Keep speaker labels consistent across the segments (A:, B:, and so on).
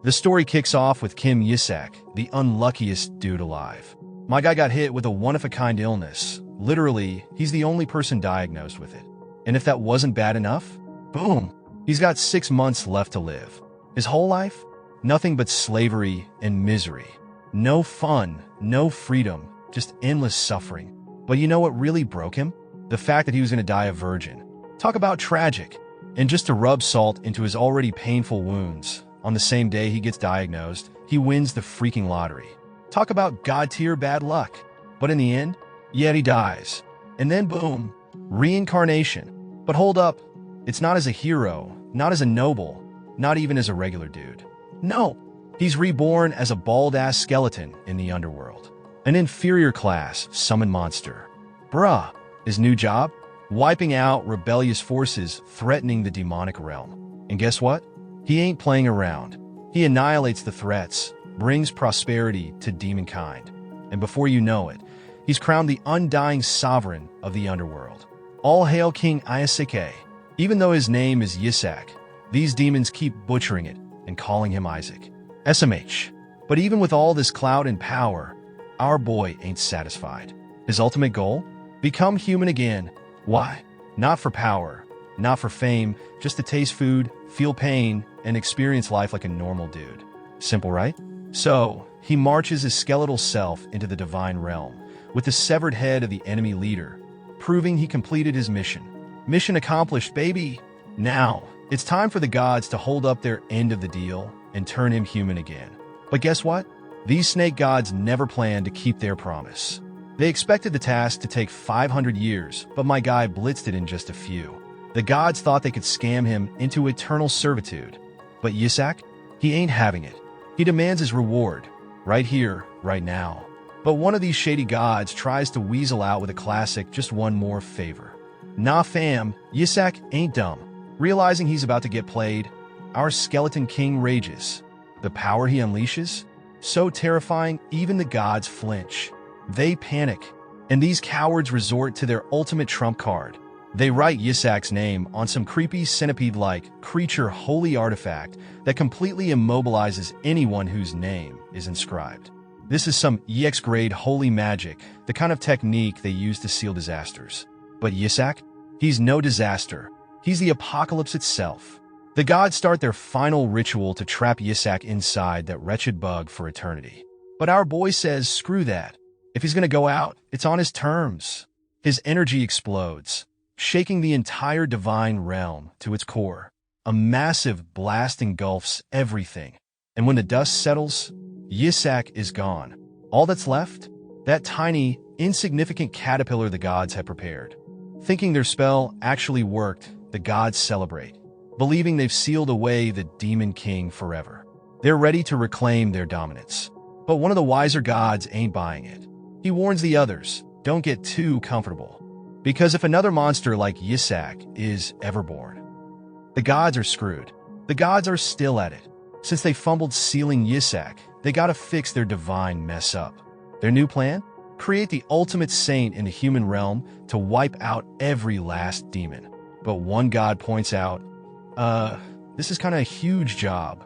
A: The story kicks off with Kim Yisak, the unluckiest dude alive. My guy got hit with a one-of-a-kind illness. Literally, he's the only person diagnosed with it. And if that wasn't bad enough, boom, he's got 6 months left to live. His whole life? Nothing but slavery and misery. No fun, no freedom, just endless suffering. But you know what really broke him? The fact that he was going to die a virgin. Talk about tragic. And just to rub salt into his already painful wounds, on the same day he gets diagnosed, he wins the freaking lottery. Talk about god-tier bad luck. But in the end, yet he dies. And then boom, reincarnation. But hold up, it's not as a hero, not as a noble, not even as a regular dude. No, he's reborn as a bald-ass skeleton in the underworld. An inferior class summon monster. Bruh, his new job? Wiping out rebellious forces threatening the demonic realm. And guess what? He ain't playing around. He annihilates the threats, brings prosperity to demonkind. And before you know it, he's crowned the undying sovereign of the underworld. All hail King Isaac. Even though his name is Yisak, these demons keep butchering it and calling him Isaac. SMH. But even with all this clout and power, our boy ain't satisfied. His ultimate goal? Become human again. Why? Not for power, not for fame, just to taste food, feel pain, and experience life like a normal dude. Simple, right? So, he marches his skeletal self into the divine realm, with the severed head of the enemy leader, proving he completed his mission. Mission accomplished, baby! Now, it's time for the gods to hold up their end of the deal and turn him human again. But guess what? These snake gods never planned to keep their promise. They expected the task to take 500 years, but my guy blitzed it in just a few. The gods thought they could scam him into eternal servitude. But Yisak? He ain't having it. He demands his reward, right here, right now. But one of these shady gods tries to weasel out with a classic just one more favor. Nah fam, Yisak ain't dumb. Realizing he's about to get played, our skeleton king rages. The power he unleashes? So terrifying, even the gods flinch. They panic, and these cowards resort to their ultimate trump card. They write Yisak's name on some creepy centipede-like creature holy artifact that completely immobilizes anyone whose name is inscribed. This is some EX-grade holy magic, the kind of technique they use to seal disasters. But Yisak? He's no disaster. He's the apocalypse itself. The gods start their final ritual to trap Yisak inside that wretched bug for eternity. But our boy says, screw that. If he's going to go out, it's on his terms. His energy explodes, shaking the entire divine realm to its core. A massive blast engulfs everything. And when the dust settles, Yisak is gone. All that's left? That tiny, insignificant caterpillar the gods had prepared. Thinking their spell actually worked, the gods celebrate, believing they've sealed away the demon king forever. They're ready to reclaim their dominance. But one of the wiser gods ain't buying it. He warns the others, don't get too comfortable. Because if another monster like Yisak is ever born, the gods are screwed. The gods are still at it. Since they fumbled sealing Yisak, they gotta fix their divine mess up. Their new plan? Create the ultimate saint in the human realm to wipe out every last demon. But one god points out, this is kinda a huge job.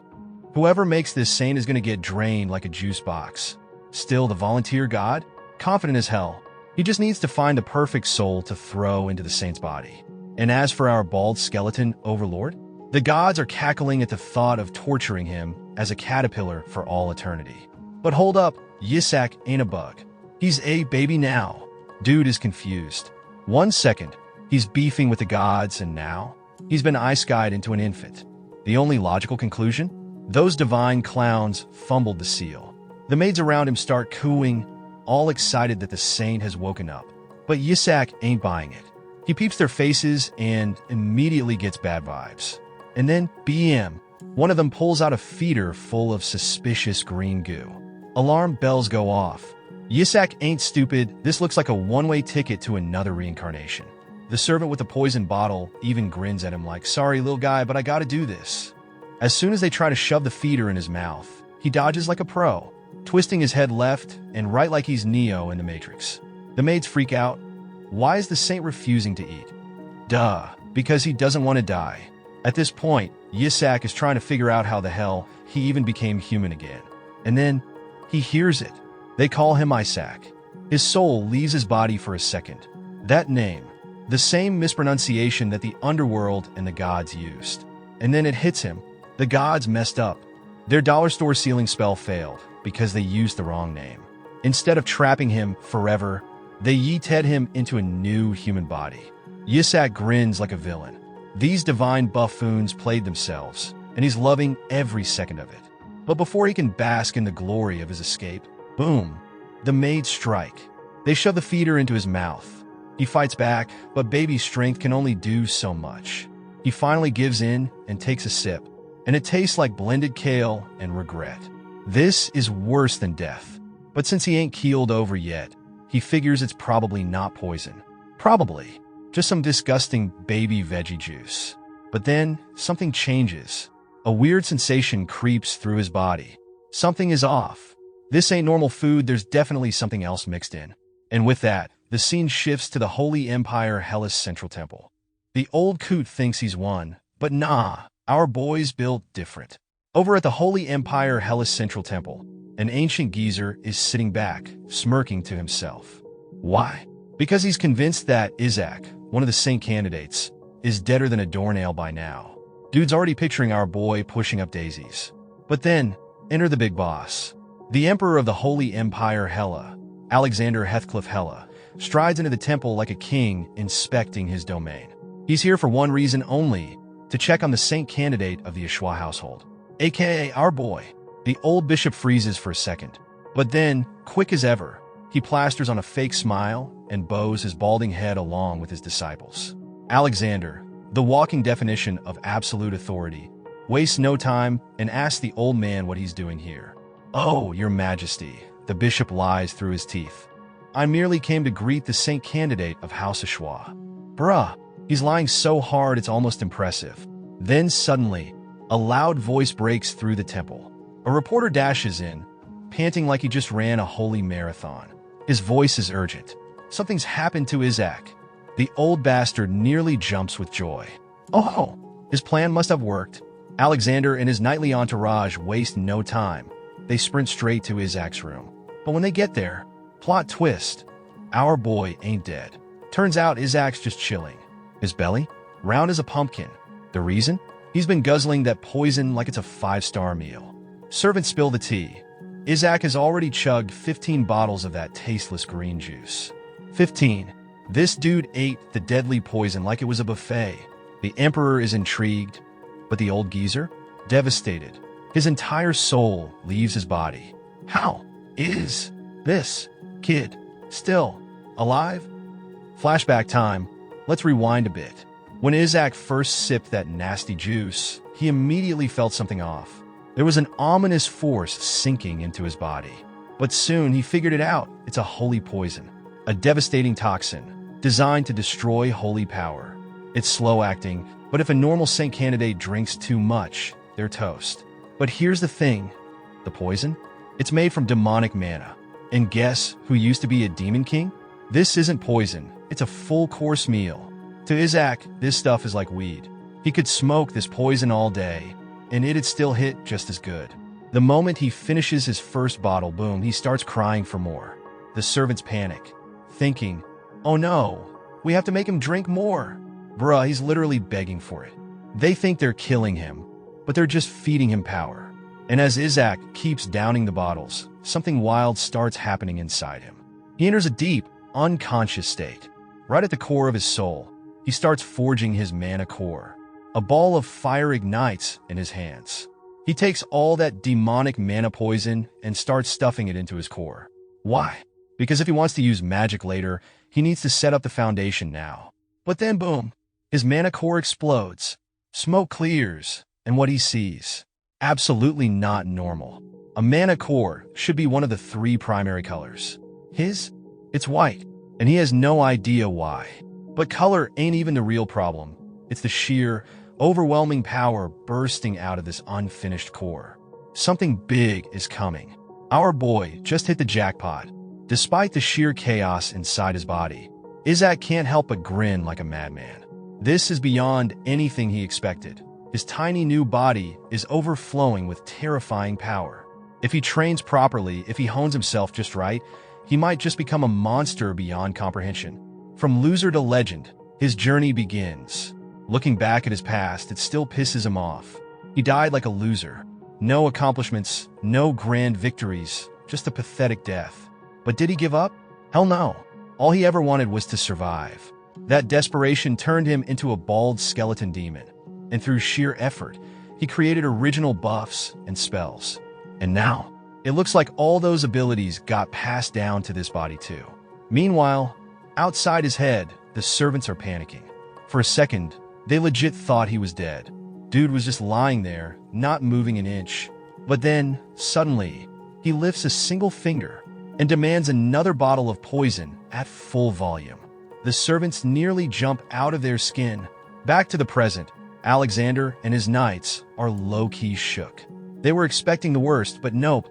A: Whoever makes this saint is gonna get drained like a juice box. Still, the volunteer god? Confident as hell. He just needs to find the perfect soul to throw into the saint's body. And as for our bald skeleton overlord, the gods are cackling at the thought of torturing him as a caterpillar for all eternity. But hold up, Yisak ain't a bug. He's a baby now. Dude is confused. 1 second, he's beefing with the gods, and now he's been ice-skied into an infant. The only logical conclusion? Those divine clowns fumbled the seal. The maids around him start cooing, all excited that the saint has woken up. But Yisak ain't buying it. He peeps their faces and immediately gets bad vibes. And then, BM, one of them pulls out a feeder full of suspicious green goo. Alarm bells go off. Yisak ain't stupid. This looks like a one-way ticket to another reincarnation. The servant with the poison bottle even grins at him like, sorry little guy, but I gotta do this. As soon as they try to shove the feeder in his mouth, he dodges like a pro, twisting his head left and right like he's Neo in the Matrix. The maids freak out. Why is the saint refusing to eat? Duh, because he doesn't want to die. At this point, Yisak is trying to figure out how the hell he even became human again. And then, he hears it. They call him Isaac. His soul leaves his body for a second. That name, the same mispronunciation that the underworld and the gods used. And then it hits him. The gods messed up. Their dollar store sealing spell failed because they used the wrong name. Instead of trapping him forever, they yeeted him into a new human body. Yisak grins like a villain. These divine buffoons played themselves, and he's loving every second of it. But before he can bask in the glory of his escape, boom, the maids strike. They shove the feeder into his mouth. He fights back, but baby's strength can only do so much. He finally gives in and takes a sip, and it tastes like blended kale and regret. This is worse than death. But since he ain't keeled over yet, he figures it's probably not poison. Probably just some disgusting baby veggie juice. But then something changes. A weird sensation creeps through his body. Something is off. This ain't normal food, there's definitely something else mixed in. And with that, the scene shifts to the Holy Empire Hellas Central Temple. The old coot thinks he's won, but nah, our boy's built different. Over at the Holy Empire Hellas Central Temple, an ancient geezer is sitting back, smirking to himself. Why? Because he's convinced that Isaac, one of the saint candidates, is deader than a doornail by now. Dude's already picturing our boy pushing up daisies. But then, enter the big boss. The emperor of the Holy Empire Hella, Alexander Heathcliff Hella, strides into the temple like a king inspecting his domain. He's here for one reason only, to check on the saint candidate of the Ashwa household, aka our boy. The old bishop freezes for a second, but then, quick as ever, he plasters on a fake smile and bows his balding head along with his disciples. Alexander, the walking definition of absolute authority, wastes no time and asks the old man what he's doing here. "Oh, your majesty," the bishop lies through his teeth. "I merely came to greet the saint candidate of House Ashwa." Bruh, he's lying so hard it's almost impressive. Then suddenly, a loud voice breaks through the temple. A reporter dashes in, panting like he just ran a holy marathon. His voice is urgent. Something's happened to Isaac. The old bastard nearly jumps with joy. Oh, his plan must have worked. Alexander and his nightly entourage waste no time. They sprint straight to Isaac's room. But when they get there, plot twist, our boy ain't dead. Turns out Isaac's just chilling. His belly? Round as a pumpkin. The reason? He's been guzzling that poison like it's a 5-star meal. Servants spill the tea. Isaac has already chugged 15 bottles of that tasteless green juice. 15. This dude ate the deadly poison like it was a buffet. The emperor is intrigued, but the old geezer? Devastated. His entire soul leaves his body. How is this kid still alive? Flashback time. Let's rewind a bit. When Isaac first sipped that nasty juice, he immediately felt something off. There was an ominous force sinking into his body. But soon he figured it out. It's a holy poison, a devastating toxin designed to destroy holy power. It's slow-acting, but if a normal saint candidate drinks too much, they're toast. But here's the thing. The poison? It's made from demonic mana. And guess who used to be a demon king? This isn't poison. It's a full-course meal. To Isaac, this stuff is like weed. He could smoke this poison all day, and it'd still hit just as good. The moment he finishes his first bottle, boom, he starts crying for more. The servants panic, thinking, "Oh no, we have to make him drink more." Bruh, he's literally begging for it. They think they're killing him, but they're just feeding him power. And as Isaac keeps downing the bottles, something wild starts happening inside him. He enters a deep, unconscious state. Right at the core of his soul, he starts forging his mana core. A ball of fire ignites in his hands. He takes all that demonic mana poison and starts stuffing it into his core. Why? Because if he wants to use magic later, he needs to set up the foundation now. But then boom, his mana core explodes. Smoke clears, and what he sees? Absolutely not normal. A mana core should be one of the 3 primary colors. His? It's white, and he has no idea why. But color ain't even the real problem. It's the sheer, overwhelming power bursting out of this unfinished core. Something big is coming. Our boy just hit the jackpot. Despite the sheer chaos inside his body, Isaac can't help but grin like a madman. This is beyond anything he expected. His tiny new body is overflowing with terrifying power. If he trains properly, if he hones himself just right, he might just become a monster beyond comprehension. From loser to legend, his journey begins. Looking back at his past, it still pisses him off. He died like a loser. No accomplishments, no grand victories, just a pathetic death. But did he give up? Hell no. All he ever wanted was to survive. That desperation turned him into a bald skeleton demon. And through sheer effort, he created original buffs and spells. And now, it looks like all those abilities got passed down to this body too. Meanwhile, outside his head, the servants are panicking. For a second, they legit thought he was dead. Dude was just lying there, not moving an inch. But then, suddenly, he lifts a single finger and demands another bottle of poison at full volume. The servants nearly jump out of their skin. Back to the present, Alexander and his knights are low-key shook. They were expecting the worst, but nope,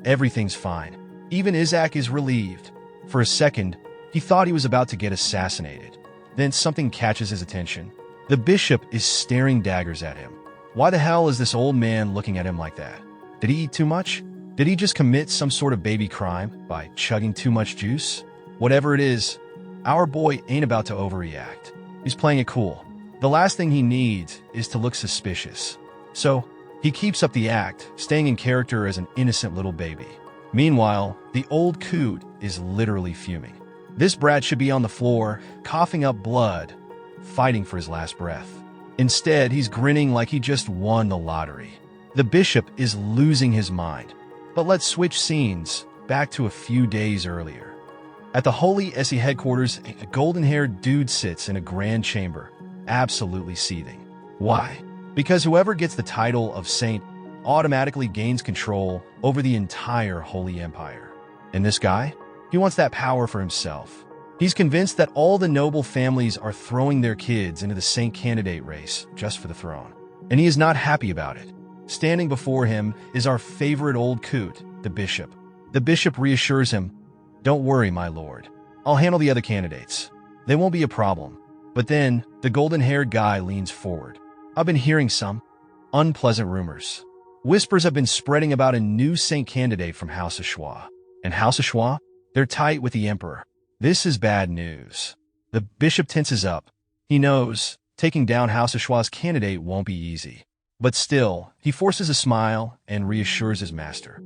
A: everything's fine. Even Isaac is relieved. For a second, he thought he was about to get assassinated. Then something catches his attention. The bishop is staring daggers at him. Why the hell is this old man looking at him like that? Did he eat too much? Did he just commit some sort of baby crime by chugging too much juice? Whatever it is, our boy ain't about to overreact. He's playing it cool. The last thing he needs is to look suspicious. So, he keeps up the act, staying in character as an innocent little baby. Meanwhile, the old coot is literally fuming. This brat should be on the floor, coughing up blood, fighting for his last breath. Instead, he's grinning like he just won the lottery. The bishop is losing his mind. But let's switch scenes back to a few days earlier. At the Holy Essie headquarters, a golden-haired dude sits in a grand chamber, absolutely seething. Why? Because whoever gets the title of saint automatically gains control over the entire Holy Empire. And this guy? He wants that power for himself. He's convinced that all the noble families are throwing their kids into the saint candidate race just for the throne. And he is not happy about it. Standing before him is our favorite old coot, the bishop. The bishop reassures him, "Don't worry, my lord. I'll handle the other candidates. They won't be a problem." But then, the golden-haired guy leans forward. "I've been hearing some unpleasant rumors. Whispers have been spreading about a new saint candidate from House of Schwa. And House of Schwa? They're tight with the emperor. This is bad news." The bishop tenses up. He knows taking down House of Schwa's candidate won't be easy. But still, he forces a smile and reassures his master.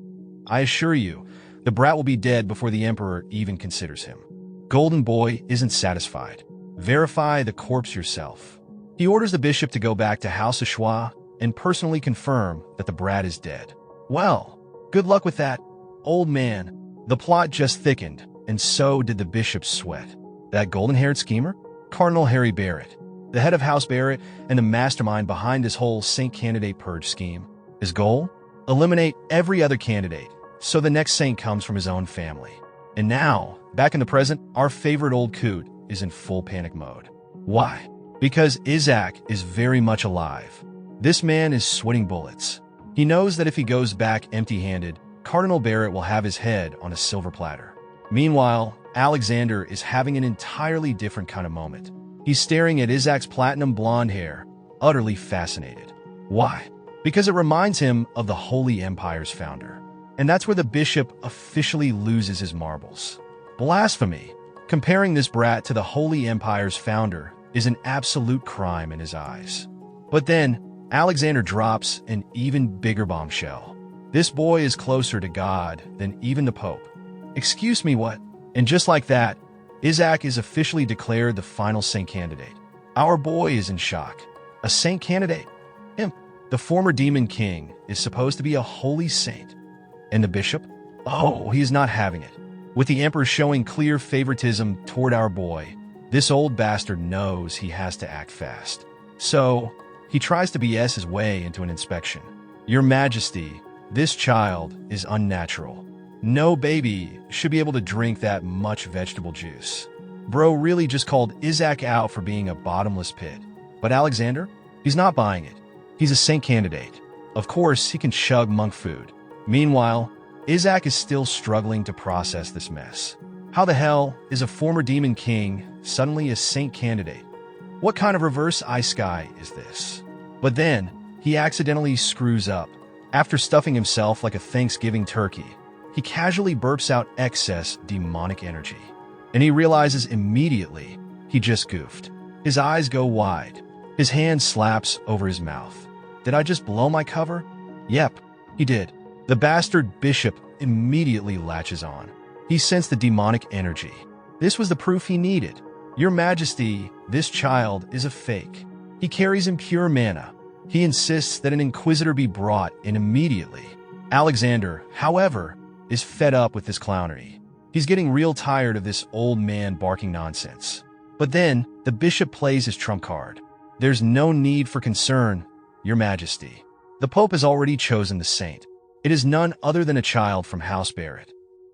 A: "I assure you, the brat will be dead before the emperor even considers him." Golden Boy isn't satisfied. "Verify the corpse yourself." He orders the bishop to go back to House of Schwa and personally confirm that the brat is dead. Well, good luck with that, old man. The plot just thickened, and so did the bishop's sweat. That golden-haired schemer? Cardinal Harry Barrett, the head of House Barrett and the mastermind behind this whole saint candidate purge scheme. His goal? Eliminate every other candidate, so the next saint comes from his own family. And now, back in the present, our favorite old coot is in full panic mode. Why? Because Isaac is very much alive. This man is sweating bullets. He knows that if he goes back empty-handed, Cardinal Barrett will have his head on a silver platter. Meanwhile, Alexander is having an entirely different kind of moment. He's staring at Isaac's platinum blonde hair, utterly fascinated. Why? Because it reminds him of the Holy Empire's founder. And that's where the bishop officially loses his marbles. Blasphemy! Comparing this brat to the Holy Empire's founder is an absolute crime in his eyes. But then, Alexander drops an even bigger bombshell. This boy is closer to God than even the Pope. Excuse me, what? And just like that, Isaac is officially declared the final saint candidate. Our boy is in shock. A saint candidate? Him, the former demon king, is supposed to be a holy saint. And the bishop? Oh, he's not having it. With the emperor showing clear favoritism toward our boy, this old bastard knows he has to act fast. So, he tries to BS his way into an inspection. "Your Majesty, this child is unnatural. No baby should be able to drink that much vegetable juice." Bro really just called Isaac out for being a bottomless pit. But Alexander? He's not buying it. He's a saint candidate. Of course, he can chug monk food. Meanwhile, Isaac is still struggling to process this mess. How the hell is a former demon king suddenly a saint candidate? What kind of reverse ice sky is this? But then, he accidentally screws up. After stuffing himself like a Thanksgiving turkey, he casually burps out excess demonic energy. And he realizes immediately he just goofed. His eyes go wide. His hand slaps over his mouth. Did I just blow my cover? Yep, he did. The bastard bishop immediately latches on. He sensed the demonic energy. This was the proof he needed. Your Majesty, this child is a fake. He carries impure mana. He insists that an inquisitor be brought in immediately. Alexander, however, is fed up with this clownery. He's getting real tired of this old man barking nonsense. But then, the bishop plays his trump card. There's no need for concern, Your Majesty. The Pope has already chosen the saint. It is none other than a child from House Barrett.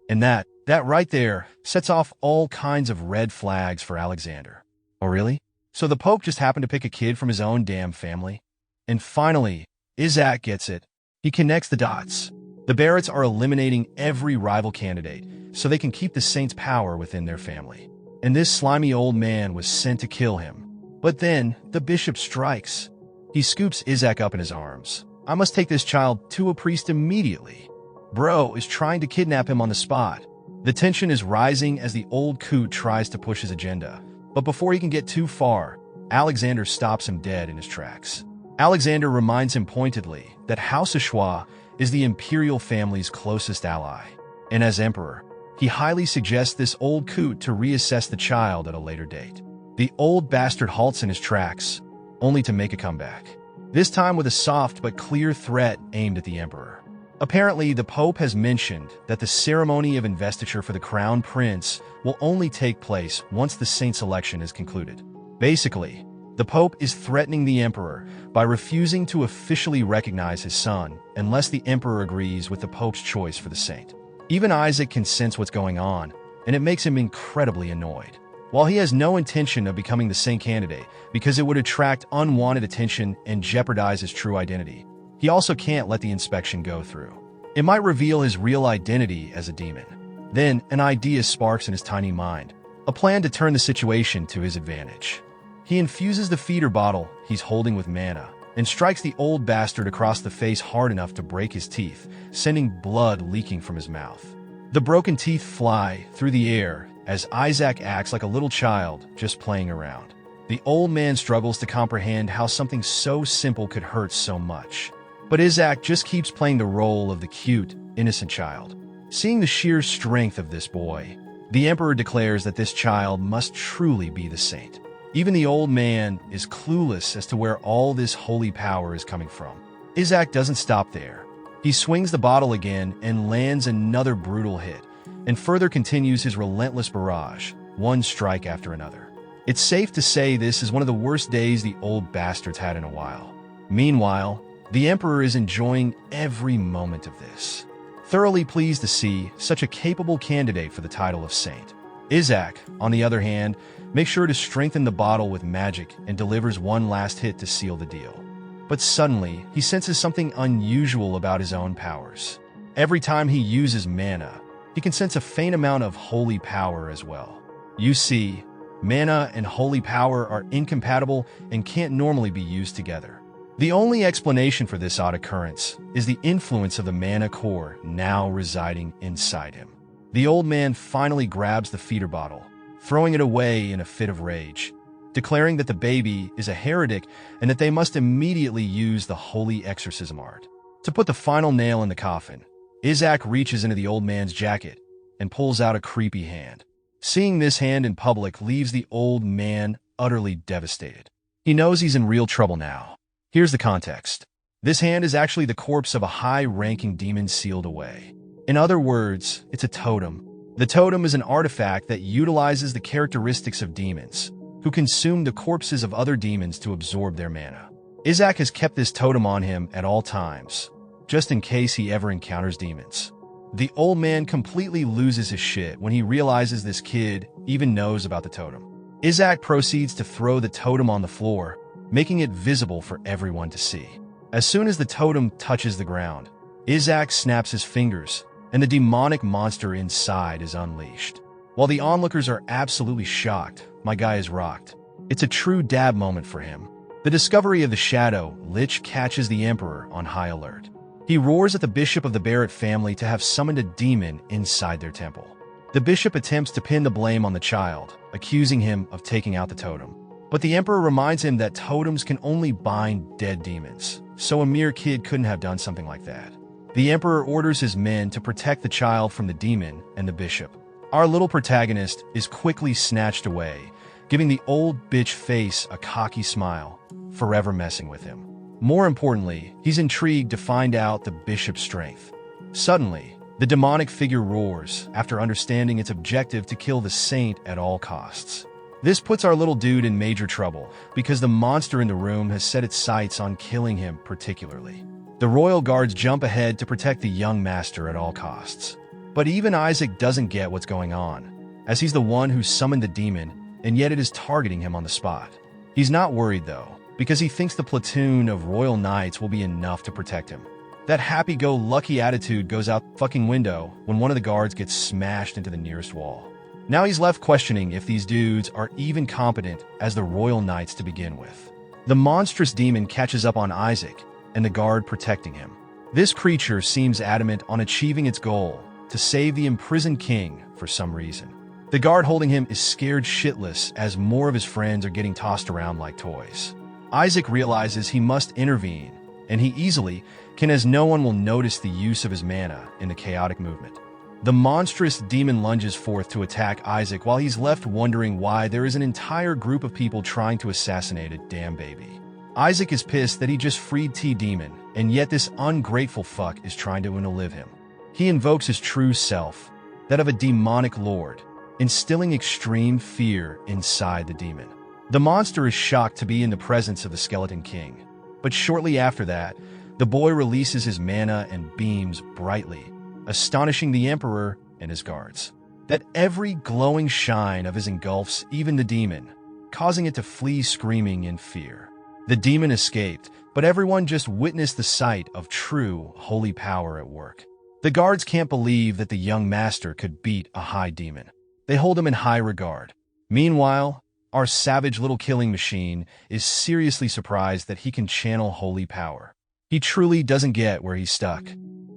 A: And that right there sets off all kinds of red flags for Alexander. Oh really? So the Pope just happened to pick a kid from his own damn family? And finally, Isaac gets it. He connects the dots. The Barretts are eliminating every rival candidate so they can keep the saint's power within their family. And this slimy old man was sent to kill him. But then, the bishop strikes. He scoops Isaac up in his arms. I must take this child to a priest immediately. Bro is trying to kidnap him on the spot. The tension is rising as the old coot tries to push his agenda. But before he can get too far, Alexander stops him dead in his tracks. Alexander reminds him pointedly that House Ashwa is the imperial family's closest ally. And as emperor, he highly suggests this old coot to reassess the child at a later date. The old bastard halts in his tracks, only to make a comeback. This time with a soft but clear threat aimed at the emperor. Apparently, the Pope has mentioned that the ceremony of investiture for the crown prince will only take place once the saint's election is concluded. Basically, the Pope is threatening the emperor by refusing to officially recognize his son unless the emperor agrees with the Pope's choice for the saint. Even Isaac can sense what's going on, and it makes him incredibly annoyed. While he has no intention of becoming the saint candidate because it would attract unwanted attention and jeopardize his true identity, he also can't let the inspection go through. It might reveal his real identity as a demon. Then, an idea sparks in his tiny mind, a plan to turn the situation to his advantage. He infuses the feeder bottle he's holding with mana and strikes the old bastard across the face hard enough to break his teeth, sending blood leaking from his mouth. The broken teeth fly through the air as Isaac acts like a little child just playing around. The old man struggles to comprehend how something so simple could hurt so much. But Isaac just keeps playing the role of the cute, innocent child. Seeing the sheer strength of this boy, the emperor declares that this child must truly be the saint. Even the old man is clueless as to where all this holy power is coming from. Isaac doesn't stop there. He swings the bottle again and lands another brutal hit, and further continues his relentless barrage, one strike after another. It's safe to say this is one of the worst days the old bastard's had in a while. Meanwhile, the emperor is enjoying every moment of this, thoroughly pleased to see such a capable candidate for the title of saint. Isaac, on the other hand, makes sure to strengthen the bottle with magic and delivers one last hit to seal the deal. But suddenly, he senses something unusual about his own powers. Every time he uses mana, he can sense a faint amount of holy power as well. You see, mana and holy power are incompatible and can't normally be used together. The only explanation for this odd occurrence is the influence of the mana core now residing inside him. The old man finally grabs the feeder bottle, throwing it away in a fit of rage, declaring that the baby is a heretic and that they must immediately use the holy exorcism art. To put the final nail in the coffin, Isaac reaches into the old man's jacket and pulls out a creepy hand. Seeing this hand in public leaves the old man utterly devastated. He knows he's in real trouble now. Here's the context. This hand is actually the corpse of a high-ranking demon sealed away. In other words, it's a totem. The totem is an artifact that utilizes the characteristics of demons, who consume the corpses of other demons to absorb their mana. Isaac has kept this totem on him at all times, just in case he ever encounters demons. The old man completely loses his shit when he realizes this kid even knows about the totem. Isaac proceeds to throw the totem on the floor, making it visible for everyone to see. As soon as the totem touches the ground, Isaac snaps his fingers, and the demonic monster inside is unleashed. While the onlookers are absolutely shocked, my guy is rocked. It's a true dab moment for him. The discovery of the shadow lich catches the emperor on high alert. He roars at the bishop of the Barrett family to have summoned a demon inside their temple. The bishop attempts to pin the blame on the child, accusing him of taking out the totem. But the emperor reminds him that totems can only bind dead demons, so a mere kid couldn't have done something like that. The emperor orders his men to protect the child from the demon and the bishop. Our little protagonist is quickly snatched away, giving the old bitch face a cocky smile, forever messing with him. More importantly, he's intrigued to find out the bishop's strength. Suddenly, the demonic figure roars after understanding its objective to kill the saint at all costs. This puts our little dude in major trouble because the monster in the room has set its sights on killing him particularly. The royal guards jump ahead to protect the young master at all costs. But even Isaac doesn't get what's going on, as he's the one who summoned the demon, and yet it is targeting him on the spot. He's not worried though, because he thinks the platoon of royal knights will be enough to protect him. That happy-go-lucky attitude goes out the fucking window when one of the guards gets smashed into the nearest wall. Now he's left questioning if these dudes are even competent as the royal knights to begin with. The monstrous demon catches up on Isaac and the guard protecting him. This creature seems adamant on achieving its goal, to save the imprisoned king for some reason. The guard holding him is scared shitless as more of his friends are getting tossed around like toys. Isaac realizes he must intervene, and he easily can, as no one will notice the use of his mana in the chaotic movement. The monstrous demon lunges forth to attack Isaac while he's left wondering why there is an entire group of people trying to assassinate a damn baby. Isaac is pissed that he just freed T-Demon, and yet this ungrateful fuck is trying to outlive him. He invokes his true self, that of a demonic lord, instilling extreme fear inside the demon. The monster is shocked to be in the presence of the Skeleton King, but shortly after that, the boy releases his mana and beams brightly, astonishing the Emperor and his guards. That every glowing shine of his engulfs even the demon, causing it to flee screaming in fear. The demon escaped, but everyone just witnessed the sight of true holy power at work. The guards can't believe that the young master could beat a high demon. They hold him in high regard. Meanwhile, our savage little killing machine is seriously surprised that he can channel holy power. He truly doesn't get where he's stuck.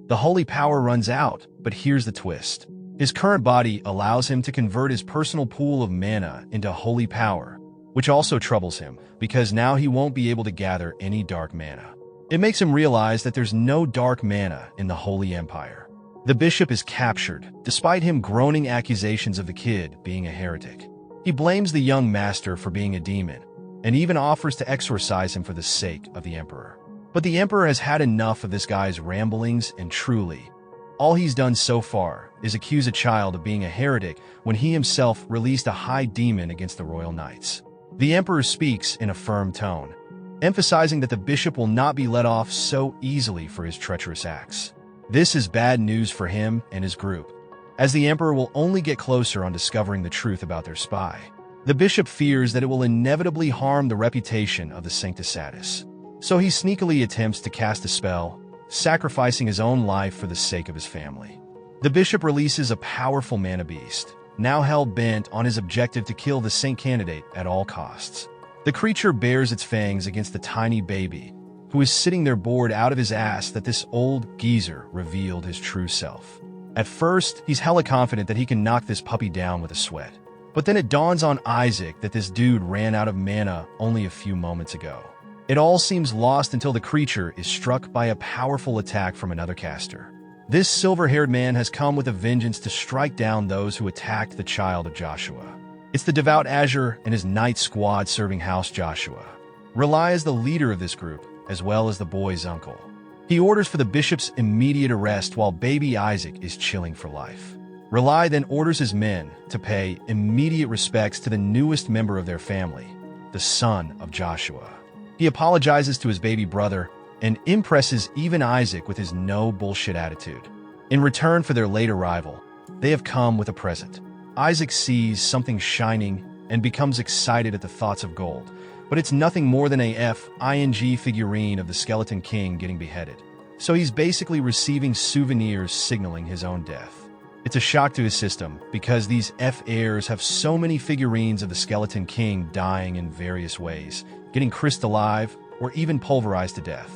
A: The holy power runs out, but here's the twist. His current body allows him to convert his personal pool of mana into holy power, which also troubles him, because now he won't be able to gather any dark mana. It makes him realize that there's no dark mana in the Holy Empire. The bishop is captured, despite him groaning accusations of the kid being a heretic. He blames the young master for being a demon, and even offers to exorcise him for the sake of the emperor. But the emperor has had enough of this guy's ramblings, and truly, all he's done so far is accuse a child of being a heretic when he himself released a high demon against the royal knights. The emperor speaks in a firm tone, emphasizing that the bishop will not be let off so easily for his treacherous acts. This is bad news for him and his group, as the emperor will only get closer on discovering the truth about their spy. The bishop fears that it will inevitably harm the reputation of the Sanctus Satis. So he sneakily attempts to cast a spell, sacrificing his own life for the sake of his family. The bishop releases a powerful mana beast, now hell-bent on his objective to kill the saint candidate at all costs. The creature bares its fangs against the tiny baby, who is sitting there bored out of his ass that this old geezer revealed his true self. At first, he's hella confident that he can knock this puppy down with a sweat. But then it dawns on Isaac that this dude ran out of mana only a few moments ago. It all seems lost until the creature is struck by a powerful attack from another caster. This silver-haired man has come with a vengeance to strike down those who attacked the child of Joshua. It's the devout Azure and his knight squad serving House Joshua. Rely is the leader of this group, as well as the boy's uncle. He orders for the bishop's immediate arrest while baby Isaac is chilling for life. Rely then orders his men to pay immediate respects to the newest member of their family, the son of Joshua. He apologizes to his baby brother and impresses even Isaac with his no-bullshit attitude. In return for their late arrival, they have come with a present. Isaac sees something shining and becomes excited at the thoughts of gold, but it's nothing more than a FING figurine of the Skeleton King getting beheaded. So he's basically receiving souvenirs signaling his own death. It's a shock to his system because these F-heirs have so many figurines of the Skeleton King dying in various ways, getting crisped alive, or even pulverized to death.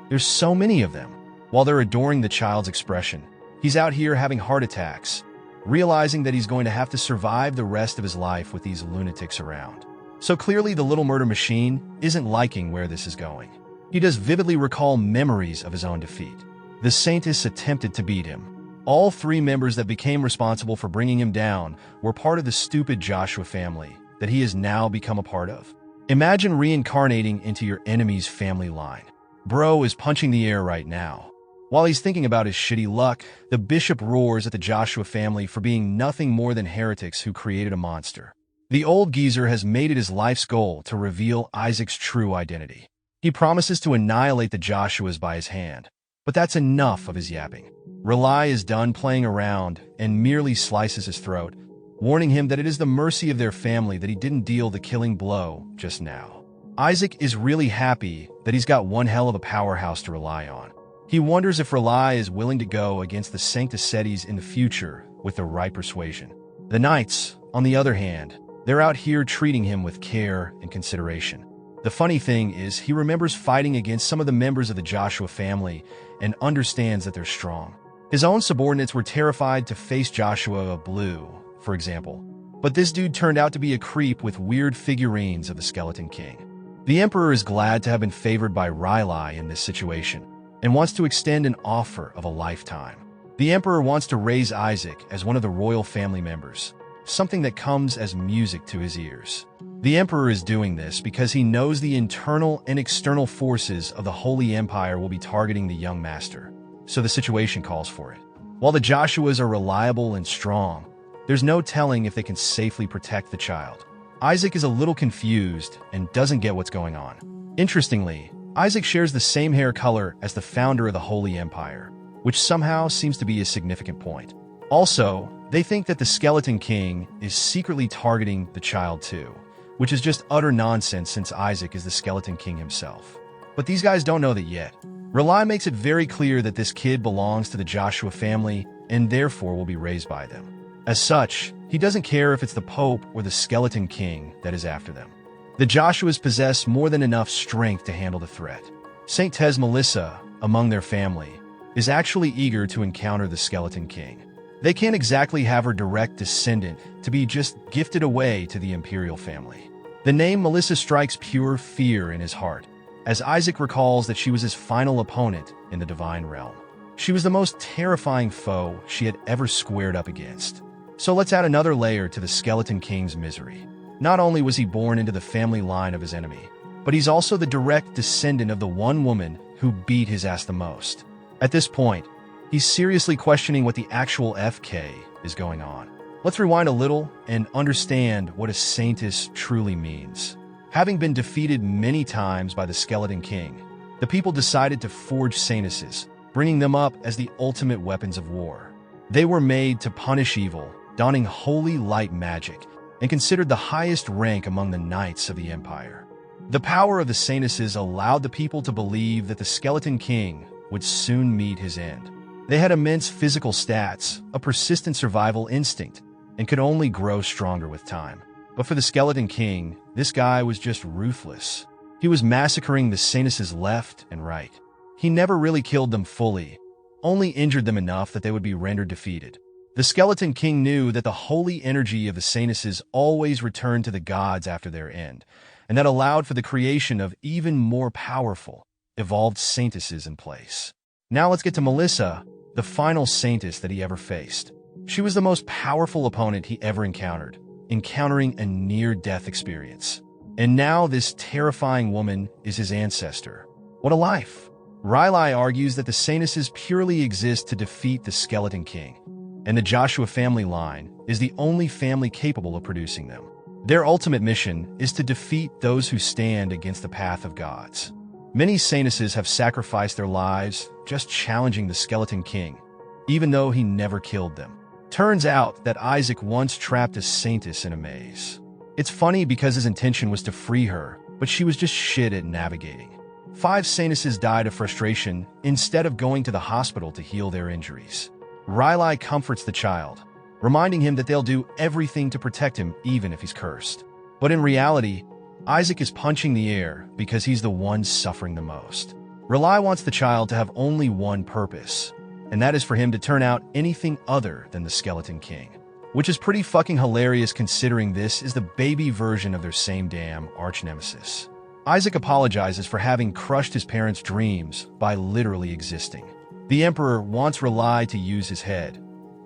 A: There's so many of them. While they're adoring the child's expression, he's out here having heart attacks, realizing that he's going to have to survive the rest of his life with these lunatics around. So clearly the little murder machine isn't liking where this is going. He does vividly recall memories of his own defeat. The Saintess attempted to beat him. All three members that became responsible for bringing him down were part of the stupid Joshua family that he has now become a part of. Imagine reincarnating into your enemy's family line. Bro is punching the air right now. While he's thinking about his shitty luck, the bishop roars at the Joshua family for being nothing more than heretics who created a monster. The old geezer has made it his life's goal to reveal Isaac's true identity. He promises to annihilate the Joshuas by his hand, but that's enough of his yapping. Rely is done playing around and merely slices his throat, warning him that it is the mercy of their family that he didn't deal the killing blow just now. Isaac is really happy that he's got one hell of a powerhouse to rely on. He wonders if Rely is willing to go against the Sanctus Sedes in the future with the right persuasion. The Knights, on the other hand, they're out here treating him with care and consideration. The funny thing is, he remembers fighting against some of the members of the Joshua family and understands that they're strong. His own subordinates were terrified to face Joshua of Blue, for example. But this dude turned out to be a creep with weird figurines of the Skeleton King. The Emperor is glad to have been favored by Rylai in this situation, and wants to extend an offer of a lifetime. The Emperor wants to raise Isaac as one of the royal family members, something that comes as music to his ears. The Emperor is doing this because he knows the internal and external forces of the Holy Empire will be targeting the young master, so the situation calls for it. While the Joshuas are reliable and strong, there's no telling if they can safely protect the child. Isaac is a little confused and doesn't get what's going on. Interestingly, Isaac shares the same hair color as the founder of the Holy Empire, which somehow seems to be a significant point. Also, they think that the Skeleton King is secretly targeting the child too, which is just utter nonsense since Isaac is the Skeleton King himself. But these guys don't know that yet. Rely makes it very clear that this kid belongs to the Joshua family and therefore will be raised by them. As such, he doesn't care if it's the Pope or the Skeleton King that is after them. The Joshuas possess more than enough strength to handle the threat. Saint Tez Melissa, among their family, is actually eager to encounter the Skeleton King. They can't exactly have her direct descendant to be just gifted away to the imperial family. The name Melissa strikes pure fear in his heart, as Isaac recalls that she was his final opponent in the divine realm. She was the most terrifying foe she had ever squared up against. So let's add another layer to the Skeleton King's misery. Not only was he born into the family line of his enemy, but he's also the direct descendant of the one woman who beat his ass the most. At this point, he's seriously questioning what the actual FK is going on. Let's rewind a little and understand what a Saintess truly means. Having been defeated many times by the Skeleton King, the people decided to forge Saintesses, bringing them up as the ultimate weapons of war. They were made to punish evil, donning holy light magic, and considered the highest rank among the knights of the empire. The power of the Saintesses allowed the people to believe that the Skeleton King would soon meet his end. They had immense physical stats, a persistent survival instinct, and could only grow stronger with time. But for the Skeleton King, this guy was just ruthless. He was massacring the Saintesses left and right. He never really killed them fully, only injured them enough that they would be rendered defeated. The Skeleton King knew that the holy energy of the Saintesses always returned to the gods after their end, and that allowed for the creation of even more powerful, evolved Saintesses in place. Now let's get to Melissa, the final Saintess that he ever faced. She was the most powerful opponent he ever encountered, encountering a near-death experience. And now this terrifying woman is his ancestor. What a life! Rylai argues that the Saintesses purely exist to defeat the Skeleton King, and the Joshua family line is the only family capable of producing them. Their ultimate mission is to defeat those who stand against the path of gods. Many Saintesses have sacrificed their lives just challenging the Skeleton King, even though he never killed them. Turns out that Isaac once trapped a Saintess in a maze. It's funny because his intention was to free her, but she was just shit at navigating. 5 Saintesses died of frustration instead of going to the hospital to heal their injuries. Rylai comforts the child, reminding him that they'll do everything to protect him even if he's cursed. But in reality, Isaac is punching the air because he's the one suffering the most. Rely wants the child to have only one purpose, and that is for him to turn out anything other than the Skeleton King. Which is pretty fucking hilarious considering this is the baby version of their same damn arch-nemesis. Isaac apologizes for having crushed his parents' dreams by literally existing. The Emperor wants Rely to use his head,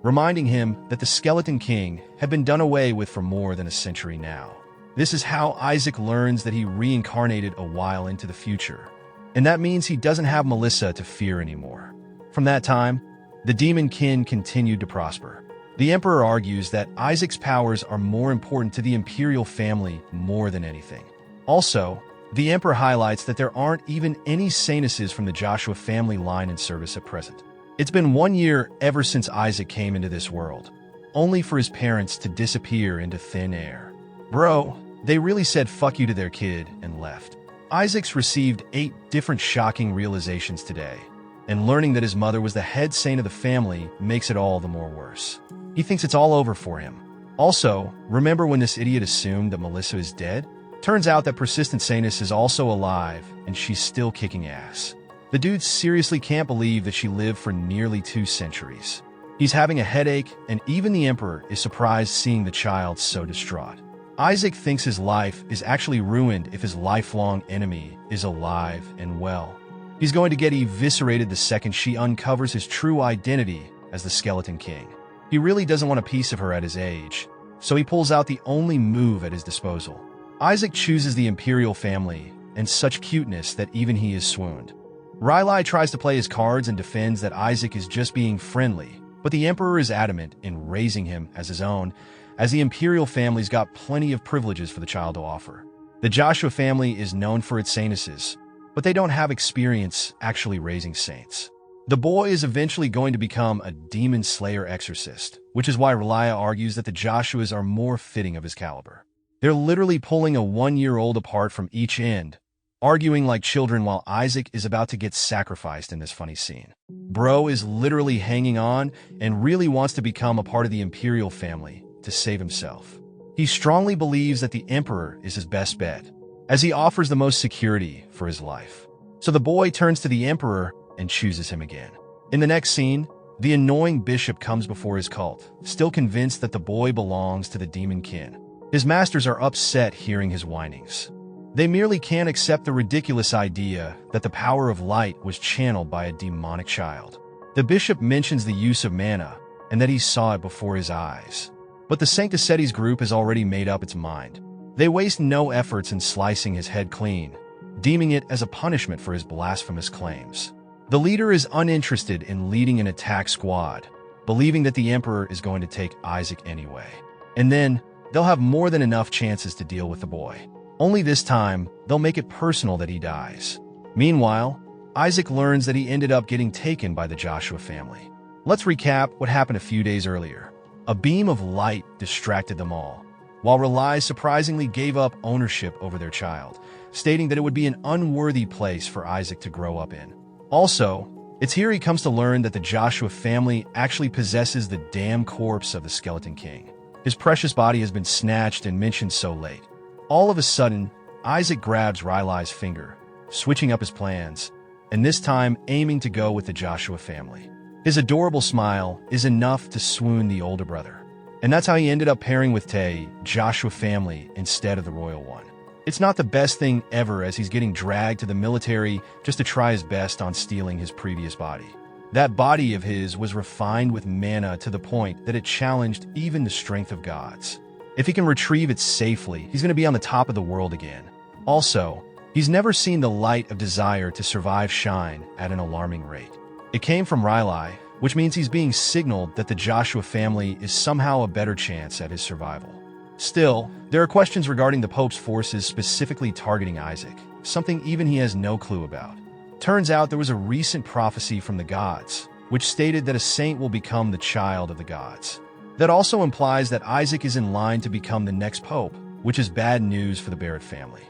A: reminding him that the Skeleton King had been done away with for more than a century now. This is how Isaac learns that he reincarnated a while into the future, and that means he doesn't have Melissa to fear anymore. From that time, the demonkind continued to prosper. The Emperor argues that Isaac's powers are more important to the Imperial family more than anything. Also, the Emperor highlights that there aren't even any Sanuses from the Joshua family line in service at present. It's been 1 year ever since Isaac came into this world, only for his parents to disappear into thin air. Bro, they really said fuck you to their kid and left. Isaac's received 8 different shocking realizations today, and learning that his mother was the head saint of the family makes it all the more worse. He thinks it's all over for him. Also, remember when this idiot assumed that Melissa is dead? Turns out that Persistent Sanus is also alive, and she's still kicking ass. The dude seriously can't believe that she lived for nearly 2 centuries. He's having a headache, and even the Emperor is surprised seeing the child so distraught. Isaac thinks his life is actually ruined if his lifelong enemy is alive and well. He's going to get eviscerated the second she uncovers his true identity as the Skeleton King. He really doesn't want a piece of her at his age, so he pulls out the only move at his disposal. Isaac chooses the Imperial family, and such cuteness that even he is swooned. Rylai tries to play his cards and defends that Isaac is just being friendly, but the Emperor is adamant in raising him as his own, as the Imperial family's got plenty of privileges for the child to offer. The Joshua family is known for its saintesses, but they don't have experience actually raising saints. The boy is eventually going to become a demon slayer exorcist, which is why Relia argues that the Joshuas are more fitting of his caliber. They're literally pulling a 1-year-old apart from each end, arguing like children while Isaac is about to get sacrificed in this funny scene. Bro is literally hanging on and really wants to become a part of the Imperial family to save himself. He strongly believes that the Emperor is his best bet, as he offers the most security for his life. So the boy turns to the Emperor and chooses him again. In the next scene, the annoying bishop comes before his cult, still convinced that the boy belongs to the demonkind. His masters are upset hearing his whinings. They merely can't accept the ridiculous idea that the power of light was channeled by a demonic child. The bishop mentions the use of mana, and that he saw it before his eyes. But the Sancticetes group has already made up its mind. They waste no efforts in slicing his head clean, deeming it as a punishment for his blasphemous claims. The leader is uninterested in leading an attack squad, believing that the Emperor is going to take Isaac anyway. And then, they'll have more than enough chances to deal with the boy. Only this time, they'll make it personal that he dies. Meanwhile, Isaac learns that he ended up getting taken by the Joshua family. Let's recap what happened a few days earlier. A beam of light distracted them all, while Relai surprisingly gave up ownership over their child, stating that it would be an unworthy place for Isaac to grow up in. Also, it's here he comes to learn that the Joshua family actually possesses the damn corpse of the Skeleton King. His precious body has been snatched and mentioned so late. All of a sudden, Isaac grabs Rylai's finger, switching up his plans, and this time aiming to go with the Joshua family. His adorable smile is enough to swoon the older brother. And that's how he ended up pairing with Tay, Joshua family, instead of the royal one. It's not the best thing ever as he's getting dragged to the military just to try his best on stealing his previous body. That body of his was refined with mana to the point that it challenged even the strength of gods. If he can retrieve it safely, he's going to be on the top of the world again. Also, he's never seen the light of desire to survive shine at an alarming rate. It came from Rylai, which means he's being signaled that the Joshua family is somehow a better chance at his survival. Still, there are questions regarding the Pope's forces specifically targeting Isaac, something even he has no clue about. Turns out there was a recent prophecy from the gods, which stated that a saint will become the child of the gods. That also implies that Isaac is in line to become the next pope, which is bad news for the Barrett family.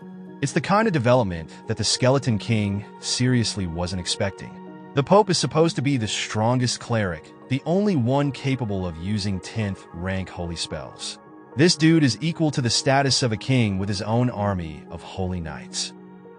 A: It's the kind of development that the Skeleton King seriously wasn't expecting. The Pope is supposed to be the strongest cleric, the only one capable of using 10th rank holy spells. This dude is equal to the status of a king with his own army of holy knights.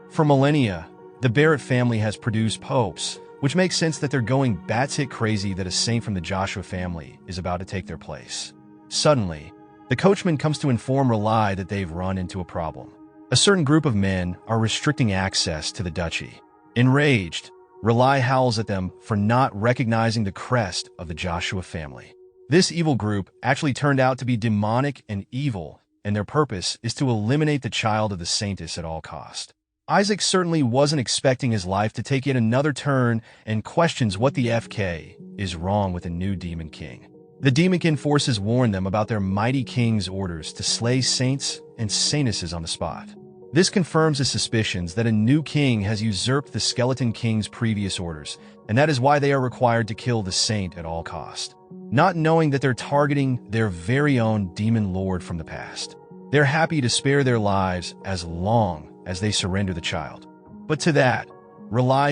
A: For millennia, the Barrett family has produced popes, which makes sense that they're going batshit crazy that a saint from the Joshua family is about to take their place. Suddenly, the coachman comes to inform Rely that they've run into a problem. A certain group of men are restricting access to the duchy. Enraged, Rely howls at them for not recognizing the crest of the Joshua family. This evil group actually turned out to be demonic and evil, and their purpose is to eliminate the child of the saintess at all cost. Isaac certainly wasn't expecting his life to take yet another turn and questions what the FK is wrong with the new Demon King. The Demonkind forces warn them about their mighty king's orders to slay saints and saintesses on the spot. This confirms his suspicions that a new king has usurped the Skeleton King's previous orders, and that is why they are required to kill the saint at all cost. Not knowing that they're targeting their very own demon lord from the past. They're happy to spare their lives as long as they surrender the child. But to that, Rely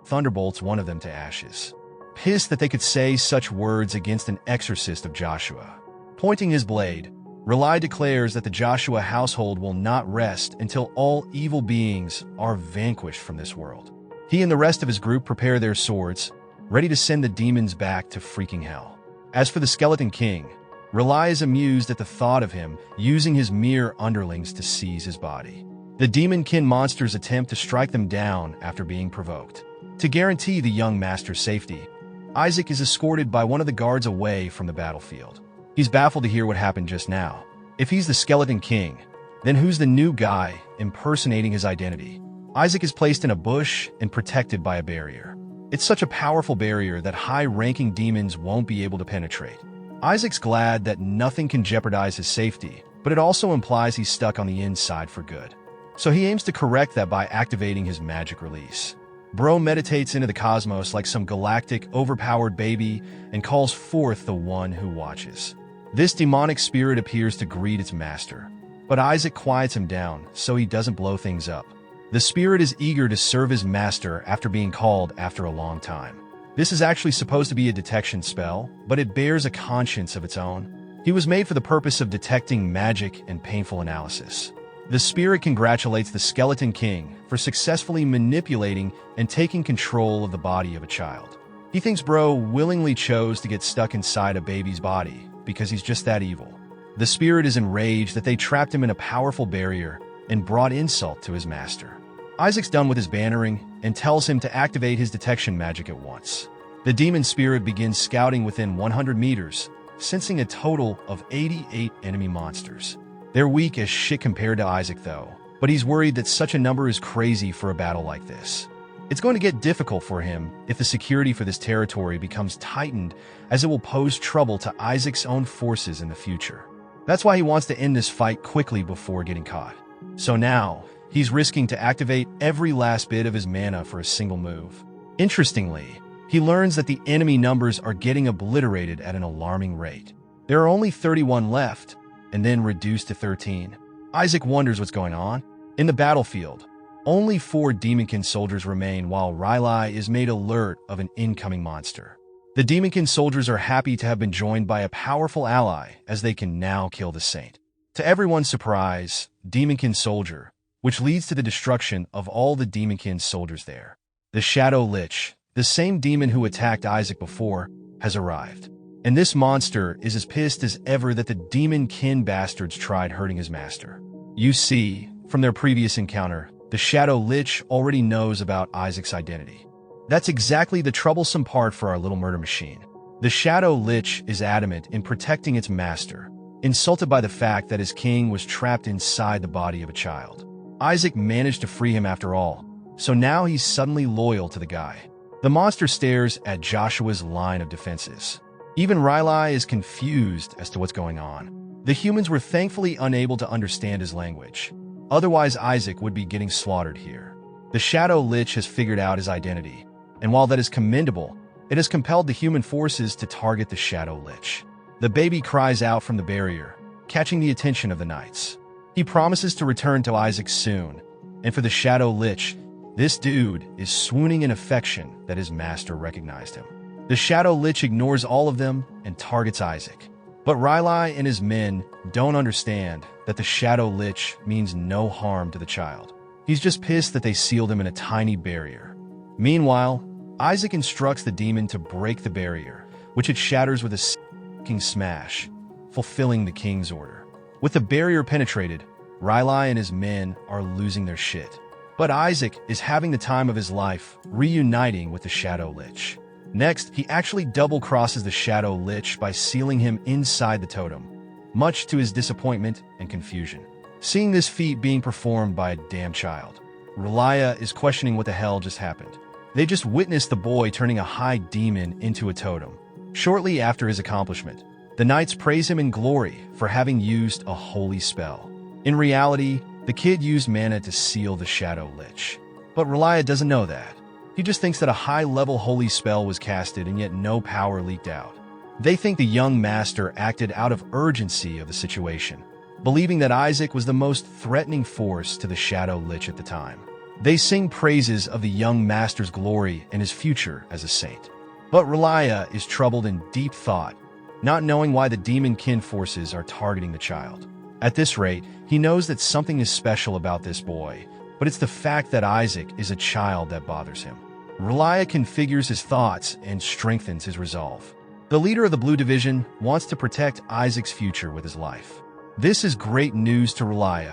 A: thunderbolts one of them to ashes. Pissed that they could say such words against an exorcist of Joshua. Pointing his blade, Rely declares that the Joshua household will not rest until all evil beings are vanquished from this world. He and the rest of his group prepare their swords, ready to send the demons back to freaking hell. As for the Skeleton King, Rely is amused at the thought of him using his mere underlings to seize his body. The Demonkind monsters attempt to strike them down after being provoked. To guarantee the young master's safety, Isaac is escorted by one of the guards away from the battlefield. He's baffled to hear what happened just now. If he's the Skeleton King, then who's the new guy impersonating his identity? Isaac is placed in a bush and protected by a barrier. It's such a powerful barrier that high-ranking demons won't be able to penetrate. Isaac's glad that nothing can jeopardize his safety, but it also implies he's stuck on the inside for good. So he aims to correct that by activating his magic release. Bro meditates into the cosmos like some galactic, overpowered baby and calls forth the one who watches. This demonic spirit appears to greet its master, but Isaac quiets him down so he doesn't blow things up. The spirit is eager to serve his master after being called after a long time. This is actually supposed to be a detection spell, but it bears a conscience of its own. He was made for the purpose of detecting magic and painful analysis. The spirit congratulates the Skeleton King for successfully manipulating and taking control of the body of a child. He thinks Bro willingly chose to get stuck inside a baby's body because he's just that evil. The spirit is enraged that they trapped him in a powerful barrier and brought insult to his master. Isaac's done with his bannering and tells him to activate his detection magic at once. The demon spirit begins scouting within 100 meters, sensing a total of 88 enemy monsters. They're weak as shit compared to Isaac though, but he's worried that such a number is crazy for a battle like this. It's going to get difficult for him if the security for this territory becomes tightened, as it will pose trouble to Isaac's own forces in the future. That's why he wants to end this fight quickly before getting caught. So now, he's risking to activate every last bit of his mana for a single move. Interestingly, he learns that the enemy numbers are getting obliterated at an alarming rate. There are only 31 left, and then reduced to 13. Isaac wonders what's going on. In the battlefield, only 4 Demonkind soldiers remain while Rely is made alert of an incoming monster. The Demonkind soldiers are happy to have been joined by a powerful ally as they can now kill the saint. To everyone's surprise, Demonkind soldier, which leads to the destruction of all the Demonkind soldiers there. The Shadow Lich, the same demon who attacked Isaac before, has arrived. And this monster is as pissed as ever that the Demonkind bastards tried hurting his master. You see, from their previous encounter, the Shadow Lich already knows about Isaac's identity. That's exactly the troublesome part for our little murder machine. The Shadow Lich is adamant in protecting its master, insulted by the fact that his king was trapped inside the body of a child. Isaac managed to free him after all, so now he's suddenly loyal to the guy. The monster stares at Joshua's line of defenses. Even Rely is confused as to what's going on. The humans were thankfully unable to understand his language. Otherwise, Isaac would be getting slaughtered here. The Shadow Lich has figured out his identity, and while that is commendable, it has compelled the human forces to target the Shadow Lich. The baby cries out from the barrier, catching the attention of the knights. He promises to return to Isaac soon, and for the Shadow Lich, this dude is swooning in affection that his master recognized him. The Shadow Lich ignores all of them and targets Isaac. But Riley and his men don't understand that the Shadow Lich means no harm to the child. He's just pissed that they sealed him in a tiny barrier. Meanwhile, Isaac instructs the demon to break the barrier, which it shatters with a king smash, fulfilling the king's order. With the barrier penetrated, Riley and his men are losing their shit. But Isaac is having the time of his life, reuniting with the Shadow Lich. Next, he actually double-crosses the Shadow Lich by sealing him inside the totem, much to his disappointment and confusion. Seeing this feat being performed by a damn child, Riley is questioning what the hell just happened. They just witnessed the boy turning a high demon into a totem. Shortly after his accomplishment, the knights praise him in glory for having used a holy spell. In reality, the kid used mana to seal the Shadow Lich. But Riley doesn't know that. He just thinks that a high-level holy spell was casted and yet no power leaked out. They think the young master acted out of urgency of the situation, believing that Isaac was the most threatening force to the Shadow Lich at the time. They sing praises of the young master's glory and his future as a saint. But Riley is troubled in deep thought, not knowing why the demonkind forces are targeting the child. At this rate, he knows that something is special about this boy, but it's the fact that Isaac is a child that bothers him. Riley configures his thoughts and strengthens his resolve. The leader of the Blue Division wants to protect Isaac's future with his life. This is great news to Riley,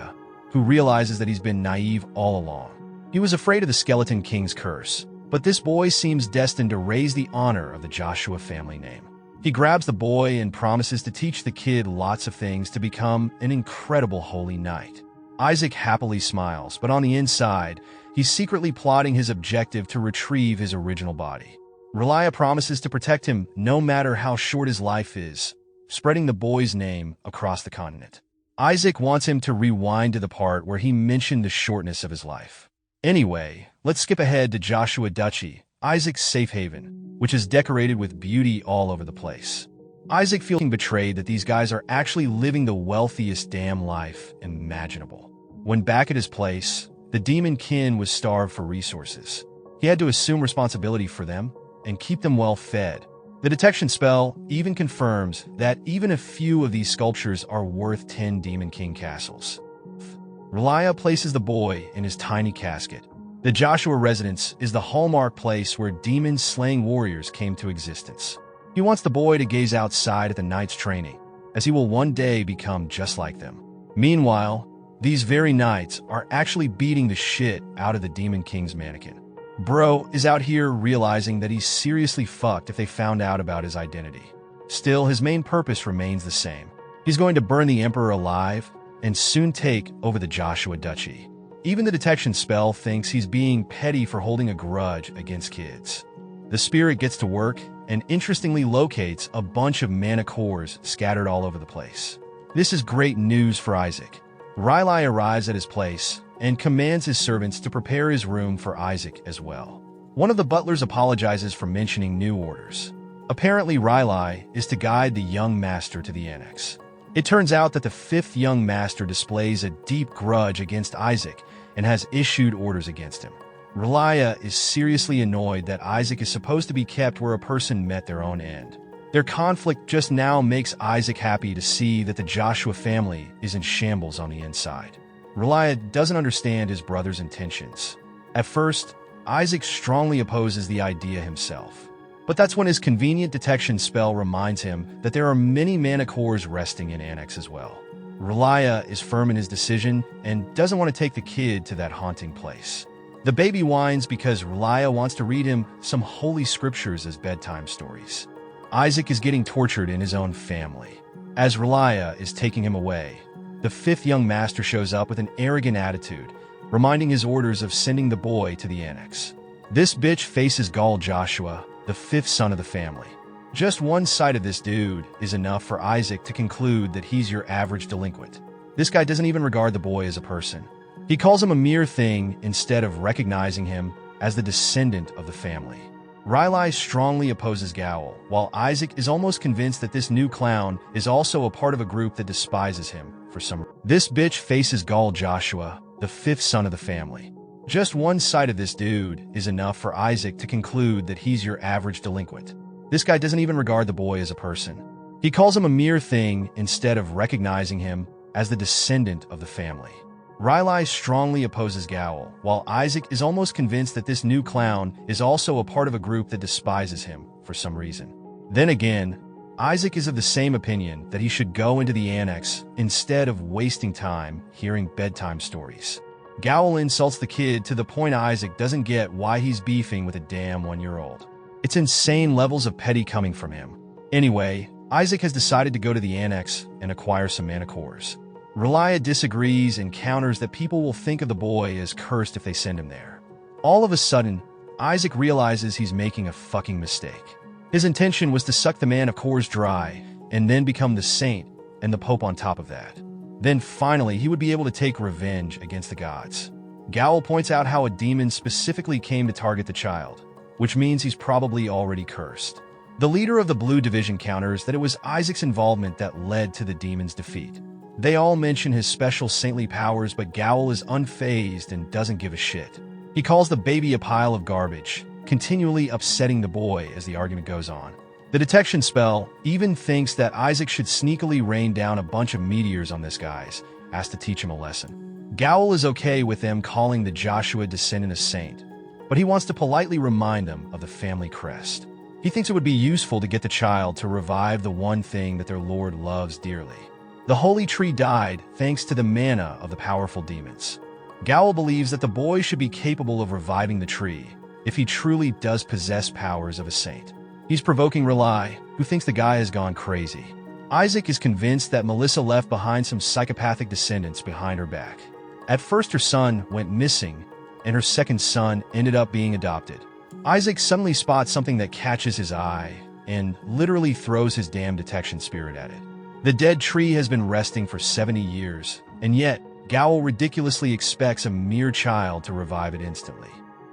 A: who realizes that he's been naive all along. He was afraid of the Skeleton King's curse, but this boy seems destined to raise the honor of the Joshua family name. He grabs the boy and promises to teach the kid lots of things to become an incredible holy knight. Isaac happily smiles, but on the inside, he's secretly plotting his objective to retrieve his original body. Riley promises to protect him no matter how short his life is, spreading the boy's name across the continent. Isaac wants him to rewind to the part where he mentioned the shortness of his life. Anyway, let's skip ahead to Joshua Duchy, Isaac's safe haven, which is decorated with beauty all over the place. Isaac feeling betrayed that these guys are actually living the wealthiest damn life imaginable. When back at his place, the demonkind was starved for resources. He had to assume responsibility for them and keep them well fed. The detection spell even confirms that even a few of these sculptures are worth 10 Demon King castles. Riley places the boy in his tiny casket. The Joshua residence is the hallmark place where demon-slaying warriors came to existence. He wants the boy to gaze outside at the knights' training, as he will one day become just like them. Meanwhile, these very knights are actually beating the shit out of the Demon King's mannequin. Bro is out here realizing that he's seriously fucked if they found out about his identity. Still, his main purpose remains the same. He's going to burn the Emperor alive and soon take over the Joshua Duchy. Even the detection spell thinks he's being petty for holding a grudge against kids. The spirit gets to work and interestingly locates a bunch of mana cores scattered all over the place. This is great news for Isaac. Riley arrives at his place and commands his servants to prepare his room for Isaac as well. One of the butlers apologizes for mentioning new orders. Apparently, Riley is to guide the young master to the annex. It turns out that the fifth young master displays a deep grudge against Isaac and has issued orders against him. Riley is seriously annoyed that Isaac is supposed to be kept where a person met their own end. Their conflict just now makes Isaac happy to see that the Joshua family is in shambles on the inside. Riley doesn't understand his brother's intentions. At first, Isaac strongly opposes the idea himself. But that's when his convenient detection spell reminds him that there are many mana cores resting in Annex as well. Riley is firm in his decision and doesn't want to take the kid to that haunting place. The baby whines because Riley wants to read him some holy scriptures as bedtime stories. Isaac is getting tortured in his own family. As Riley is taking him away, the fifth young master shows up with an arrogant attitude, reminding his orders of sending the boy to the annex. This bitch faces Gaul Joshua, the fifth son of the family. Just one sight of this dude is enough for Isaac to conclude that he's your average delinquent. This guy doesn't even regard the boy as a person. He calls him a mere thing instead of recognizing him as the descendant of the family. Riley strongly opposes Gaul, while Isaac is almost convinced that this new clown is also a part of a group that despises him for some reason. This bitch faces Gaul Joshua, the fifth son of the family. Just one sight of this dude is enough for Isaac to conclude that he's your average delinquent. This guy doesn't even regard the boy as a person. He calls him a mere thing instead of recognizing him as the descendant of the family. Riley strongly opposes Gowl, while Isaac is almost convinced that this new clown is also a part of a group that despises him for some reason. Then again, Isaac is of the same opinion that he should go into the annex instead of wasting time hearing bedtime stories. Gowl insults the kid to the point Isaac doesn't get why he's beefing with a damn 1-year-old. It's insane levels of petty coming from him. Anyway, Isaac has decided to go to the annex and acquire some mana cores. Relia disagrees and counters that people will think of the boy as cursed if they send him there. All of a sudden, Isaac realizes he's making a fucking mistake. His intention was to suck the mana cores dry and then become the saint and the pope on top of that. Then finally, he would be able to take revenge against the gods. Gowl points out how a demon specifically came to target the child, which means he's probably already cursed. The leader of the Blue Division counters that it was Isaac's involvement that led to the demon's defeat. They all mention his special saintly powers, but Gowl is unfazed and doesn't give a shit. He calls the baby a pile of garbage, continually upsetting the boy as the argument goes on. The detection spell even thinks that Isaac should sneakily rain down a bunch of meteors on this guy's, asked to teach him a lesson. Gowl is okay with them calling the Joshua descendant a saint, but he wants to politely remind them of the family crest. He thinks it would be useful to get the child to revive the one thing that their Lord loves dearly. The holy tree died thanks to the mana of the powerful demons. Gowl believes that the boy should be capable of reviving the tree if he truly does possess powers of a saint. He's provoking Relia, who thinks the guy has gone crazy. Isaac is convinced that Melissa left behind some psychopathic descendants behind her back. At first her son went missing, and her second son ended up being adopted. Isaac suddenly spots something that catches his eye and literally throws his damn detection spirit at it. The dead tree has been resting for 70 years, and yet Gowl ridiculously expects a mere child to revive it instantly.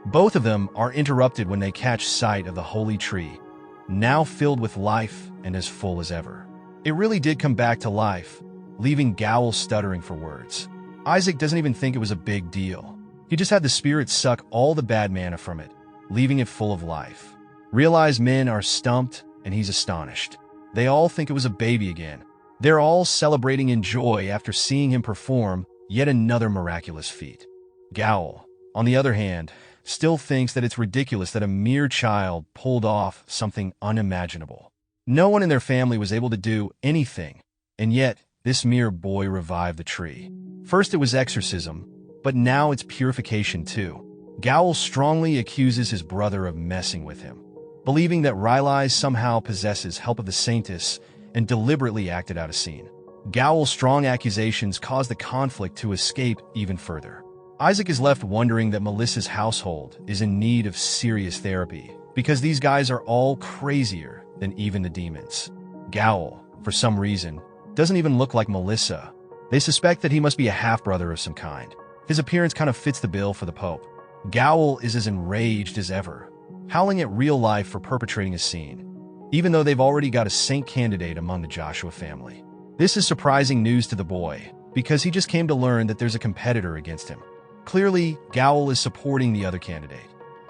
A: Both of them are interrupted when they catch sight of the holy tree, now filled with life and as full as ever. It really did come back to life, leaving Gowl stuttering for words. Isaac doesn't even think it was a big deal. He just had the spirit suck all the bad mana from it, leaving it full of life. Realized men are stumped, and he's astonished. They all think it was a baby again. They're all celebrating in joy after seeing him perform yet another miraculous feat. Gowl, on the other hand, still thinks that it's ridiculous that a mere child pulled off something unimaginable. No one in their family was able to do anything, and yet this mere boy revived the tree. First it was exorcism, but now it's purification too. Gowl strongly accuses his brother of messing with him, believing that Riley somehow possesses help of the Saintess and deliberately acted out a scene. Gowl's strong accusations cause the conflict to escape even further. Isaac is left wondering that Melissa's household is in need of serious therapy because these guys are all crazier than even the demons. Gowl, for some reason, doesn't even look like Melissa. They suspect that he must be a half-brother of some kind. His appearance kind of fits the bill for the Pope. Gowl is as enraged as ever, howling at real life for perpetrating a scene, even though they've already got a saint candidate among the Joshua family. This is surprising news to the boy, because he just came to learn that there's a competitor against him. Clearly, Gowl is supporting the other candidate.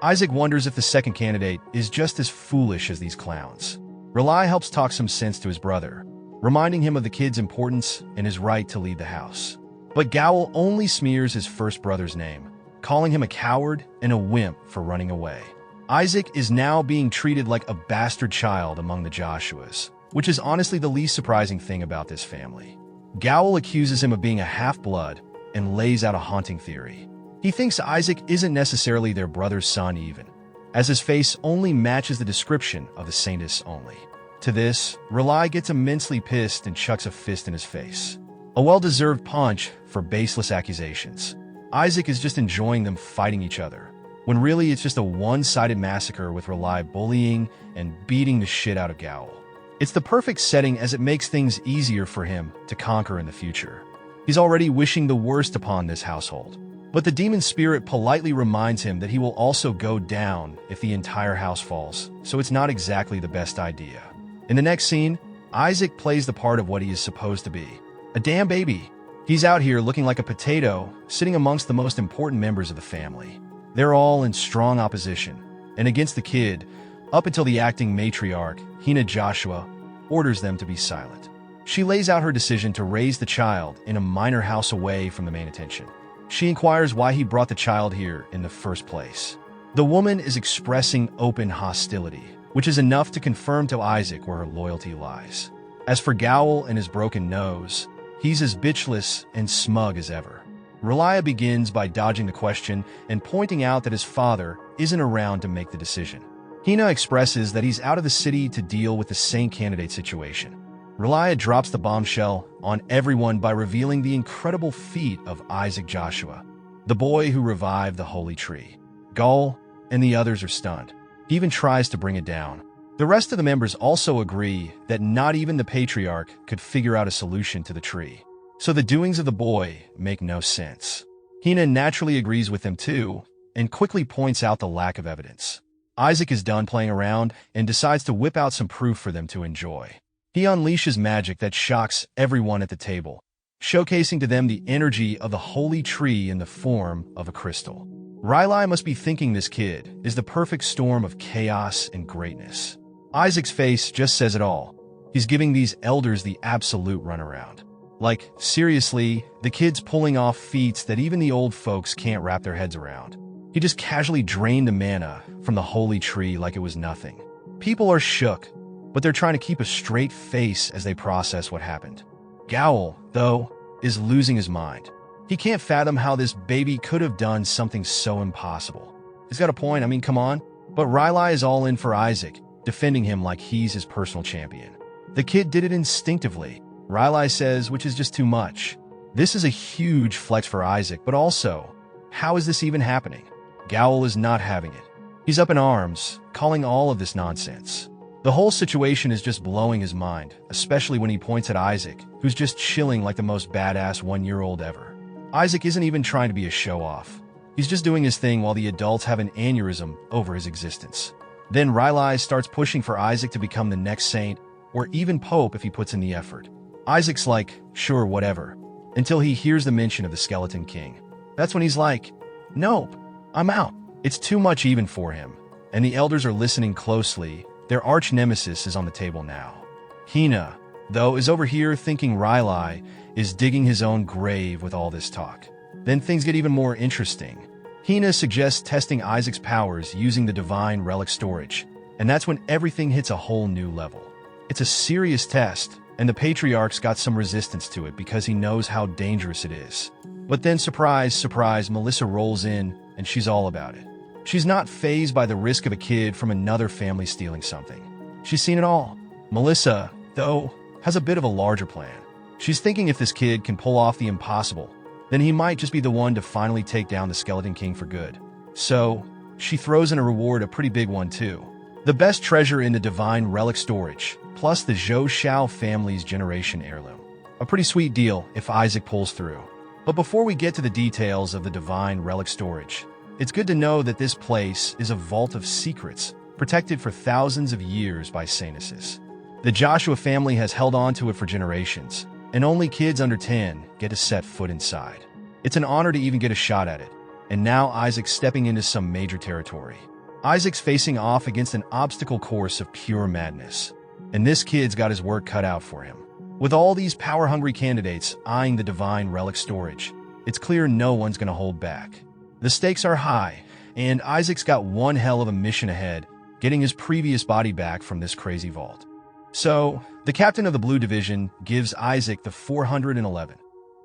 A: Isaac wonders if the second candidate is just as foolish as these clowns. Relia helps talk some sense to his brother, reminding him of the kid's importance and his right to lead the house. But Gowl only smears his first brother's name, calling him a coward and a wimp for running away. Isaac is now being treated like a bastard child among the Joshuas, which is honestly the least surprising thing about this family. Gowl accuses him of being a half-blood and lays out a haunting theory. He thinks Isaac isn't necessarily their brother's son even, as his face only matches the description of the Saintess only. To this, Relia gets immensely pissed and chucks a fist in his face. A well-deserved punch for baseless accusations. Isaac is just enjoying them fighting each other, when really it's just a one-sided massacre with Relia bullying and beating the shit out of Gowl. It's the perfect setting as it makes things easier for him to conquer in the future. He's already wishing the worst upon this household, but the demon spirit politely reminds him that he will also go down if the entire house falls, so it's not exactly the best idea. In the next scene, Isaac plays the part of what he is supposed to be, a damn baby. He's out here looking like a potato, sitting amongst the most important members of the family. They're all in strong opposition, and against the kid, up until the acting matriarch, Hina Joshua, orders them to be silent. She lays out her decision to raise the child in a minor house away from the main attention. She inquires why he brought the child here in the first place. The woman is expressing open hostility, which is enough to confirm to Isaac where her loyalty lies. As for Gowl and his broken nose, he's as bitchless and smug as ever. Relia begins by dodging the question and pointing out that his father isn't around to make the decision. Hina expresses that he's out of the city to deal with the Saint candidate situation. Relia drops the bombshell on everyone by revealing the incredible feat of Isaac Joshua, the boy who revived the holy tree. Gowl and the others are stunned. He even tries to bring it down. The rest of the members also agree that not even the patriarch could figure out a solution to the tree. So the doings of the boy make no sense. Hina naturally agrees with them too, and quickly points out the lack of evidence. Isaac is done playing around and decides to whip out some proof for them to enjoy. He unleashes magic that shocks everyone at the table, showcasing to them the energy of the holy tree in the form of a crystal. Relia must be thinking this kid is the perfect storm of chaos and greatness. Isaac's face just says it all. He's giving these elders the absolute runaround. Like, seriously, the kid's pulling off feats that even the old folks can't wrap their heads around. He just casually drained the mana from the holy tree like it was nothing. People are shook, but they're trying to keep a straight face as they process what happened. Gowl, though, is losing his mind. He can't fathom how this baby could have done something so impossible. He's got a point, I mean, come on. But Relia is all in for Isaac, defending him like he's his personal champion. The kid did it instinctively, Relia says, which is just too much. This is a huge flex for Isaac, but also, how is this even happening? Gowl is not having it. He's up in arms, calling all of this nonsense. The whole situation is just blowing his mind, especially when he points at Isaac, who's just chilling like the most badass 1-year-old ever. Isaac isn't even trying to be a show-off. He's just doing his thing while the adults have an aneurysm over his existence. Then Relia starts pushing for Isaac to become the next saint, or even pope if he puts in the effort. Isaac's like, sure, whatever, until he hears the mention of the Skeleton King. That's when he's like, nope, I'm out. It's too much even for him. And the elders are listening closely. Their arch nemesis is on the table now. Hina, though, is over here thinking Relia is digging his own grave with all this talk. Then things get even more interesting. Hina suggests testing Isaac's powers using the divine relic storage, and that's when everything hits a whole new level. It's a serious test, and the Patriarch's got some resistance to it because he knows how dangerous it is. But then, surprise, surprise, Melissa rolls in, and she's all about it. She's not fazed by the risk of a kid from another family stealing something. She's seen it all. Melissa, though, has a bit of a larger plan. She's thinking if this kid can pull off the impossible, then he might just be the one to finally take down the Skeleton King for good. So, she throws in a reward, a pretty big one too. The best treasure in the divine relic storage, plus the Zhou Shao family's generation heirloom. A pretty sweet deal if Isaac pulls through. But before we get to the details of the divine relic storage, it's good to know that this place is a vault of secrets, protected for thousands of years by Sanuses. The Joshua family has held on to it for generations, and only kids under 10 get to set foot inside. It's an honor to even get a shot at it, and now Isaac's stepping into some major territory. Isaac's facing off against an obstacle course of pure madness, and this kid's got his work cut out for him. With all these power-hungry candidates eyeing the divine relic storage, it's clear no one's going to hold back. The stakes are high, and Isaac's got one hell of a mission ahead, getting his previous body back from this crazy vault. So, the captain of the Blue Division gives Isaac the 411.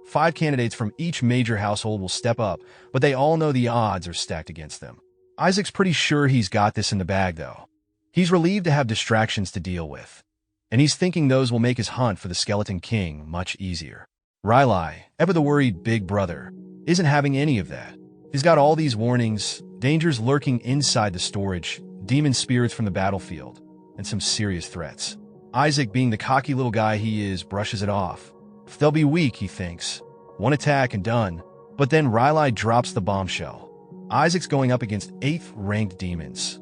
A: 5 candidates from each major household will step up, but they all know the odds are stacked against them. Isaac's pretty sure he's got this in the bag, though. He's relieved to have distractions to deal with, and he's thinking those will make his hunt for the Skeleton King much easier. Relia, ever the worried big brother, isn't having any of that. He's got all these warnings, dangers lurking inside the storage, demon spirits from the battlefield, and some serious threats. Isaac, being the cocky little guy he is, brushes it off. If they'll be weak, he thinks. One attack and done. But then Relia drops the bombshell. Isaac's going up against 8th-ranked demons.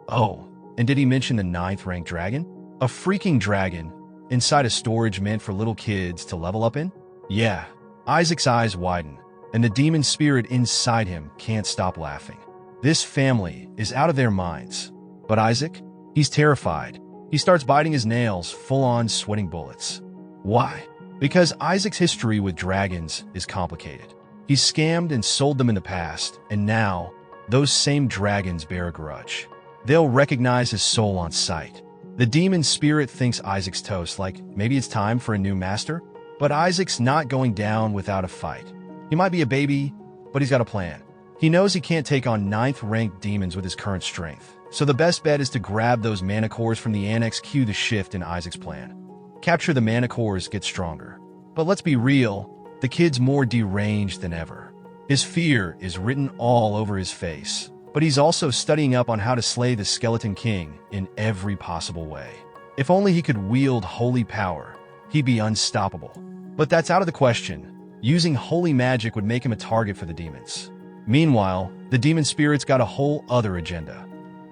A: Oh, and did he mention the 9th-ranked dragon? A freaking dragon inside a storage meant for little kids to level up in? Yeah. Isaac's eyes widen, and the demon spirit inside him can't stop laughing. This family is out of their minds. But Isaac? He's terrified. He starts biting his nails, full-on sweating bullets. Why? Because Isaac's history with dragons is complicated. He's scammed and sold them in the past, and now, those same dragons bear a grudge. They'll recognize his soul on sight. The demon spirit thinks Isaac's toast, like maybe it's time for a new master? But Isaac's not going down without a fight. He might be a baby, but he's got a plan. He knows he can't take on 9th-ranked demons with his current strength, so the best bet is to grab those mana cores from the annex, cue the shift in Isaac's plan. Capture the mana cores, get stronger. But let's be real, the kid's more deranged than ever. His fear is written all over his face, but he's also studying up on how to slay the Skeleton King in every possible way. If only he could wield holy power, he'd be unstoppable. But that's out of the question. Using holy magic would make him a target for the demons. Meanwhile, the demon spirit's got a whole other agenda.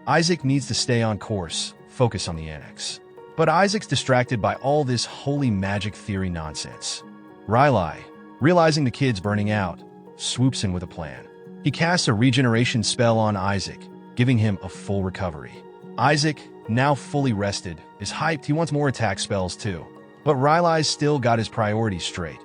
A: Isaac needs to stay on course, focus on the annex. But Isaac's distracted by all this holy magic theory nonsense. Riley, realizing the kid's burning out, swoops in with a plan. He casts a regeneration spell on Isaac, giving him a full recovery. Isaac, now fully rested, is hyped. He wants more attack spells too. But Riley's still got his priorities straight.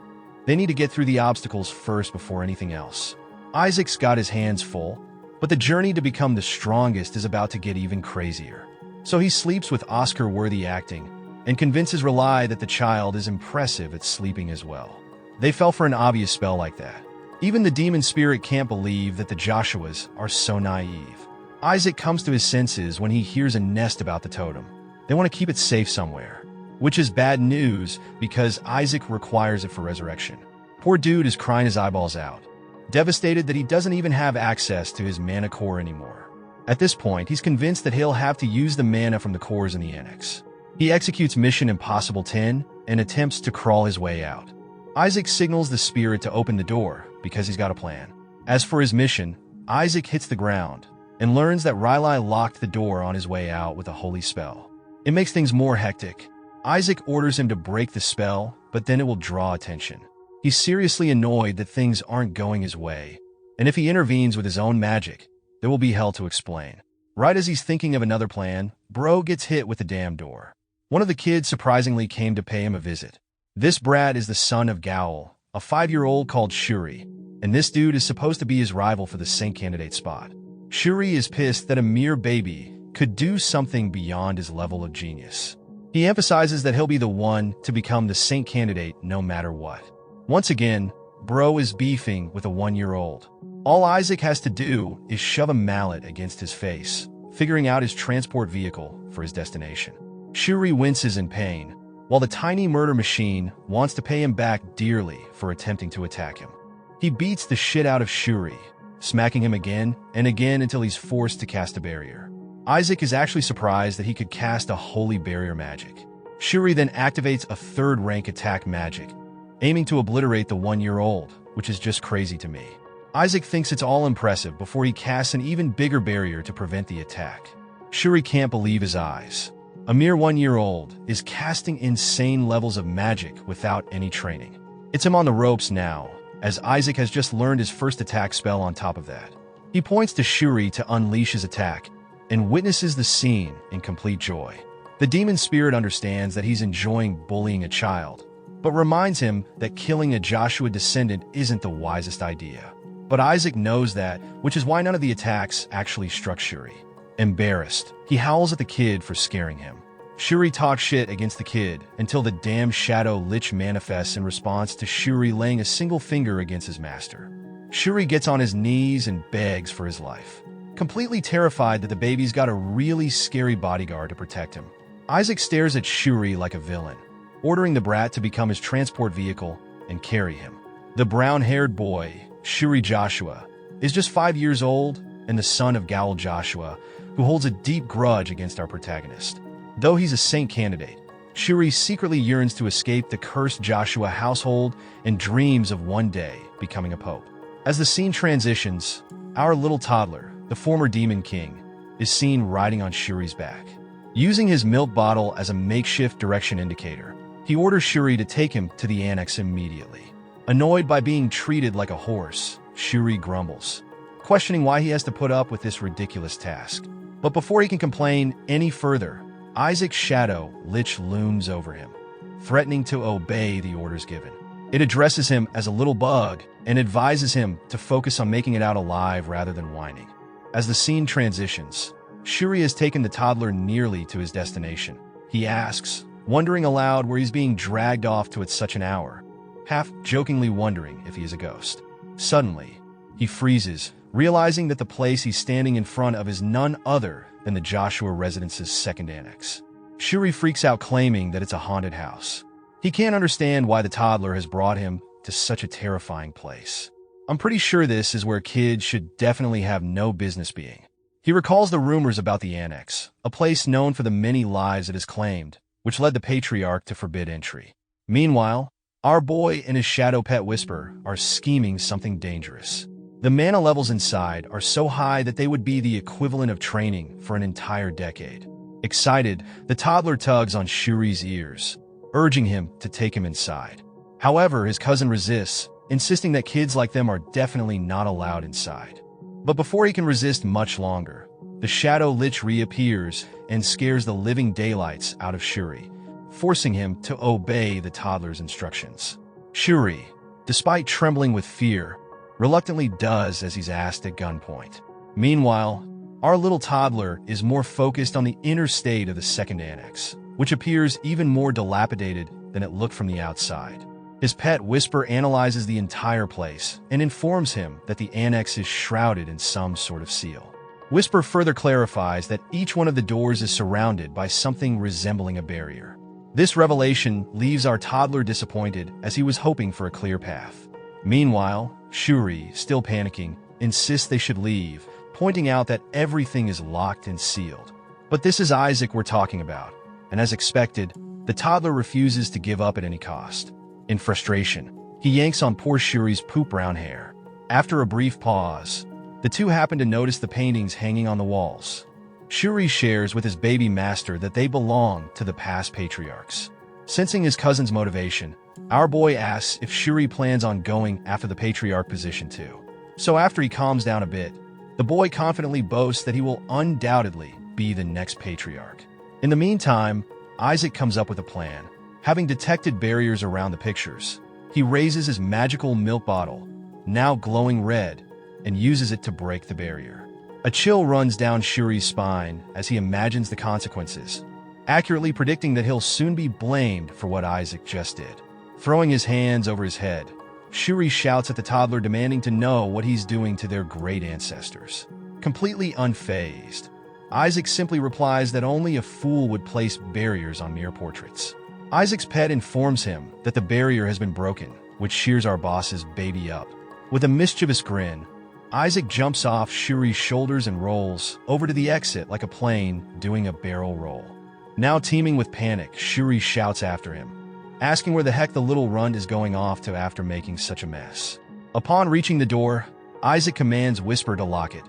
A: They need to get through the obstacles first before anything else. Isaac's got his hands full, but the journey to become the strongest is about to get even crazier. So he sleeps with Oscar-worthy acting and convinces Riley that the child is impressive at sleeping as well. They fell for an obvious spell like that. Even the demon spirit can't believe that the Joshuas are so naive. Isaac comes to his senses when he hears a nest about the totem. They want to keep it safe somewhere, which is bad news because Isaac requires it for resurrection. Poor dude is crying his eyeballs out, devastated that he doesn't even have access to his mana core anymore. At this point, he's convinced that he'll have to use the mana from the cores in the annex. He executes Mission Impossible 10 and attempts to crawl his way out. Isaac signals the spirit to open the door because he's got a plan. As for his mission, Isaac hits the ground and learns that Riley locked the door on his way out with a holy spell. It makes things more hectic. Isaac orders him to break the spell, but then it will draw attention. He's seriously annoyed that things aren't going his way, and if he intervenes with his own magic, there will be hell to explain. Right as he's thinking of another plan, Bro gets hit with the damn door. One of the kids surprisingly came to pay him a visit. This brat is the son of Gaul, a 5-year-old called Shuri, and this dude is supposed to be his rival for the Saint candidate spot. Shuri is pissed that a mere baby could do something beyond his level of genius. He emphasizes that he'll be the one to become the Saint candidate no matter what. Once again, Bro is beefing with a 1-year-old. All Isaac has to do is shove a mallet against his face, figuring out his transport vehicle for his destination. Shuri winces in pain, while the tiny murder machine wants to pay him back dearly for attempting to attack him. He beats the shit out of Shuri, smacking him again and again until he's forced to cast a barrier. Isaac is actually surprised that he could cast a holy barrier magic. Shuri then activates a 3rd-rank attack magic, aiming to obliterate the 1-year-old, which is just crazy to me. Isaac thinks it's all impressive before he casts an even bigger barrier to prevent the attack. Shuri can't believe his eyes. A mere 1-year-old is casting insane levels of magic without any training. It's him on the ropes now, as Isaac has just learned his first attack spell on top of that. He points to Shuri to unleash his attack and witnesses the scene in complete joy. The demon spirit understands that he's enjoying bullying a child, but reminds him that killing a Joshua descendant isn't the wisest idea. But Isaac knows that, which is why none of the attacks actually struck Shuri. Embarrassed, he howls at the kid for scaring him. Shuri talks shit against the kid until the damn Shadow Lich manifests in response to Shuri laying a single finger against his master. Shuri gets on his knees and begs for his life, completely terrified that the baby's got a really scary bodyguard to protect him. Isaac stares at Shuri like a villain, ordering the brat to become his transport vehicle and carry him. The brown-haired boy, Shuri Joshua, is just 5 years old and the son of Gaul Joshua, who holds a deep grudge against our protagonist. Though he's a saint candidate, Shuri secretly yearns to escape the cursed Joshua household and dreams of one day becoming a pope. As the scene transitions, our little toddler, the former Demon King, is seen riding on Shuri's back. Using his milk bottle as a makeshift direction indicator, he orders Shuri to take him to the annex immediately. Annoyed by being treated like a horse, Shuri grumbles, questioning why he has to put up with this ridiculous task. But before he can complain any further, Isaac's shadow lich looms over him, threatening to obey the orders given. It addresses him as a little bug and advises him to focus on making it out alive rather than whining. As the scene transitions, Shuri has taken the toddler nearly to his destination. He asks, wondering aloud where he's being dragged off to at such an hour, half-jokingly wondering if he is a ghost. Suddenly, he freezes, realizing that the place he's standing in front of is none other than the Joshua residence's second annex. Shuri freaks out, claiming that it's a haunted house. He can't understand why the toddler has brought him to such a terrifying place. I'm pretty sure this is where kids should definitely have no business being. He recalls the rumors about the annex, a place known for the many lies it has claimed, which led the patriarch to forbid entry. Meanwhile, our boy and his shadow pet Whisper are scheming something dangerous. The mana levels inside are so high that they would be the equivalent of training for an entire decade. Excited, the toddler tugs on Shuri's ears, urging him to take him inside. However, his cousin resists, insisting that kids like them are definitely not allowed inside. But before he can resist much longer, the shadow lich reappears and scares the living daylights out of Shuri, forcing him to obey the toddler's instructions. Shuri, despite trembling with fear, reluctantly does as he's asked at gunpoint. Meanwhile, our little toddler is more focused on the inner state of the second annex, which appears even more dilapidated than it looked from the outside. His pet Whisper analyzes the entire place and informs him that the annex is shrouded in some sort of seal. Whisper further clarifies that each one of the doors is surrounded by something resembling a barrier. This revelation leaves our toddler disappointed, as he was hoping for a clear path. Meanwhile, Shuri, still panicking, insists they should leave, pointing out that everything is locked and sealed. But this is Isaac we're talking about, and as expected, the toddler refuses to give up at any cost. In frustration, he yanks on poor Shuri's poop brown hair. After a brief pause, the two happen to notice the paintings hanging on the walls. Shuri shares with his baby master that they belong to the past patriarchs. Sensing his cousin's motivation, our boy asks if Shuri plans on going after the patriarch position too. So after he calms down a bit, the boy confidently boasts that he will undoubtedly be the next patriarch. In the meantime, Isaac comes up with a plan. Having detected barriers around the pictures, he raises his magical milk bottle, now glowing red, and uses it to break the barrier. A chill runs down Shuri's spine as he imagines the consequences, accurately predicting that he'll soon be blamed for what Isaac just did. Throwing his hands over his head, Shuri shouts at the toddler, demanding to know what he's doing to their great ancestors. Completely unfazed, Isaac simply replies that only a fool would place barriers on mere portraits. Isaac's pet informs him that the barrier has been broken, which cheers our boss's baby up. With a mischievous grin, Isaac jumps off Shuri's shoulders and rolls over to the exit like a plane doing a barrel roll. Now teeming with panic, Shuri shouts after him, asking where the heck the little runt is going off to after making such a mess. Upon reaching the door, Isaac commands Whisper to lock it,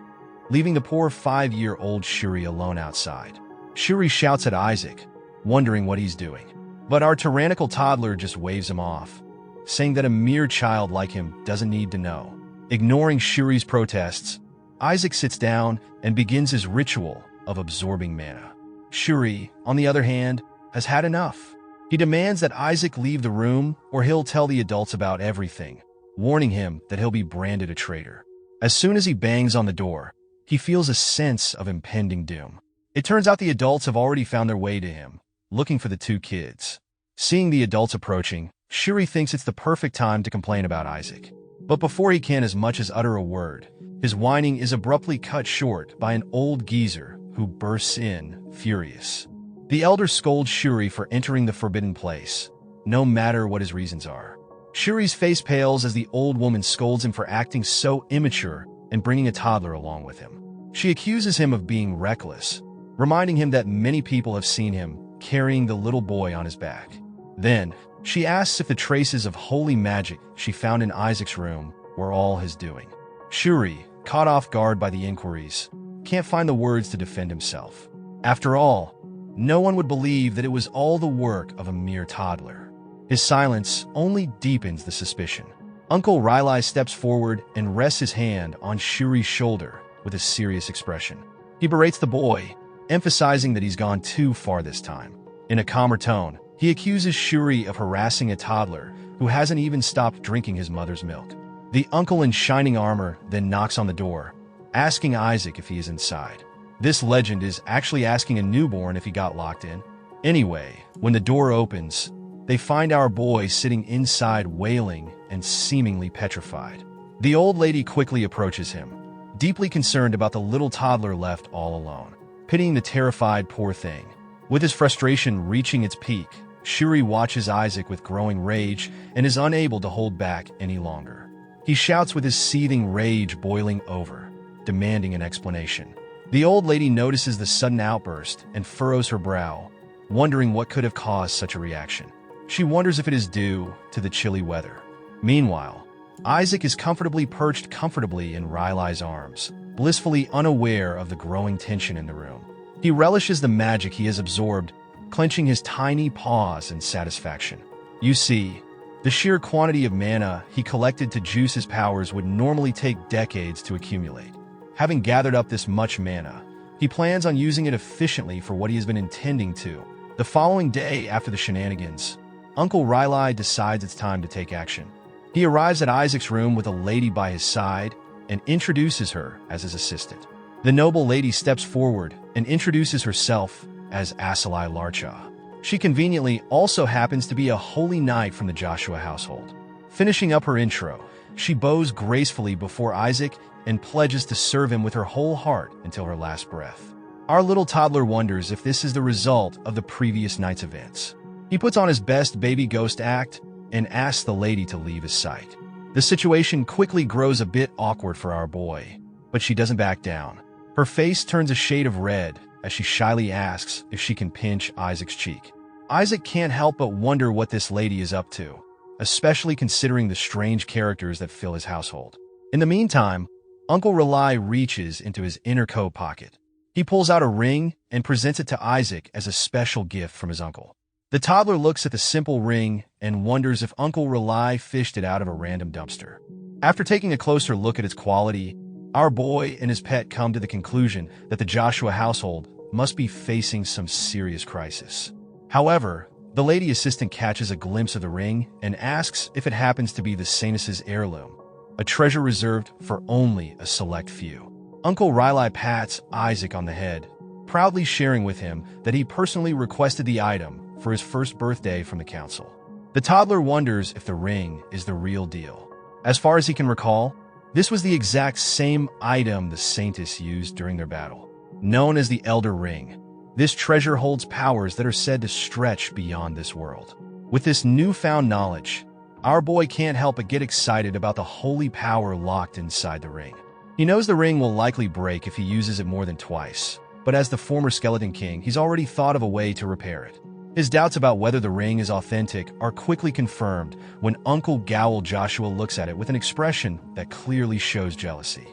A: leaving the poor 5-year-old Shuri alone outside. Shuri shouts at Isaac, wondering what he's doing. But our tyrannical toddler just waves him off, saying that a mere child like him doesn't need to know. Ignoring Shuri's protests, Isaac sits down and begins his ritual of absorbing mana. Shuri, on the other hand, has had enough. He demands that Isaac leave the room or he'll tell the adults about everything, warning him that he'll be branded a traitor. As soon as he bangs on the door, he feels a sense of impending doom. It turns out the adults have already found their way to him, looking for the two kids. Seeing the adults approaching, Shuri thinks it's the perfect time to complain about Isaac. But before he can as much as utter a word, his whining is abruptly cut short by an old geezer who bursts in, furious. The elder scolds Shuri for entering the forbidden place, no matter what his reasons are. Shuri's face pales as the old woman scolds him for acting so immature and bringing a toddler along with him. She accuses him of being reckless, reminding him that many people have seen him carrying the little boy on his back. Then, she asks if the traces of holy magic she found in Isaac's room were all his doing. Shuri, caught off guard by the inquiries, can't find the words to defend himself. After all, no one would believe that it was all the work of a mere toddler. His silence only deepens the suspicion. Uncle Riley steps forward and rests his hand on Shuri's shoulder with a serious expression. He berates the boy, emphasizing that he's gone too far this time. In a calmer tone, he accuses Shuri of harassing a toddler who hasn't even stopped drinking his mother's milk. The uncle in shining armor then knocks on the door, asking Isaac if he is inside. This legend is actually asking a newborn if he got locked in. Anyway, when the door opens, they find our boy sitting inside wailing and seemingly petrified. The old lady quickly approaches him, deeply concerned about the little toddler left all alone, pitying the terrified poor thing. With his frustration reaching its peak, Shuri watches Isaac with growing rage and is unable to hold back any longer. He shouts with his seething rage boiling over, demanding an explanation. The old lady notices the sudden outburst and furrows her brow, wondering what could have caused such a reaction. She wonders if it is due to the chilly weather. Meanwhile, Isaac is perched comfortably in Riley's arms, blissfully unaware of the growing tension in the room. He relishes the magic he has absorbed, clenching his tiny paws in satisfaction. You see, the sheer quantity of mana he collected to juice his powers would normally take decades to accumulate. Having gathered up this much mana, he plans on using it efficiently for what he has been intending to. The following day after the shenanigans, Uncle Riley decides it's time to take action. He arrives at Isaac's room with a lady by his side and introduces her as his assistant. The noble lady steps forward and introduces herself as Asalai Larcha. She conveniently also happens to be a holy knight from the Joshua household. Finishing up her intro, she bows gracefully before Isaac and pledges to serve him with her whole heart until her last breath. Our little toddler wonders if this is the result of the previous night's events. He puts on his best baby ghost act and asks the lady to leave his sight. The situation quickly grows a bit awkward for our boy, but she doesn't back down. Her face turns a shade of red as she shyly asks if she can pinch Isaac's cheek. Isaac can't help but wonder what this lady is up to, especially considering the strange characters that fill his household. In the meantime, Uncle Riley reaches into his inner coat pocket. He pulls out a ring and presents it to Isaac as a special gift from his uncle. The toddler looks at the simple ring and wonders if Uncle Riley fished it out of a random dumpster. After taking a closer look at its quality, our boy and his pet come to the conclusion that the Joshua household must be facing some serious crisis. However, the lady assistant catches a glimpse of the ring and asks if it happens to be the Sainus' heirloom, a treasure reserved for only a select few. Uncle Riley pats Isaac on the head, proudly sharing with him that he personally requested the item for his first birthday from the council. The toddler wonders if the ring is the real deal. As far as he can recall, this was the exact same item the Saints used during their battle. Known as the Elder Ring, this treasure holds powers that are said to stretch beyond this world. With this newfound knowledge, our boy can't help but get excited about the holy power locked inside the ring. He knows the ring will likely break if he uses it more than twice, but as the former Skeleton King, he's already thought of a way to repair it. His doubts about whether the ring is authentic are quickly confirmed when Uncle Gowl Joshua looks at it with an expression that clearly shows jealousy.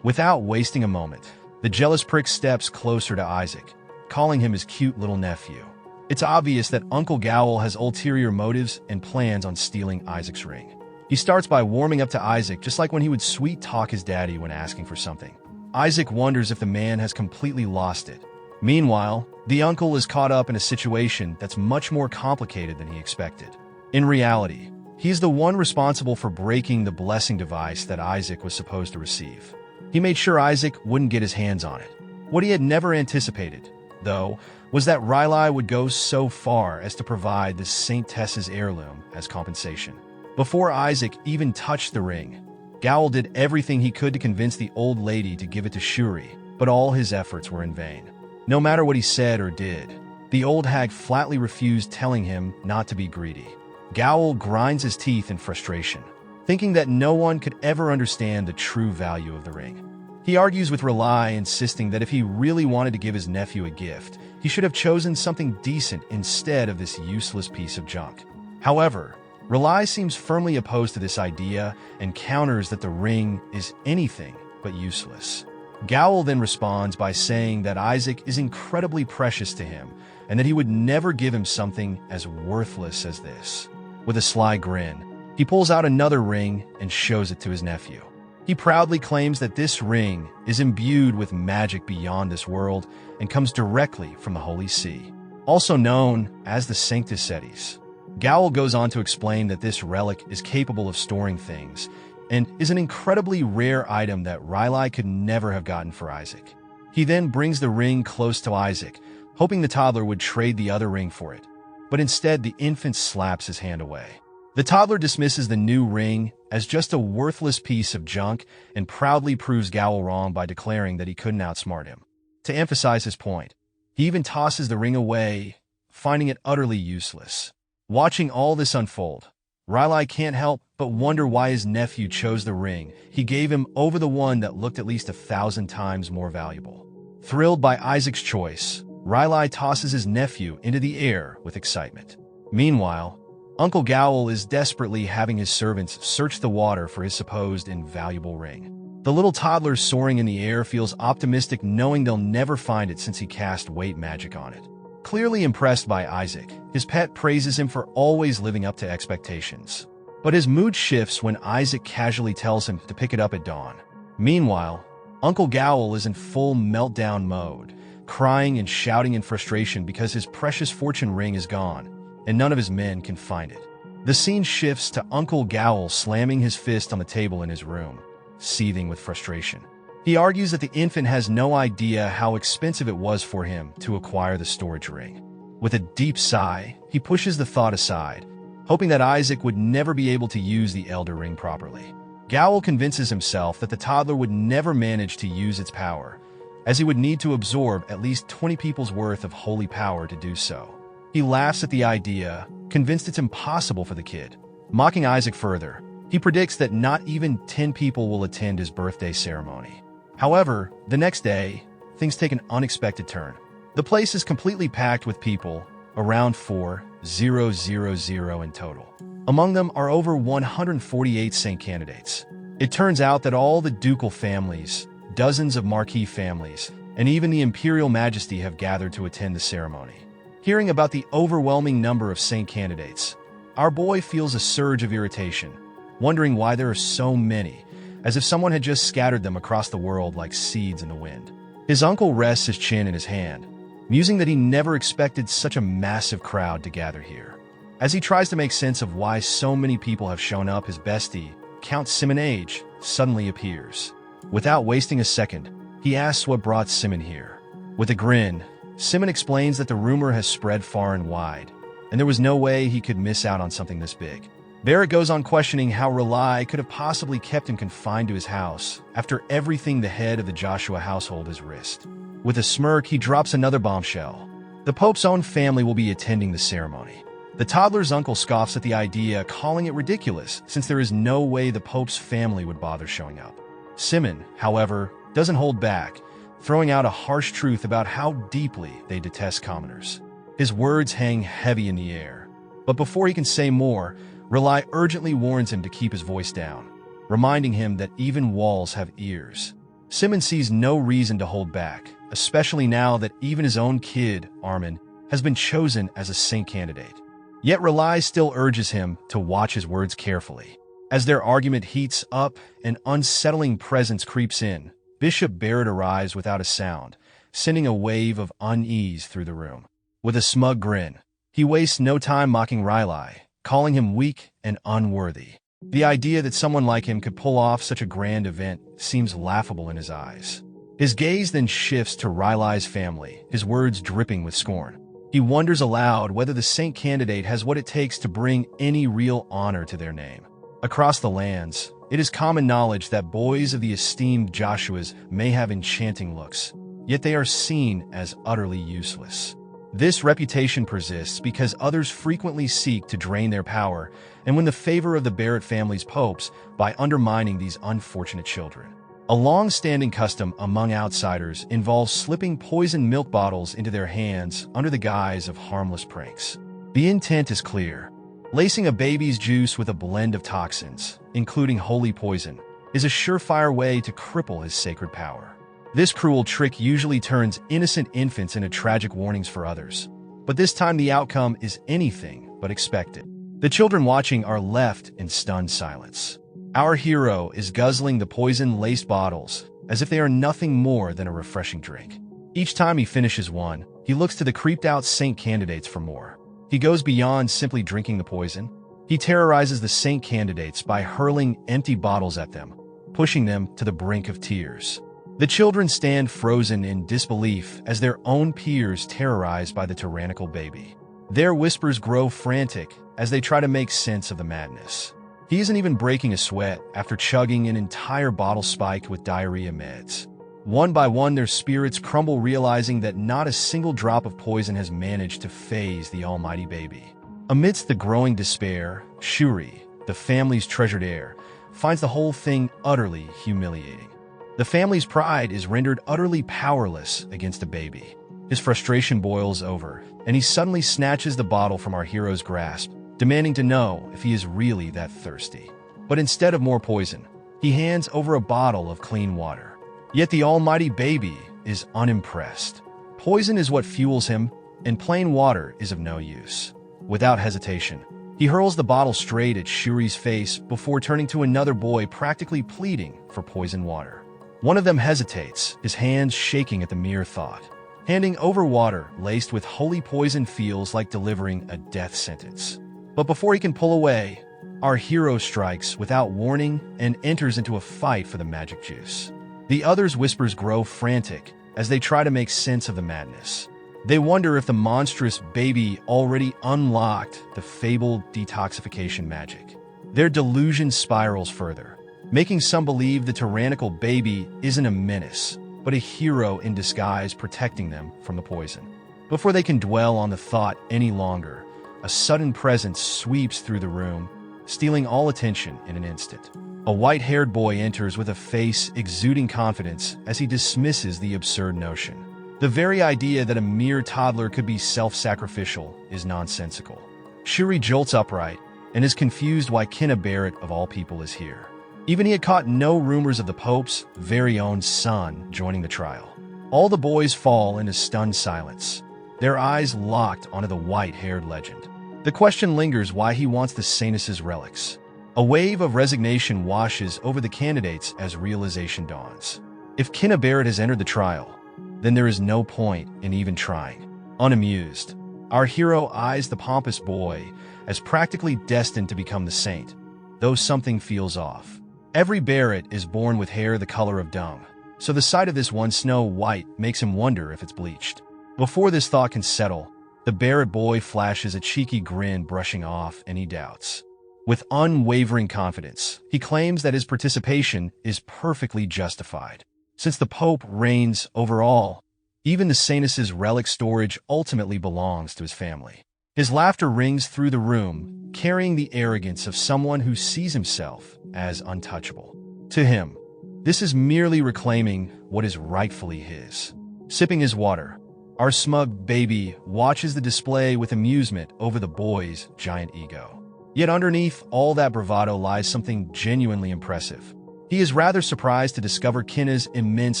A: Without wasting a moment, the jealous prick steps closer to Isaac, calling him his cute little nephew. It's obvious that Uncle Gowl has ulterior motives and plans on stealing Isaac's ring. He starts by warming up to Isaac just like when he would sweet-talk his daddy when asking for something. Isaac wonders if the man has completely lost it. Meanwhile, the uncle is caught up in a situation that's much more complicated than he expected. In reality, he's the one responsible for breaking the blessing device that Isaac was supposed to receive. He made sure Isaac wouldn't get his hands on it. What he had never anticipated, though, was that Riley would go so far as to provide the Saint Tessa's heirloom as compensation. Before Isaac even touched the ring, Gowl did everything he could to convince the old lady to give it to Shuri, but all his efforts were in vain. No matter what he said or did, the old hag flatly refused, telling him not to be greedy. Gowl grinds his teeth in frustration, thinking that no one could ever understand the true value of the ring. He argues with Riley, insisting that if he really wanted to give his nephew a gift, he should have chosen something decent instead of this useless piece of junk. However, Riley seems firmly opposed to this idea and counters that the ring is anything but useless. Gowl then responds by saying that Isaac is incredibly precious to him and that he would never give him something as worthless as this. With a sly grin, he pulls out another ring and shows it to his nephew. He proudly claims that this ring is imbued with magic beyond this world and comes directly from the Holy See, also known as the Sanctus Setis. Gowl goes on to explain that this relic is capable of storing things and is an incredibly rare item that Riley could never have gotten for Isaac. He then brings the ring close to Isaac, hoping the toddler would trade the other ring for it. But instead, the infant slaps his hand away. The toddler dismisses the new ring as just a worthless piece of junk and proudly proves Gowl wrong by declaring that he couldn't outsmart him. To emphasize his point, he even tosses the ring away, finding it utterly useless. Watching all this unfold, Riley can't help but wonder why his nephew chose the ring he gave him over the one that looked at least 1,000 times more valuable. Thrilled by Isaac's choice, Riley tosses his nephew into the air with excitement. Meanwhile, Uncle Gowl is desperately having his servants search the water for his supposed invaluable ring. The little toddler soaring in the air feels optimistic knowing they'll never find it since he cast weight magic on it. Clearly impressed by Isaac, his pet praises him for always living up to expectations. But his mood shifts when Isaac casually tells him to pick it up at dawn. Meanwhile, Uncle Gowl is in full meltdown mode, crying and shouting in frustration because his precious fortune ring is gone, and none of his men can find it. The scene shifts to Uncle Gowl slamming his fist on the table in his room, seething with frustration. He argues that the infant has no idea how expensive it was for him to acquire the storage ring. With a deep sigh, he pushes the thought aside, hoping that Isaac would never be able to use the Elder Ring properly. Gowl convinces himself that the toddler would never manage to use its power, as he would need to absorb at least 20 people's worth of holy power to do so. He laughs at the idea, convinced it's impossible for the kid. Mocking Isaac further, he predicts that not even 10 people will attend his birthday ceremony. However, the next day, things take an unexpected turn. The place is completely packed with people, around 4,000 in total. Among them are over 148 Saint candidates. It turns out that all the ducal families, dozens of marquis families, and even the imperial majesty have gathered to attend the ceremony. Hearing about the overwhelming number of Saint candidates, our boy feels a surge of irritation, wondering why there are so many, as if someone had just scattered them across the world like seeds in the wind. His uncle rests his chin in his hand, musing that he never expected such a massive crowd to gather here. As he tries to make sense of why so many people have shown up, his bestie, Count Simonage, suddenly appears. Without wasting a second, he asks what brought Simon here. With a grin, Simon explains that the rumor has spread far and wide, and there was no way he could miss out on something this big. Barrett goes on questioning how Riley could have possibly kept him confined to his house after everything the head of the Joshua household has risked. With a smirk, he drops another bombshell. The Pope's own family will be attending the ceremony. The toddler's uncle scoffs at the idea, calling it ridiculous since there is no way the Pope's family would bother showing up. Simon, however, doesn't hold back, throwing out a harsh truth about how deeply they detest commoners. His words hang heavy in the air. But before he can say more, Riley urgently warns him to keep his voice down, reminding him that even walls have ears. Simon sees no reason to hold back, especially now that even his own kid, Armin, has been chosen as a Saint candidate. Yet Riley still urges him to watch his words carefully. As their argument heats up, an unsettling presence creeps in. Bishop Barrett arrives without a sound, sending a wave of unease through the room. With a smug grin, he wastes no time mocking Riley, calling him weak and unworthy. The idea that someone like him could pull off such a grand event seems laughable in his eyes. His gaze then shifts to Riley's family, his words dripping with scorn. He wonders aloud whether the Saint candidate has what it takes to bring any real honor to their name. Across the lands, it is common knowledge that boys of the esteemed Joshuas may have enchanting looks, yet they are seen as utterly useless. This reputation persists because others frequently seek to drain their power and win the favor of the Barrett family's popes by undermining these unfortunate children. A long-standing custom among outsiders involves slipping poisoned milk bottles into their hands under the guise of harmless pranks. The intent is clear. Lacing a baby's juice with a blend of toxins, including holy poison, is a surefire way to cripple his sacred power. This cruel trick usually turns innocent infants into tragic warnings for others, but this time the outcome is anything but expected. The children watching are left in stunned silence. Our hero is guzzling the poison-laced bottles as if they are nothing more than a refreshing drink. Each time he finishes one, he looks to the creeped-out saint candidates for more. He goes beyond simply drinking the poison. He terrorizes the saint candidates by hurling empty bottles at them, pushing them to the brink of tears. The children stand frozen in disbelief as their own peers terrorized by the tyrannical baby. Their whispers grow frantic as they try to make sense of the madness. He isn't even breaking a sweat after chugging an entire bottle spiked with diarrhea meds. One by one, their spirits crumble, realizing that not a single drop of poison has managed to faze the almighty baby. Amidst the growing despair, Shuri, the family's treasured heir, finds the whole thing utterly humiliating. The family's pride is rendered utterly powerless against a baby. His frustration boils over, and he suddenly snatches the bottle from our hero's grasp, demanding to know if he is really that thirsty. But instead of more poison, he hands over a bottle of clean water. Yet the almighty baby is unimpressed. Poison is what fuels him, and plain water is of no use. Without hesitation, he hurls the bottle straight at Shuri's face before turning to another boy, practically pleading for poison water. One of them hesitates, his hands shaking at the mere thought. Handing over water laced with holy poison feels like delivering a death sentence. But before he can pull away, our hero strikes without warning and enters into a fight for the magic juice. The others' whispers grow frantic as they try to make sense of the madness. They wonder if the monstrous baby already unlocked the fabled detoxification magic. Their delusion spirals further, making some believe the tyrannical baby isn't a menace, but a hero in disguise protecting them from the poison. Before they can dwell on the thought any longer, a sudden presence sweeps through the room, stealing all attention in an instant. A white-haired boy enters with a face exuding confidence as he dismisses the absurd notion. The very idea that a mere toddler could be self-sacrificial is nonsensical. Shuri jolts upright and is confused why Kenna Barrett, of all people, is here. Even he had caught no rumors of the Pope's very own son joining the trial. All the boys fall into stunned silence, their eyes locked onto the white-haired legend. The question lingers why he wants the Sainus' relics. A wave of resignation washes over the candidates as realization dawns. If Kenna Barrett has entered the trial, then there is no point in even trying. Unamused, our hero eyes the pompous boy as practically destined to become the saint, though something feels off. Every Barrett is born with hair the color of dung, so the sight of this one snow white makes him wonder if it's bleached. Before this thought can settle, the Barrett boy flashes a cheeky grin, brushing off any doubts. With unwavering confidence, he claims that his participation is perfectly justified. Since the Pope reigns over all, even the Sainus' relic storage ultimately belongs to his family. His laughter rings through the room, carrying the arrogance of someone who sees himself as untouchable. To him, this is merely reclaiming what is rightfully his. Sipping his water, our smug baby watches the display with amusement over the boy's giant ego. Yet underneath all that bravado lies something genuinely impressive. He is rather surprised to discover Kenna's immense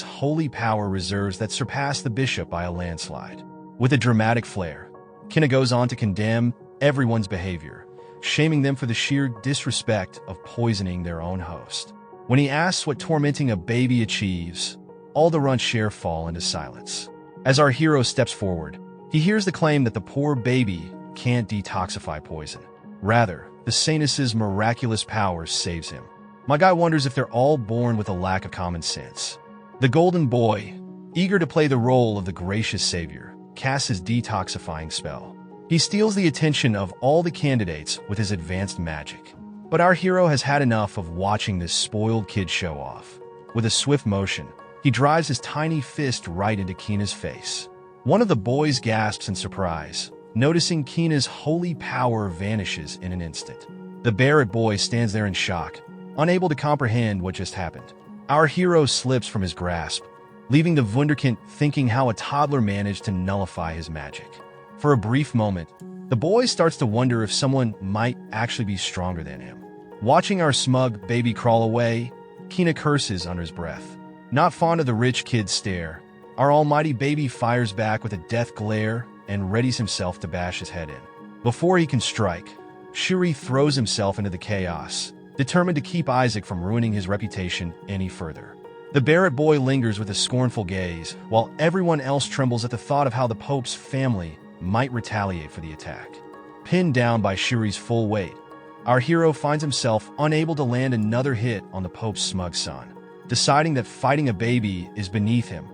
A: holy power reserves that surpass the bishop by a landslide. With a dramatic flair, Kenna goes on to condemn everyone's behavior, shaming them for the sheer disrespect of poisoning their own host. When he asks what tormenting a baby achieves, all the runt share fall into silence. As our hero steps forward, he hears the claim that the poor baby can't detoxify poison. Rather, the Sainus' miraculous power saves him. My guy wonders if they're all born with a lack of common sense. The golden boy, eager to play the role of the gracious savior, casts his detoxifying spell. He steals the attention of all the candidates with his advanced magic. But our hero has had enough of watching this spoiled kid show off. With a swift motion, he drives his tiny fist right into Keena's face. One of the boys gasps in surprise, noticing Keena's holy power vanishes in an instant. The Barrett boy stands there in shock, unable to comprehend what just happened. Our hero slips from his grasp, leaving the Wunderkind thinking how a toddler managed to nullify his magic. For a brief moment, the boy starts to wonder if someone might actually be stronger than him. Watching our smug baby crawl away, Keena curses under his breath. Not fond of the rich kid's stare, our almighty baby fires back with a death glare and readies himself to bash his head in. Before he can strike, Shuri throws himself into the chaos, determined to keep Isaac from ruining his reputation any further. The Barrett boy lingers with a scornful gaze, while everyone else trembles at the thought of how the Pope's family might retaliate for the attack. Pinned down by Shuri's full weight, our hero finds himself unable to land another hit on the Pope's smug son. Deciding that fighting a baby is beneath him,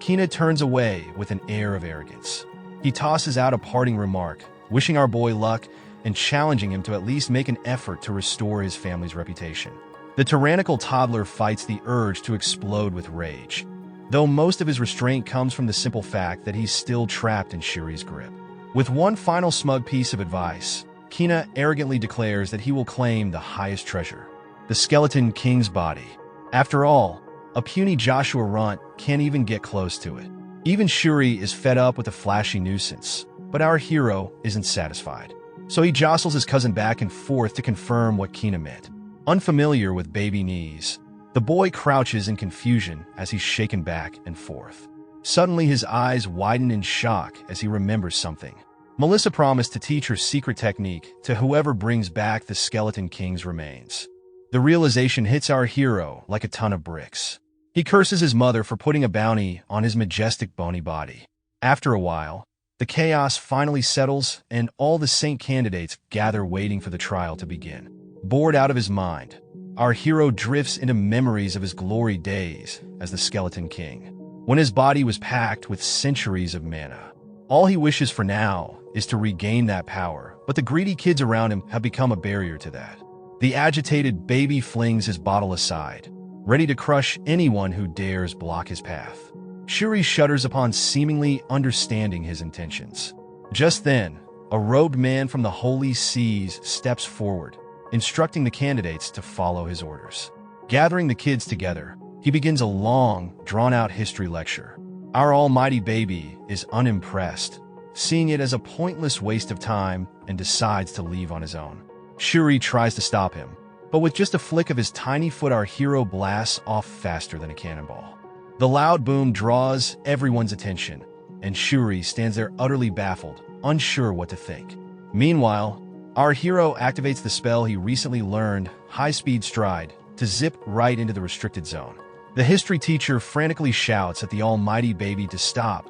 A: Kina turns away with an air of arrogance. He tosses out a parting remark, wishing our boy luck and challenging him to at least make an effort to restore his family's reputation. The tyrannical toddler fights the urge to explode with rage, though most of his restraint comes from the simple fact that he's still trapped in Shuri's grip. With one final smug piece of advice, Kina arrogantly declares that he will claim the highest treasure, the Skeleton King's body. After all, a puny Joshua runt can't even get close to it. Even Shuri is fed up with the flashy nuisance, but our hero isn't satisfied. So he jostles his cousin back and forth to confirm what Kina meant. Unfamiliar with baby knees, the boy crouches in confusion as he's shaken back and forth. Suddenly his eyes widen in shock as he remembers something. Melissa promised to teach her secret technique to whoever brings back the Skeleton King's remains. The realization hits our hero like a ton of bricks. He curses his mother for putting a bounty on his majestic bony body. After a while, the chaos finally settles and all the saint candidates gather waiting for the trial to begin. Bored out of his mind, our hero drifts into memories of his glory days as the Skeleton King, when his body was packed with centuries of mana. All he wishes for now is to regain that power, but the greedy kids around him have become a barrier to that. The agitated baby flings his bottle aside, ready to crush anyone who dares block his path. Shuri shudders upon seemingly understanding his intentions. Just then, a robed man from the Holy Seas steps forward, instructing the candidates to follow his orders. Gathering the kids together, he begins a long, drawn-out history lecture. Our almighty baby is unimpressed, seeing it as a pointless waste of time, and decides to leave on his own. Shuri tries to stop him, but with just a flick of his tiny foot, our hero blasts off faster than a cannonball. The loud boom draws everyone's attention, and Shuri stands there utterly baffled, unsure what to think. Meanwhile, our hero activates the spell he recently learned, High-Speed Stride, to zip right into the restricted zone. The history teacher frantically shouts at the almighty baby to stop,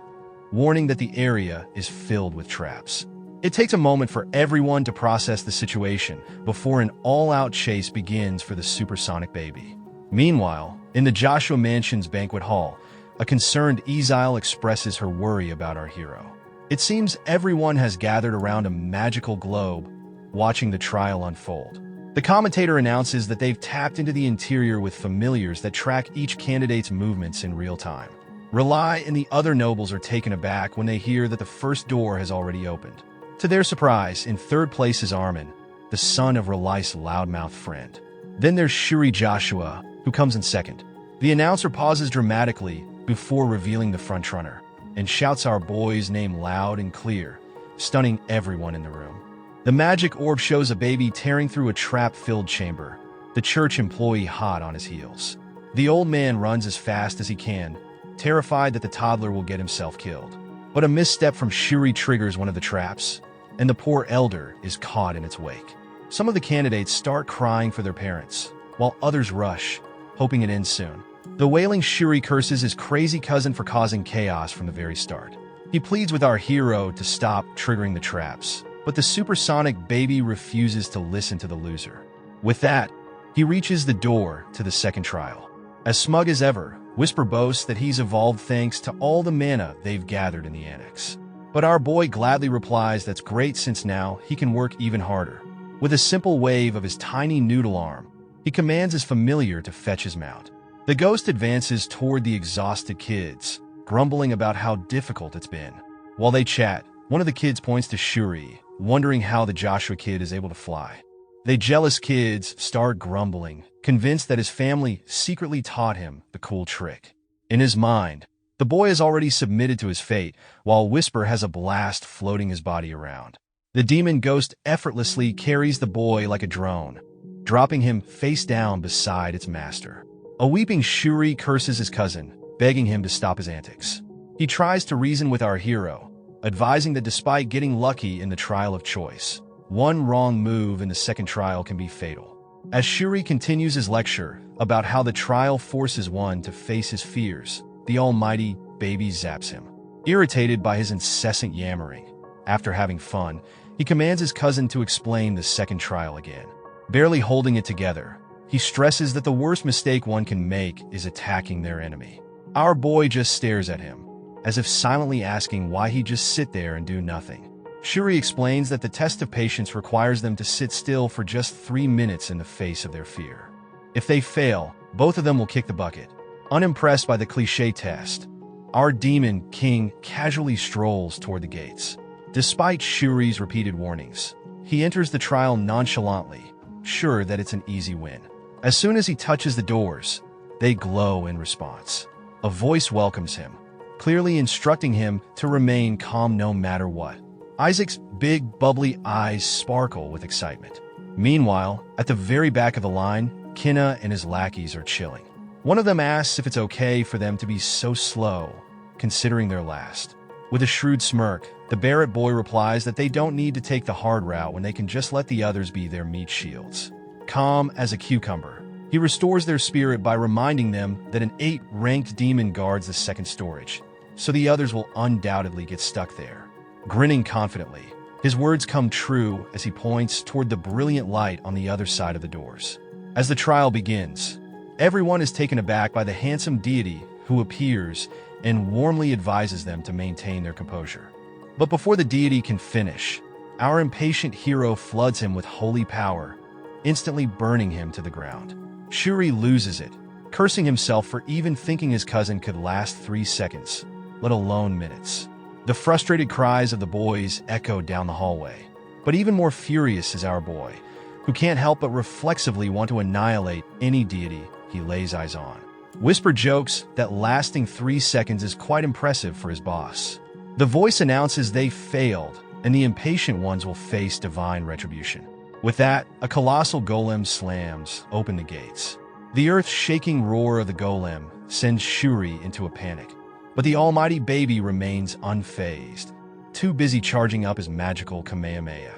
A: warning that the area is filled with traps. It takes a moment for everyone to process the situation before an all-out chase begins for the supersonic baby. Meanwhile, in the Joshua Mansion's banquet hall, a concerned Ezile expresses her worry about our hero. It seems everyone has gathered around a magical globe, watching the trial unfold. The commentator announces that they've tapped into the interior with familiars that track each candidate's movements in real time. Relai and the other nobles are taken aback when they hear that the first door has already opened. To their surprise, in third place is Armin, the son of Relai's loudmouth friend. Then there's Shuri Joshua, who comes in second. The announcer pauses dramatically before revealing the frontrunner, and shouts our boy's name loud and clear, stunning everyone in the room. The magic orb shows a baby tearing through a trap-filled chamber, the church employee hot on his heels. The old man runs as fast as he can, terrified that the toddler will get himself killed. But a misstep from Shuri triggers one of the traps, and the poor elder is caught in its wake. Some of the candidates start crying for their parents, while others rush, hoping it ends soon. The wailing Shuri curses his crazy cousin for causing chaos from the very start. He pleads with our hero to stop triggering the traps, but the supersonic baby refuses to listen to the loser. With that, he reaches the door to the second trial. As smug as ever, Whisper boasts that he's evolved thanks to all the mana they've gathered in the annex. But our boy gladly replies that's great since now he can work even harder. With a simple wave of his tiny noodle arm, he commands his familiar to fetch his mount. The ghost advances toward the exhausted kids, grumbling about how difficult it's been. While they chat, one of the kids points to Shuri, wondering how the Joshua kid is able to fly. The jealous kids start grumbling, convinced that his family secretly taught him the cool trick. In his mind, the boy has already submitted to his fate, while Whisper has a blast floating his body around. The demon ghost effortlessly carries the boy like a drone, dropping him face down beside its master. A weeping Shuri curses his cousin, begging him to stop his antics. He tries to reason with our hero, advising that despite getting lucky in the trial of choice, one wrong move in the second trial can be fatal. As Shuri continues his lecture about how the trial forces one to face his fears, the almighty baby zaps him. Irritated by his incessant yammering, after having fun, he commands his cousin to explain the second trial again. Barely holding it together, he stresses that the worst mistake one can make is attacking their enemy. Our boy just stares at him, as if silently asking why he just sit there and do nothing. Shuri explains that the test of patience requires them to sit still for just 3 minutes in the face of their fear. If they fail, both of them will kick the bucket. Unimpressed by the cliché test, our demon king casually strolls toward the gates. Despite Shuri's repeated warnings, he enters the trial nonchalantly, sure that it's an easy win. As soon as he touches the doors, they glow in response. A voice welcomes him, clearly instructing him to remain calm no matter what. Isaac's big, bubbly eyes sparkle with excitement. Meanwhile, at the very back of the line, Kinna and his lackeys are chilling. One of them asks if it's okay for them to be so slow, considering their last. With a shrewd smirk, the Barrett boy replies that they don't need to take the hard route when they can just let the others be their meat shields. Calm as a cucumber, he restores their spirit by reminding them that an 8-ranked demon guards the second storage, so the others will undoubtedly get stuck there. Grinning confidently, his words come true as he points toward the brilliant light on the other side of the doors. As the trial begins, everyone is taken aback by the handsome deity who appears and warmly advises them to maintain their composure. But before the deity can finish, our impatient hero floods him with holy power, instantly burning him to the ground. Shuri loses it, cursing himself for even thinking his cousin could last 3 seconds, let alone minutes. The frustrated cries of the boys echo down the hallway. But even more furious is our boy, who can't help but reflexively want to annihilate any deity he lays eyes on. Whisper jokes that lasting 3 seconds is quite impressive for his boss. The voice announces they failed, and the impatient ones will face divine retribution. With that, a colossal golem slams open the gates. The earth-shaking roar of the golem sends Shuri into a panic. But the almighty baby remains unfazed, too busy charging up his magical Kamehameha.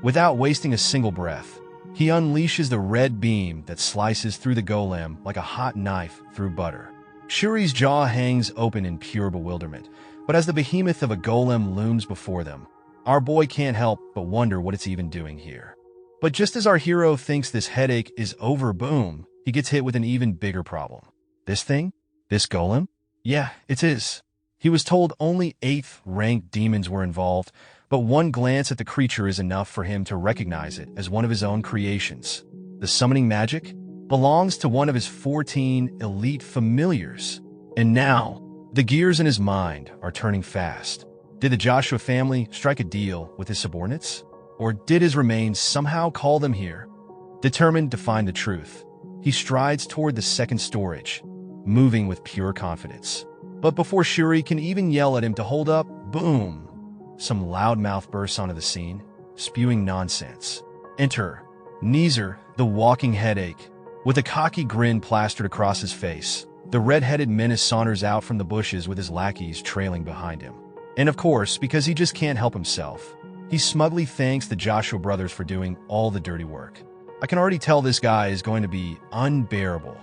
A: Without wasting a single breath, he unleashes the red beam that slices through the golem like a hot knife through butter. Shuri's jaw hangs open in pure bewilderment, but as the behemoth of a golem looms before them, our boy can't help but wonder what it's even doing here. But just as our hero thinks this headache is over, boom, he gets hit with an even bigger problem. This thing? This golem? Yeah, it is. He was told only 8th-ranked demons were involved, but one glance at the creature is enough for him to recognize it as one of his own creations. The summoning magic belongs to one of his 14 elite familiars. And now, the gears in his mind are turning fast. Did the Joshua family strike a deal with his subordinates? Or did his remains somehow call them here? Determined to find the truth, he strides toward the second storage, moving with pure confidence. But before Shuri can even yell at him to hold up, boom! Some loudmouth bursts onto the scene, spewing nonsense. Enter Neezer, the walking headache. With a cocky grin plastered across his face, the red-headed menace saunters out from the bushes with his lackeys trailing behind him. And of course, because he just can't help himself, he smugly thanks the Joshua brothers for doing all the dirty work. I can already tell this guy is going to be unbearable.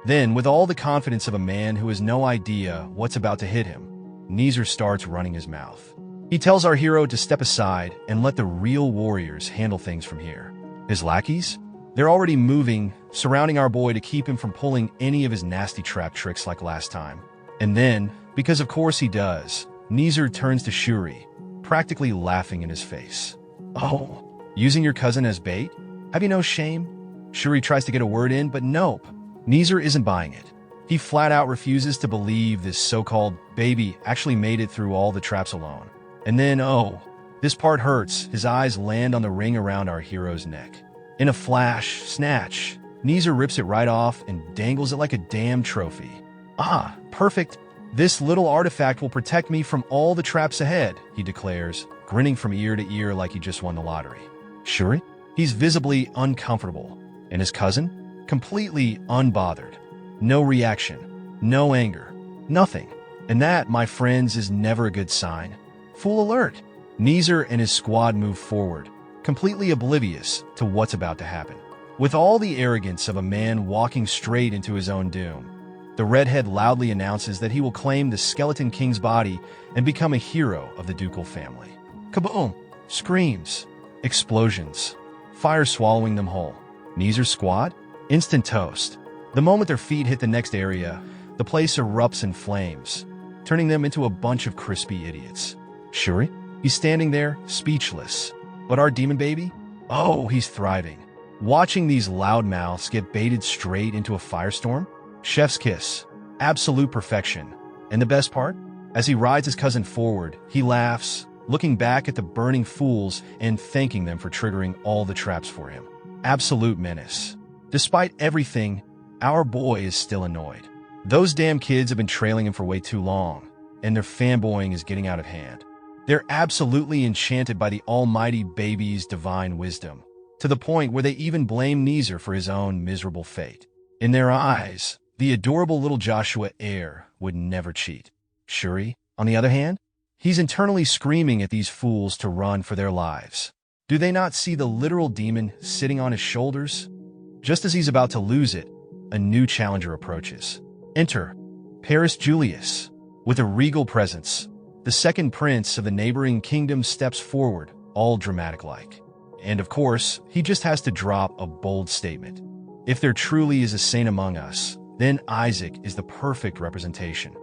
A: Then, with all the confidence of a man who has no idea what's about to hit him, Neezer starts running his mouth. He tells our hero to step aside and let the real warriors handle things from here. His lackeys? They're already moving, surrounding our boy to keep him from pulling any of his nasty trap tricks like last time. And then, because of course he does, Neezer turns to Shuri, practically laughing in his face. Oh, using your cousin as bait? Have you no shame? Shuri tries to get a word in, but nope. Neezer isn't buying it. He flat out refuses to believe this so-called baby actually made it through all the traps alone. And then, oh, this part hurts. His eyes land on the ring around our hero's neck. In a flash, snatch, Neezer rips it right off and dangles it like a damn trophy. Ah, perfect. This little artifact will protect me from all the traps ahead, he declares, grinning from ear to ear like he just won the lottery. Shuri? He's visibly uncomfortable. And his cousin? Completely unbothered. No reaction. No anger. Nothing. And that, my friends, is never a good sign. Fool alert! Neezer and his squad move forward, completely oblivious to what's about to happen. With all the arrogance of a man walking straight into his own doom, the redhead loudly announces that he will claim the Skeleton King's body and become a hero of the ducal family. Kaboom! Screams, explosions, fire swallowing them whole. Kneezer squad? Instant toast. The moment their feet hit the next area, the place erupts in flames, turning them into a bunch of crispy idiots. Shuri? He's standing there, speechless. But our demon baby? Oh, he's thriving. Watching these loudmouths get baited straight into a firestorm? Chef's kiss. Absolute perfection. And the best part? As he rides his cousin forward, he laughs, looking back at the burning fools and thanking them for triggering all the traps for him. Absolute menace. Despite everything, our boy is still annoyed. Those damn kids have been trailing him for way too long, and their fanboying is getting out of hand. They're absolutely enchanted by the almighty baby's divine wisdom, to the point where they even blame Kneezer for his own miserable fate. In their eyes, the adorable little Joshua heir would never cheat. Shuri, on the other hand, he's internally screaming at these fools to run for their lives. Do they not see the literal demon sitting on his shoulders? Just as he's about to lose it, a new challenger approaches. Enter Paris Julius. With a regal presence, the second prince of the neighboring kingdom steps forward, all dramatic-like. And of course, he just has to drop a bold statement. If there truly is a saint among us, then Isaac is the perfect representation.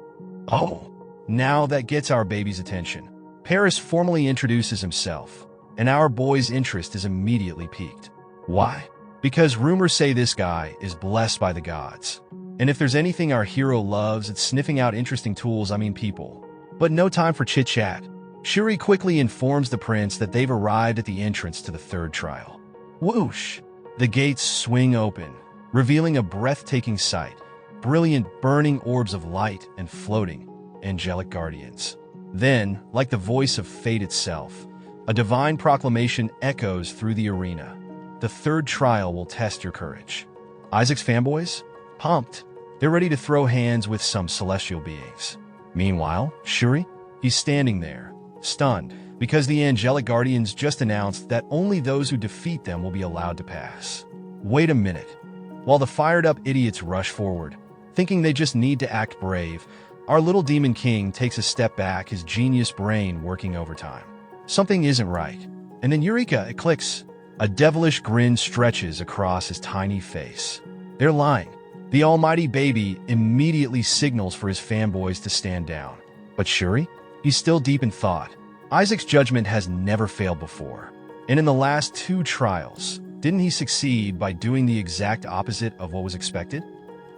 A: Oh, now that gets our baby's attention. Paris formally introduces himself, and our boy's interest is immediately piqued. Why? Because rumors say this guy is blessed by the gods. And if there's anything our hero loves, it's sniffing out interesting people. But no time for chit-chat. Shuri quickly informs the prince that they've arrived at the entrance to the third trial. Whoosh! The gates swing open, revealing a breathtaking sight. Brilliant burning orbs of light and floating, angelic guardians. Then, like the voice of fate itself, a divine proclamation echoes through the arena. The third trial will test your courage. Isaac's fanboys? Pumped. They're ready to throw hands with some celestial beings. Meanwhile, Shuri? He's standing there, stunned, because the angelic guardians just announced that only those who defeat them will be allowed to pass. Wait a minute. While the fired-up idiots rush forward, thinking they just need to act brave, our little demon king takes a step back, his genius brain working overtime. Something isn't right. And then Eureka, it clicks. A devilish grin stretches across his tiny face. They're lying. The almighty baby immediately signals for his fanboys to stand down. But Shuri? He's still deep in thought. Isaac's judgment has never failed before. And in the last two trials, didn't he succeed by doing the exact opposite of what was expected?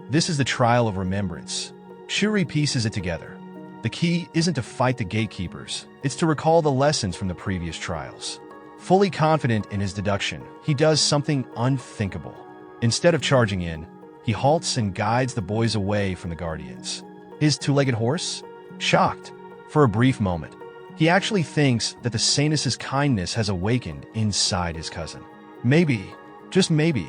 A: This is the trial of remembrance. Shuri pieces it together. The key isn't to fight the gatekeepers, it's to recall the lessons from the previous trials. Fully confident in his deduction, he does something unthinkable. Instead of charging in, he halts and guides the boys away from the guardians. His two-legged horse? Shocked. For a brief moment, he actually thinks that the Sainus' kindness has awakened inside his cousin. Maybe, just maybe,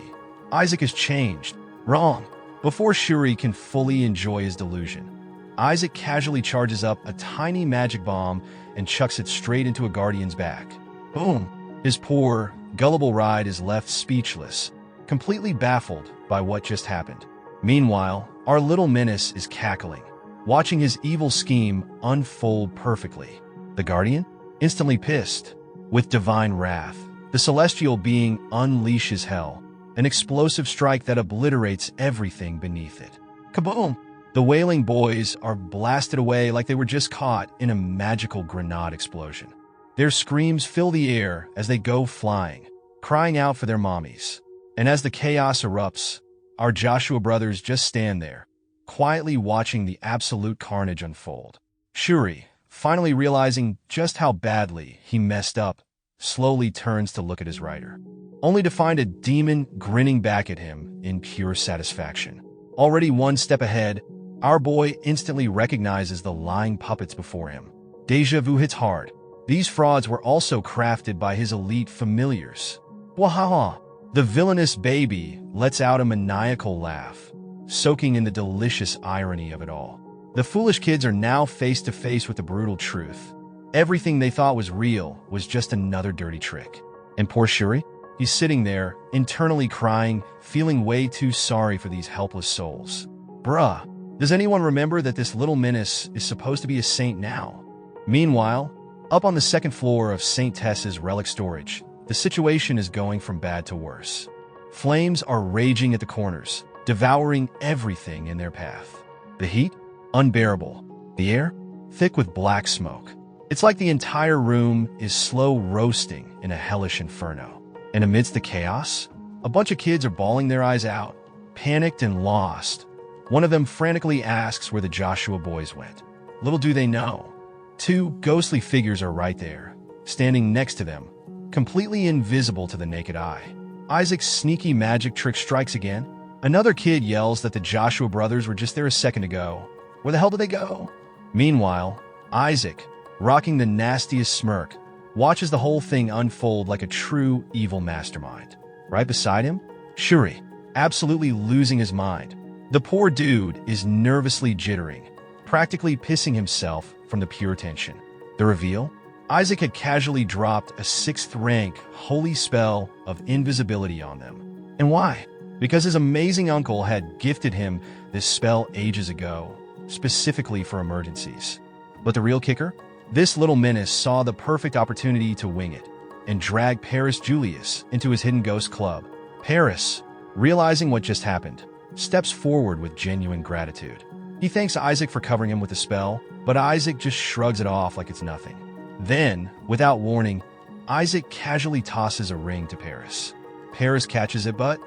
A: Isaac has changed. Wrong. Before Shuri can fully enjoy his delusion, Isaac casually charges up a tiny magic bomb and chucks it straight into a guardian's back. Boom! His poor, gullible ride is left speechless, completely baffled by what just happened. Meanwhile, our little menace is cackling, watching his evil scheme unfold perfectly. The guardian? Instantly pissed. With divine wrath, the celestial being unleashes hell, an explosive strike that obliterates everything beneath it. Kaboom! The wailing boys are blasted away like they were just caught in a magical grenade explosion. Their screams fill the air as they go flying, crying out for their mommies. And as the chaos erupts, our Joshua brothers just stand there, quietly watching the absolute carnage unfold. Shuri, finally realizing just how badly he messed up, slowly turns to look at his rider, only to find a demon grinning back at him in pure satisfaction. Already one step ahead, our boy instantly recognizes the lying puppets before him. Deja vu hits hard. These frauds were also crafted by his elite familiars. Wahaha! The villainous baby lets out a maniacal laugh, soaking in the delicious irony of it all. The foolish kids are now face to face with the brutal truth. Everything they thought was real was just another dirty trick. And poor Shuri? He's sitting there, internally crying, feeling way too sorry for these helpless souls. Bruh, does anyone remember that this little menace is supposed to be a saint now? Meanwhile, up on the second floor of Saint Tess's relic storage, the situation is going from bad to worse. Flames are raging at the corners, devouring everything in their path. The heat? Unbearable. The air? Thick with black smoke. It's like the entire room is slow roasting in a hellish inferno. And amidst the chaos, a bunch of kids are bawling their eyes out, panicked and lost. One of them frantically asks where the Joshua boys went. Little do they know, two ghostly figures are right there, standing next to them, completely invisible to the naked eye. Isaac's sneaky magic trick strikes again. Another kid yells that the Joshua brothers were just there a second ago. Where the hell did they go? Meanwhile, Isaac, rocking the nastiest smirk, watches the whole thing unfold like a true evil mastermind. Right beside him, Shuri, absolutely losing his mind. The poor dude is nervously jittering, practically pissing himself from the pure tension. The reveal? Isaac had casually dropped a 6th rank holy spell of invisibility on them. And why? Because his amazing uncle had gifted him this spell ages ago, specifically for emergencies. But the real kicker? This little menace saw the perfect opportunity to wing it and drag Paris Julius into his hidden ghost club. Paris, realizing what just happened, steps forward with genuine gratitude. He thanks Isaac for covering him with the spell, but Isaac just shrugs it off like it's nothing. Then, without warning, Isaac casually tosses a ring to Paris. Paris catches it, but,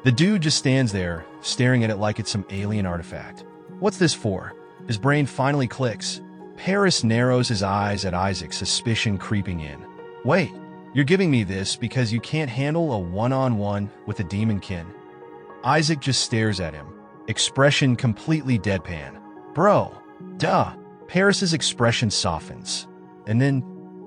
A: the dude just stands there, staring at it like it's some alien artifact. What's this for? His brain finally clicks. Paris narrows his eyes at Isaac, suspicion creeping in. Wait, you're giving me this because you can't handle a one-on-one with a demonkind? Isaac just stares at him, expression completely deadpan. Bro, duh. Paris's expression softens. And then,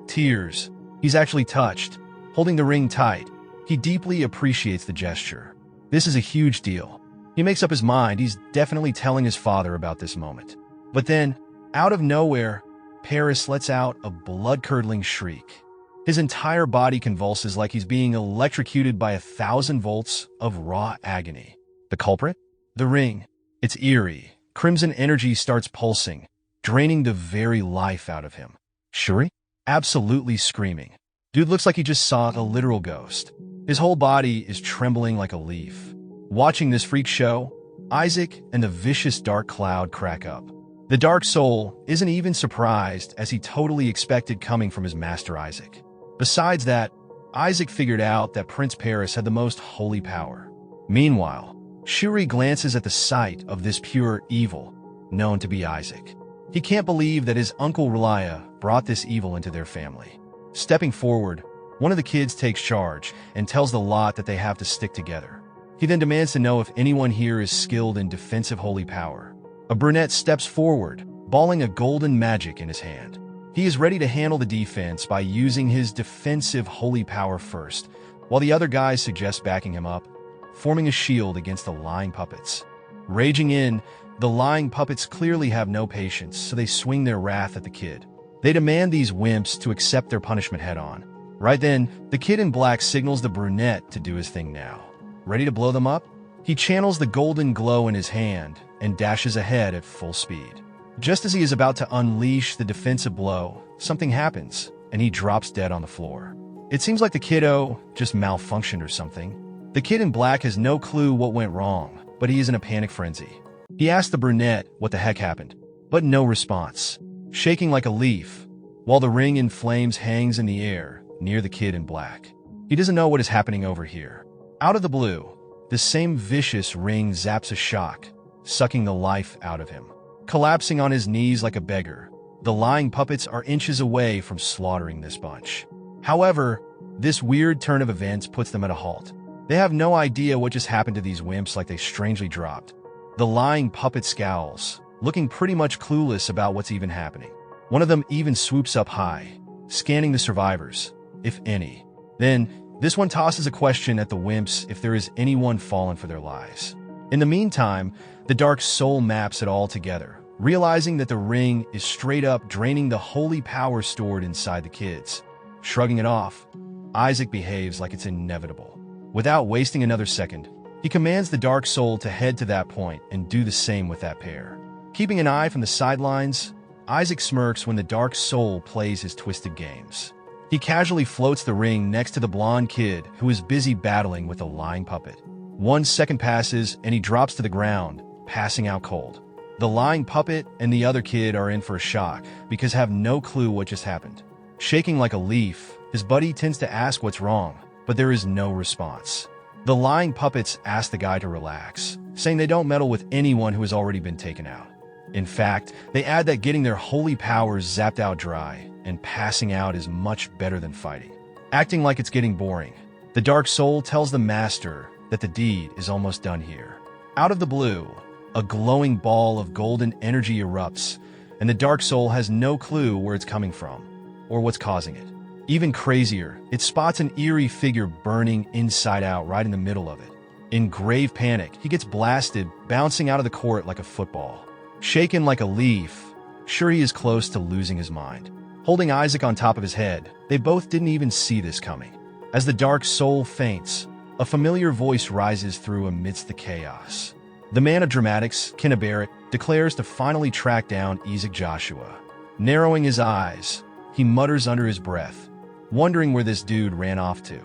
A: tears. He's actually touched, holding the ring tight. He deeply appreciates the gesture. This is a huge deal. He makes up his mind he's definitely telling his father about this moment. But then, out of nowhere, Paris lets out a blood-curdling shriek. His entire body convulses like he's being electrocuted by 1,000 volts of raw agony. The culprit? The ring. It's eerie. Crimson energy starts pulsing, draining the very life out of him. Shuri? Absolutely screaming. Dude looks like he just saw a literal ghost. His whole body is trembling like a leaf. Watching this freak show, Isaac and the vicious dark cloud crack up. The dark soul isn't even surprised, as he totally expected coming from his master Isaac. Besides that, Isaac figured out that Prince Paris had the most holy power. Meanwhile, Shuri glances at the sight of this pure evil, known to be Isaac. He can't believe that his uncle Relia brought this evil into their family. Stepping forward, one of the kids takes charge and tells the lot that they have to stick together. He then demands to know if anyone here is skilled in defensive holy power. A brunette steps forward, balling a golden magic in his hand. He is ready to handle the defense by using his defensive holy power first, while the other guys suggest backing him up, forming a shield against the lying puppets. Raging in, the lying puppets clearly have no patience, so they swing their wrath at the kid. They demand these wimps to accept their punishment head-on. Right then, the kid in black signals the brunette to do his thing now. Ready to blow them up? He channels the golden glow in his hand and dashes ahead at full speed. Just as he is about to unleash the defensive blow, something happens, and he drops dead on the floor. It seems like the kiddo just malfunctioned or something. The kid in black has no clue what went wrong, but he is in a panic frenzy. He asks the brunette what the heck happened, but no response. Shaking like a leaf, while the ring in flames hangs in the air near the kid in black. He doesn't know what is happening over here. Out of the blue, the same vicious ring zaps a shock, sucking the life out of him. Collapsing on his knees like a beggar, the lying puppets are inches away from slaughtering this bunch. However, this weird turn of events puts them at a halt. They have no idea what just happened to these wimps, like they strangely dropped. The lying puppet scowls, looking pretty much clueless about what's even happening. One of them even swoops up high, scanning the survivors, if any. Then, this one tosses a question at the wimps if there is anyone fallen for their lies. In the meantime, the dark soul maps it all together, realizing that the ring is straight up draining the holy power stored inside the kids. Shrugging it off, Isaac behaves like it's inevitable. Without wasting another second, he commands the dark soul to head to that point and do the same with that pair. Keeping an eye from the sidelines, Isaac smirks when the dark soul plays his twisted games. He casually floats the ring next to the blonde kid who is busy battling with a lying puppet. 1 second passes and he drops to the ground, passing out cold. The lying puppet and the other kid are in for a shock because have no clue what just happened. Shaking like a leaf, his buddy tends to ask what's wrong, but there is no response. The lying puppets ask the guy to relax, saying they don't meddle with anyone who has already been taken out. In fact, they add that getting their holy powers zapped out dry and passing out is much better than fighting. Acting like it's getting boring, the dark soul tells the master that the deed is almost done here. Out of the blue, a glowing ball of golden energy erupts, and the dark soul has no clue where it's coming from or what's causing it. Even crazier, it spots an eerie figure burning inside out right in the middle of it. In grave panic, he gets blasted, bouncing out of the court like a football. Shaken like a leaf, sure he is close to losing his mind. Holding Isaac on top of his head, they both didn't even see this coming. As the dark soul faints, a familiar voice rises through amidst the chaos. The man of dramatics, Kenna Barrett, declares to finally track down Isaac Joshua. Narrowing his eyes, he mutters under his breath, wondering where this dude ran off to.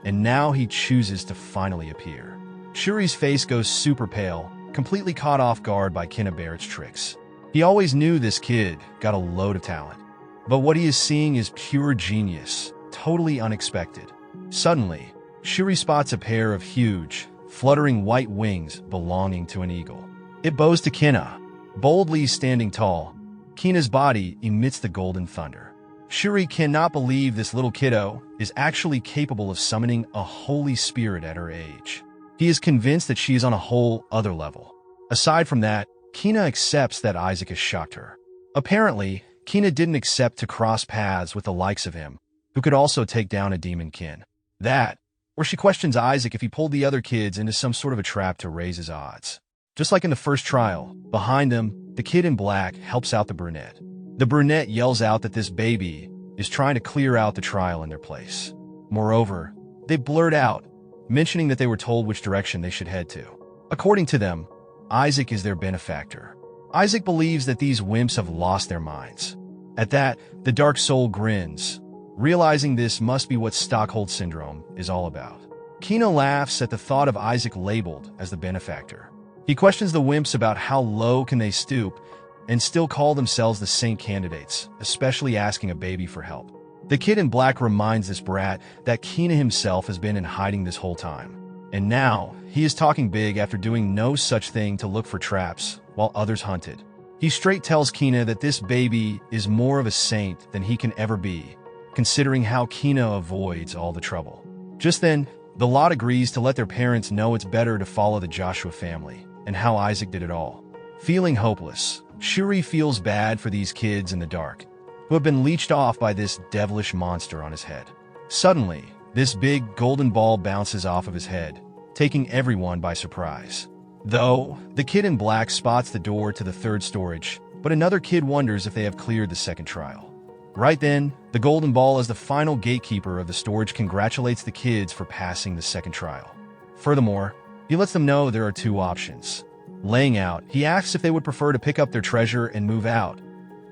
A: And now he chooses to finally appear. Shuri's face goes super pale, completely caught off guard by Kenna Barrett's tricks. He always knew this kid got a load of talent, but what he is seeing is pure genius, totally unexpected. Suddenly, Shuri spots a pair of huge, fluttering white wings belonging to an eagle. It bows to Kenna, boldly standing tall. Kenna's body emits the golden thunder. Shuri cannot believe this little kiddo is actually capable of summoning a holy spirit at her age. He is convinced that she is on a whole other level. Aside from that, Kenna accepts that Isaac has shocked her. Apparently, Kenna didn't accept to cross paths with the likes of him, who could also take down a demonkind. That, or she questions Isaac if he pulled the other kids into some sort of a trap to raise his odds. Just like in the first trial, behind them, the kid in black helps out the brunette. The brunette yells out that this baby is trying to clear out the trial in their place. Moreover, they blurt out, mentioning that they were told which direction they should head to. According to them, Isaac is their benefactor. Isaac believes that these wimps have lost their minds. At that, the dark soul grins, realizing this must be what Stockholm Syndrome is all about. Kenna laughs at the thought of Isaac labeled as the benefactor. He questions the wimps about how low can they stoop and still call themselves the saint candidates, especially asking a baby for help. The kid in black reminds this brat that Kenna himself has been in hiding this whole time. And now, he is talking big after doing no such thing to look for traps, while others hunted. He straight tells Kenna that this baby is more of a saint than he can ever be, considering how Kenna avoids all the trouble. Just then, the lot agrees to let their parents know it's better to follow the Joshua family, and how Isaac did it all. Feeling hopeless, Shuri feels bad for these kids in the dark, who have been leeched off by this devilish monster on his head. Suddenly, this big golden ball bounces off of his head, taking everyone by surprise. Though, the kid in black spots the door to the third storage, but another kid wonders if they have cleared the second trial. Right then, the golden ball as the final gatekeeper of the storage congratulates the kids for passing the second trial. Furthermore, he lets them know there are 2 options. Laying out, he asks if they would prefer to pick up their treasure and move out,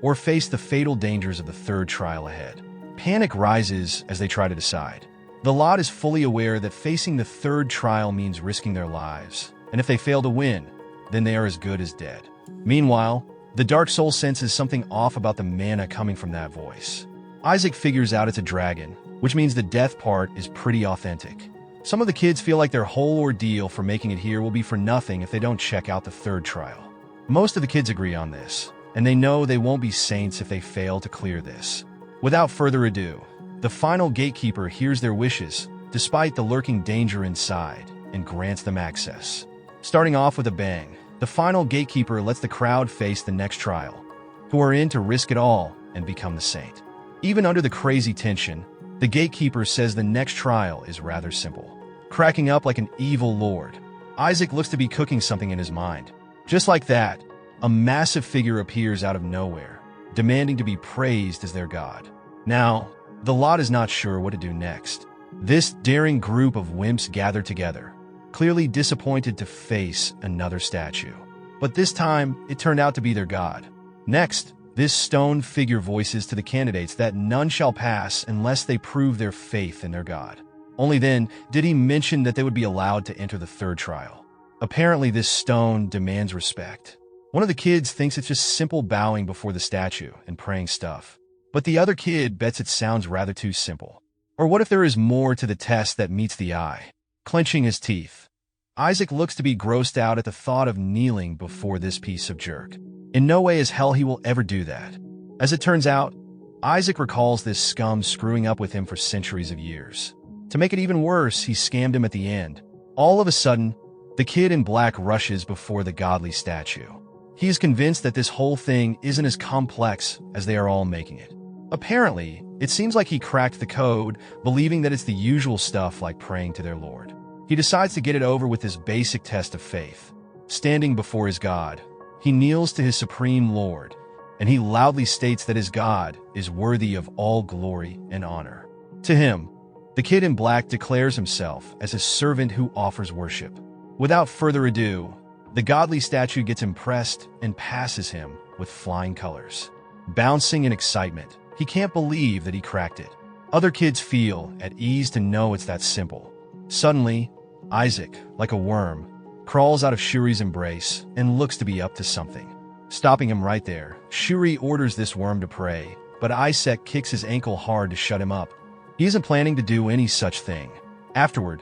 A: or face the fatal dangers of the third trial ahead. Panic rises as they try to decide. The lot is fully aware that facing the third trial means risking their lives, and if they fail to win, then they are as good as dead. Meanwhile, the dark soul senses something off about the mana coming from that voice. Isaac figures out it's a dragon, which means the death part is pretty authentic. Some of the kids feel like their whole ordeal for making it here will be for nothing if they don't check out the third trial. Most of the kids agree on this, and they know they won't be saints if they fail to clear this. Without further ado, the final gatekeeper hears their wishes, despite the lurking danger inside, and grants them access. Starting off with a bang, the final gatekeeper lets the crowd face the next trial, who are in to risk it all and become the saint. Even under the crazy tension, the gatekeeper says the next trial is rather simple. Cracking up like an evil lord, Isaac looks to be cooking something in his mind. Just like that, a massive figure appears out of nowhere, demanding to be praised as their god. Now, the lot is not sure what to do next. This daring group of wimps gathered together, clearly disappointed to face another statue. But this time, it turned out to be their god. Next, this stone figure voices to the candidates that none shall pass unless they prove their faith in their god. Only then did he mention that they would be allowed to enter the third trial. Apparently, this stone demands respect. One of the kids thinks it's just simple bowing before the statue and praying stuff. But the other kid bets it sounds rather too simple. Or what if there is more to the test that meets the eye? Clenching his teeth, Isaac looks to be grossed out at the thought of kneeling before this piece of jerk. In no way as hell he will ever do that. As it turns out, Isaac recalls this scum screwing up with him for centuries of years. To make it even worse, he scammed him at the end. All of a sudden, the kid in black rushes before the godly statue. He is convinced that this whole thing isn't as complex as they are all making it. Apparently, it seems like he cracked the code, believing that it's the usual stuff like praying to their Lord. He decides to get it over with this basic test of faith. Standing before his God, he kneels to his supreme Lord, and he loudly states that his God is worthy of all glory and honor. To him, the kid in black declares himself as a servant who offers worship. Without further ado, the godly statue gets impressed and passes him with flying colors. Bouncing in excitement, he can't believe that he cracked it. Other kids feel at ease to know it's that simple. Suddenly, Isaac, like a worm, crawls out of Shuri's embrace and looks to be up to something. Stopping him right there, Shuri orders this worm to pray, but Isaac kicks his ankle hard to shut him up. He isn't planning to do any such thing. Afterward,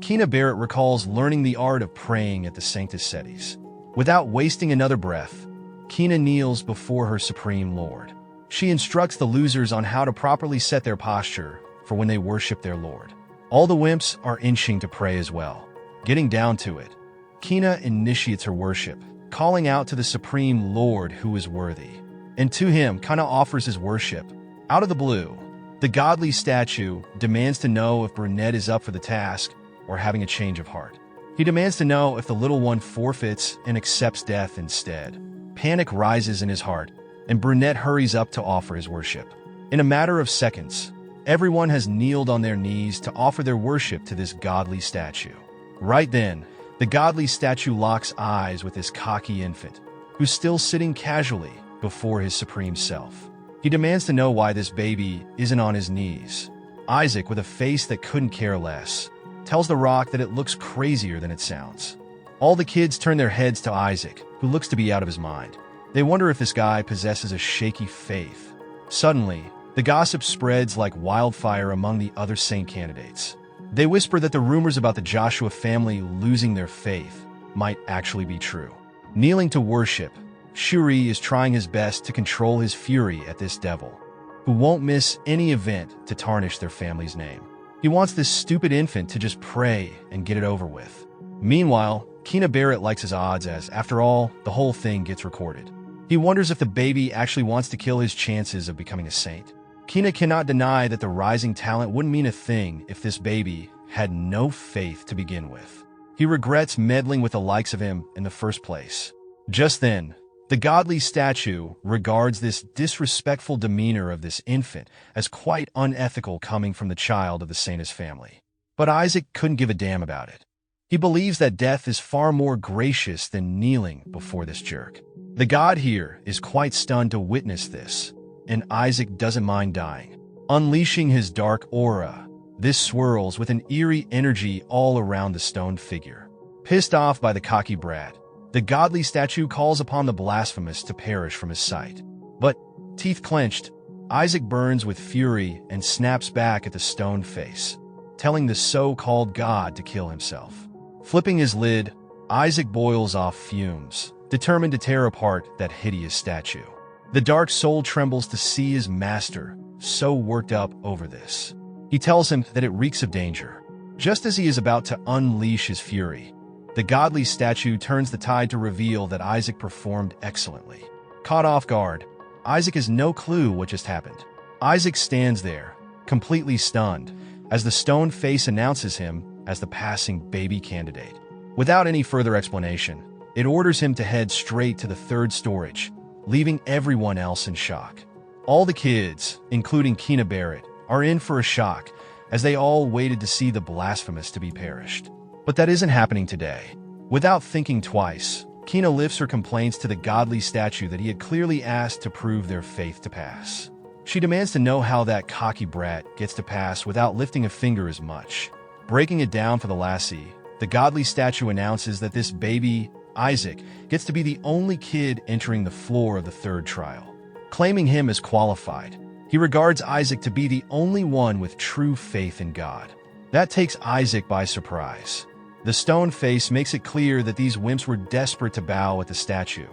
A: Kina Barrett recalls learning the art of praying at the Sanctus Sedis. Without wasting another breath, Kina kneels before her supreme Lord. She instructs the losers on how to properly set their posture for when they worship their Lord. All the wimps are inching to pray as well. Getting down to it, Kina initiates her worship, calling out to the supreme Lord who is worthy. And to him, Kina offers his worship. Out of the blue, the godly statue demands to know if Brunette is up for the task or having a change of heart. He demands to know if the little one forfeits and accepts death instead. Panic rises in his heart, and Brunette hurries up to offer his worship. In a matter of seconds, everyone has kneeled on their knees to offer their worship to this godly statue. Right then, the godly statue locks eyes with this cocky infant, who's still sitting casually before his supreme self. He demands to know why this baby isn't on his knees. Isaac, with a face that couldn't care less, tells the rock that it looks crazier than it sounds. All the kids turn their heads to Isaac, who looks to be out of his mind. They wonder if this guy possesses a shaky faith. Suddenly, the gossip spreads like wildfire among the other saint candidates. They whisper that the rumors about the Joshua family losing their faith might actually be true. Kneeling to worship, Shuri is trying his best to control his fury at this devil, who won't miss any event to tarnish their family's name. He wants this stupid infant to just pray and get it over with. Meanwhile, Kina Barrett likes his odds as, after all, the whole thing gets recorded. He wonders if the baby actually wants to kill his chances of becoming a saint. Kina cannot deny that the rising talent wouldn't mean a thing if this baby had no faith to begin with. He regrets meddling with the likes of him in the first place. Just then, the godly statue regards this disrespectful demeanor of this infant as quite unethical coming from the child of the Saintus family. But Isaac couldn't give a damn about it. He believes that death is far more gracious than kneeling before this jerk. The god here is quite stunned to witness this, and Isaac doesn't mind dying. Unleashing his dark aura, this swirls with an eerie energy all around the stone figure. Pissed off by the cocky brat, the godly statue calls upon the blasphemous to perish from his sight. But, teeth clenched, Isaac burns with fury and snaps back at the stone face, telling the so-called god to kill himself. Flipping his lid, Isaac boils off fumes, determined to tear apart that hideous statue. The dark soul trembles to see his master so worked up over this. He tells him that it reeks of danger. Just as he is about to unleash his fury, the godly statue turns the tide to reveal that Isaac performed excellently. Caught off guard, Isaac has no clue what just happened. Isaac stands there, completely stunned, as the stone face announces him as the passing baby candidate. Without any further explanation, it orders him to head straight to the third storage, leaving everyone else in shock. All the kids, including Kina Barrett, are in for a shock as they all waited to see the blasphemous to be perished. But that isn't happening today. Without thinking twice, Kina lifts her complaints to the godly statue that he had clearly asked to prove their faith to pass. She demands to know how that cocky brat gets to pass without lifting a finger as much. Breaking it down for the lassie, the godly statue announces that this baby, Isaac, gets to be the only kid entering the floor of the third trial. Claiming him as qualified, he regards Isaac to be the only one with true faith in God. That takes Isaac by surprise. The stone face makes it clear that these wimps were desperate to bow at the statue,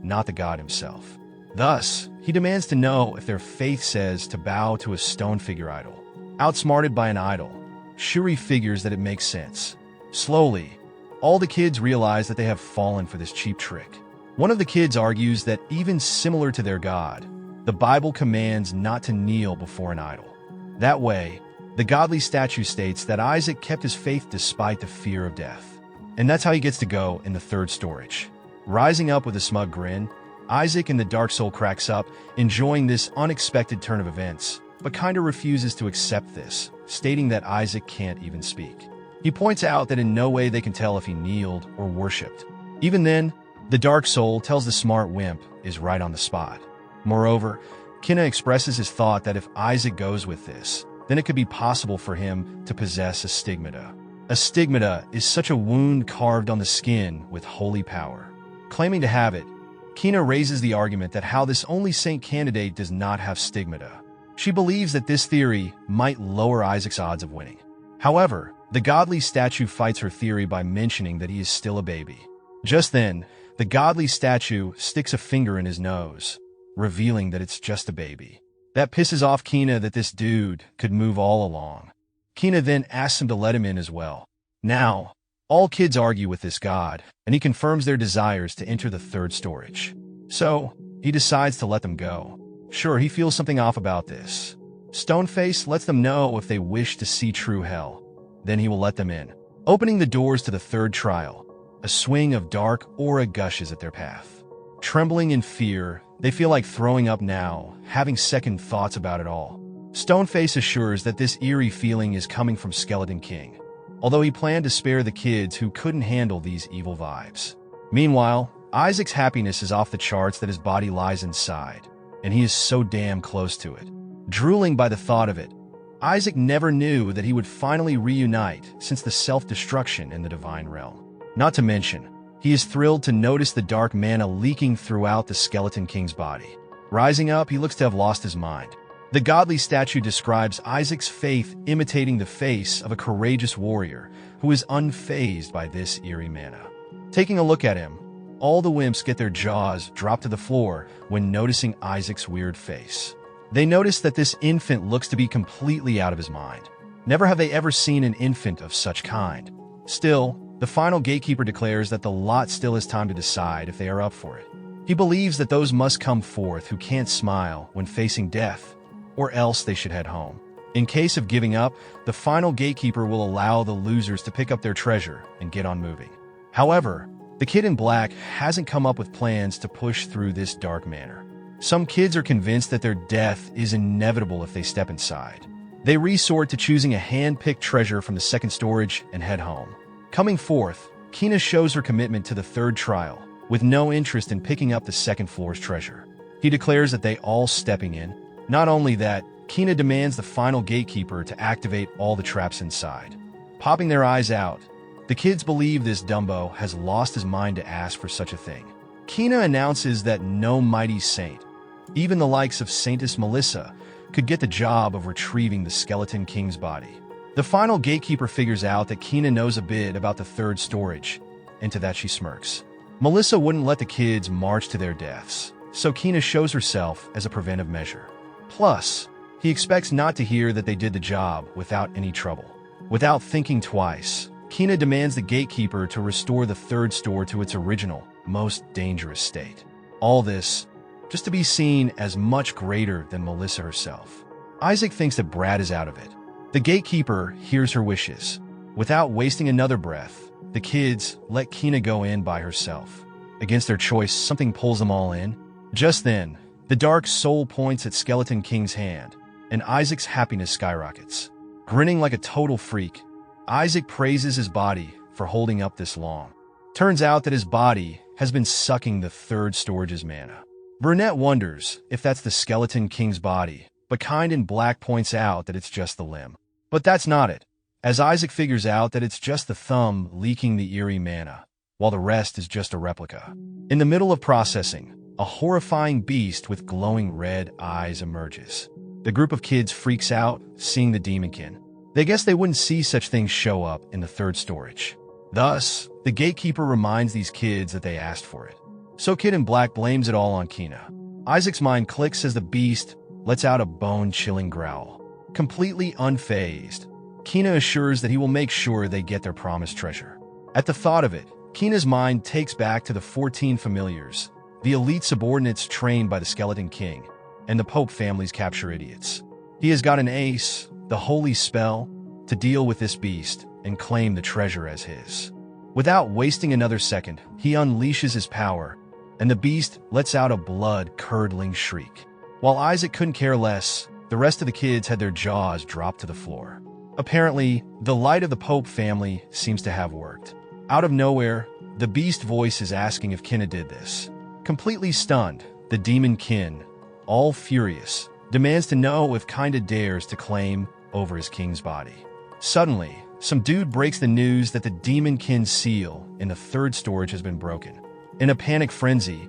A: not the god himself. Thus, he demands to know if their faith says to bow to a stone figure idol. Outsmarted by an idol, Shuri figures that it makes sense. Slowly, all the kids realize that they have fallen for this cheap trick. One of the kids argues that even similar to their god, the Bible commands not to kneel before an idol. That way, the godly statue states that Isaac kept his faith despite the fear of death. And that's how he gets to go in the third storage. Rising up with a smug grin, Isaac in the Dark Soul cracks up, enjoying this unexpected turn of events, but kinda refuses to accept this, stating that Isaac can't even speak. He points out that in no way they can tell if he kneeled or worshipped. Even then, the Dark Soul tells the smart wimp is right on the spot. Moreover, Kina expresses his thought that if Isaac goes with this, then it could be possible for him to possess a stigmata. A stigmata is such a wound carved on the skin with holy power. Claiming to have it, Kina raises the argument that how this only saint candidate does not have stigmata. She believes that this theory might lower Isaac's odds of winning. However, the godly statue fights her theory by mentioning that he is still a baby. Just then, the godly statue sticks a finger in his nose, revealing that it's just a baby. That pisses off Kina that this dude could move all along. Kina then asks him to let him in as well. Now, all kids argue with this god, and he confirms their desires to enter the third storage. So, he decides to let them go. Sure, he feels something off about this. Stoneface lets them know if they wish to see true hell. Then he will let them in. Opening the doors to the third trial, a swing of dark aura gushes at their path. Trembling in fear, they feel like throwing up now, having second thoughts about it all. Stoneface assures that this eerie feeling is coming from Skeleton King, although he planned to spare the kids who couldn't handle these evil vibes. Meanwhile, Isaac's happiness is off the charts that his body lies inside, and he is so damn close to it. Drooling by the thought of it, Isaac never knew that he would finally reunite since the self-destruction in the divine realm. Not to mention, he is thrilled to notice the dark mana leaking throughout the Skeleton King's body. Rising up, he looks to have lost his mind. The godly statue describes Isaac's faith imitating the face of a courageous warrior who is unfazed by this eerie mana. Taking a look at him, all the wimps get their jaws dropped to the floor when noticing Isaac's weird face. They notice that this infant looks to be completely out of his mind. Never have they ever seen an infant of such kind. Still, the final gatekeeper declares that the lot still has time to decide if they are up for it. He believes that those must come forth who can't smile when facing death, or else they should head home. In case of giving up, the final gatekeeper will allow the losers to pick up their treasure and get on moving. However, the kid in black hasn't come up with plans to push through this dark manor. Some kids are convinced that their death is inevitable if they step inside. They resort to choosing a hand-picked treasure from the second storage and head home. Coming forth, Kina shows her commitment to the third trial, with no interest in picking up the second floor's treasure. He declares that they all stepping in. Not only that, Kina demands the final gatekeeper to activate all the traps inside. Popping their eyes out, the kids believe this Dumbo has lost his mind to ask for such a thing. Kina announces that no mighty saint, even the likes of Saintess Melissa, could get the job of retrieving the Skeleton King's body. The final gatekeeper figures out that Kina knows a bit about the third storage, and to that she smirks. Melissa wouldn't let the kids march to their deaths, so Kina shows herself as a preventive measure. Plus, he expects not to hear that they did the job without any trouble. Without thinking twice, Kina demands the gatekeeper to restore the third store to its original, most dangerous state. All this, just to be seen as much greater than Melissa herself. Isaac thinks that Brad is out of it. The gatekeeper hears her wishes. Without wasting another breath, the kids let Kina go in by herself. Against their choice, something pulls them all in. Just then, the dark soul points at Skeleton King's hand, and Isaac's happiness skyrockets. Grinning like a total freak, Isaac praises his body for holding up this long. Turns out that his body has been sucking the third storage's mana. Brunette wonders if that's the Skeleton King's body, but Kind in Black points out that it's just the limb. But that's not it, as Isaac figures out that it's just the thumb leaking the eerie mana, while the rest is just a replica. In the middle of processing, a horrifying beast with glowing red eyes emerges. The group of kids freaks out, seeing the demonkin. They guess they wouldn't see such things show up in the third storage. Thus, the gatekeeper reminds these kids that they asked for it. So Kid in Black blames it all on Kina. Isaac's mind clicks as the beast lets out a bone-chilling growl. Completely unfazed, Kina assures that he will make sure they get their promised treasure. At the thought of it, Kina's mind takes back to the 14 familiars, the elite subordinates trained by the Skeleton King, and the Pope family's capture idiots. He has got an ace, the holy spell, to deal with this beast and claim the treasure as his. Without wasting another second, he unleashes his power, and the beast lets out a blood-curdling shriek. While Isaac couldn't care less, the rest of the kids had their jaws dropped to the floor. Apparently, the light of the Pope family seems to have worked. Out of nowhere, the beast voice is asking if Kina did this. Completely stunned, the demon kin, all furious, demands to know if Kinda dares to claim over his king's body. Suddenly, some dude breaks the news that the demon kin seal in the third storage has been broken. In a panic frenzy,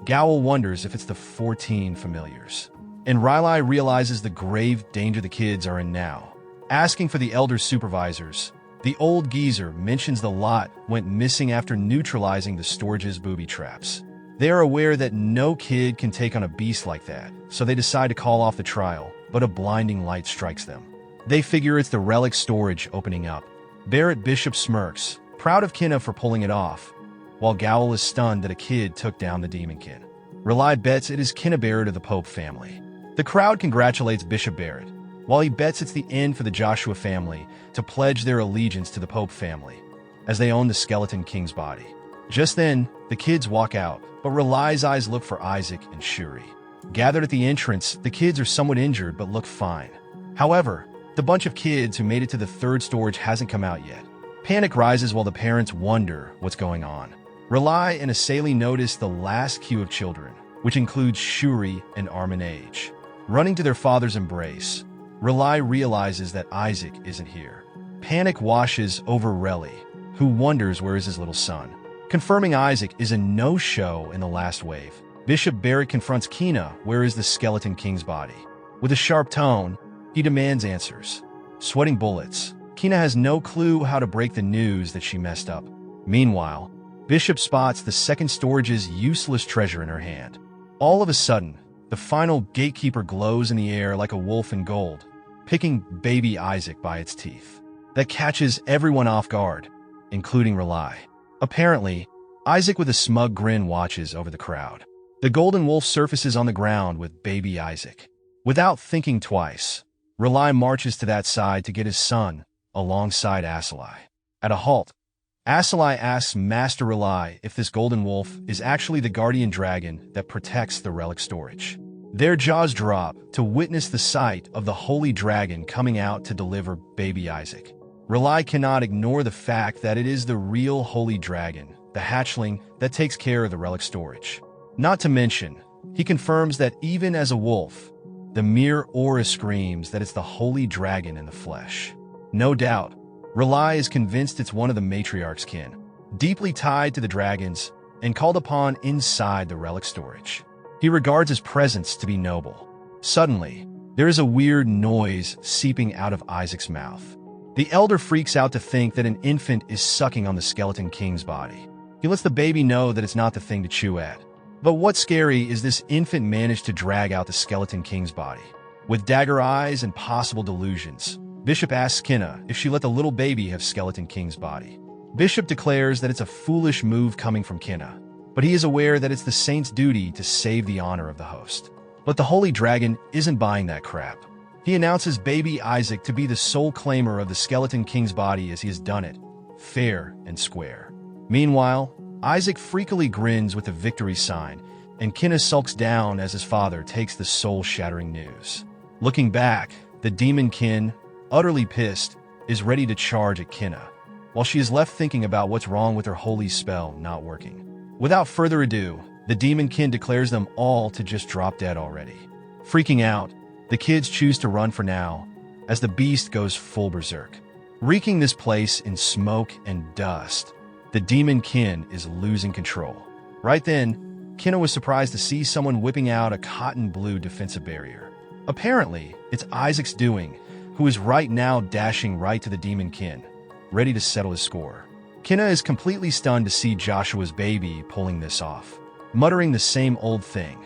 A: Gowl wonders if it's the 14 familiars. And Riley realizes the grave danger the kids are in now. Asking for the elder supervisors, the old geezer mentions the lot went missing after neutralizing the storage's booby traps. They are aware that no kid can take on a beast like that, so they decide to call off the trial, but a blinding light strikes them. They figure it's the relic storage opening up. Barrett Bishop smirks, proud of Kina for pulling it off, while Gowl is stunned that a kid took down the demonkin. Rely bets it is Kina Barrett of the Pope family. The crowd congratulates Bishop Barrett, while he bets it's the end for the Joshua family to pledge their allegiance to the Pope family, as they own the Skeleton King's body. Just then, the kids walk out, but Relay's eyes look for Isaac and Shuri. Gathered at the entrance, the kids are somewhat injured but look fine. However, the bunch of kids who made it to the third storage hasn't come out yet. Panic rises while the parents wonder what's going on. Relay and Asali notice the last queue of children, which includes Shuri and Armin Age. Running to their father's embrace, Relay realizes that Isaac isn't here. Panic washes over Relly, who wonders where is his little son. Confirming Isaac is a no-show in the last wave, Bishop Barrett confronts Kina where is the Skeleton King's body. With a sharp tone, he demands answers. Sweating bullets, Kina has no clue how to break the news that she messed up. Meanwhile, Bishop spots the second storage's useless treasure in her hand. All of a sudden, the final gatekeeper glows in the air like a wolf in gold, picking baby Isaac by its teeth. That catches everyone off guard, including Relay. Apparently, Isaac with a smug grin watches over the crowd. The golden wolf surfaces on the ground with baby Isaac. Without thinking twice, Relay marches to that side to get his son alongside Asali. At a halt, Asali asks Master Relay if this golden wolf is actually the guardian dragon that protects the relic storage. Their jaws drop to witness the sight of the holy dragon coming out to deliver baby Isaac. Relay cannot ignore the fact that it is the real holy dragon, the hatchling that takes care of the relic storage. Not to mention, he confirms that even as a wolf, the mere aura screams that it's the holy dragon in the flesh. No doubt, Relay is convinced it's one of the matriarch's kin, deeply tied to the dragons and called upon inside the relic storage. He regards his presence to be noble. Suddenly, there is a weird noise seeping out of Isaac's mouth. The elder freaks out to think that an infant is sucking on the Skeleton King's body. He lets the baby know that it's not the thing to chew at. But what's scary is this infant managed to drag out the Skeleton King's body. With dagger eyes and possible delusions, Bishop asks Kina if she let the little baby have Skeleton King's body. Bishop declares that it's a foolish move coming from Kina, but he is aware that it's the saint's duty to save the honor of the host. But the holy dragon isn't buying that crap. He announces baby Isaac to be the sole claimer of the Skeleton King's body as he has done it, fair and square. Meanwhile, Isaac freakily grins with a victory sign, and Kina sulks down as his father takes the soul-shattering news. Looking back, the demon kin, utterly pissed, is ready to charge at Kinna, while she is left thinking about what's wrong with her holy spell not working. Without further ado, the demonkind declares them all to just drop dead already. Freaking out, the kids choose to run for now, as the beast goes full berserk, wreaking this place in smoke and dust. The demonkind is losing control. Right then, Kinna was surprised to see someone whipping out a cotton blue defensive barrier. Apparently, it's Isaac's doing, who is right now dashing right to the demonkind, ready to settle his score. Kinna is completely stunned to see Joshua's baby pulling this off, muttering the same old thing.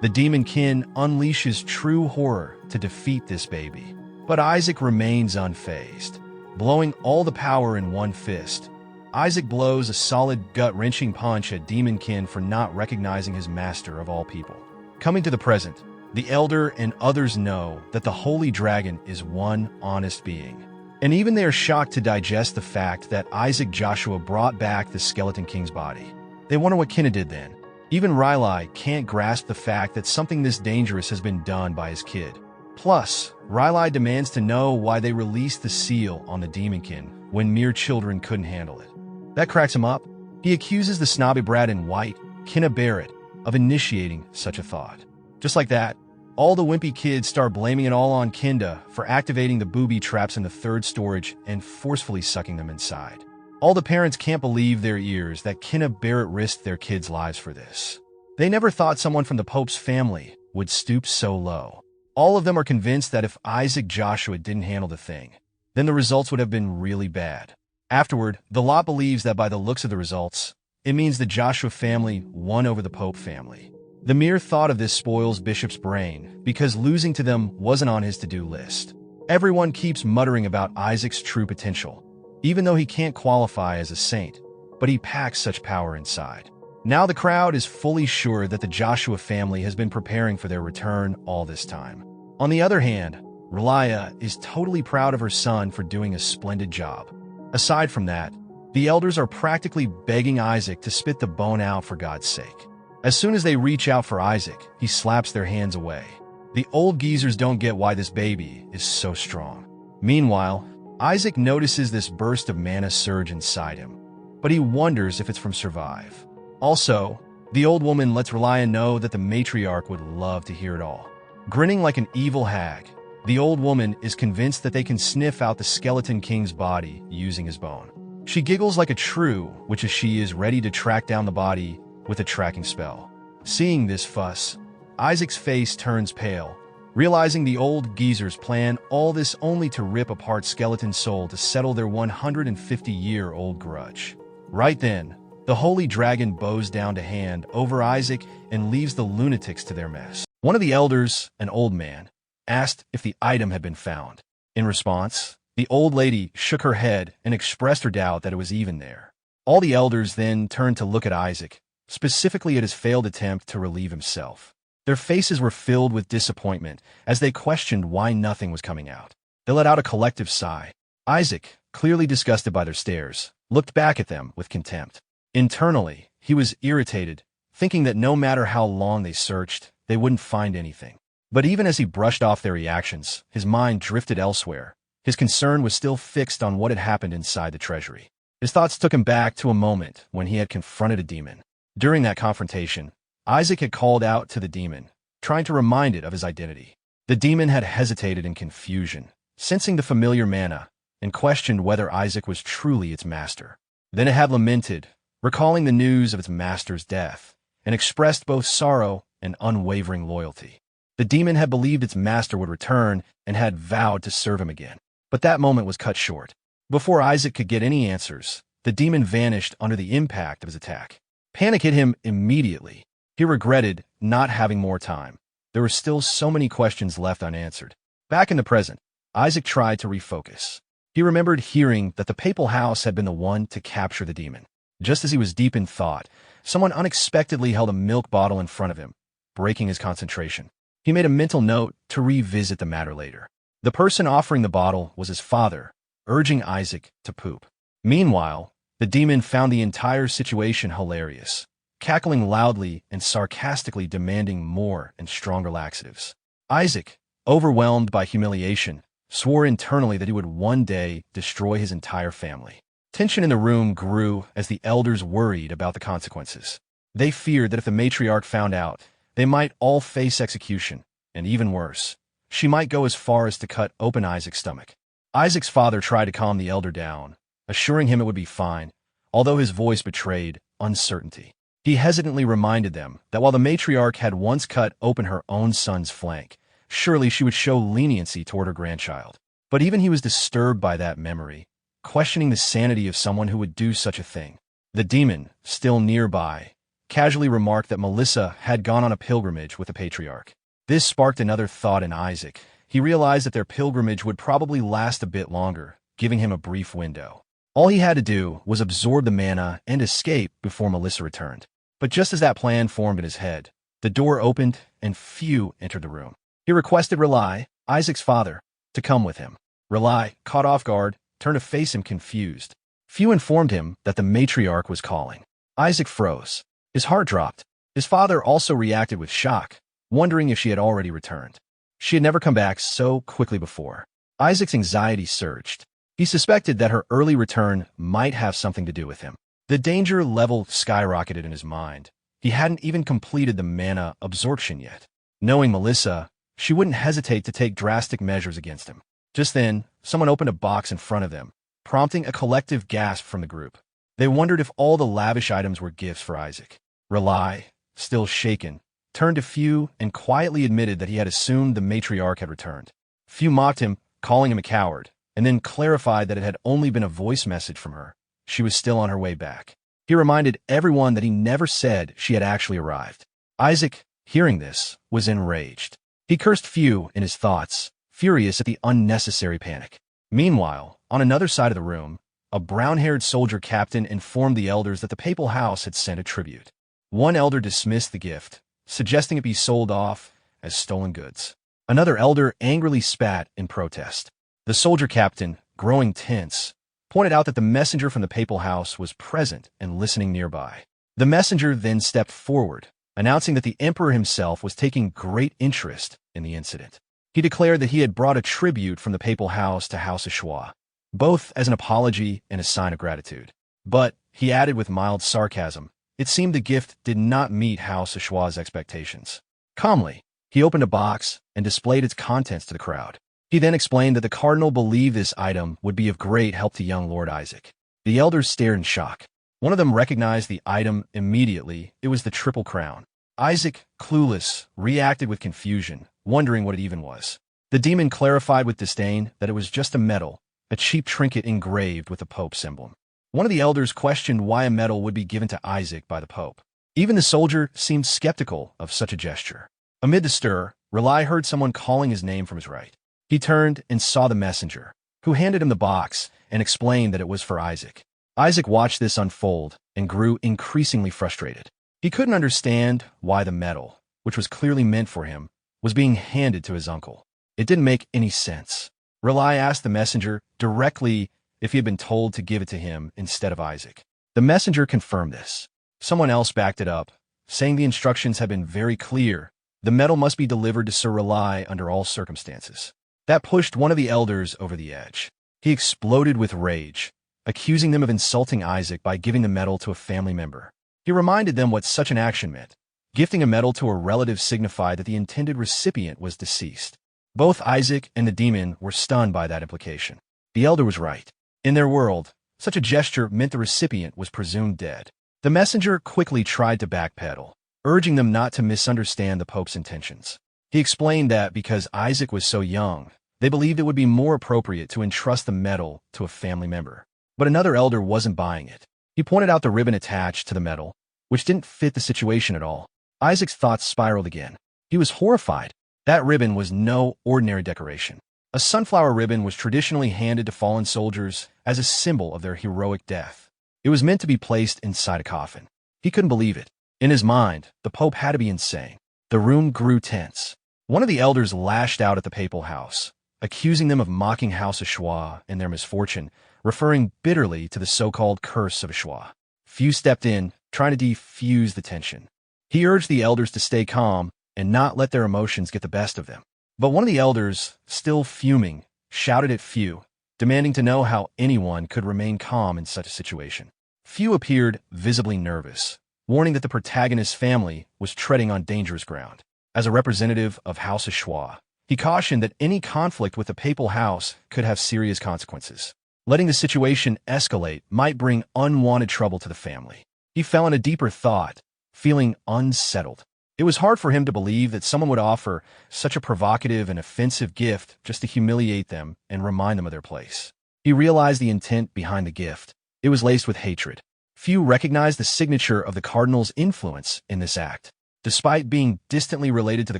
A: The demonkind unleashes true horror to defeat this baby, but Isaac remains unfazed. Blowing all the power in one fist, Isaac blows a solid gut-wrenching punch at demonkind for not recognizing his master of all people. Coming to the present, the elder and others know that the holy dragon is one honest being, and even they are shocked to digest the fact that Isaac Joshua brought back the Skeleton King's body. They wonder what Kinna did then. Even Riley can't grasp the fact that something this dangerous has been done by his kid. Plus, Riley demands to know why they released the seal on the demonkind when mere children couldn't handle it. That cracks him up. He accuses the snobby brat in white, Kinna Barrett, of initiating such a thought. Just like that, all the wimpy kids start blaming it all on Kinda for activating the booby traps in the third storage and forcefully sucking them inside. All the parents can't believe their ears that Kinna Barrett risked their kids' lives for this. They never thought someone from the Pope's family would stoop so low. All of them are convinced that if Isaac Joshua didn't handle the thing, then the results would have been really bad. Afterward, the lot believes that by the looks of the results, it means the Joshua family won over the Pope family. The mere thought of this spoils Bishop's brain, because losing to them wasn't on his to-do list. Everyone keeps muttering about Isaac's true potential, even though he can't qualify as a saint, but he packs such power inside. Now the crowd is fully sure that the Joshua family has been preparing for their return all this time. On the other hand, Relia is totally proud of her son for doing a splendid job. Aside from that, the elders are practically begging Isaac to spit the bone out for God's sake. As soon as they reach out for Isaac, he slaps their hands away. The old geezers don't get why this baby is so strong. Meanwhile, Isaac notices this burst of mana surge inside him, but he wonders if it's from Survive. Also, the old woman lets Relia know that the matriarch would love to hear it all. Grinning like an evil hag, the old woman is convinced that they can sniff out the Skeleton King's body using his bone. She giggles like a true, which is she is ready to track down the body with a tracking spell. Seeing this fuss, Isaac's face turns pale, realizing the old geezers plan all this only to rip apart Skeleton's soul to settle their 150-year-old grudge. Right then, the holy dragon bows down to hand over Isaac and leaves the lunatics to their mess. One of the elders, an old man, asked if the item had been found. In response, the old lady shook her head and expressed her doubt that it was even there. All the elders then turned to look at Isaac, specifically at his failed attempt to relieve himself. Their faces were filled with disappointment as they questioned why nothing was coming out. They let out a collective sigh. Isaac, clearly disgusted by their stares, looked back at them with contempt. Internally, he was irritated, thinking that no matter how long they searched, they wouldn't find anything. But even as he brushed off their reactions, his mind drifted elsewhere. His concern was still fixed on what had happened inside the treasury. His thoughts took him back to a moment when he had confronted a demon. During that confrontation, Isaac had called out to the demon, trying to remind it of his identity. The demon had hesitated in confusion, sensing the familiar mana, and questioned whether Isaac was truly its master. Then it had lamented, recalling the news of its master's death, and expressed both sorrow and unwavering loyalty. The demon had believed its master would return and had vowed to serve him again. But that moment was cut short. Before Isaac could get any answers, the demon vanished under the impact of his attack. Panic hit him immediately. He regretted not having more time. There were still so many questions left unanswered. Back in the present, Isaac tried to refocus. He remembered hearing that the papal house had been the one to capture the demon. Just as he was deep in thought, someone unexpectedly held a milk bottle in front of him, breaking his concentration. He made a mental note to revisit the matter later. The person offering the bottle was his father, urging Isaac to poop. Meanwhile, the demon found the entire situation hilarious, cackling loudly and sarcastically demanding more and stronger laxatives. Isaac, overwhelmed by humiliation, swore internally that he would one day destroy his entire family. Tension in the room grew as the elders worried about the consequences. They feared that if the matriarch found out, they might all face execution, and even worse, she might go as far as to cut open Isaac's stomach. Isaac's father tried to calm the elder down, assuring him it would be fine, although his voice betrayed uncertainty. He hesitantly reminded them that while the matriarch had once cut open her own son's flank, surely she would show leniency toward her grandchild. But even he was disturbed by that memory, questioning the sanity of someone who would do such a thing. The demon, still nearby, casually remarked that Melissa had gone on a pilgrimage with the patriarch. This sparked another thought in Isaac. He realized that their pilgrimage would probably last a bit longer, giving him a brief window. All he had to do was absorb the mana and escape before Melissa returned. But just as that plan formed in his head, the door opened and Few entered the room. He requested Relai, Isaac's father, to come with him. Relai, caught off guard, turned to face him confused. Few informed him that the matriarch was calling. Isaac froze. His heart dropped. His father also reacted with shock, wondering if she had already returned. She had never come back so quickly before. Isaac's anxiety surged. He suspected that her early return might have something to do with him. The danger level skyrocketed in his mind. He hadn't even completed the mana absorption yet. Knowing Melissa, she wouldn't hesitate to take drastic measures against him. Just then, someone opened a box in front of them, prompting a collective gasp from the group. They wondered if all the lavish items were gifts for Isaac. Relai, still shaken, turned to Few and quietly admitted that he had assumed the matriarch had returned. Few mocked him, calling him a coward, and then clarified that it had only been a voice message from her. She was still on her way back. He reminded everyone that he never said she had actually arrived. Isaac, hearing this, was enraged. He cursed Few in his thoughts, furious at the unnecessary panic. Meanwhile, on another side of the room, a brown-haired soldier captain informed the elders that the papal house had sent a tribute. One elder dismissed the gift, suggesting it be sold off as stolen goods. Another elder angrily spat in protest. The soldier captain, growing tense, pointed out that the messenger from the papal house was present and listening nearby. The messenger then stepped forward, announcing that the emperor himself was taking great interest in the incident. He declared that he had brought a tribute from the papal house to House Ashwa, both as an apology and a sign of gratitude. But, he added with mild sarcasm, it seemed the gift did not meet House Ashwa's expectations. Calmly, he opened a box and displayed its contents to the crowd. He then explained that the cardinal believed this item would be of great help to young Lord Isaac. The elders stared in shock. One of them recognized the item immediately. It was the triple crown. Isaac, clueless, reacted with confusion, wondering what it even was. The demon clarified with disdain that it was just a medal, a cheap trinket engraved with the Pope's emblem. One of the elders questioned why a medal would be given to Isaac by the Pope. Even the soldier seemed skeptical of such a gesture. Amid the stir, Relai heard someone calling his name from his right. He turned and saw the messenger, who handed him the box and explained that it was for Isaac. Isaac watched this unfold and grew increasingly frustrated. He couldn't understand why the medal, which was clearly meant for him, was being handed to his uncle. It didn't make any sense. Relai asked the messenger directly if he had been told to give it to him instead of Isaac. The messenger confirmed this. Someone else backed it up, saying the instructions had been very clear. The medal must be delivered to Sir Relai under all circumstances. That pushed one of the elders over the edge. He exploded with rage, accusing them of insulting Isaac by giving the medal to a family member. He reminded them what such an action meant. Gifting a medal to a relative signified that the intended recipient was deceased. Both Isaac and the demon were stunned by that implication. The elder was right. In their world, such a gesture meant the recipient was presumed dead. The messenger quickly tried to backpedal, urging them not to misunderstand the Pope's intentions. He explained that because Isaac was so young, they believed it would be more appropriate to entrust the medal to a family member. But another elder wasn't buying it. He pointed out the ribbon attached to the medal, which didn't fit the situation at all. Isaac's thoughts spiraled again. He was horrified. That ribbon was no ordinary decoration. A sunflower ribbon was traditionally handed to fallen soldiers as a symbol of their heroic death. It was meant to be placed inside a coffin. He couldn't believe it. In his mind, the Pope had to be insane. The room grew tense. One of the elders lashed out at the papal house, accusing them of mocking House Ashwa and their misfortune, referring bitterly to the so-called curse of Ashwa. Few stepped in, trying to defuse the tension. He urged the elders to stay calm and not let their emotions get the best of them. But one of the elders, still fuming, shouted at Few, demanding to know how anyone could remain calm in such a situation. Few appeared visibly nervous, warning that the protagonist's family was treading on dangerous ground. As a representative of House of Schwa, he cautioned that any conflict with the papal house could have serious consequences. Letting the situation escalate might bring unwanted trouble to the family. He fell into deeper thought, feeling unsettled. It was hard for him to believe that someone would offer such a provocative and offensive gift just to humiliate them and remind them of their place. He realized the intent behind the gift. It was laced with hatred. Few recognized the signature of the cardinal's influence in this act. Despite being distantly related to the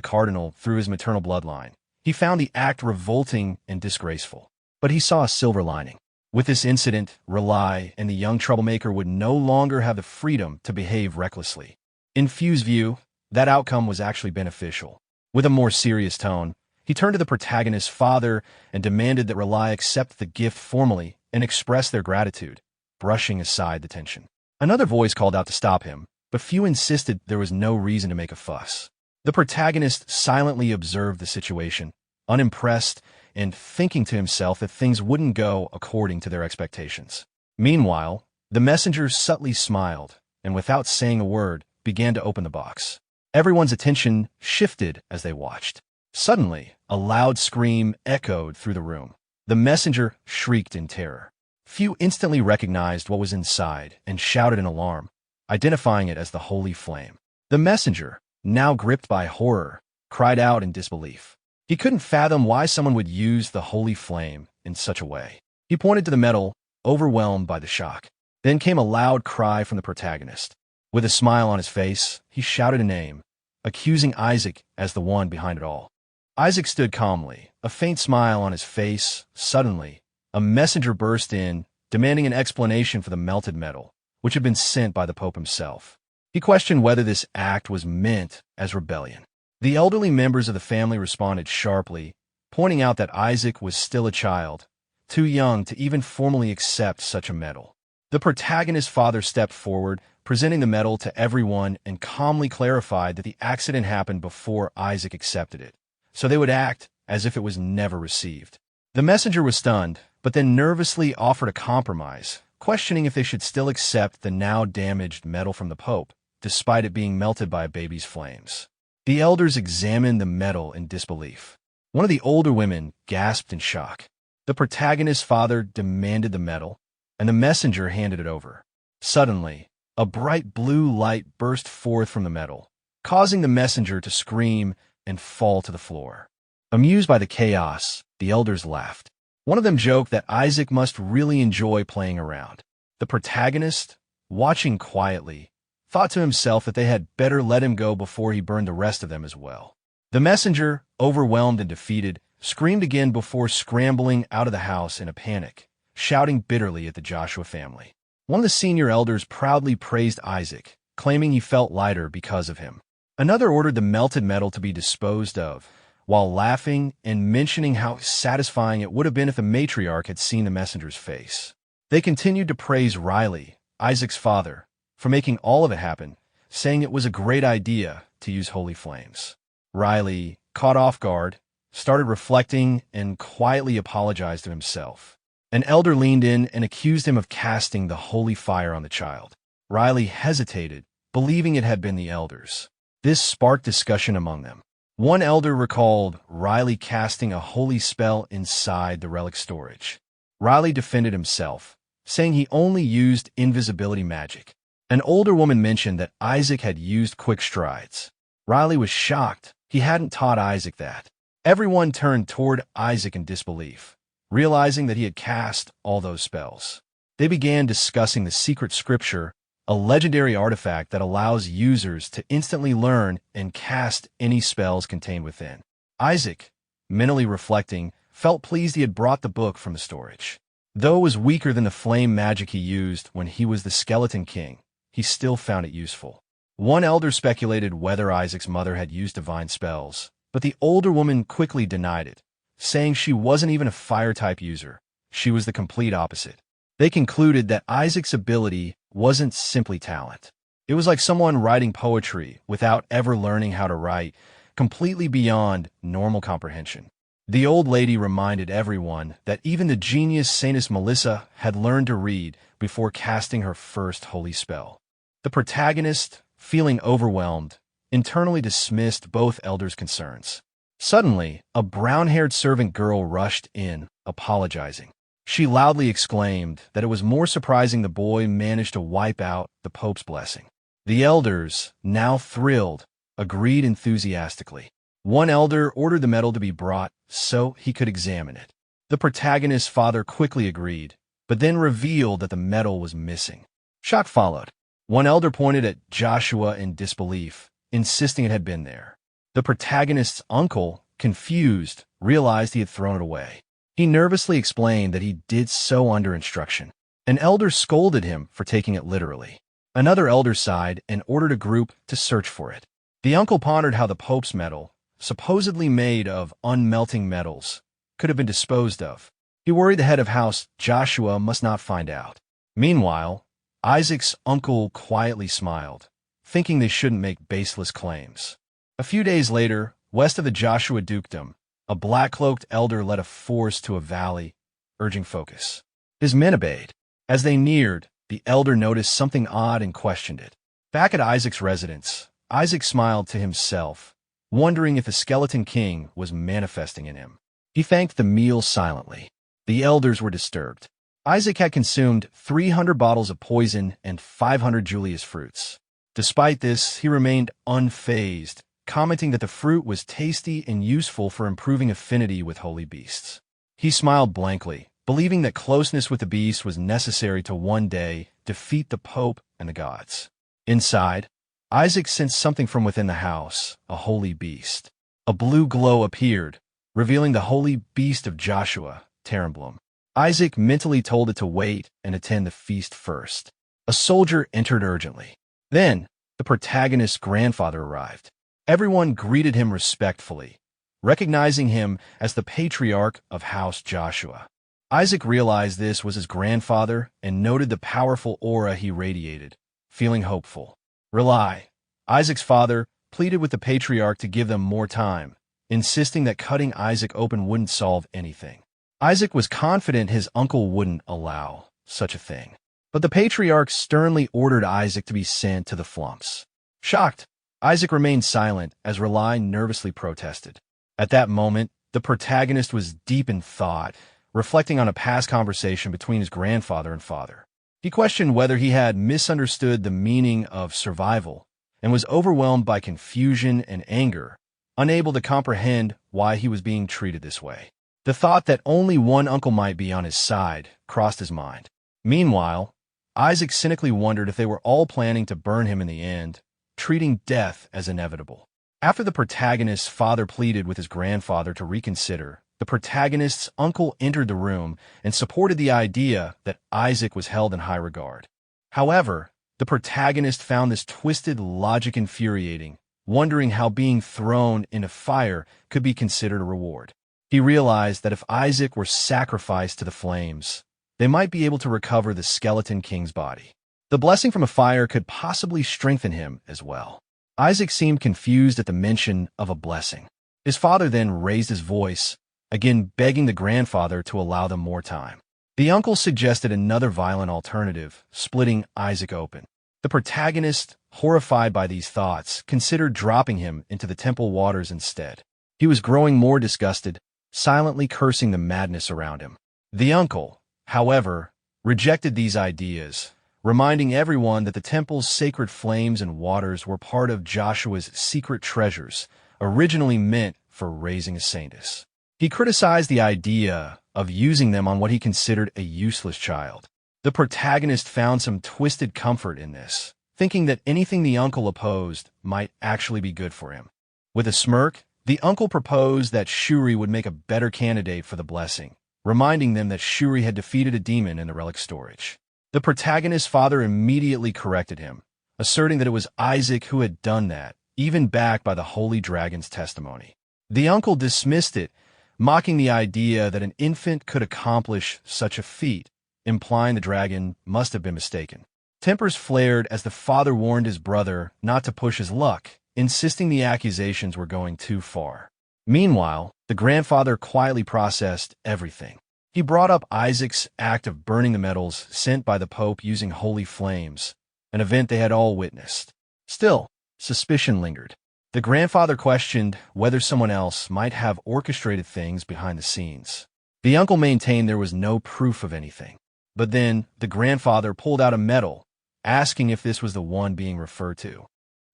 A: cardinal through his maternal bloodline, he found the act revolting and disgraceful. But he saw a silver lining. With this incident, Rely and the young troublemaker would no longer have the freedom to behave recklessly. In Few's view, that outcome was actually beneficial. With a more serious tone, he turned to the protagonist's father and demanded that Rely accept the gift formally and express their gratitude, brushing aside the tension. Another voice called out to stop him, but Few insisted there was no reason to make a fuss. The protagonist silently observed the situation, unimpressed and thinking to himself that things wouldn't go according to their expectations. Meanwhile, the messenger subtly smiled and, without saying a word, began to open the box. Everyone's attention shifted as they watched. Suddenly, a loud scream echoed through the room. The messenger shrieked in terror. Few instantly recognized what was inside and shouted in alarm, identifying it as the holy flame. The messenger, now gripped by horror, cried out in disbelief. He couldn't fathom why someone would use the holy flame in such a way. He pointed to the metal, overwhelmed by the shock. Then came a loud cry from the protagonist. With a smile on his face, he shouted a name, accusing Isaac as the one behind it all. Isaac stood calmly, a faint smile on his face. Suddenly, a messenger burst in, demanding an explanation for the melted metal, which had been sent by the Pope himself. He questioned whether this act was meant as rebellion. The elderly members of the family responded sharply, pointing out that Isaac was still a child, too young to even formally accept such a medal. The protagonist's father stepped forward, presenting the medal to everyone, and calmly clarified that the accident happened before Isaac accepted it, so they would act as if it was never received. The messenger was stunned, but then nervously offered a compromise, questioning if they should still accept the now damaged medal from the Pope, despite it being melted by a baby's flames. The elders examined the medal in disbelief. One of the older women gasped in shock. The protagonist's father demanded the medal, and the messenger handed it over. Suddenly, a bright blue light burst forth from the medal, causing the messenger to scream and fall to the floor. Amused by the chaos, the elders laughed. One of them joked that Isaac must really enjoy playing around. The protagonist, watching quietly, thought to himself that they had better let him go before he burned the rest of them as well. The messenger, overwhelmed and defeated, screamed again before scrambling out of the house in a panic, shouting bitterly at the Joshua family. One of the senior elders proudly praised Isaac, claiming he felt lighter because of him. Another ordered the melted metal to be disposed of, while laughing and mentioning how satisfying it would have been if the matriarch had seen the messenger's face. They continued to praise Riley, Isaac's father, for making all of it happen, saying it was a great idea to use holy flames. Riley, caught off guard, started reflecting and quietly apologized to himself. An elder leaned in and accused him of casting the holy fire on the child. Riley hesitated, believing it had been the elders. This sparked discussion among them. One elder recalled Riley casting a holy spell inside the relic storage. Riley defended himself, saying he only used invisibility magic. An older woman mentioned that Isaac had used quick strides. Riley was shocked. He hadn't taught Isaac that. Everyone turned toward Isaac in disbelief, realizing that he had cast all those spells. They began discussing the secret scripture, a legendary artifact that allows users to instantly learn and cast any spells contained within. Isaac, mentally reflecting, felt pleased he had brought the book from the storage. Though it was weaker than the flame magic he used when he was the Skeleton King, he still found it useful. One elder speculated whether Isaac's mother had used divine spells, but the older woman quickly denied it, saying she wasn't even a fire-type user. She was the complete opposite. They concluded that Isaac's ability wasn't simply talent. It was like someone writing poetry without ever learning how to write, completely beyond normal comprehension. The old lady reminded everyone that even the genius Saintess Melissa had learned to read before casting her first holy spell. The protagonist, feeling overwhelmed, internally dismissed both elders' concerns. Suddenly, a brown-haired servant girl rushed in, apologizing. She loudly exclaimed that it was more surprising the boy managed to wipe out the Pope's blessing. The elders, now thrilled, agreed enthusiastically. One elder ordered the medal to be brought so he could examine it. The protagonist's father quickly agreed, but then revealed that the medal was missing. Shock followed. One elder pointed at Joshua in disbelief, insisting it had been there. The protagonist's uncle, confused, realized he had thrown it away. He nervously explained that he did so under instruction. An elder scolded him for taking it literally. Another elder sighed and ordered a group to search for it. The uncle pondered how the Pope's medal, supposedly made of unmelting metals, could have been disposed of. He worried the head of house, Joshua, must not find out. Meanwhile, Isaac's uncle quietly smiled, thinking they shouldn't make baseless claims. A few days later, west of the Joshua dukedom, a black-cloaked elder led a force to a valley, urging focus. His men obeyed. As they neared, the elder noticed something odd and questioned it. Back at Isaac's residence, Isaac smiled to himself, wondering if the skeleton king was manifesting in him. He thanked the meal silently. The elders were disturbed. Isaac had consumed 300 bottles of poison and 500 Julius fruits. Despite this, he remained unfazed, commenting that the fruit was tasty and useful for improving affinity with holy beasts. He smiled blankly, believing that closeness with the beast was necessary to one day defeat the Pope and the gods. Inside, Isaac sensed something from within the house, a holy beast. A blue glow appeared, revealing the holy beast of Joshua, Terenblum. Isaac mentally told it to wait and attend the feast first. A soldier entered urgently. Then, the protagonist's grandfather arrived. Everyone greeted him respectfully, recognizing him as the patriarch of House Joshua. Isaac realized this was his grandfather and noted the powerful aura he radiated, feeling hopeful. Rely. Isaac's father pleaded with the patriarch to give them more time, insisting that cutting Isaac open wouldn't solve anything. Isaac was confident his uncle wouldn't allow such a thing. But the patriarch sternly ordered Isaac to be sent to the flumps. Shocked, Isaac remained silent as Rely nervously protested. At that moment, the protagonist was deep in thought, reflecting on a past conversation between his grandfather and father. He questioned whether he had misunderstood the meaning of survival and was overwhelmed by confusion and anger, unable to comprehend why he was being treated this way. The thought that only one uncle might be on his side crossed his mind. Meanwhile, Isaac cynically wondered if they were all planning to burn him in the end, treating death as inevitable. After the protagonist's father pleaded with his grandfather to reconsider, the protagonist's uncle entered the room and supported the idea that Isaac was held in high regard. However, the protagonist found this twisted logic infuriating, wondering how being thrown into fire could be considered a reward. He realized that if Isaac were sacrificed to the flames, they might be able to recover the skeleton king's body. The blessing from a fire could possibly strengthen him as well. Isaac seemed confused at the mention of a blessing. His father then raised his voice, again begging the grandfather to allow them more time. The uncle suggested another violent alternative, splitting Isaac open. The protagonist, horrified by these thoughts, considered dropping him into the temple waters instead. He was growing more disgusted, silently cursing the madness around him. The uncle, however, rejected these ideas, reminding everyone that the temple's sacred flames and waters were part of Joshua's secret treasures, originally meant for raising a saintess. He criticized the idea of using them on what he considered a useless child. The protagonist found some twisted comfort in this, thinking that anything the uncle opposed might actually be good for him. With a smirk, the uncle proposed that Shuri would make a better candidate for the blessing, reminding them that Shuri had defeated a demon in the relic storage. The protagonist's father immediately corrected him, asserting that it was Isaac who had done that, even backed by the Holy Dragon's testimony. The uncle dismissed it, mocking the idea that an infant could accomplish such a feat, implying the dragon must have been mistaken. Tempers flared as the father warned his brother not to push his luck, insisting the accusations were going too far. Meanwhile, the grandfather quietly processed everything. He brought up Isaac's act of burning the metals sent by the Pope using holy flames, an event they had all witnessed. Still, suspicion lingered. The grandfather questioned whether someone else might have orchestrated things behind the scenes. The uncle maintained there was no proof of anything. But then, the grandfather pulled out a medal, asking if this was the one being referred to.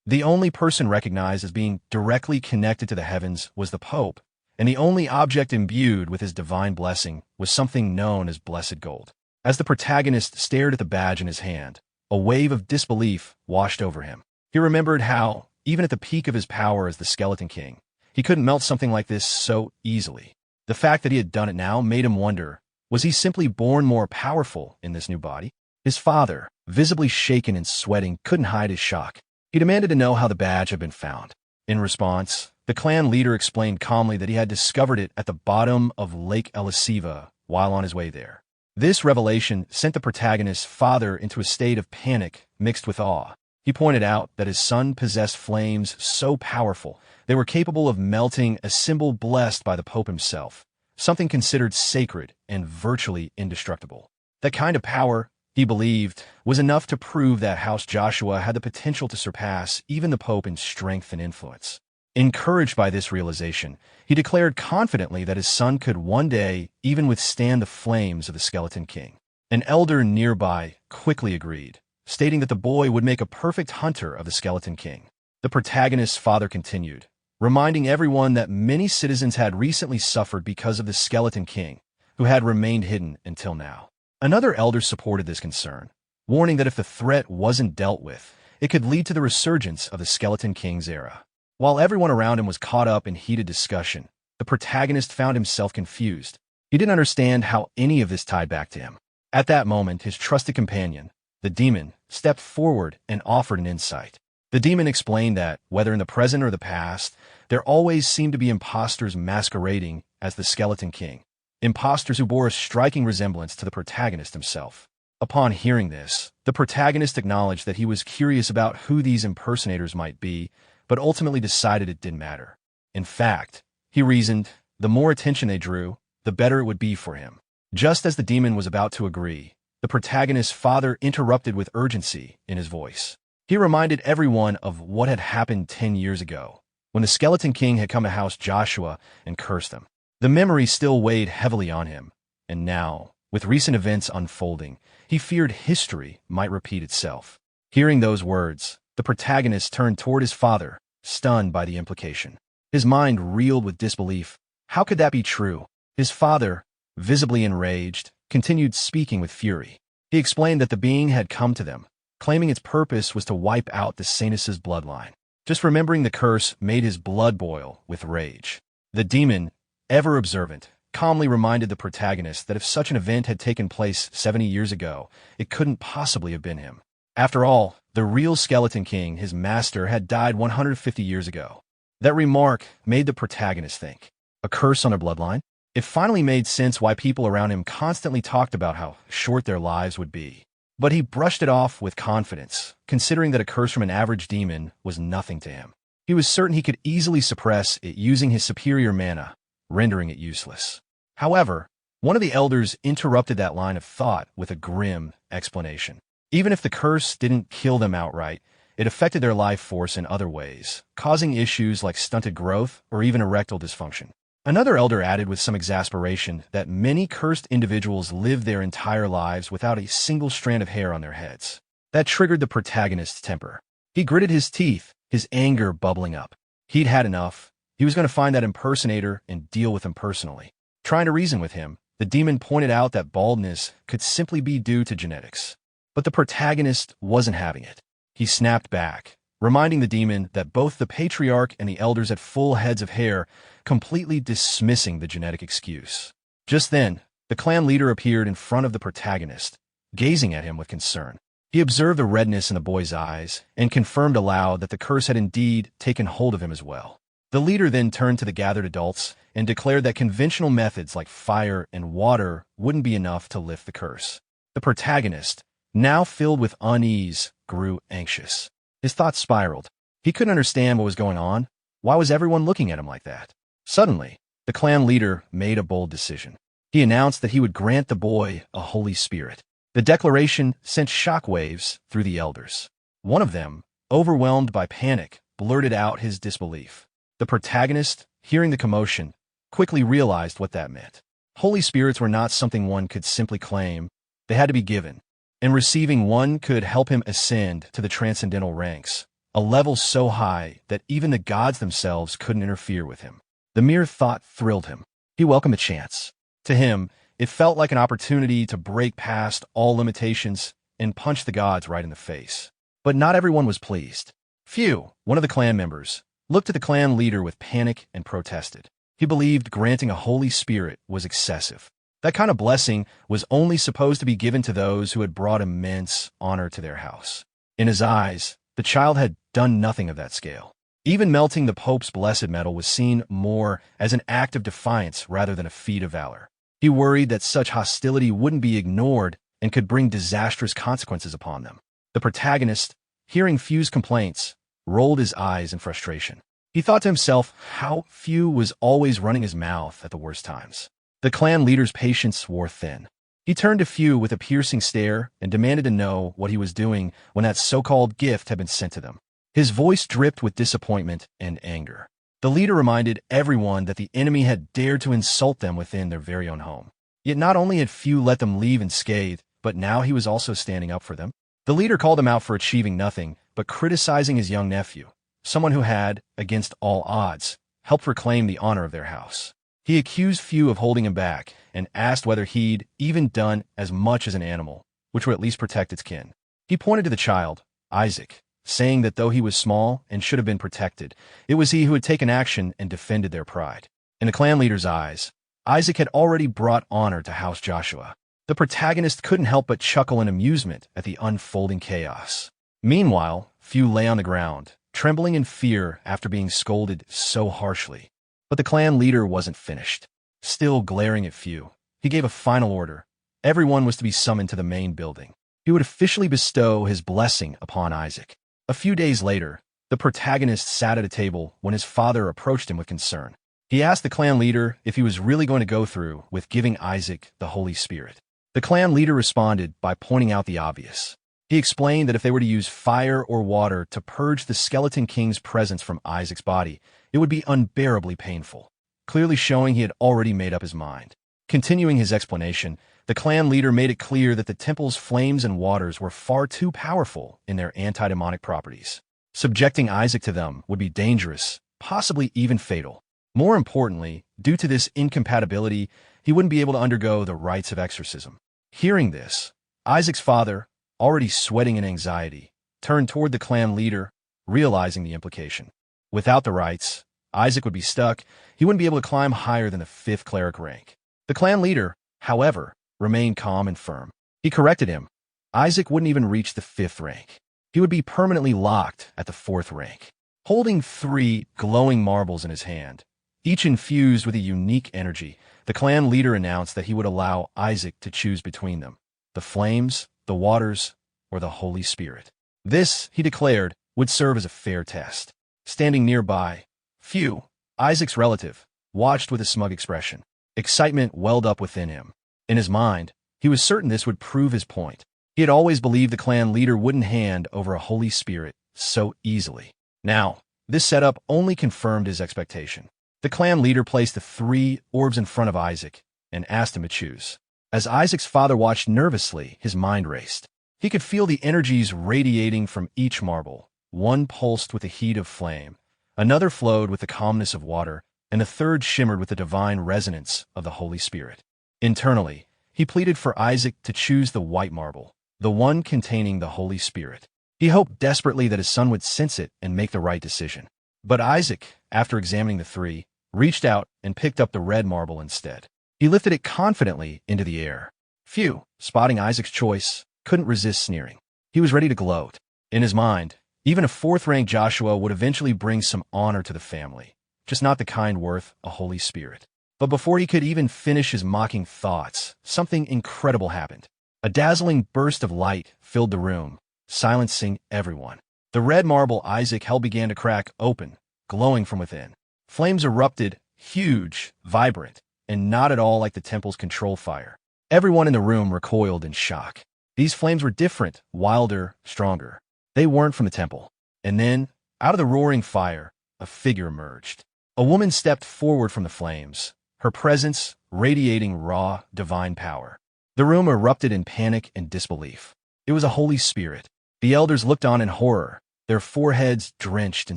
A: The only person recognized as being directly connected to the heavens was the Pope, and the only object imbued with his divine blessing was something known as blessed gold. As the protagonist stared at the badge in his hand, a wave of disbelief washed over him. He remembered how, even at the peak of his power as the Skeleton King, he couldn't melt something like this so easily. The fact that he had done it now made him wonder, was he simply born more powerful in this new body? His father, visibly shaken and sweating, couldn't hide his shock. He demanded to know how the badge had been found. In response, the clan leader explained calmly that he had discovered it at the bottom of Lake Elisiva while on his way there. This revelation sent the protagonist's father into a state of panic mixed with awe. He pointed out that his son possessed flames so powerful they were capable of melting a symbol blessed by the Pope himself, something considered sacred and virtually indestructible. That kind of power, he believed, was enough to prove that House Joshua had the potential to surpass even the Pope in strength and influence. Encouraged by this realization, he declared confidently that his son could one day even withstand the flames of the Skeleton King. An elder nearby quickly agreed, stating that the boy would make a perfect hunter of the Skeleton King. The protagonist's father continued, reminding everyone that many citizens had recently suffered because of the Skeleton King, who had remained hidden until now. Another elder supported this concern, warning that if the threat wasn't dealt with, it could lead to the resurgence of the Skeleton King's era. While everyone around him was caught up in heated discussion, the protagonist found himself confused. He didn't understand how any of this tied back to him. At that moment, his trusted companion, the demon, stepped forward and offered an insight. The demon explained that, whether in the present or the past, there always seemed to be imposters masquerading as the Skeleton King, imposters who bore a striking resemblance to the protagonist himself. Upon hearing this, the protagonist acknowledged that he was curious about who these impersonators might be, but ultimately decided it didn't matter. In fact, he reasoned, the more attention they drew, the better it would be for him. Just as the demon was about to agree, the protagonist's father interrupted with urgency in his voice. He reminded everyone of what had happened 10 years ago, when the Skeleton King had come to House Joshua and cursed them. The memory still weighed heavily on him, and now, with recent events unfolding, he feared history might repeat itself. Hearing those words, the protagonist turned toward his father, stunned by the implication. His mind reeled with disbelief. How could that be true? His father, visibly enraged, continued speaking with fury. He explained that the being had come to them, claiming its purpose was to wipe out the Sanus' bloodline. Just remembering the curse made his blood boil with rage. The demon, ever observant, calmly reminded the protagonist that if such an event had taken place 70 years ago, it couldn't possibly have been him. After all, the real Skeleton King, his master, had died 150 years ago. That remark made the protagonist think. A curse on their bloodline? It finally made sense why people around him constantly talked about how short their lives would be. But he brushed it off with confidence, considering that a curse from an average demon was nothing to him. He was certain he could easily suppress it using his superior mana, rendering it useless. However, one of the elders interrupted that line of thought with a grim explanation. Even if the curse didn't kill them outright, it affected their life force in other ways, causing issues like stunted growth or even erectile dysfunction. Another elder added with some exasperation that many cursed individuals live their entire lives without a single strand of hair on their heads. That triggered the protagonist's temper. He gritted his teeth, his anger bubbling up. He'd had enough. He was going to find that impersonator and deal with him personally. Trying to reason with him, the demon pointed out that baldness could simply be due to genetics. But the protagonist wasn't having it. He snapped back, reminding the demon that both the patriarch and the elders had full heads of hair, completely dismissing the genetic excuse. Just then, the clan leader appeared in front of the protagonist, gazing at him with concern. He observed the redness in the boy's eyes and confirmed aloud that the curse had indeed taken hold of him as well. The leader then turned to the gathered adults and declared that conventional methods like fire and water wouldn't be enough to lift the curse. The protagonist, now filled with unease, grew anxious. His thoughts spiraled. He couldn't understand what was going on. Why was everyone looking at him like that? Suddenly, the clan leader made a bold decision. He announced that he would grant the boy a Holy Spirit. The declaration sent shockwaves through the elders. One of them, overwhelmed by panic, blurted out his disbelief. The protagonist, hearing the commotion, quickly realized what that meant. Holy Spirits were not something one could simply claim. They had to be given. And receiving one could help him ascend to the transcendental ranks, a level so high that even the gods themselves couldn't interfere with him. The mere thought thrilled him. He welcomed a chance. To him, it felt like an opportunity to break past all limitations and punch the gods right in the face. But not everyone was pleased. Few, one of the clan members, looked at the clan leader with panic and protested. He believed granting a Holy Spirit was excessive. That kind of blessing was only supposed to be given to those who had brought immense honor to their house. In his eyes, the child had done nothing of that scale. Even melting the Pope's blessed metal was seen more as an act of defiance rather than a feat of valor. He worried that such hostility wouldn't be ignored and could bring disastrous consequences upon them. The protagonist, hearing Few's complaints, rolled his eyes in frustration. He thought to himself how Few was always running his mouth at the worst times. The clan leader's patience wore thin. He turned to Few with a piercing stare and demanded to know what he was doing when that so-called gift had been sent to them. His voice dripped with disappointment and anger. The leader reminded everyone that the enemy had dared to insult them within their very own home. Yet not only had Few let them leave unscathed, but now he was also standing up for them. The leader called him out for achieving nothing but criticizing his young nephew, someone who had, against all odds, helped reclaim the honor of their house. He accused Few of holding him back and asked whether he'd even done as much as an animal, which would at least protect its kin. He pointed to the child, Isaac, saying that though he was small and should have been protected, it was he who had taken action and defended their pride. In the clan leader's eyes, Isaac had already brought honor to House Joshua. The protagonist couldn't help but chuckle in amusement at the unfolding chaos. Meanwhile, Few lay on the ground, trembling in fear after being scolded so harshly. But the clan leader wasn't finished. Still glaring at Few, he gave a final order. Everyone was to be summoned to the main building. He would officially bestow his blessing upon Isaac. A few days later, the protagonist sat at a table when his father approached him with concern. He asked the clan leader if he was really going to go through with giving Isaac the Holy Spirit. The clan leader responded by pointing out the obvious. He explained that if they were to use fire or water to purge the skeleton king's presence from Isaac's body, it would be unbearably painful, clearly showing he had already made up his mind. Continuing his explanation, the clan leader made it clear that the temple's flames and waters were far too powerful in their anti-demonic properties. Subjecting Isaac to them would be dangerous, possibly even fatal. More importantly, due to this incompatibility, he wouldn't be able to undergo the rites of exorcism. Hearing this, Isaac's father, already sweating in anxiety, turned toward the clan leader, realizing the implication. Without the rites, Isaac would be stuck. He wouldn't be able to climb higher than the 5th cleric rank. The clan leader, however, remained calm and firm. He corrected him. Isaac wouldn't even reach the 5th rank. He would be permanently locked at the 4th rank. Holding 3 glowing marbles in his hand, each infused with a unique energy, the clan leader announced that he would allow Isaac to choose between them, the flames, the waters, or the Holy Spirit. This, he declared, would serve as a fair test. Standing nearby, Few, Isaac's relative, watched with a smug expression. Excitement welled up within him. In his mind, he was certain this would prove his point. He had always believed the clan leader wouldn't hand over a Holy Spirit so easily. Now, this setup only confirmed his expectation. The clan leader placed the 3 orbs in front of Isaac and asked him to choose. As Isaac's father watched nervously, his mind raced. He could feel the energies radiating from each marble. One pulsed with the heat of flame, another flowed with the calmness of water, and the third shimmered with the divine resonance of the Holy Spirit. Internally, he pleaded for Isaac to choose the white marble, the one containing the Holy Spirit. He hoped desperately that his son would sense it and make the right decision. But Isaac, after examining the 3, reached out and picked up the red marble instead. He lifted it confidently into the air. Few, spotting Isaac's choice, couldn't resist sneering. He was ready to gloat. In his mind, even a 4th-rank Joshua would eventually bring some honor to the family, just not the kind worth a Holy Spirit. But before he could even finish his mocking thoughts, something incredible happened. A dazzling burst of light filled the room, silencing everyone. The red marble Isaac held began to crack open, glowing from within. Flames erupted, huge, vibrant, and not at all like the temple's control fire. Everyone in the room recoiled in shock. These flames were different, wilder, stronger. They weren't from the temple. And then, out of the roaring fire, a figure emerged. A woman stepped forward from the flames, her presence radiating raw, divine power. The room erupted in panic and disbelief. It was a Holy Spirit. The elders looked on in horror, their foreheads drenched in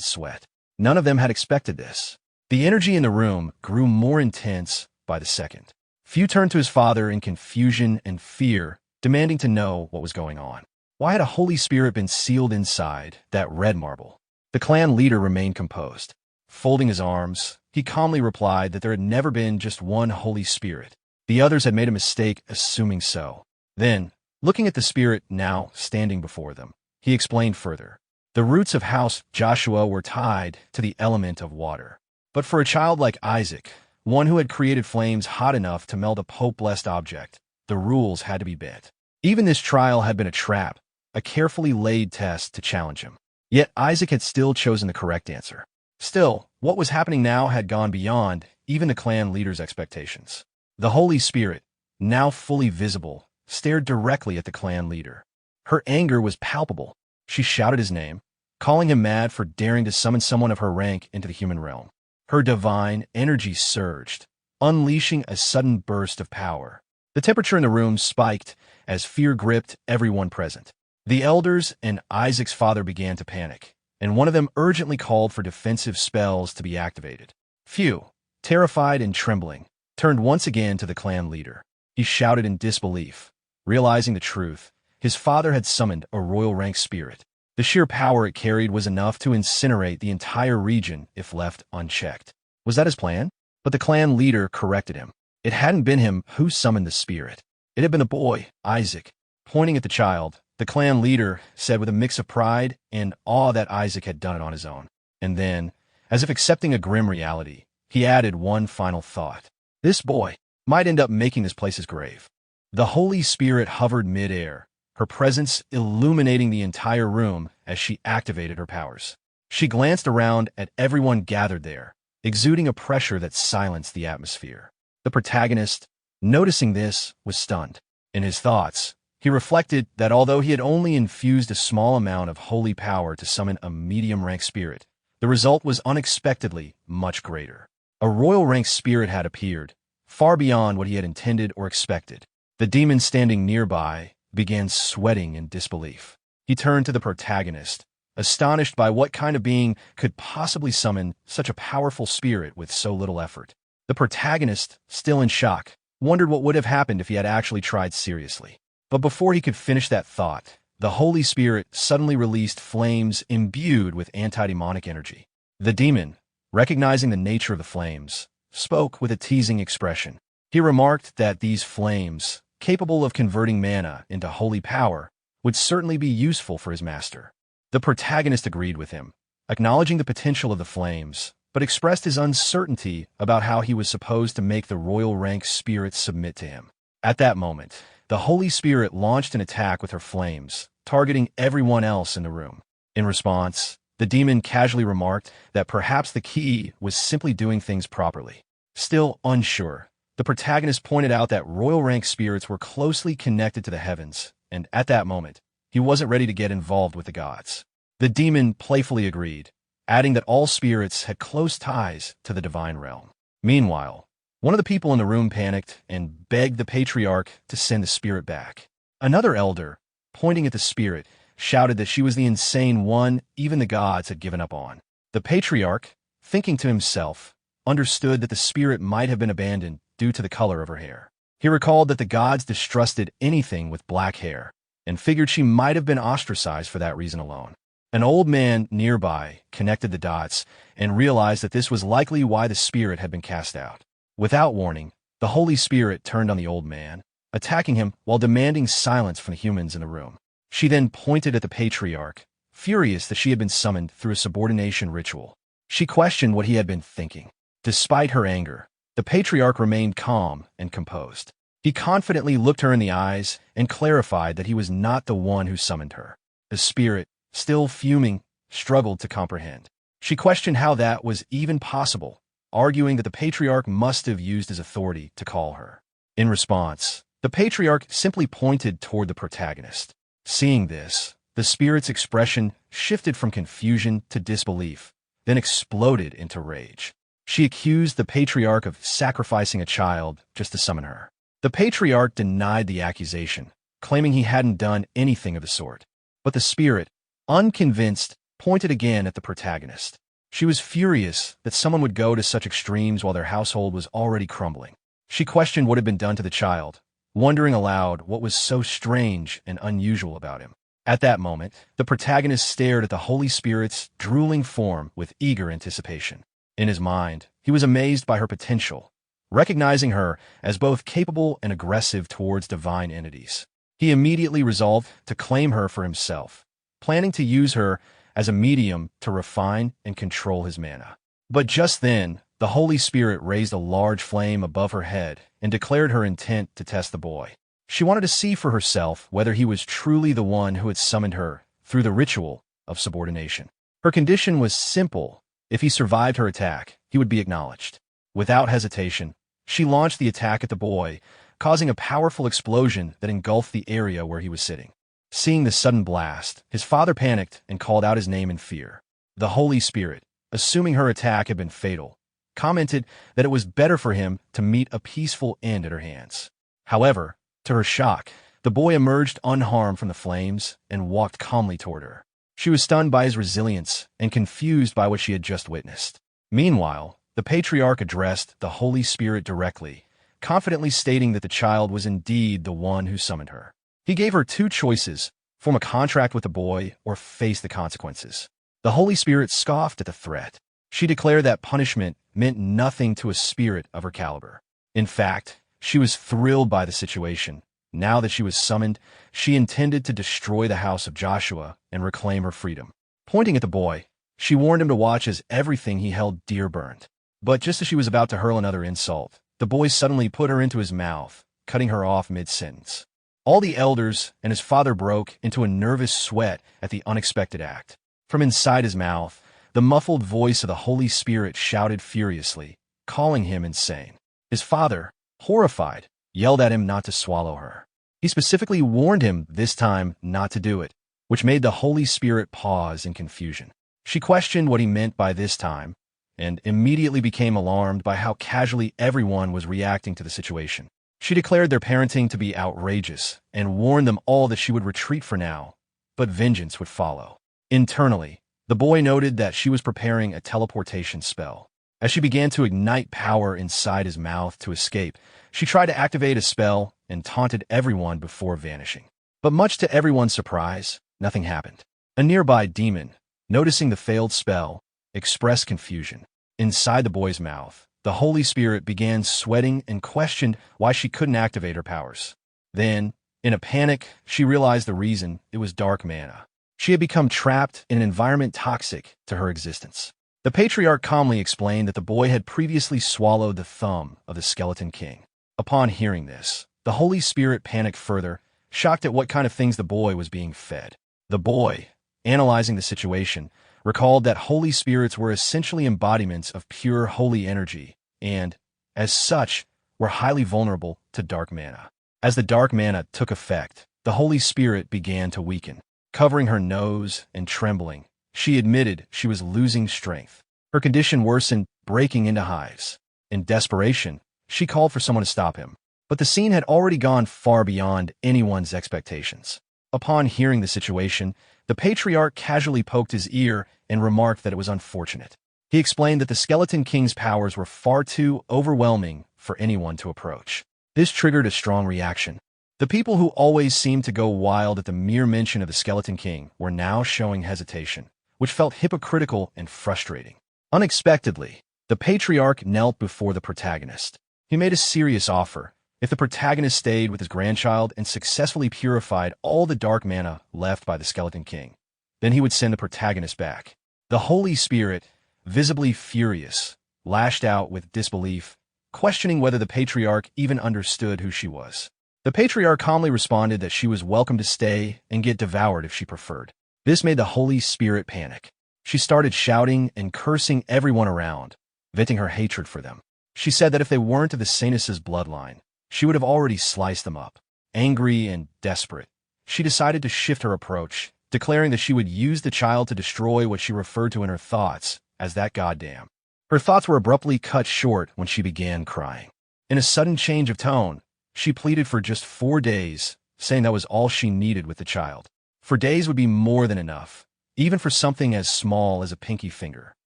A: sweat. None of them had expected this. The energy in the room grew more intense by the second. Few turned to his father in confusion and fear, demanding to know what was going on. Why had a Holy Spirit been sealed inside that red marble? The clan leader remained composed. Folding his arms, he calmly replied that there had never been just one Holy Spirit. The others had made a mistake assuming so. Then, looking at the spirit now standing before them, he explained further. The roots of House Joshua were tied to the element of water. But for a child like Isaac, one who had created flames hot enough to melt a Pope-blessed object, the rules had to be bent. Even this trial had been a trap, a carefully laid test to challenge him. Yet Isaac had still chosen the correct answer. Still, what was happening now had gone beyond even the clan leader's expectations. The Holy Spirit, now fully visible, stared directly at the clan leader. Her anger was palpable. She shouted his name, calling him mad for daring to summon someone of her rank into the human realm. Her divine energy surged, unleashing a sudden burst of power. The temperature in the room spiked as fear gripped everyone present. The elders and Isaac's father began to panic, and one of them urgently called for defensive spells to be activated. Few, terrified and trembling, turned once again to the clan leader. He shouted in disbelief. Realizing the truth, his father had summoned a royal rank spirit. The sheer power it carried was enough to incinerate the entire region if left unchecked. Was that his plan? But the clan leader corrected him. It hadn't been him who summoned the spirit. It had been the boy, Isaac. Pointing at the child, the clan leader said with a mix of pride and awe that Isaac had done it on his own. And then, as if accepting a grim reality, he added one final thought. This boy might end up making this place his grave. The Holy Spirit hovered mid-air, her presence illuminating the entire room as she activated her powers. She glanced around at everyone gathered there, exuding a pressure that silenced the atmosphere. The protagonist, noticing this, was stunned. In his thoughts, he reflected that although he had only infused a small amount of holy power to summon a medium-rank spirit, the result was unexpectedly much greater. A royal-rank spirit had appeared, far beyond what he had intended or expected. The demon standing nearby began sweating in disbelief. He turned to the protagonist, astonished by what kind of being could possibly summon such a powerful spirit with so little effort. The protagonist, still in shock, wondered what would have happened if he had actually tried seriously. But before he could finish that thought, the Holy Spirit suddenly released flames imbued with anti-demonic energy. The demon, recognizing the nature of the flames, spoke with a teasing expression. He remarked that these flames, capable of converting mana into holy power, would certainly be useful for his master. The protagonist agreed with him, acknowledging the potential of the flames, but expressed his uncertainty about how he was supposed to make the royal rank spirit submit to him. At that moment, the Holy Spirit launched an attack with her flames, targeting everyone else in the room. In response, the demon casually remarked that perhaps the key was simply doing things properly. Still unsure, the protagonist pointed out that royal rank spirits were closely connected to the heavens, and at that moment, he wasn't ready to get involved with the gods. The demon playfully agreed, adding that all spirits had close ties to the divine realm. Meanwhile, one of the people in the room panicked and begged the patriarch to send the spirit back. Another elder, pointing at the spirit, shouted that she was the insane one even the gods had given up on. The patriarch, thinking to himself, understood that the spirit might have been abandoned due to the color of her hair. He recalled that the gods distrusted anything with black hair, and figured she might have been ostracized for that reason alone. An old man nearby connected the dots and realized that this was likely why the spirit had been cast out. Without warning, the Holy Spirit turned on the old man, attacking him while demanding silence from the humans in the room. She then pointed at the patriarch, furious that she had been summoned through a subordination ritual. She questioned what he had been thinking. Despite her anger, the patriarch remained calm and composed. He confidently looked her in the eyes and clarified that he was not the one who summoned her. The spirit, still fuming, struggled to comprehend. She questioned how that was even possible, arguing that the patriarch must have used his authority to call her. In response, the patriarch simply pointed toward the protagonist. Seeing this, the spirit's expression shifted from confusion to disbelief, then exploded into rage. She accused the patriarch of sacrificing a child just to summon her. The patriarch denied the accusation, claiming he hadn't done anything of the sort. But the spirit, unconvinced, pointed again at the protagonist. She was furious that someone would go to such extremes while their household was already crumbling. She questioned what had been done to the child, wondering aloud what was so strange and unusual about him. At that moment, the protagonist stared at the Holy Spirit's drooling form with eager anticipation. In his mind, he was amazed by her potential, recognizing her as both capable and aggressive towards divine entities. He immediately resolved to claim her for himself, planning to use her as a medium to refine and control his mana. But just then, the Holy Spirit raised a large flame above her head and declared her intent to test the boy. She wanted to see for herself whether he was truly the one who had summoned her through the ritual of subordination. Her condition was simple. If he survived her attack, he would be acknowledged. Without hesitation, she launched the attack at the boy, causing a powerful explosion that engulfed the area where he was sitting. Seeing the sudden blast, his father panicked and called out his name in fear. The Holy Spirit, assuming her attack had been fatal, commented that it was better for him to meet a peaceful end at her hands. However, to her shock, the boy emerged unharmed from the flames and walked calmly toward her. She was stunned by his resilience and confused by what she had just witnessed. Meanwhile, the patriarch addressed the Holy Spirit directly, confidently stating that the child was indeed the one who summoned her. He gave her two choices: form a contract with the boy or face the consequences. The Holy Spirit scoffed at the threat. She declared that punishment meant nothing to a spirit of her caliber. In fact, she was thrilled by the situation. Now that she was summoned, she intended to destroy the house of Joshua and reclaim her freedom. Pointing at the boy, she warned him to watch as everything he held dear burned. But just as she was about to hurl another insult, the boy suddenly put her into his mouth, cutting her off mid-sentence. All the elders and his father broke into a nervous sweat at the unexpected act. From inside his mouth, the muffled voice of the Holy Spirit shouted furiously, calling him insane. His father, horrified, yelled at him not to swallow her. He specifically warned him this time not to do it, which made the Holy Spirit pause in confusion. She questioned what he meant by this time, and immediately became alarmed by how casually everyone was reacting to the situation. She declared their parenting to be outrageous and warned them all that she would retreat for now, but vengeance would follow. Internally, the boy noted that she was preparing a teleportation spell. As she began to ignite power inside his mouth to escape, she tried to activate a spell and taunted everyone before vanishing. But much to everyone's surprise, nothing happened. A nearby demon, noticing the failed spell, expressed confusion. Inside the boy's mouth, the Holy Spirit began sweating and questioned why she couldn't activate her powers. Then, in a panic, she realized the reason: it was dark mana. She had become trapped in an environment toxic to her existence. The patriarch calmly explained that the boy had previously swallowed the thumb of the Skeleton King. Upon hearing this, the Holy Spirit panicked further, shocked at what kind of things the boy was being fed. The boy, analyzing the situation, recalled that Holy Spirits were essentially embodiments of pure holy energy and, as such, were highly vulnerable to dark mana. As the dark mana took effect, the Holy Spirit began to weaken. Covering her nose and trembling, she admitted she was losing strength. Her condition worsened, breaking into hives. In desperation, she called for someone to stop him. But the scene had already gone far beyond anyone's expectations. Upon hearing the situation, the patriarch casually poked his ear and remarked that it was unfortunate. He explained that the Skeleton King's powers were far too overwhelming for anyone to approach. This triggered a strong reaction. The people who always seemed to go wild at the mere mention of the Skeleton King were now showing hesitation, which felt hypocritical and frustrating. Unexpectedly, the patriarch knelt before the protagonist. He made a serious offer. If the protagonist stayed with his grandchild and successfully purified all the dark mana left by the Skeleton King, then he would send the protagonist back. The Holy Spirit, visibly furious, lashed out with disbelief, questioning whether the patriarch even understood who she was. The patriarch calmly responded that she was welcome to stay and get devoured if she preferred. This made the Holy Spirit panic. She started shouting and cursing everyone around, venting her hatred for them. She said that if they weren't of the Sainus' bloodline, she would have already sliced them up. Angry and desperate, she decided to shift her approach, declaring that she would use the child to destroy what she referred to in her thoughts as that goddamn. Her thoughts were abruptly cut short when she began crying. In a sudden change of tone, she pleaded for just 4 days, saying that was all she needed with the child. 4 days would be more than enough, even for something as small as a pinky finger.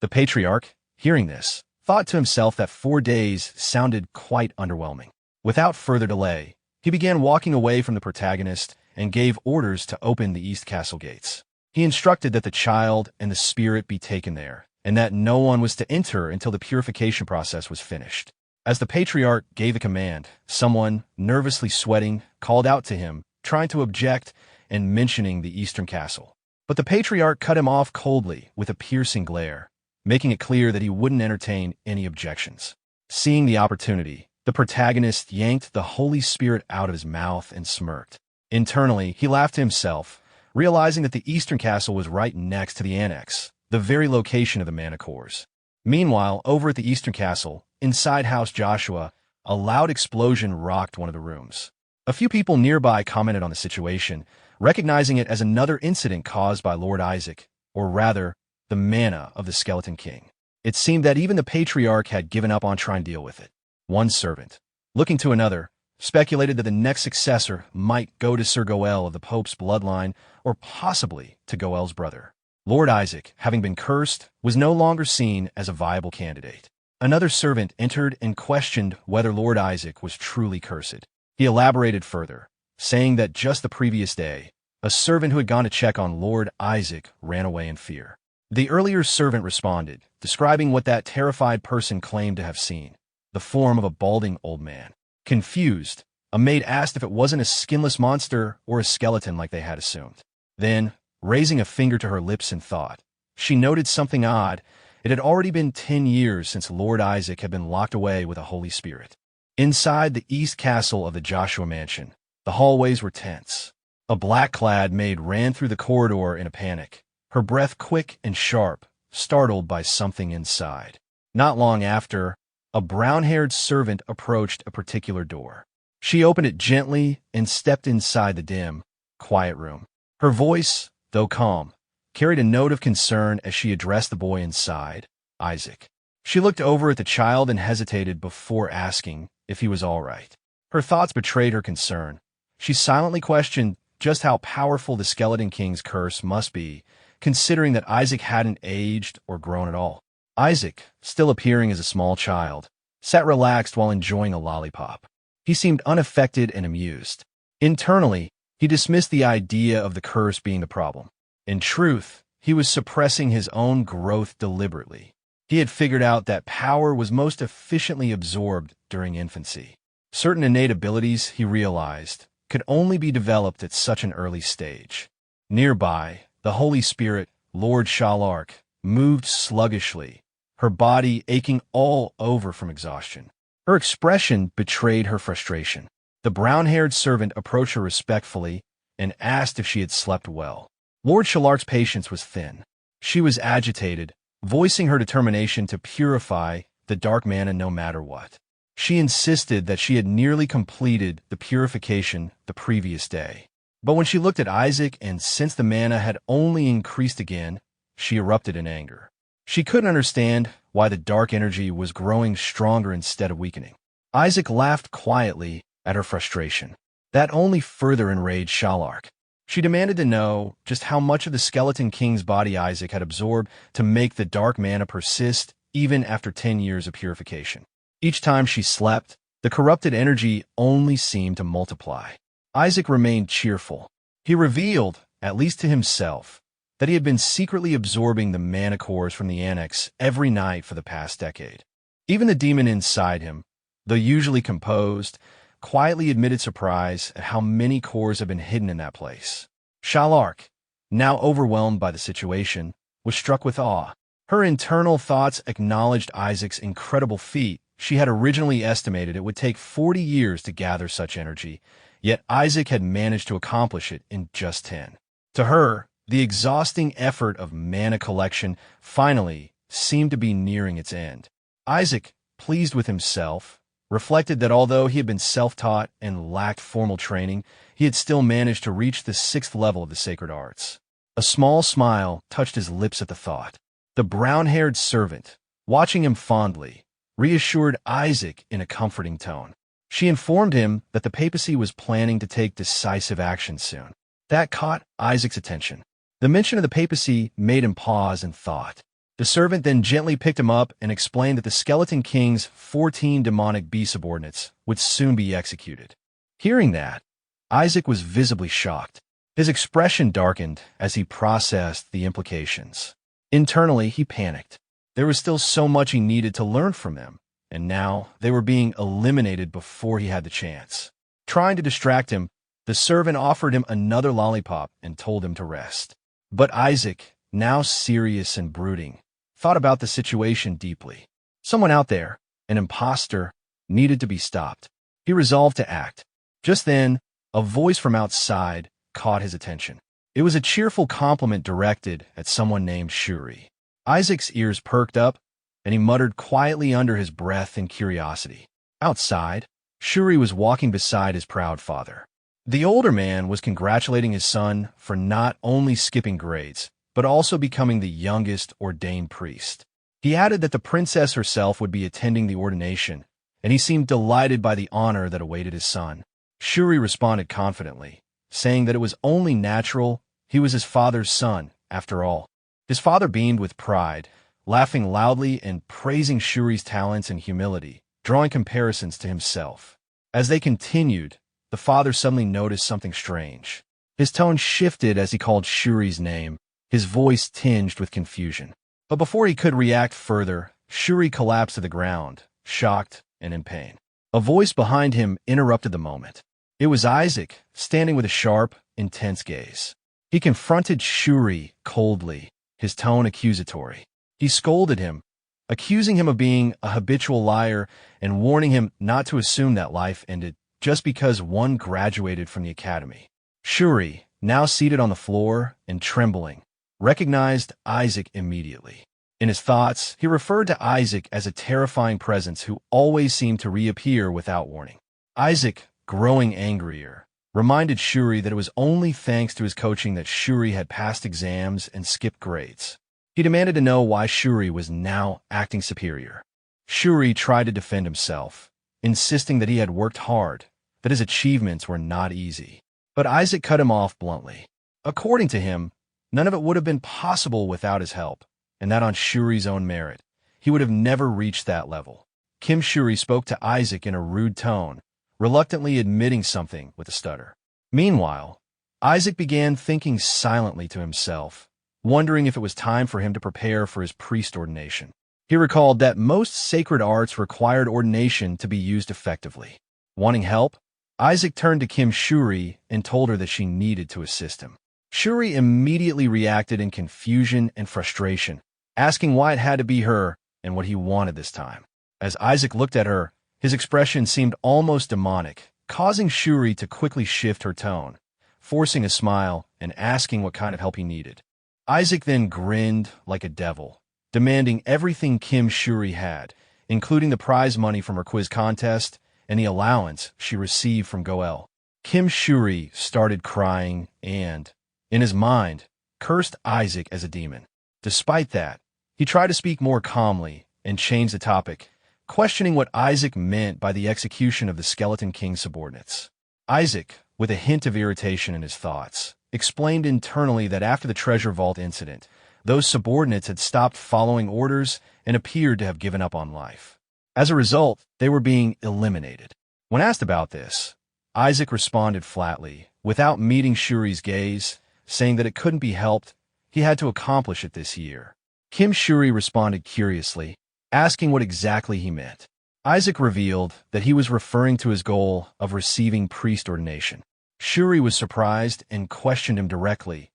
A: The patriarch, hearing this, thought to himself that 4 days sounded quite underwhelming. Without further delay, he began walking away from the protagonist and gave orders to open the East Castle gates. He instructed that the child and the spirit be taken there, and that no one was to enter until the purification process was finished. As the patriarch gave a command, someone, nervously sweating, called out to him, trying to object and mentioning the Eastern Castle. But the patriarch cut him off coldly with a piercing glare, making it clear that he wouldn't entertain any objections. Seeing the opportunity, the protagonist yanked the Holy Spirit out of his mouth and smirked. Internally, he laughed to himself, realizing that the Eastern Castle was right next to the Annex, the very location of the Manacores. Meanwhile, over at the Eastern Castle, inside House Joshua, a loud explosion rocked one of the rooms. A few people nearby commented on the situation, recognizing it as another incident caused by Lord Isaac, or rather, the mana of the Skeleton King. It seemed that even the patriarch had given up on trying to deal with it. One servant, looking to another, speculated that the next successor might go to Sir Goel of the Pope's bloodline, or possibly to Goel's brother. Lord Isaac, having been cursed, was no longer seen as a viable candidate. Another servant entered and questioned whether Lord Isaac was truly cursed. He elaborated further, saying that just the previous day, a servant who had gone to check on Lord Isaac ran away in fear. The earlier servant responded, describing what that terrified person claimed to have seen, the form of a balding old man. Confused, a maid asked if it wasn't a skinless monster or a skeleton like they had assumed. Then, raising a finger to her lips in thought, she noted something odd. It had already been 10 years since Lord Isaac had been locked away with a Holy Spirit. Inside the East Castle of the Joshua Mansion, the hallways were tense. A black-clad maid ran through the corridor in a panic, her breath quick and sharp, startled by something inside. Not long after, a brown-haired servant approached a particular door. She opened it gently and stepped inside the dim, quiet room. Her voice, though calm, carried a note of concern as she addressed the boy inside, Isaac. She looked over at the child and hesitated before asking if he was all right. Her thoughts betrayed her concern. She silently questioned just how powerful the Skeleton King's curse must be, considering that Isaac hadn't aged or grown at all. Isaac, still appearing as a small child, sat relaxed while enjoying a lollipop. He seemed unaffected and amused. Internally, he dismissed the idea of the curse being the problem. In truth, he was suppressing his own growth deliberately. He had figured out that power was most efficiently absorbed during infancy. Certain innate abilities, he realized, could only be developed at such an early stage. Nearby, the Holy Spirit, Lord Shalark, moved sluggishly, her body aching all over from exhaustion. Her expression betrayed her frustration. The brown-haired servant approached her respectfully and asked if she had slept well. Lord Shalark's patience was thin. She was agitated, voicing her determination to purify the dark mana no matter what. She insisted that she had nearly completed the purification the previous day. But when she looked at Isaac and sensed the mana had only increased again, she erupted in anger. She couldn't understand why the dark energy was growing stronger instead of weakening. Isaac laughed quietly at her frustration. That only further enraged Shalark. She demanded to know just how much of the Skeleton King's body Isaac had absorbed to make the dark mana persist even after 10 years of purification. Each time she slept, the corrupted energy only seemed to multiply. Isaac remained cheerful. He revealed, at least to himself, that he had been secretly absorbing the mana cores from the Annex every night for the past decade. Even the demon inside him, though usually composed, quietly admitted surprise at how many cores had been hidden in that place. Shalark, now overwhelmed by the situation, was struck with awe. Her internal thoughts acknowledged Isaac's incredible feat. She had originally estimated it would take 40 years to gather such energy, yet Isaac had managed to accomplish it in just 10. To her, the exhausting effort of mana collection finally seemed to be nearing its end. Isaac, pleased with himself, reflected that although he had been self-taught and lacked formal training, he had still managed to reach the 6th level of the sacred arts. A small smile touched his lips at the thought. The brown-haired servant, watching him fondly, reassured Isaac in a comforting tone. She informed him that the papacy was planning to take decisive action soon. That caught Isaac's attention. The mention of the papacy made him pause and thought. The servant then gently picked him up and explained that the Skeleton King's 14 demonic bee subordinates would soon be executed. Hearing that, Isaac was visibly shocked. His expression darkened as he processed the implications. Internally, he panicked. There was still so much he needed to learn from them, and now they were being eliminated before he had the chance. Trying to distract him, the servant offered him another lollipop and told him to rest. But Isaac, now serious and brooding, thought about the situation deeply. Someone out there, an imposter, needed to be stopped. He resolved to act. Just then, a voice from outside caught his attention. It was a cheerful compliment directed at someone named Shuri. Isaac's ears perked up, and he muttered quietly under his breath in curiosity. Outside, Shuri was walking beside his proud father. The older man was congratulating his son for not only skipping grades, but also becoming the youngest ordained priest. He added that the princess herself would be attending the ordination, and he seemed delighted by the honor that awaited his son. Shuri responded confidently, saying that it was only natural he was his father's son, after all. His father beamed with pride, laughing loudly and praising Shuri's talents and humility, drawing comparisons to himself. As they continued, the father suddenly noticed something strange. His tone shifted as he called Shuri's name, his voice tinged with confusion. But before he could react further, Shuri collapsed to the ground, shocked and in pain. A voice behind him interrupted the moment. It was Isaac, standing with a sharp, intense gaze. He confronted Shuri coldly, his tone accusatory. He scolded him, accusing him of being a habitual liar and warning him not to assume that life ended just because one graduated from the academy. Shuri, now seated on the floor and trembling, recognized Isaac immediately. In his thoughts, he referred to Isaac as a terrifying presence who always seemed to reappear without warning. Isaac, growing angrier, reminded Shuri that it was only thanks to his coaching that Shuri had passed exams and skipped grades. He demanded to know why Shuri was now acting superior. Shuri tried to defend himself, insisting that he had worked hard, that his achievements were not easy. But Isaac cut him off bluntly. According to him, none of it would have been possible without his help, and that on Shuri's own merit. He would have never reached that level. Kim Shuri spoke to Isaac in a rude tone, reluctantly admitting something with a stutter. Meanwhile, Isaac began thinking silently to himself, wondering if it was time for him to prepare for his priest ordination. He recalled that most sacred arts required ordination to be used effectively. Wanting help, Isaac turned to Kim Shuri and told her that she needed to assist him. Shuri immediately reacted in confusion and frustration, asking why it had to be her and what he wanted this time. As Isaac looked at her, his expression seemed almost demonic, causing Shuri to quickly shift her tone, forcing a smile and asking what kind of help he needed. Isaac then grinned like a devil, demanding everything Kim Shuri had, including the prize money from her quiz contest and the allowance she received from Goel. Kim Shuri started crying and, in his mind, cursed Isaac as a demon. Despite that, he tried to speak more calmly and change the topic, questioning what Isaac meant by the execution of the Skeleton King's subordinates. Isaac, with a hint of irritation in his thoughts, explained internally that after the treasure vault incident, those subordinates had stopped following orders and appeared to have given up on life. As a result, they were being eliminated. When asked about this, Isaac responded flatly, without meeting Shuri's gaze, saying that it couldn't be helped, he had to accomplish it this year. Kim Shuri responded curiously, asking what exactly he meant. Isaac revealed that he was referring to his goal of receiving priest ordination. Shuri was surprised and questioned him directly,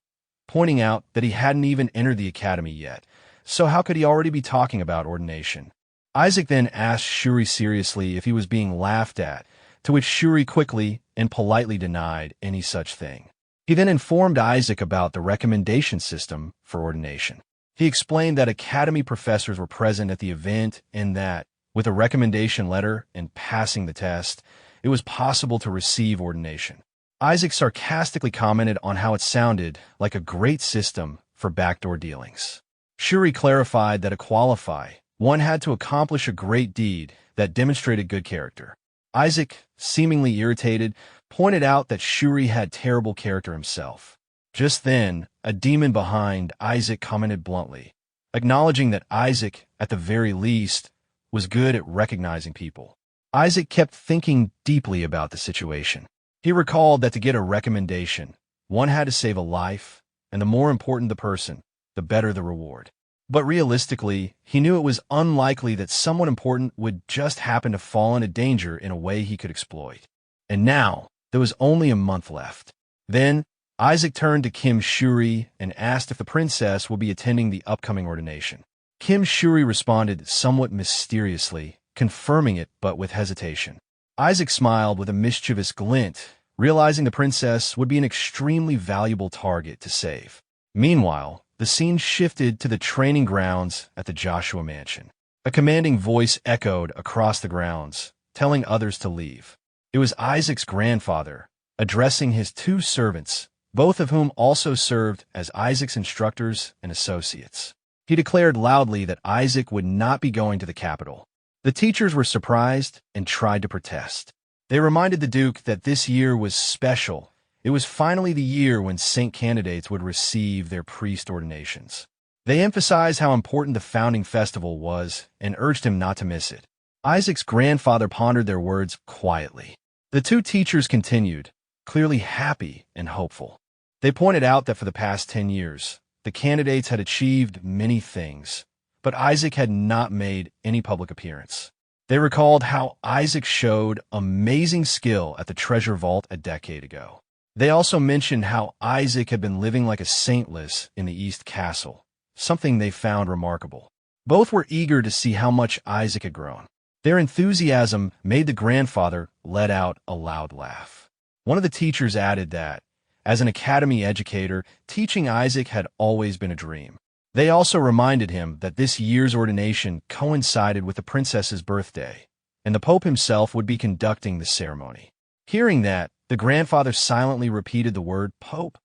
A: pointing out that he hadn't even entered the academy yet, so how could he already be talking about ordination? Isaac then asked Shuri seriously if he was being laughed at, to which Shuri quickly and politely denied any such thing. He then informed Isaac about the recommendation system for ordination. He explained that Academy professors were present at the event and that, with a recommendation letter and passing the test, it was possible to receive ordination. Isaac sarcastically commented on how it sounded like a great system for backdoor dealings. Shuri clarified that to qualify, one had to accomplish a great deed that demonstrated good character. Isaac, seemingly irritated, pointed out that Shuri had terrible character himself. Just then, a demon behind Isaac commented bluntly, acknowledging that Isaac, at the very least, was good at recognizing people. Isaac kept thinking deeply about the situation. He recalled that to get a recommendation, one had to save a life, and the more important the person, the better the reward. But realistically, he knew it was unlikely that someone important would just happen to fall into danger in a way he could exploit. And now, there was only a month left. Then, Isaac turned to Kim Shuri and asked if the princess will be attending the upcoming ordination. Kim Shuri responded somewhat mysteriously, confirming it but with hesitation. Isaac smiled with a mischievous glint, realizing the princess would be an extremely valuable target to save. Meanwhile, the scene shifted to the training grounds at the Joshua Mansion. A commanding voice echoed across the grounds, telling others to leave. It was Isaac's grandfather, addressing his two servants, both of whom also served as Isaac's instructors and associates. He declared loudly that Isaac would not be going to the capital. The teachers were surprised and tried to protest. They reminded the Duke that this year was special. It was finally the year when Saint candidates would receive their priest ordinations. They emphasized how important the founding festival was and urged him not to miss it. Isaac's grandfather pondered their words quietly. The two teachers continued, clearly happy and hopeful. They pointed out that for the past 10 years, the candidates had achieved many things, but Isaac had not made any public appearance. They recalled how Isaac showed amazing skill at the treasure vault a decade ago. They also mentioned how Isaac had been living like a saintless in the East Castle, something they found remarkable. Both were eager to see how much Isaac had grown. Their enthusiasm made the grandfather let out a loud laugh. One of the teachers added that, as an academy educator, teaching Isaac had always been a dream. They also reminded him that this year's ordination coincided with the princess's birthday, and the Pope himself would be conducting the ceremony. Hearing that, the grandfather silently repeated the word Pope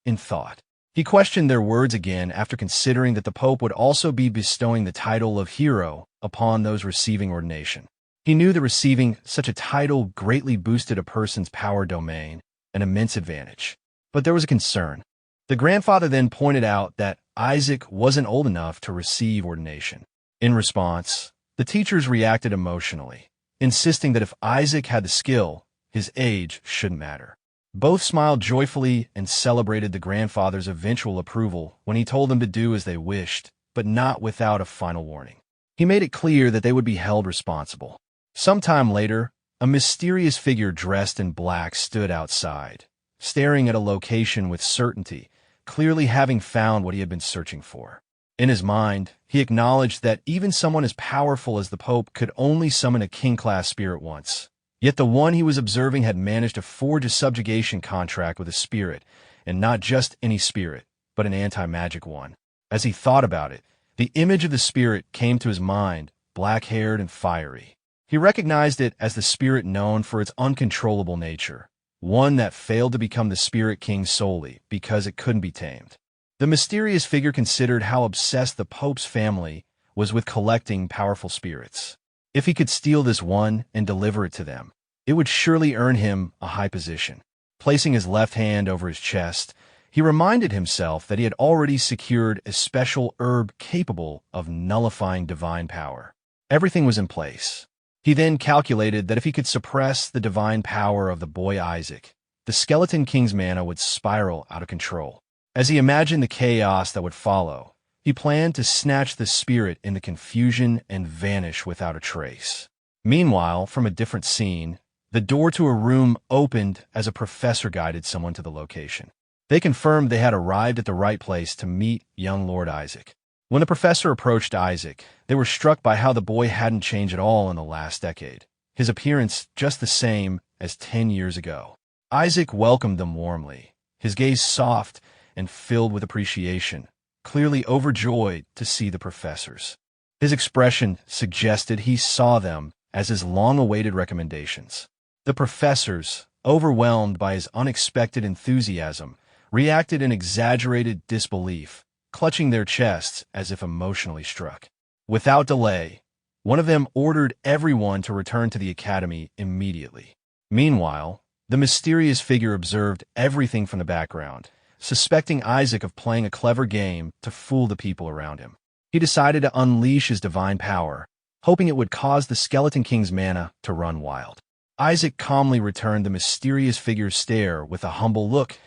A: in thought. He questioned their words again after considering that the Pope would also be bestowing the title of hero upon those receiving ordination. He knew that receiving such a title greatly boosted a person's power domain, an immense advantage. But there was a concern. The grandfather then pointed out that Isaac wasn't old enough to receive ordination. In response, the teachers reacted emotionally, insisting that if Isaac had the skill, his age shouldn't matter. Both smiled joyfully and celebrated the grandfather's eventual approval when he told them to do as they wished, but not without a final warning. He made it clear that they would be held responsible. Sometime later, a mysterious figure dressed in black stood outside, staring at a location with certainty, clearly having found what he had been searching for. In his mind, he acknowledged that even someone as powerful as the Pope could only summon a king-class spirit once. Yet the one he was observing had managed to forge a subjugation contract with a spirit, and not just any spirit, but an anti-magic one. As he thought about it, the image of the spirit came to his mind, black-haired and fiery. He recognized it as the spirit known for its uncontrollable nature, one that failed to become the Spirit King solely because it couldn't be tamed. The mysterious figure considered how obsessed the Pope's family was with collecting powerful spirits. If he could steal this one and deliver it to them, it would surely earn him a high position. Placing his left hand over his chest, he reminded himself that he had already secured a special herb capable of nullifying divine power. Everything was in place. He then calculated that if he could suppress the divine power of the boy Isaac, the Skeleton King's mana would spiral out of control. As he imagined the chaos that would follow, he planned to snatch the spirit in the confusion and vanish without a trace. Meanwhile, from a different scene, the door to a room opened as a professor guided someone to the location. They confirmed they had arrived at the right place to meet young Lord Isaac. When the professor approached Isaac, they were struck by how the boy hadn't changed at all in the last decade, his appearance just the same as 10 years ago. Isaac welcomed them warmly, his gaze soft and filled with appreciation, clearly overjoyed to see the professors. His expression suggested he saw them as his long-awaited recommendations. The professors, overwhelmed by his unexpected enthusiasm, reacted in exaggerated disbelief, clutching their chests as if emotionally struck. Without delay, one of them ordered everyone to return to the academy immediately. Meanwhile, the mysterious figure observed everything from the background, suspecting Isaac of playing a clever game to fool the people around him. He decided to unleash his divine power, hoping it would cause the Skeleton King's mana to run wild. Isaac calmly returned the mysterious figure's stare with a humble look,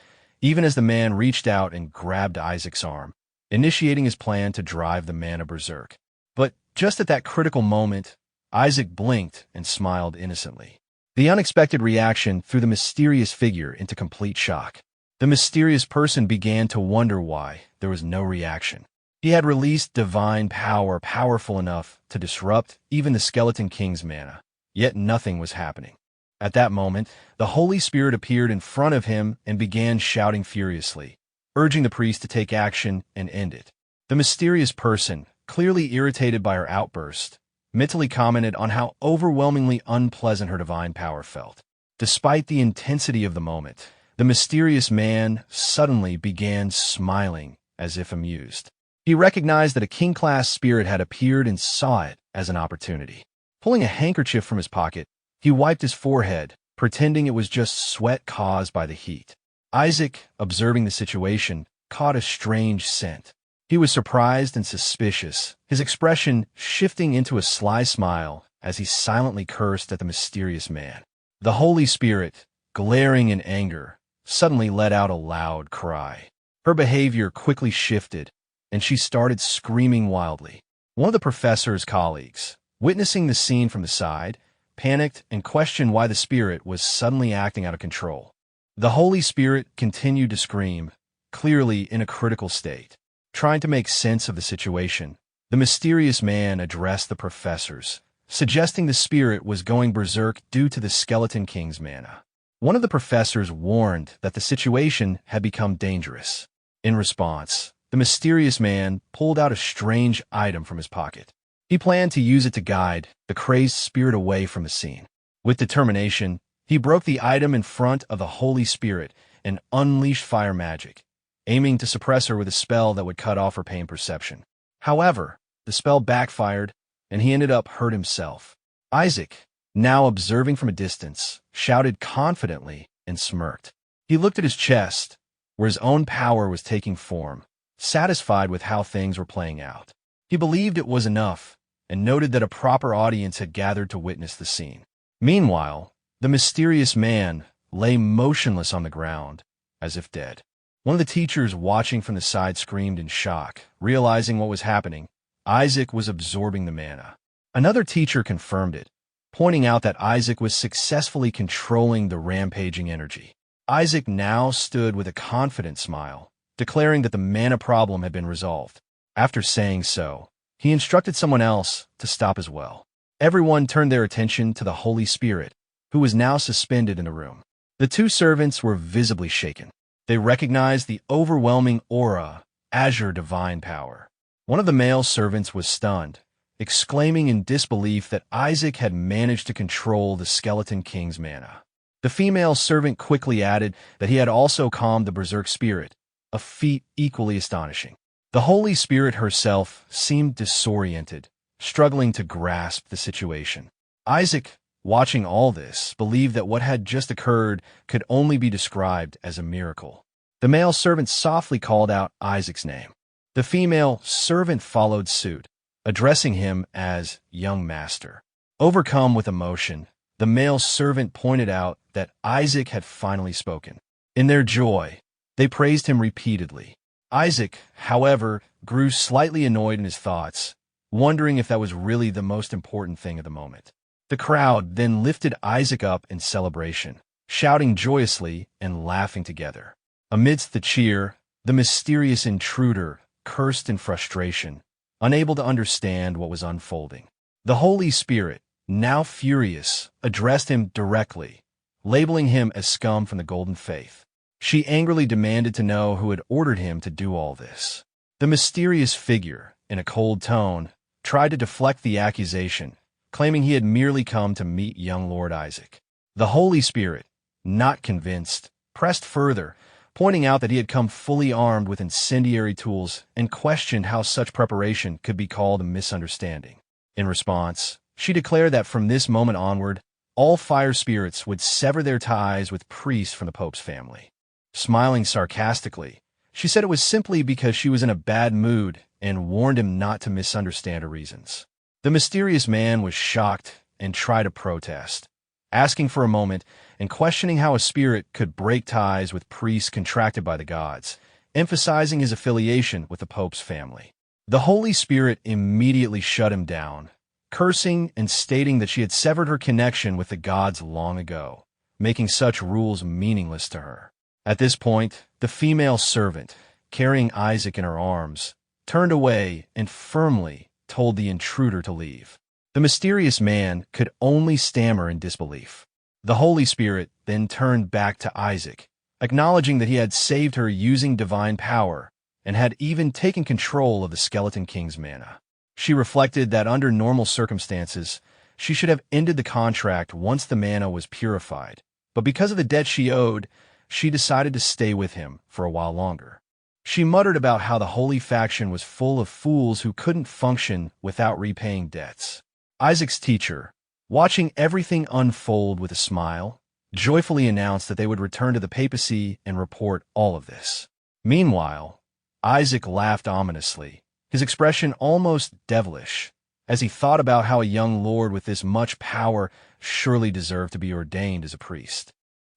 A: even as the man reached out and grabbed Isaac's arm, initiating his plan to drive the mana berserk. But just at that critical moment, Isaac blinked and smiled innocently. The unexpected reaction threw the mysterious figure into complete shock. The mysterious person began to wonder why there was no reaction. He had released divine power powerful enough to disrupt even the Skeleton King's mana, yet nothing was happening. At that moment, the Holy Spirit appeared in front of him and began shouting furiously, urging the priest to take action and end it. The mysterious person, clearly irritated by her outburst, mentally commented on how overwhelmingly unpleasant her divine power felt. Despite the intensity of the moment, the mysterious man suddenly began smiling as if amused. He recognized that a king-class spirit had appeared and saw it as an opportunity. Pulling a handkerchief from his pocket, he wiped his forehead, pretending it was just sweat caused by the heat. Isaac, observing the situation, caught a strange scent. He was surprised and suspicious, his expression shifting into a sly smile as he silently cursed at the mysterious man. The Holy Spirit, glaring in anger, suddenly let out a loud cry. Her behavior quickly shifted, and she started screaming wildly. One of the professor's colleagues, witnessing the scene from the side, panicked and questioned why the spirit was suddenly acting out of control. The Holy Spirit continued to scream, clearly in a critical state. Trying to make sense of the situation, the mysterious man addressed the professors, suggesting the spirit was going berserk due to the Skeleton King's mana. One of the professors warned that the situation had become dangerous. In response, the mysterious man pulled out a strange item from his pocket. He planned to use it to guide the crazed spirit away from the scene. With determination, he broke the item in front of the Holy Spirit and unleashed fire magic, aiming to suppress her with a spell that would cut off her pain perception. However, the spell backfired, and he ended up hurt himself. Isaac, now observing from a distance, shouted confidently and smirked. He looked at his chest, where his own power was taking form, satisfied with how things were playing out. He believed it was enough, and noted that a proper audience had gathered to witness the scene. Meanwhile, the mysterious man lay motionless on the ground, as if dead. One of the teachers watching from the side screamed in shock, realizing what was happening. Isaac was absorbing the mana. Another teacher confirmed it, pointing out that Isaac was successfully controlling the rampaging energy. Isaac now stood with a confident smile, declaring that the mana problem had been resolved. After saying so, he instructed someone else to stop as well. Everyone turned their attention to the Holy Spirit, who was now suspended in the room. The two servants were visibly shaken. They recognized the overwhelming aura, azure divine power. One of the male servants was stunned, exclaiming in disbelief that Isaac had managed to control the Skeleton King's mana. The female servant quickly added that he had also calmed the berserk spirit, a feat equally astonishing. The Holy Spirit herself seemed disoriented, struggling to grasp the situation. Isaac, watching all this, believed that what had just occurred could only be described as a miracle. The male servant softly called out Isaac's name. The female servant followed suit, addressing him as young master. Overcome with emotion, the male servant pointed out that Isaac had finally spoken. In their joy, they praised him repeatedly. Isaac, however, grew slightly annoyed in his thoughts, wondering if that was really the most important thing at the moment. The crowd then lifted Isaac up in celebration, shouting joyously and laughing together. Amidst the cheer, the mysterious intruder cursed in frustration, unable to understand what was unfolding. The Holy Spirit, now furious, addressed him directly, labeling him as scum from the Golden Faith. She angrily demanded to know who had ordered him to do all this. The mysterious figure, in a cold tone, tried to deflect the accusation, claiming he had merely come to meet young Lord Isaac. The Holy Spirit, not convinced, pressed further, pointing out that he had come fully armed with incendiary tools and questioned how such preparation could be called a misunderstanding. In response, she declared that from this moment onward, all fire spirits would sever their ties with priests from the Pope's family. Smiling sarcastically, she said it was simply because she was in a bad mood and warned him not to misunderstand her reasons. The mysterious man was shocked and tried to protest, asking for a moment and questioning how a spirit could break ties with priests contracted by the gods, emphasizing his affiliation with the Pope's family. The Holy Spirit immediately shut him down, cursing and stating that she had severed her connection with the gods long ago, making such rules meaningless to her. At this point, the female servant, carrying Isaac in her arms, turned away and firmly told the intruder to leave. The mysterious man could only stammer in disbelief. The Holy Spirit then turned back to Isaac, acknowledging that he had saved her using divine power and had even taken control of the Skeleton King's mana. She reflected that under normal circumstances, she should have ended the contract once the mana was purified, but because of the debt she owed, she decided to stay with him for a while longer. She muttered about how the holy faction was full of fools who couldn't function without repaying debts. Isaac's teacher, watching everything unfold with a smile, joyfully announced that they would return to the papacy and report all of this. Meanwhile, Isaac laughed ominously, his expression almost devilish, as he thought about how a young lord with this much power surely deserved to be ordained as a priest.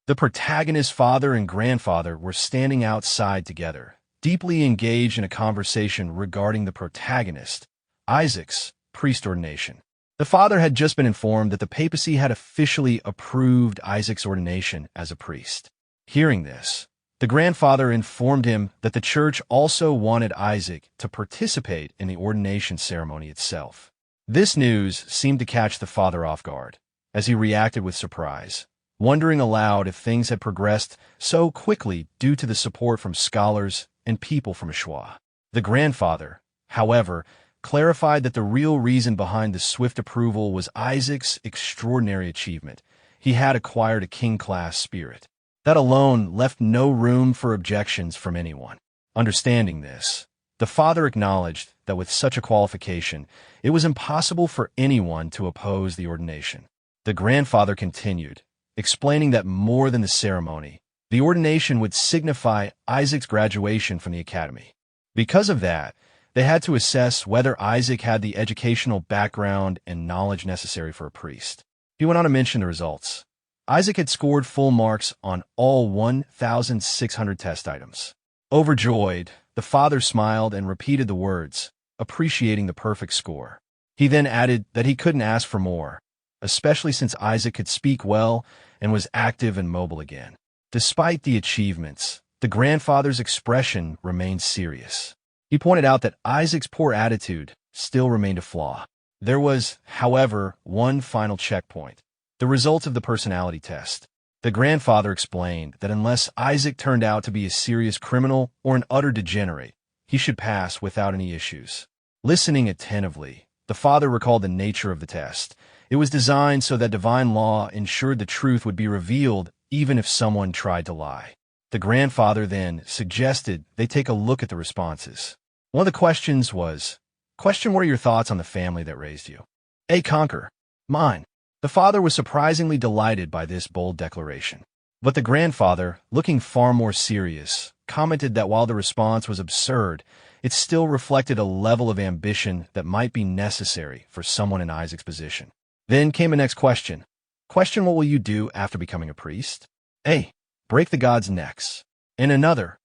A: The protagonist's father and grandfather were standing outside together, deeply engaged in a conversation regarding the protagonist, Isaac's priest ordination. The father had just been informed that the papacy had officially approved Isaac's ordination as a priest. Hearing this, the grandfather informed him that the church also wanted Isaac to participate in the ordination ceremony itself. This news seemed to catch the father off guard, as he reacted with surprise, wondering aloud if things had progressed so quickly due to the support from scholars and people from Manhwa. The grandfather, however, clarified that the real reason behind the swift approval was Isaac's extraordinary achievement. He had acquired a king-class spirit. That alone left no room for objections from anyone. Understanding this, the father acknowledged that with such a qualification, it was impossible for anyone to oppose the ordination. The grandfather continued, explaining that more than the ceremony, the ordination would signify Isaac's graduation from the academy. Because of that, they had to assess whether Isaac had the educational background and knowledge necessary for a priest. He went on to mention the results. Isaac had scored full marks on all 1,600 test items. Overjoyed, the father smiled and repeated the words, appreciating the perfect score. He then added that he couldn't ask for more, especially since Isaac could speak well and was active and mobile again. Despite the achievements, the grandfather's expression remained serious. He pointed out that Isaac's poor attitude still remained a flaw. There was, however, one final checkpoint: the result of the personality test. The grandfather explained that unless Isaac turned out to be a serious criminal or an utter degenerate, he should pass without any issues. Listening attentively, the father recalled the nature of the test. It was designed so that divine law ensured the truth would be revealed even if someone tried to lie. The grandfather then suggested they take a look at the responses. One of the questions was, what are your thoughts on the family that raised you? A. Conquer. Mine. The father was surprisingly delighted by this bold declaration. But the grandfather, looking far more serious, commented that while the response was absurd, it still reflected a level of ambition that might be necessary for someone in Isaac's position. Then came the next question. What will you do after becoming a priest? A. Break the gods' necks. And another.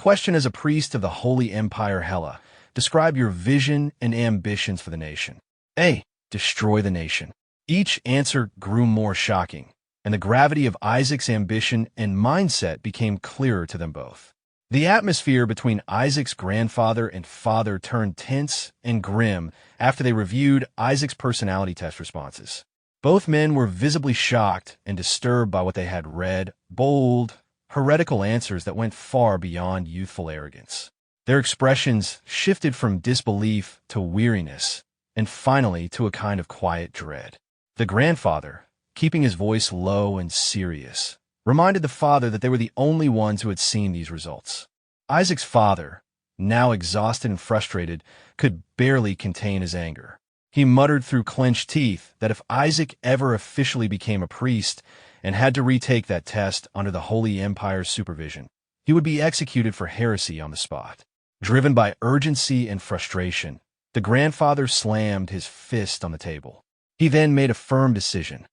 A: As a priest of the Holy Empire Hela, describe your vision and ambitions for the nation. A. Destroy the nation. Each answer grew more shocking, and the gravity of Isaac's ambition and mindset became clearer to them both. The atmosphere between Isaac's grandfather and father turned tense and grim after they reviewed Isaac's personality test responses. Both men were visibly shocked and disturbed by what they had read: bold, heretical answers that went far beyond youthful arrogance. Their expressions shifted from disbelief to weariness, and finally to a kind of quiet dread. The grandfather, keeping his voice low and serious, reminded the father that they were the only ones who had seen these results. Isaac's father, now exhausted and frustrated, could barely contain his anger. He muttered through clenched teeth that if Isaac ever officially became a priest and had to retake that test under the Holy Empire's supervision, he would be executed for heresy on the spot. Driven by urgency and frustration, the grandfather slammed his fist on the table. He then made a firm decision.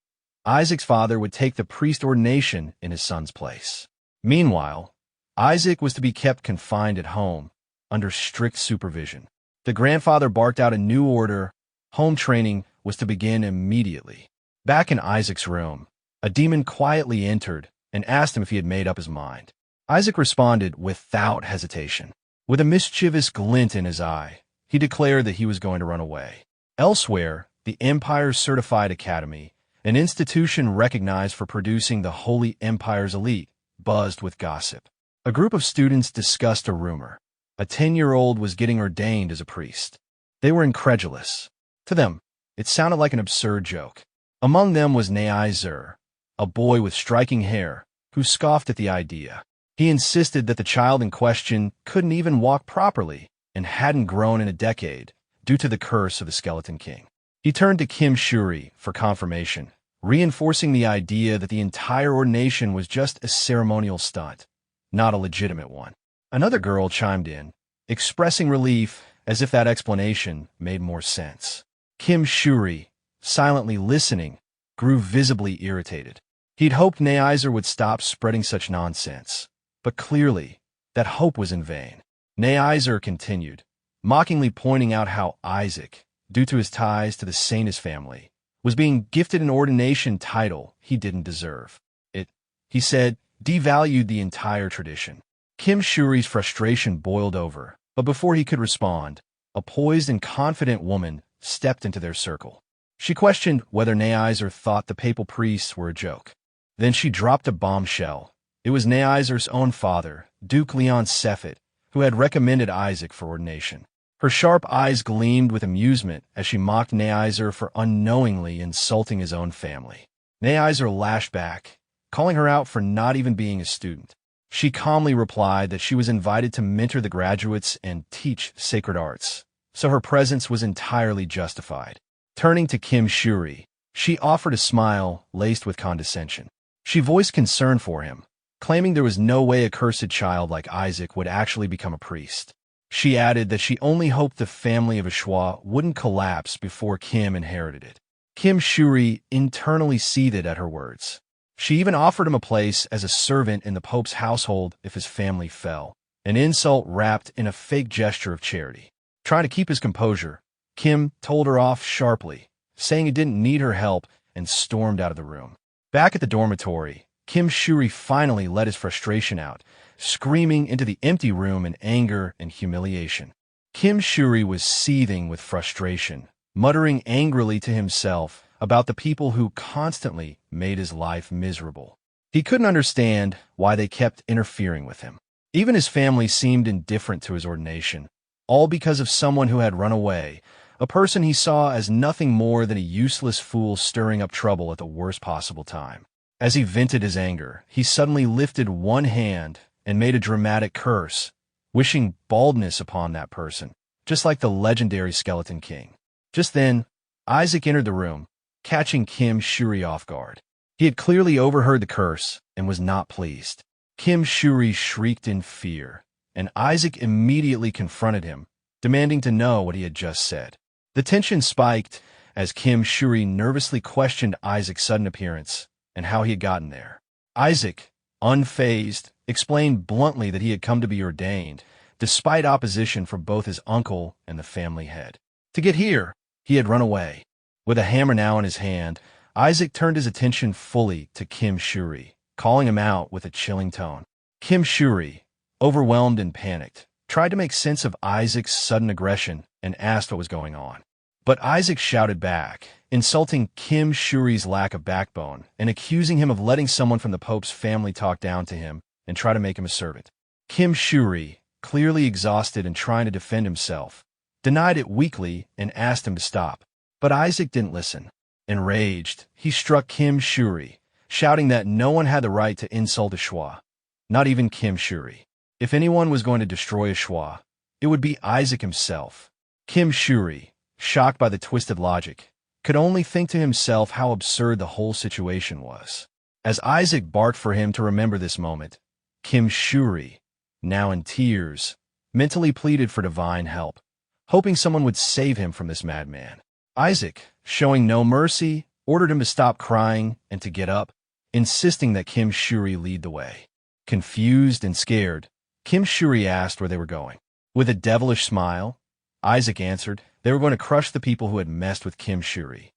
A: Isaac's father would take the priest ordination in his son's place. Meanwhile, Isaac was to be kept confined at home, under strict supervision. The grandfather barked out a new order. Home training was to begin immediately. Back in Isaac's room, a demon quietly entered and asked him if he had made up his mind. Isaac responded without hesitation. With a mischievous glint in his eye, he declared that he was going to run away. Elsewhere, the Empire's certified academy, an institution recognized for producing the Holy Empire's elite, buzzed with gossip. A group of students discussed a rumor. A 10-year-old was getting ordained as a priest. They were incredulous. To them, it sounded like an absurd joke. Among them was Neaizer, a boy with striking hair, who scoffed at the idea. He insisted that the child in question couldn't even walk properly and hadn't grown in a decade due to the curse of the Skeleton King. He turned to Kim Shuri for confirmation, reinforcing the idea that the entire ordination was just a ceremonial stunt, not a legitimate one. Another girl chimed in, expressing relief as if that explanation made more sense. Kim Shuri, silently listening, grew visibly irritated. He'd hoped Neaizer would stop spreading such nonsense, but clearly, that hope was in vain. Neaizer continued, mockingly pointing out how Isaac, due to his ties to the Saintis family, was being gifted an ordination title he didn't deserve. It, he said, devalued the entire tradition. Kim Shuri's frustration boiled over, but before he could respond, a poised and confident woman stepped into their circle. She questioned whether Neaizer thought the papal priests were a joke. Then she dropped a bombshell. It was Neaizer's own father, Duke Leon Sefit, who had recommended Isaac for ordination. Her sharp eyes gleamed with amusement as she mocked Neaizer for unknowingly insulting his own family. Neaizer lashed back, calling her out for not even being a student. She calmly replied that she was invited to mentor the graduates and teach sacred arts, so her presence was entirely justified. Turning to Kim Shuri, she offered a smile laced with condescension. She voiced concern for him, claiming there was no way a cursed child like Isaac would actually become a priest. She added that she only hoped the family of Ashwa wouldn't collapse before Kim inherited it. Kim Shuri internally seethed at her words. She even offered him a place as a servant in the Pope's household if his family fell, an insult wrapped in a fake gesture of charity. Trying to keep his composure, Kim told her off sharply, saying he didn't need her help, and stormed out of the room. Back at the dormitory, Kim Shuri finally let his frustration out, screaming into the empty room in anger and humiliation. Kim Shuri was seething with frustration, muttering angrily to himself about the people who constantly made his life miserable. He couldn't understand why they kept interfering with him. Even his family seemed indifferent to his ordination, all because of someone who had run away, a person he saw as nothing more than a useless fool stirring up trouble at the worst possible time. As he vented his anger, he suddenly lifted one hand and made a dramatic curse, wishing baldness upon that person, just like the legendary Skeleton King. Just then, Isaac entered the room, catching Kim Shuri off guard. He had clearly overheard the curse and was not pleased. Kim Shuri shrieked in fear, and Isaac immediately confronted him, demanding to know what he had just said. The tension spiked as Kim Shuri nervously questioned Isaac's sudden appearance and how he had gotten there. Isaac, unfazed, explained bluntly that he had come to be ordained, despite opposition from both his uncle and the family head. To get here, he had run away. With a hammer now in his hand, Isaac turned his attention fully to Kim Shuri, calling him out with a chilling tone. Kim Shuri, overwhelmed and panicked, tried to make sense of Isaac's sudden aggression and asked what was going on. But Isaac shouted back, insulting Kim Shuri's lack of backbone and accusing him of letting someone from the Pope's family talk down to him and try to make him a servant. Kim Shuri, clearly exhausted and trying to defend himself, denied it weakly and asked him to stop. But Isaac didn't listen. Enraged, he struck Kim Shuri, shouting that no one had the right to insult a Shwa, not even Kim Shuri. If anyone was going to destroy a Shwa, it would be Isaac himself. Kim Shuri, shocked by the twisted logic, could only think to himself how absurd the whole situation was. As Isaac barked for him to remember this moment, Kim Shuri, now in tears, mentally pleaded for divine help, hoping someone would save him from this madman. Isaac, showing no mercy, ordered him to stop crying and to get up, insisting that Kim Shuri lead the way. Confused and scared, Kim Shuri asked where they were going. With a devilish smile, Isaac answered they were going to crush the people who had messed with Kim Shuri.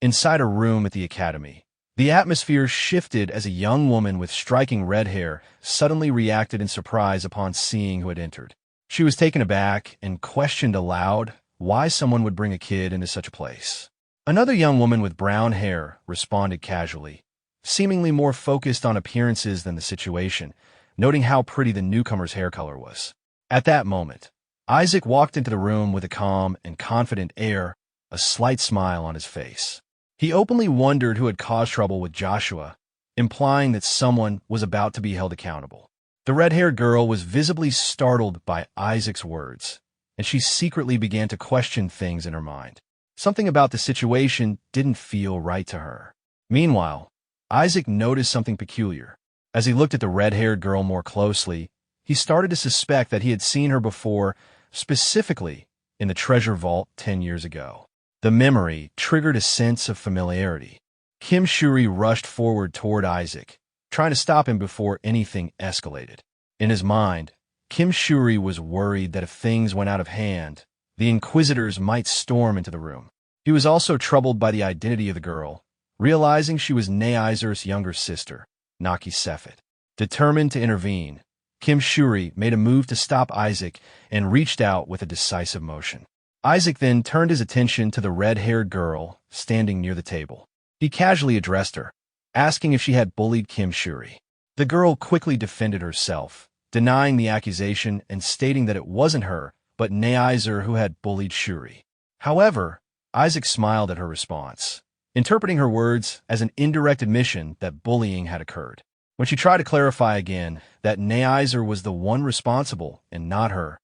A: Inside a room at the academy, the atmosphere shifted as a young woman with striking red hair suddenly reacted in surprise upon seeing who had entered. She was taken aback and questioned aloud why someone would bring a kid into such a place. Another young woman with brown hair responded casually, seemingly more focused on appearances than the situation, noting how pretty the newcomer's hair color was. At that moment, Isaac walked into the room with a calm and confident air, a slight smile on his face. He openly wondered who had caused trouble with Joshua, implying that someone was about to be held accountable. The red-haired girl was visibly startled by Isaac's words, and she secretly began to question things in her mind. Something about the situation didn't feel right to her. Meanwhile, Isaac noticed something peculiar. As he looked at the red-haired girl more closely, he started to suspect that he had seen her before, specifically in the treasure vault 10 years ago. The memory triggered a sense of familiarity. Kim Shuri rushed forward toward Isaac, trying to stop him before anything escalated. In his mind, Kim Shuri was worried that if things went out of hand, the Inquisitors might storm into the room. He was also troubled by the identity of the girl, realizing she was Neizer's younger sister, Naki Sefet. Determined to intervene, Kim Shuri made a move to stop Isaac and reached out with a decisive motion. Isaac then turned his attention to the red-haired girl standing near the table. He casually addressed her, asking if she had bullied Kim Shuri. The girl quickly defended herself, denying the accusation and stating that it wasn't her, but Neizer who had bullied Shuri. However, Isaac smiled at her response, interpreting her words as an indirect admission that bullying had occurred. When she tried to clarify again that Neizer was the one responsible and not her,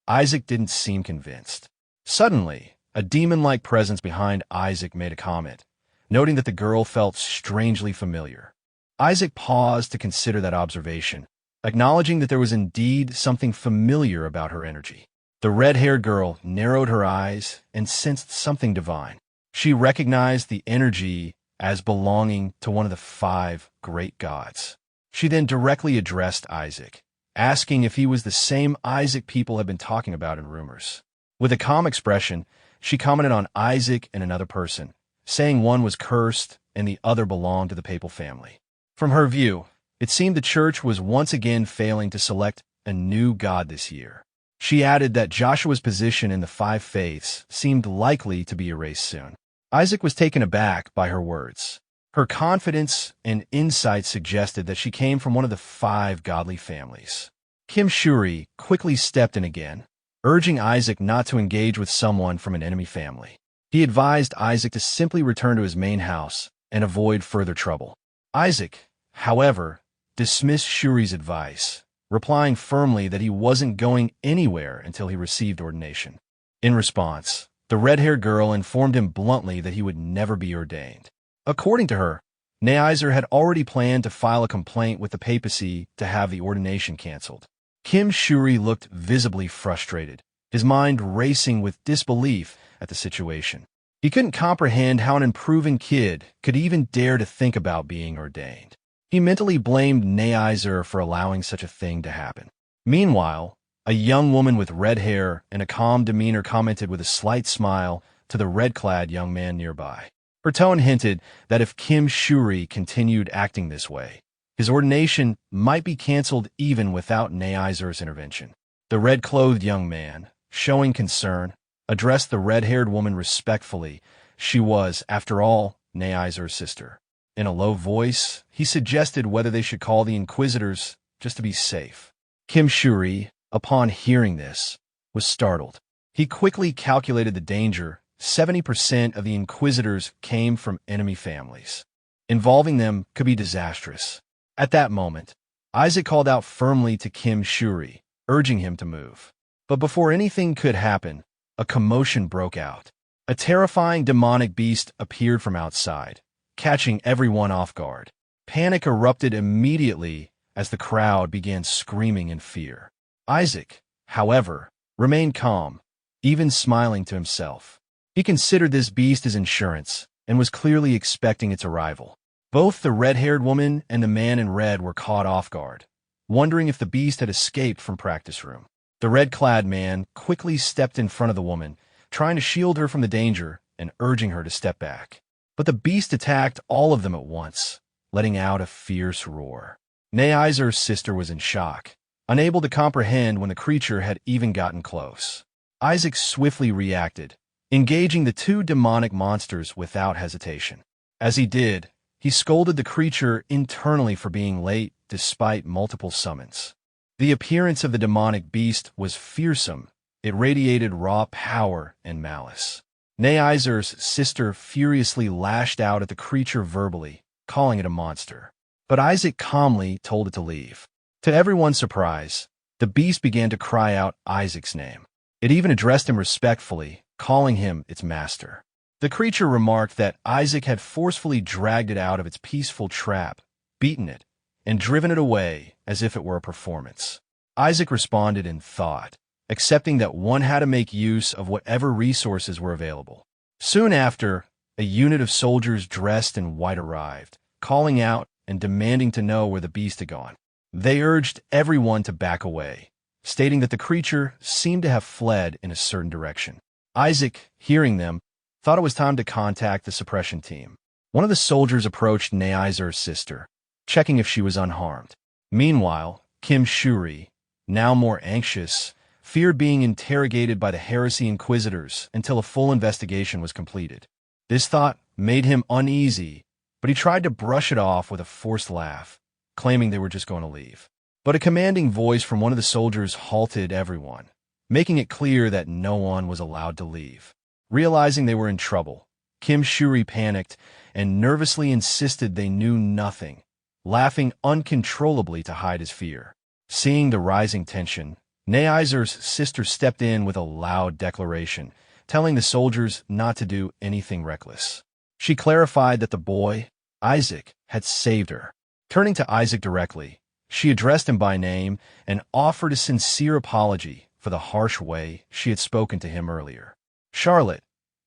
A: Isaac didn't seem convinced. Suddenly, a demon-like presence behind Isaac made a comment, noting that the girl felt strangely familiar. Isaac paused to consider that observation, acknowledging that there was indeed something familiar about her energy. The red-haired girl narrowed her eyes and sensed something divine. She recognized the energy as belonging to one of the 5 great gods. She then directly addressed Isaac, asking if he was the same Isaac people had been talking about in rumors. With a calm expression, she commented on Isaac and another person, saying one was cursed and the other belonged to the papal family. From her view, it seemed the church was once again failing to select a new god this year. She added that Joshua's position in the 5 faiths seemed likely to be erased soon. Isaac was taken aback by her words. Her confidence and insight suggested that she came from one of the 5 godly families. Kim Shuri quickly stepped in again, urging Isaac not to engage with someone from an enemy family. He advised Isaac to simply return to his main house and avoid further trouble. Isaac, however, dismissed Shuri's advice, replying firmly that he wasn't going anywhere until he received ordination. In response, the red-haired girl informed him bluntly that he would never be ordained. According to her, Neizer had already planned to file a complaint with the papacy to have the ordination canceled. Kim Shuri looked visibly frustrated, his mind racing with disbelief at the situation. He couldn't comprehend how an improving kid could even dare to think about being ordained. He mentally blamed Neizer for allowing such a thing to happen. Meanwhile, a young woman with red hair and a calm demeanor commented with a slight smile to the red-clad young man nearby. Her tone hinted that if Kim Shuri continued acting this way, his ordination might be canceled even without Neizer's intervention. The red-clothed young man, showing concern, addressed the red-haired woman respectfully. She was, after all, Neizer's sister. In a low voice, he suggested whether they should call the Inquisitors just to be safe. Kim Shuri, upon hearing this, was startled. He quickly calculated the danger. 70% of the Inquisitors came from enemy families. Involving them could be disastrous. At that moment, Isaac called out firmly to Kim Shuri, urging him to move. But before anything could happen, a commotion broke out. A terrifying demonic beast appeared from outside, catching everyone off guard. Panic erupted immediately as the crowd began screaming in fear. Isaac, however, remained calm, even smiling to himself. He considered this beast as insurance and was clearly expecting its arrival. Both the red-haired woman and the man in red were caught off guard, wondering if the beast had escaped from practice room. The red-clad man quickly stepped in front of the woman, trying to shield her from the danger and urging her to step back. But the beast attacked all of them at once, letting out a fierce roar. Neizer's sister was in shock, unable to comprehend when the creature had even gotten close. Isaac swiftly reacted, engaging the two demonic monsters without hesitation. As he did, he scolded the creature internally for being late despite multiple summons. The appearance of the demonic beast was fearsome. It radiated raw power and malice. Neizer's sister furiously lashed out at the creature verbally, calling it a monster. But Isaac calmly told it to leave. To everyone's surprise, the beast began to cry out Isaac's name. It even addressed him respectfully, calling him its master. The creature remarked that Isaac had forcefully dragged it out of its peaceful trap, beaten it, and driven it away as if it were a performance. Isaac responded in thought, accepting that one had to make use of whatever resources were available. Soon after, a unit of soldiers dressed in white arrived, calling out and demanding to know where the beast had gone. They urged everyone to back away, stating that the creature seemed to have fled in a certain direction. Isaac, hearing them, thought it was time to contact the suppression team. One of the soldiers approached Neizer's sister, checking if she was unharmed. Meanwhile, Kim Shuri, now more anxious, feared being interrogated by the Heresy Inquisitors until a full investigation was completed. This thought made him uneasy, but he tried to brush it off with a forced laugh, claiming they were just going to leave. But a commanding voice from one of the soldiers halted everyone, making it clear that no one was allowed to leave. Realizing they were in trouble, Kim Shuri panicked and nervously insisted they knew nothing, laughing uncontrollably to hide his fear. Seeing the rising tension, Neizer's sister stepped in with a loud declaration, telling the soldiers not to do anything reckless. She clarified that the boy, Isaac, had saved her. Turning to Isaac directly, she addressed him by name and offered a sincere apology for the harsh way she had spoken to him earlier. Charlotte,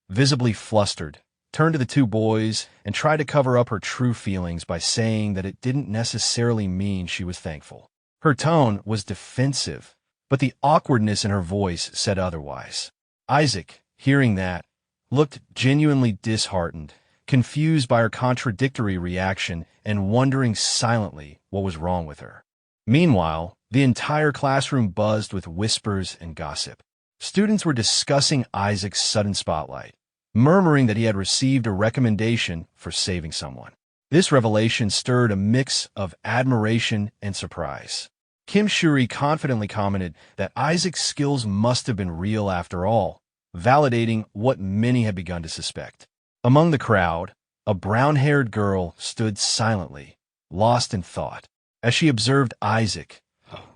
A: visibly flustered, turned to the two boys and tried to cover up her true feelings by saying that it didn't necessarily mean she was thankful. Her tone was defensive, but the awkwardness in her voice said otherwise. Isaac, hearing that, looked genuinely disheartened, confused by her contradictory reaction and wondering silently what was wrong with her. Meanwhile, the entire classroom buzzed with whispers and gossip. Students were discussing Isaac's sudden spotlight, murmuring that he had received a recommendation for saving someone. This revelation stirred a mix of admiration and surprise. Kim Shuri confidently commented that Isaac's skills must have been real after all, validating what many had begun to suspect. Among the crowd, a brown-haired girl stood silently, lost in thought. As she observed Isaac,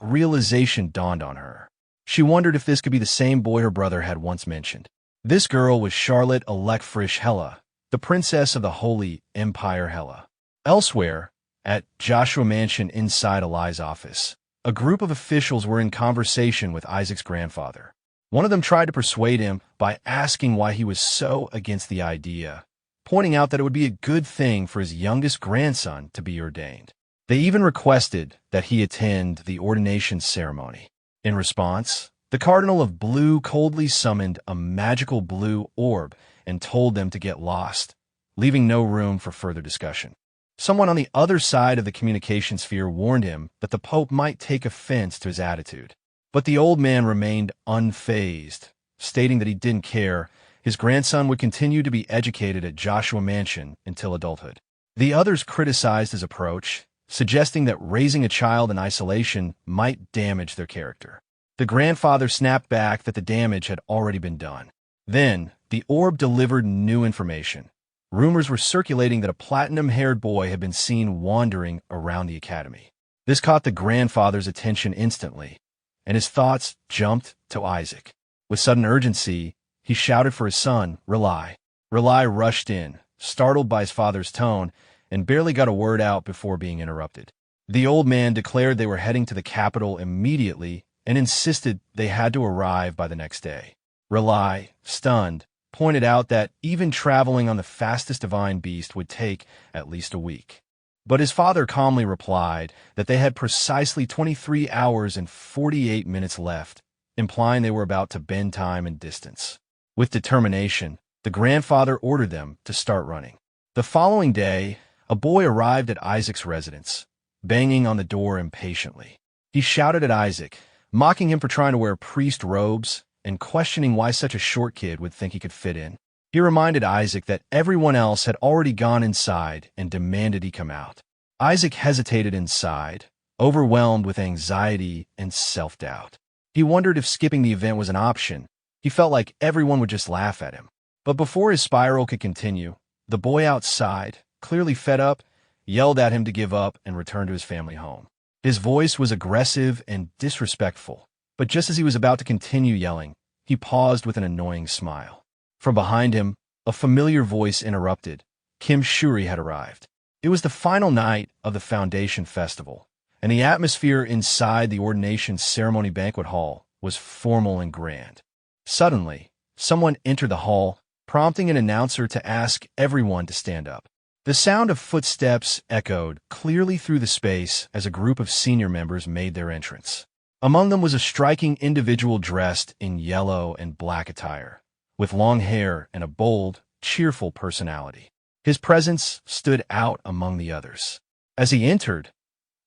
A: realization dawned on her. She wondered if this could be the same boy her brother had once mentioned. This girl was Charlotte Elekfrisch Hella, the princess of the Holy Empire Hella. Elsewhere, at Joshua Mansion inside Eli's office, a group of officials were in conversation with Isaac's grandfather. One of them tried to persuade him by asking why he was so against the idea, pointing out that it would be a good thing for his youngest grandson to be ordained. They even requested that he attend the ordination ceremony. In response, the Cardinal of Blue coldly summoned a magical blue orb and told them to get lost, leaving no room for further discussion. Someone on the other side of the communication sphere warned him that the Pope might take offense to his attitude. But the old man remained unfazed, stating that he didn't care. His grandson would continue to be educated at Joshua Mansion until adulthood. The others criticized his approach, suggesting that raising a child in isolation might damage their character. The grandfather snapped back that the damage had already been done. Then, the orb delivered new information. Rumors were circulating that a platinum-haired boy had been seen wandering around the academy. This caught the grandfather's attention instantly, and his thoughts jumped to Isaac. With sudden urgency, he shouted for his son, Relai. Relai rushed in, startled by his father's tone, and barely got a word out before being interrupted. The old man declared they were heading to the capital immediately and insisted they had to arrive by the next day. Relai, stunned, pointed out that even traveling on the fastest divine beast would take at least a week. But his father calmly replied that they had precisely 23 hours and 48 minutes left, implying they were about to bend time and distance. With determination, the grandfather ordered them to start running. The following day, a boy arrived at Isaac's residence, banging on the door impatiently. He shouted at Isaac, mocking him for trying to wear priest robes and questioning why such a short kid would think he could fit in. He reminded Isaac that everyone else had already gone inside and demanded he come out. Isaac hesitated inside, overwhelmed with anxiety and self-doubt. He wondered if skipping the event was an option. He felt like everyone would just laugh at him. But before his spiral could continue, the boy outside, clearly fed up, yelled at him to give up and return to his family home. His voice was aggressive and disrespectful, but just as he was about to continue yelling, he paused with an annoying smile. From behind him, a familiar voice interrupted. Kim Shuri had arrived. It was the final night of the Foundation Festival, and the atmosphere inside the ordination ceremony banquet hall was formal and grand. Suddenly, someone entered the hall, prompting an announcer to ask everyone to stand up. The sound of footsteps echoed clearly through the space as a group of senior members made their entrance. Among them was a striking individual dressed in yellow and black attire, with long hair and a bold, cheerful personality. His presence stood out among the others. As he entered,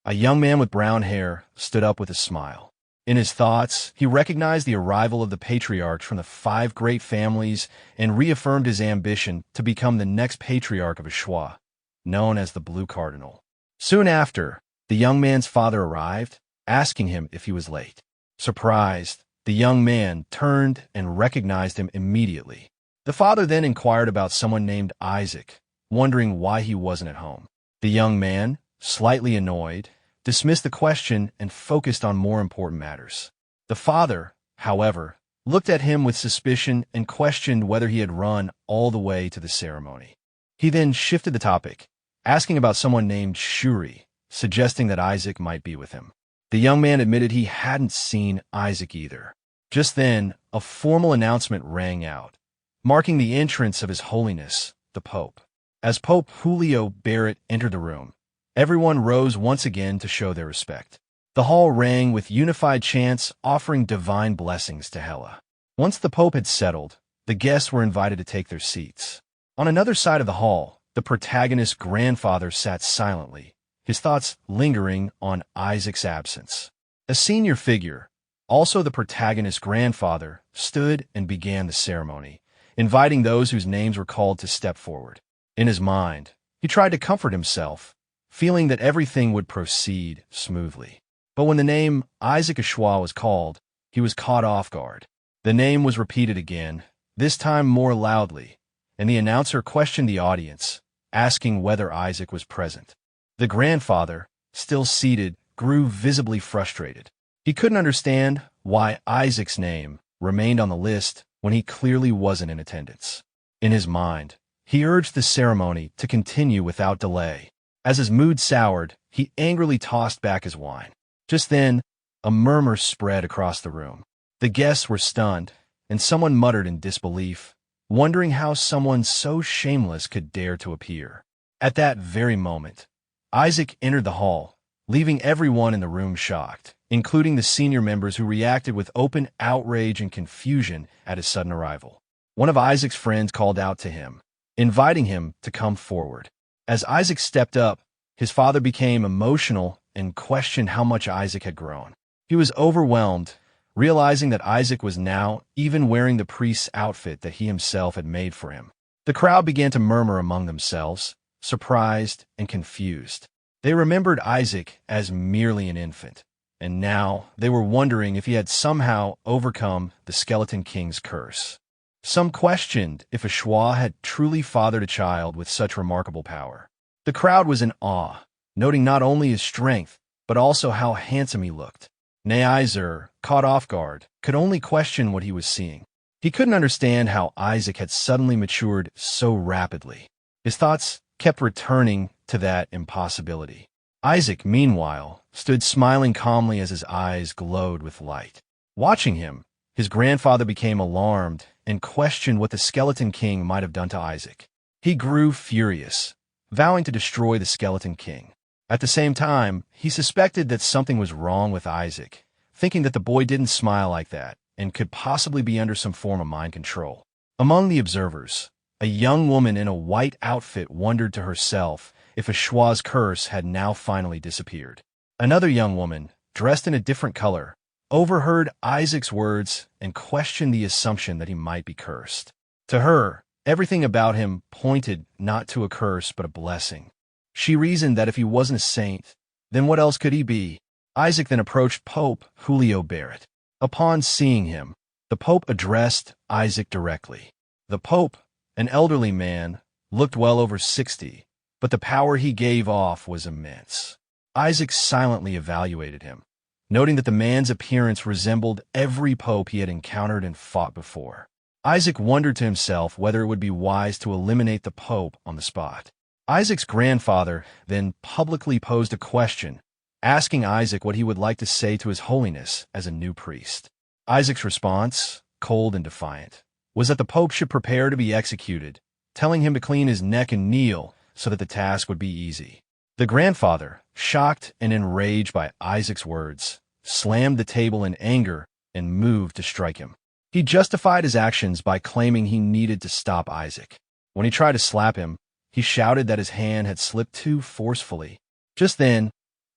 A: a young man with brown hair stood up with a smile. In his thoughts, he recognized the arrival of the patriarchs from the 5 great families and reaffirmed his ambition to become the next patriarch of Ashwa, known as the Blue Cardinal. Soon after, the young man's father arrived, asking him if he was late. Surprised, the young man turned and recognized him immediately. The father then inquired about someone named Isaac, wondering why he wasn't at home. The young man, slightly annoyed, dismissed the question and focused on more important matters. The father, however, looked at him with suspicion and questioned whether he had run all the way to the ceremony. He then shifted the topic, asking about someone named Shuri, suggesting that Isaac might be with him. The young man admitted he hadn't seen Isaac either. Just then, a formal announcement rang out, marking the entrance of His Holiness, the Pope. As Pope Julio Barrett entered the room, everyone rose once again to show their respect. The hall rang with unified chants offering divine blessings to Hela. Once the Pope had settled, the guests were invited to take their seats. On another side of the hall, the protagonist's grandfather sat silently, his thoughts lingering on Isaac's absence. A senior figure, also the protagonist's grandfather, stood and began the ceremony, inviting those whose names were called to step forward. In his mind, he tried to comfort himself, feeling that everything would proceed smoothly. But when the name Isaac Ashwa was called, he was caught off guard. The name was repeated again, this time more loudly, and the announcer questioned the audience, asking whether Isaac was present. The grandfather, still seated, grew visibly frustrated. He couldn't understand why Isaac's name remained on the list when he clearly wasn't in attendance. In his mind, he urged the ceremony to continue without delay. As his mood soured, he angrily tossed back his wine. Just then, a murmur spread across the room. The guests were stunned, and someone muttered in disbelief, wondering how someone so shameless could dare to appear. At that very moment, Isaac entered the hall, leaving everyone in the room shocked, including the senior members who reacted with open outrage and confusion at his sudden arrival. One of Isaac's friends called out to him, inviting him to come forward. As Isaac stepped up, his father became emotional and questioned how much Isaac had grown. He was overwhelmed, realizing that Isaac was now even wearing the priest's outfit that he himself had made for him. The crowd began to murmur among themselves, surprised and confused. They remembered Isaac as merely an infant, and now they were wondering if he had somehow overcome the Skeleton King's curse. Some questioned if a schwa had truly fathered a child with such remarkable power. The crowd was in awe, noting not only his strength, but also how handsome he looked. Neiser, caught off guard, could only question what he was seeing. He couldn't understand how Isaac had suddenly matured so rapidly. His thoughts kept returning to that impossibility. Isaac, meanwhile, stood smiling calmly as his eyes glowed with light. Watching him, his grandfather became alarmed and questioned what the Skeleton King might have done to Isaac. He grew furious, vowing to destroy the Skeleton King. At the same time, he suspected that something was wrong with Isaac, thinking that the boy didn't smile like that and could possibly be under some form of mind control. Among the observers, a young woman in a white outfit wondered to herself if a schwa's curse had now finally disappeared. Another young woman, dressed in a different color, overheard Isaac's words and questioned the assumption that he might be cursed. To her, everything about him pointed not to a curse but a blessing. She reasoned that if he wasn't a saint, then what else could he be? Isaac then approached Pope Julio Barrett. Upon seeing him, the Pope addressed Isaac directly. The Pope, an elderly man, looked well over 60, but the power he gave off was immense. Isaac silently evaluated him, noting that the man's appearance resembled every pope he had encountered and fought before. Isaac wondered to himself whether it would be wise to eliminate the pope on the spot. Isaac's grandfather then publicly posed a question, asking Isaac what he would like to say to His Holiness as a new priest. Isaac's response, cold and defiant, was that the pope should prepare to be executed, telling him to clean his neck and kneel so that the task would be easy. The grandfather, shocked and enraged by Isaac's words, slammed the table in anger and moved to strike him. He justified his actions by claiming he needed to stop Isaac. When he tried to slap him, he shouted that his hand had slipped too forcefully. Just then,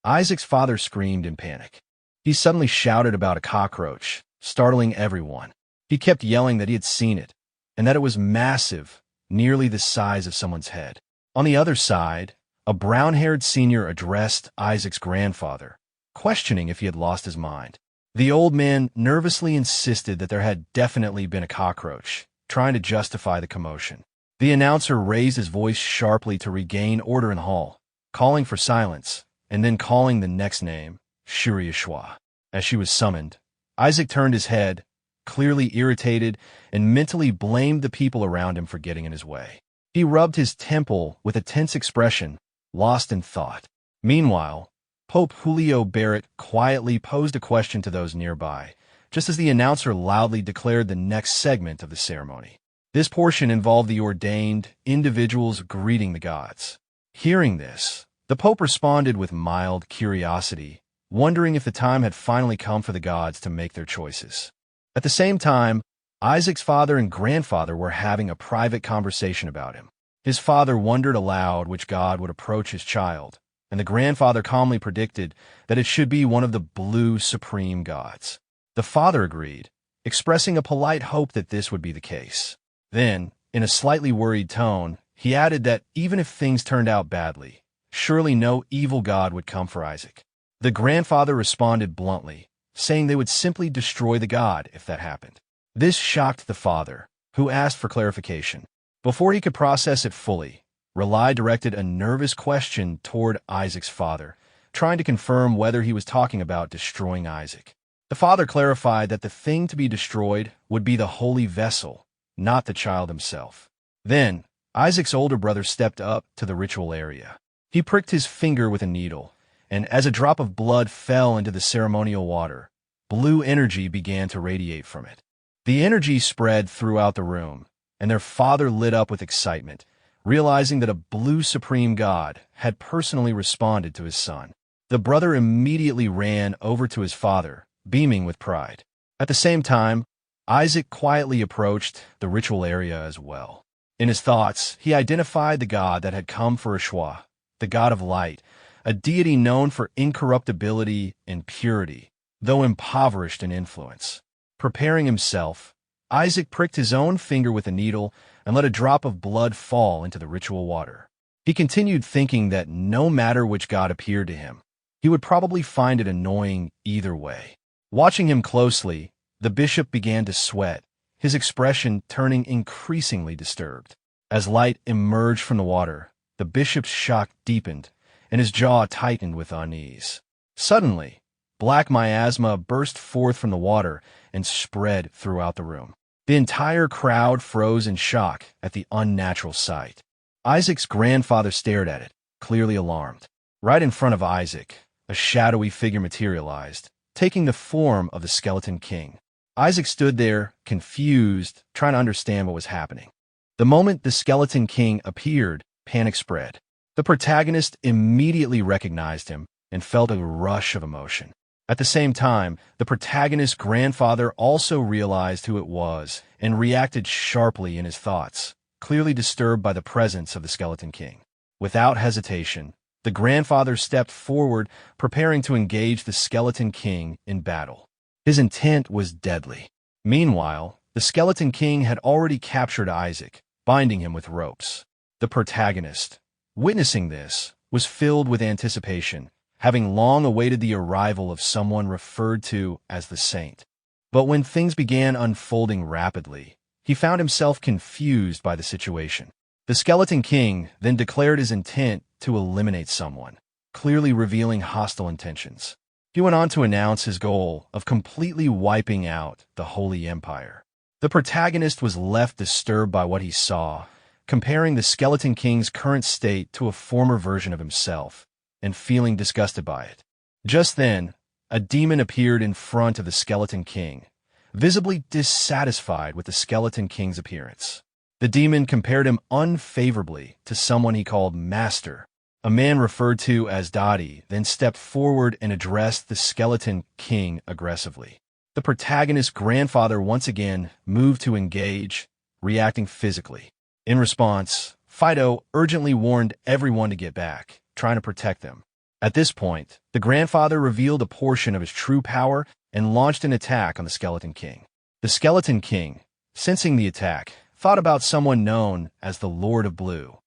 A: Isaac's father screamed in panic. He suddenly shouted about a cockroach, startling everyone. He kept yelling that he had seen it, and that it was massive, nearly the size of someone's head. On the other side, a brown-haired senior addressed Isaac's grandfather, questioning if he had lost his mind. The old man nervously insisted that there had definitely been a cockroach, trying to justify the commotion. The announcer raised his voice sharply to regain order in the hall, calling for silence, and then calling the next name, Shuri Shwa. As she was summoned, Isaac turned his head, clearly irritated, and mentally blamed the people around him for getting in his way. He rubbed his temple with a tense expression, lost in thought. Meanwhile, Pope Julio Barrett quietly posed a question to those nearby, just as the announcer loudly declared the next segment of the ceremony. This portion involved the ordained individuals greeting the gods. Hearing this, the Pope responded with mild curiosity, wondering if the time had finally come for the gods to make their choices. At the same time, Isaac's father and grandfather were having a private conversation about him. His father wondered aloud which god would approach his child, and the grandfather calmly predicted that it should be one of the blue supreme gods. The father agreed, expressing a polite hope that this would be the case. Then, in a slightly worried tone, he added that even if things turned out badly, surely no evil god would come for Isaac. The grandfather responded bluntly, saying they would simply destroy the god if that happened. This shocked the father, who asked for clarification. Before he could process it fully, Relai directed a nervous question toward Isaac's father, trying to confirm whether he was talking about destroying Isaac. The father clarified that the thing to be destroyed would be the holy vessel, not the child himself. Then, Isaac's older brother stepped up to the ritual area. He pricked his finger with a needle, and as a drop of blood fell into the ceremonial water, blue energy began to radiate from it. The energy spread throughout the room, and their father lit up with excitement, realizing that a blue supreme god had personally responded to his son. The brother immediately ran over to his father, beaming with pride. At the same time, Isaac quietly approached the ritual area as well. In his thoughts, he identified the god that had come for Ashwa, the god of light, a deity known for incorruptibility and purity, though impoverished in influence. Preparing himself, Isaac pricked his own finger with a needle and let a drop of blood fall into the ritual water. He continued thinking that no matter which god appeared to him, he would probably find it annoying either way. Watching him closely, the bishop began to sweat, his expression turning increasingly disturbed. As light emerged from the water, the bishop's shock deepened, and his jaw tightened with unease. Suddenly, black miasma burst forth from the water and spread throughout the room. The entire crowd froze in shock at the unnatural sight. Isaac's grandfather stared at it, clearly alarmed. Right in front of Isaac, a shadowy figure materialized, taking the form of the Skeleton King. Isaac stood there, confused, trying to understand what was happening. The moment the Skeleton King appeared, panic spread. The protagonist immediately recognized him and felt a rush of emotion. At the same time, the protagonist's grandfather also realized who it was and reacted sharply in his thoughts, clearly disturbed by the presence of the Skeleton King. Without hesitation, the grandfather stepped forward, preparing to engage the Skeleton King in battle. His intent was deadly. Meanwhile, the Skeleton King had already captured Isaac, binding him with ropes. The protagonist, witnessing this, was filled with anticipation, having long awaited the arrival of someone referred to as the Saint. But when things began unfolding rapidly, he found himself confused by the situation. The Skeleton King then declared his intent to eliminate someone, clearly revealing hostile intentions. He went on to announce his goal of completely wiping out the Holy Empire. The protagonist was left disturbed by what he saw, comparing the Skeleton King's current state to a former version of himself, and feeling disgusted by it. Just then, a demon appeared in front of the Skeleton King, visibly dissatisfied with the Skeleton King's appearance. The demon compared him unfavorably to someone he called Master. A man referred to as Dottie then stepped forward and addressed the Skeleton King aggressively. The protagonist's grandfather once again moved to engage, reacting physically. In response, Fido urgently warned everyone to get back, trying to protect them. At this point, the grandfather revealed a portion of his true power and launched an attack on the Skeleton King. The Skeleton King, sensing the attack, thought about someone known as the Lord of Blue.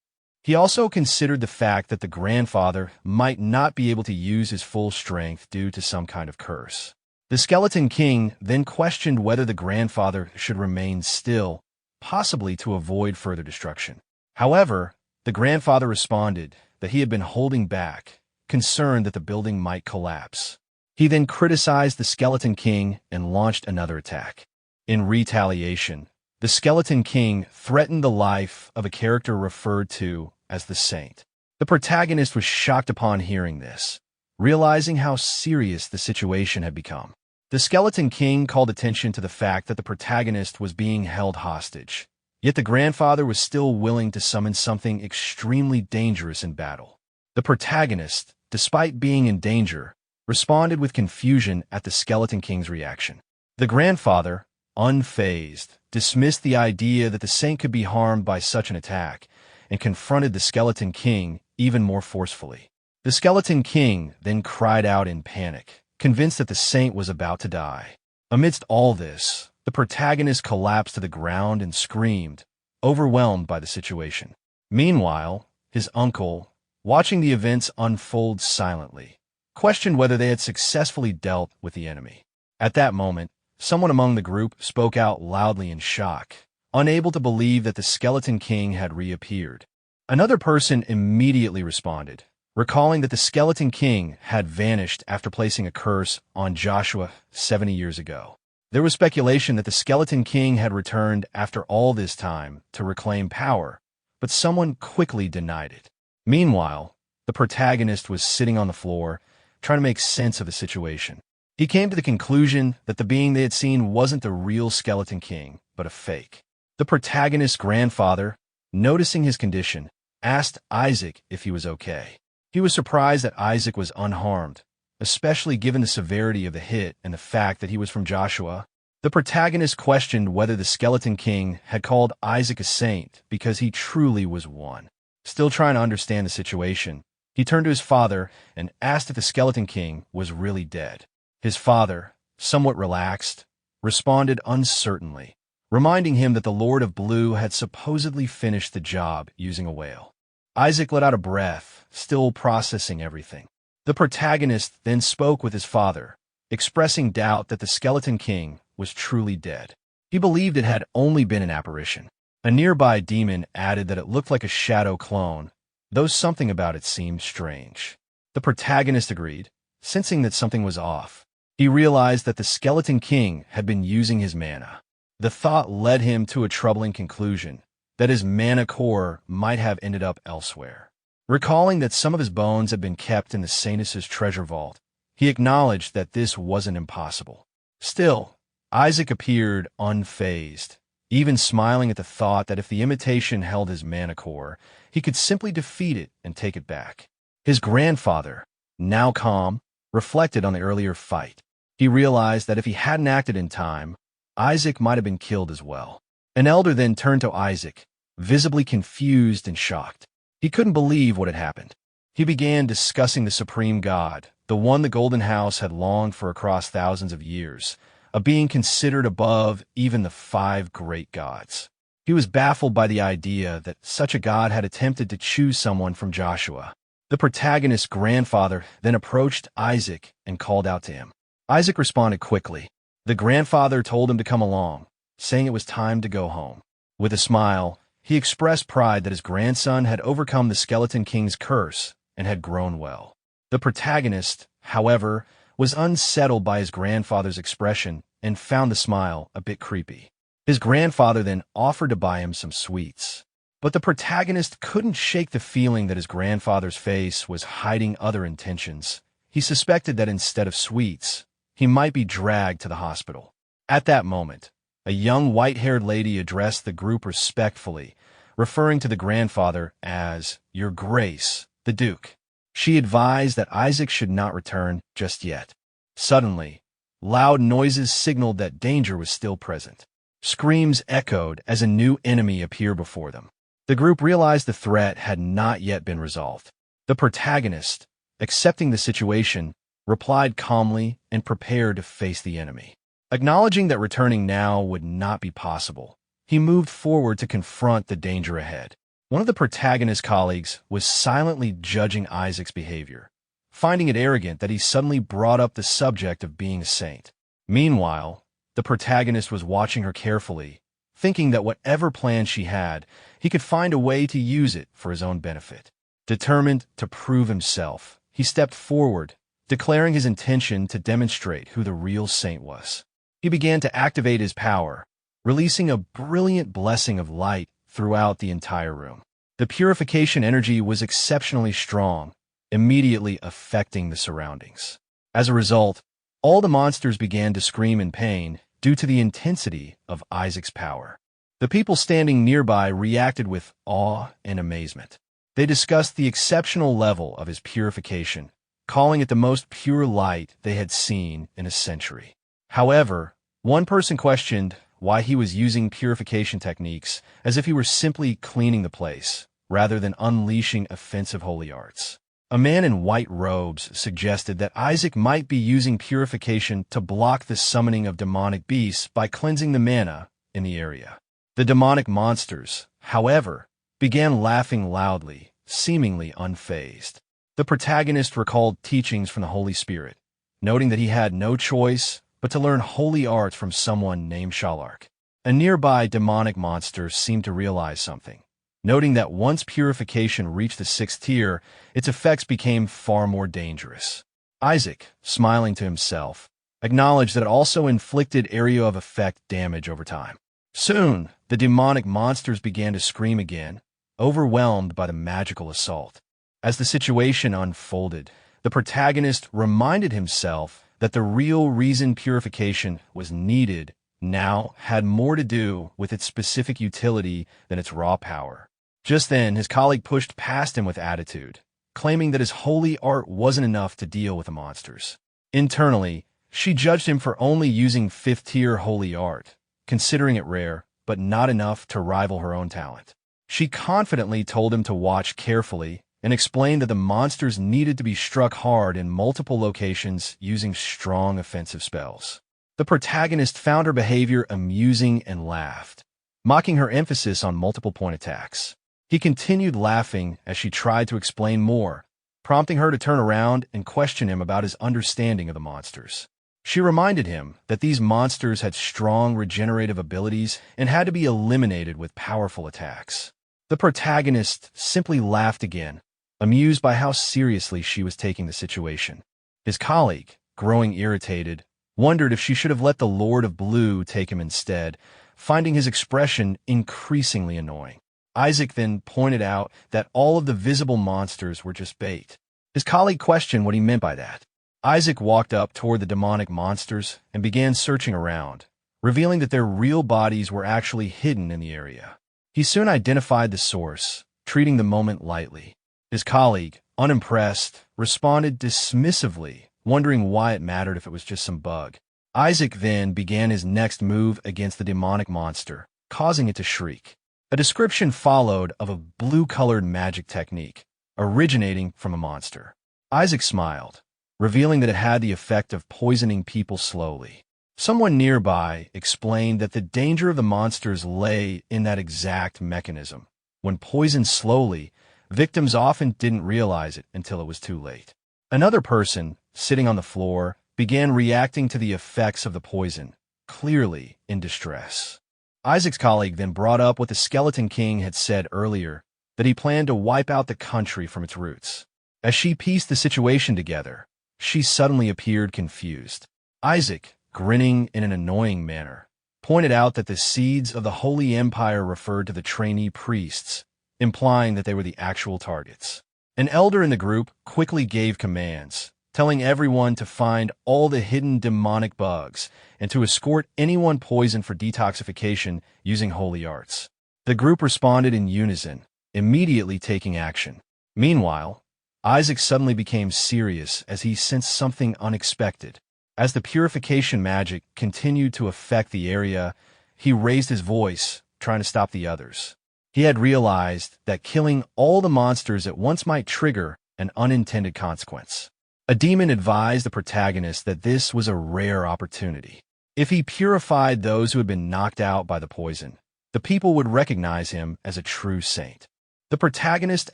A: He also considered the fact that the grandfather might not be able to use his full strength due to some kind of curse. The Skeleton King then questioned whether the grandfather should remain still, possibly to avoid further destruction. However, the grandfather responded that he had been holding back, concerned that the building might collapse. He then criticized the Skeleton King and launched another attack. In retaliation, the Skeleton King threatened the life of a character referred to as the Saint. The protagonist was shocked upon hearing this, realizing how serious the situation had become. The Skeleton King called attention to the fact that the protagonist was being held hostage, yet the grandfather was still willing to summon something extremely dangerous in battle. The protagonist, despite being in danger, responded with confusion at the Skeleton King's reaction. The grandfather, unfazed, dismissed the idea that the Saint could be harmed by such an attack, and confronted the Skeleton King even more forcefully. The Skeleton King then cried out in panic, convinced that the Saint was about to die. Amidst all this, the protagonist collapsed to the ground and screamed, overwhelmed by the situation. Meanwhile, his uncle, watching the events unfold silently, questioned whether they had successfully dealt with the enemy. At that moment, someone among the group spoke out loudly in shock, unable to believe that the Skeleton King had reappeared. Another person immediately responded, recalling that the Skeleton King had vanished after placing a curse on Joshua 70 years ago. There was speculation that the Skeleton King had returned after all this time to reclaim power, but someone quickly denied it. Meanwhile, the protagonist was sitting on the floor, trying to make sense of the situation. He came to the conclusion that the being they had seen wasn't the real Skeleton King, but a fake. The protagonist's grandfather, noticing his condition, asked Isaac if he was okay. He was surprised that Isaac was unharmed, especially given the severity of the hit and the fact that he was from Joshua. The protagonist questioned whether the Skeleton King had called Isaac a saint because he truly was one. Still trying to understand the situation, he turned to his father and asked if the Skeleton King was really dead. His father, somewhat relaxed, responded uncertainly, reminding him that the Lord of Blue had supposedly finished the job using a whale. Isaac let out a breath, still processing everything. The protagonist then spoke with his father, expressing doubt that the Skeleton King was truly dead. He believed it had only been an apparition. A nearby demon added that it looked like a shadow clone, though something about it seemed strange. The protagonist agreed, sensing that something was off. He realized that the Skeleton King had been using his mana. The thought led him to a troubling conclusion, that his mana core might have ended up elsewhere. Recalling that some of his bones had been kept in the Sainus' treasure vault, he acknowledged that this wasn't impossible. Still, Isaac appeared unfazed, even smiling at the thought that if the imitation held his mana core, he could simply defeat it and take it back. His grandfather, now calm, reflected on the earlier fight. He realized that if he hadn't acted in time, Isaac might have been killed as well. An elder then turned to Isaac, visibly confused and shocked. He couldn't believe what had happened. He began discussing the supreme god, the one the Golden House had longed for across thousands of years, a being considered above even the 5 great gods. He was baffled by the idea that such a god had attempted to choose someone from Joshua. The protagonist's grandfather then approached Isaac and called out to him. Isaac responded quickly. The grandfather told him to come along, saying it was time to go home. With a smile, he expressed pride that his grandson had overcome the Skeleton King's curse and had grown well. The protagonist, however, was unsettled by his grandfather's expression and found the smile a bit creepy. His grandfather then offered to buy him some sweets. But the protagonist couldn't shake the feeling that his grandfather's face was hiding other intentions. He suspected that instead of sweets, he might be dragged to the hospital. At that moment, a young white-haired lady addressed the group respectfully, referring to the grandfather as Your Grace, the Duke. She advised that Isaac should not return just yet. Suddenly, loud noises signaled that danger was still present. Screams echoed as a new enemy appeared before them. The group realized the threat had not yet been resolved. The protagonist, accepting the situation, replied calmly and prepared to face the enemy. Acknowledging that returning now would not be possible, he moved forward to confront the danger ahead. One of the protagonist's colleagues was silently judging Isaac's behavior, finding it arrogant that he suddenly brought up the subject of being a saint. Meanwhile, the protagonist was watching her carefully, thinking that whatever plan she had, he could find a way to use it for his own benefit. Determined to prove himself, he stepped forward, declaring his intention to demonstrate who the real saint was. He began to activate his power, releasing a brilliant blessing of light throughout the entire room. The purification energy was exceptionally strong, immediately affecting the surroundings. As a result, all the monsters began to scream in pain due to the intensity of Isaac's power. The people standing nearby reacted with awe and amazement. They discussed the exceptional level of his purification, calling it the most pure light they had seen in a century. However, one person questioned why he was using purification techniques as if he were simply cleaning the place, rather than unleashing offensive holy arts. A man in white robes suggested that Isaac might be using purification to block the summoning of demonic beasts by cleansing the mana in the area. The demonic monsters, however, began laughing loudly, seemingly unfazed. The protagonist recalled teachings from the Holy Spirit, noting that he had no choice but to learn holy arts from someone named Shalark. A nearby demonic monster seemed to realize something, noting that once purification reached the 6th tier, its effects became far more dangerous. Isaac, smiling to himself, acknowledged that it also inflicted area of effect damage over time. Soon, the demonic monsters began to scream again, overwhelmed by the magical assault. As the situation unfolded, the protagonist reminded himself that the real reason purification was needed now had more to do with its specific utility than its raw power. Just then, his colleague pushed past him with attitude, claiming that his holy art wasn't enough to deal with the monsters. Internally, she judged him for only using 5th-tier holy art, considering it rare, but not enough to rival her own talent. She confidently told him to watch carefully and explained that the monsters needed to be struck hard in multiple locations using strong offensive spells. The protagonist found her behavior amusing and laughed, mocking her emphasis on multiple point attacks. He continued laughing as she tried to explain more, prompting her to turn around and question him about his understanding of the monsters. She reminded him that these monsters had strong regenerative abilities and had to be eliminated with powerful attacks. The protagonist simply laughed again, amused by how seriously she was taking the situation. His colleague, growing irritated, wondered if she should have let the Lord of Blue take him instead, finding his expression increasingly annoying. Isaac then pointed out that all of the visible monsters were just bait. His colleague questioned what he meant by that. Isaac walked up toward the demonic monsters and began searching around, revealing that their real bodies were actually hidden in the area. He soon identified the source, treating the moment lightly. His colleague, unimpressed, responded dismissively, wondering why it mattered if it was just some bug. Isaac then began his next move against the demonic monster, causing it to shriek. A description followed of a blue-colored magic technique, originating from a monster. Isaac smiled, revealing that it had the effect of poisoning people slowly. Someone nearby explained that the danger of the monsters lay in that exact mechanism. When poisoned slowly, victims often didn't realize it until it was too late. Another person, sitting on the floor, began reacting to the effects of the poison, clearly in distress. Isaac's colleague then brought up what the Skeleton King had said earlier, that he planned to wipe out the country from its roots. As she pieced the situation together, she suddenly appeared confused. Isaac, grinning in an annoying manner, pointed out that the seeds of the Holy Empire referred to the trainee priests, implying that they were the actual targets. An elder in the group quickly gave commands, telling everyone to find all the hidden demonic bugs and to escort anyone poisoned for detoxification using holy arts. The group responded in unison, immediately taking action. Meanwhile, Isaac suddenly became serious as he sensed something unexpected. As the purification magic continued to affect the area, he raised his voice, trying to stop the others. He had realized that killing all the monsters at once might trigger an unintended consequence. A demon advised the protagonist that this was a rare opportunity. If he purified those who had been knocked out by the poison, the people would recognize him as a true saint. The protagonist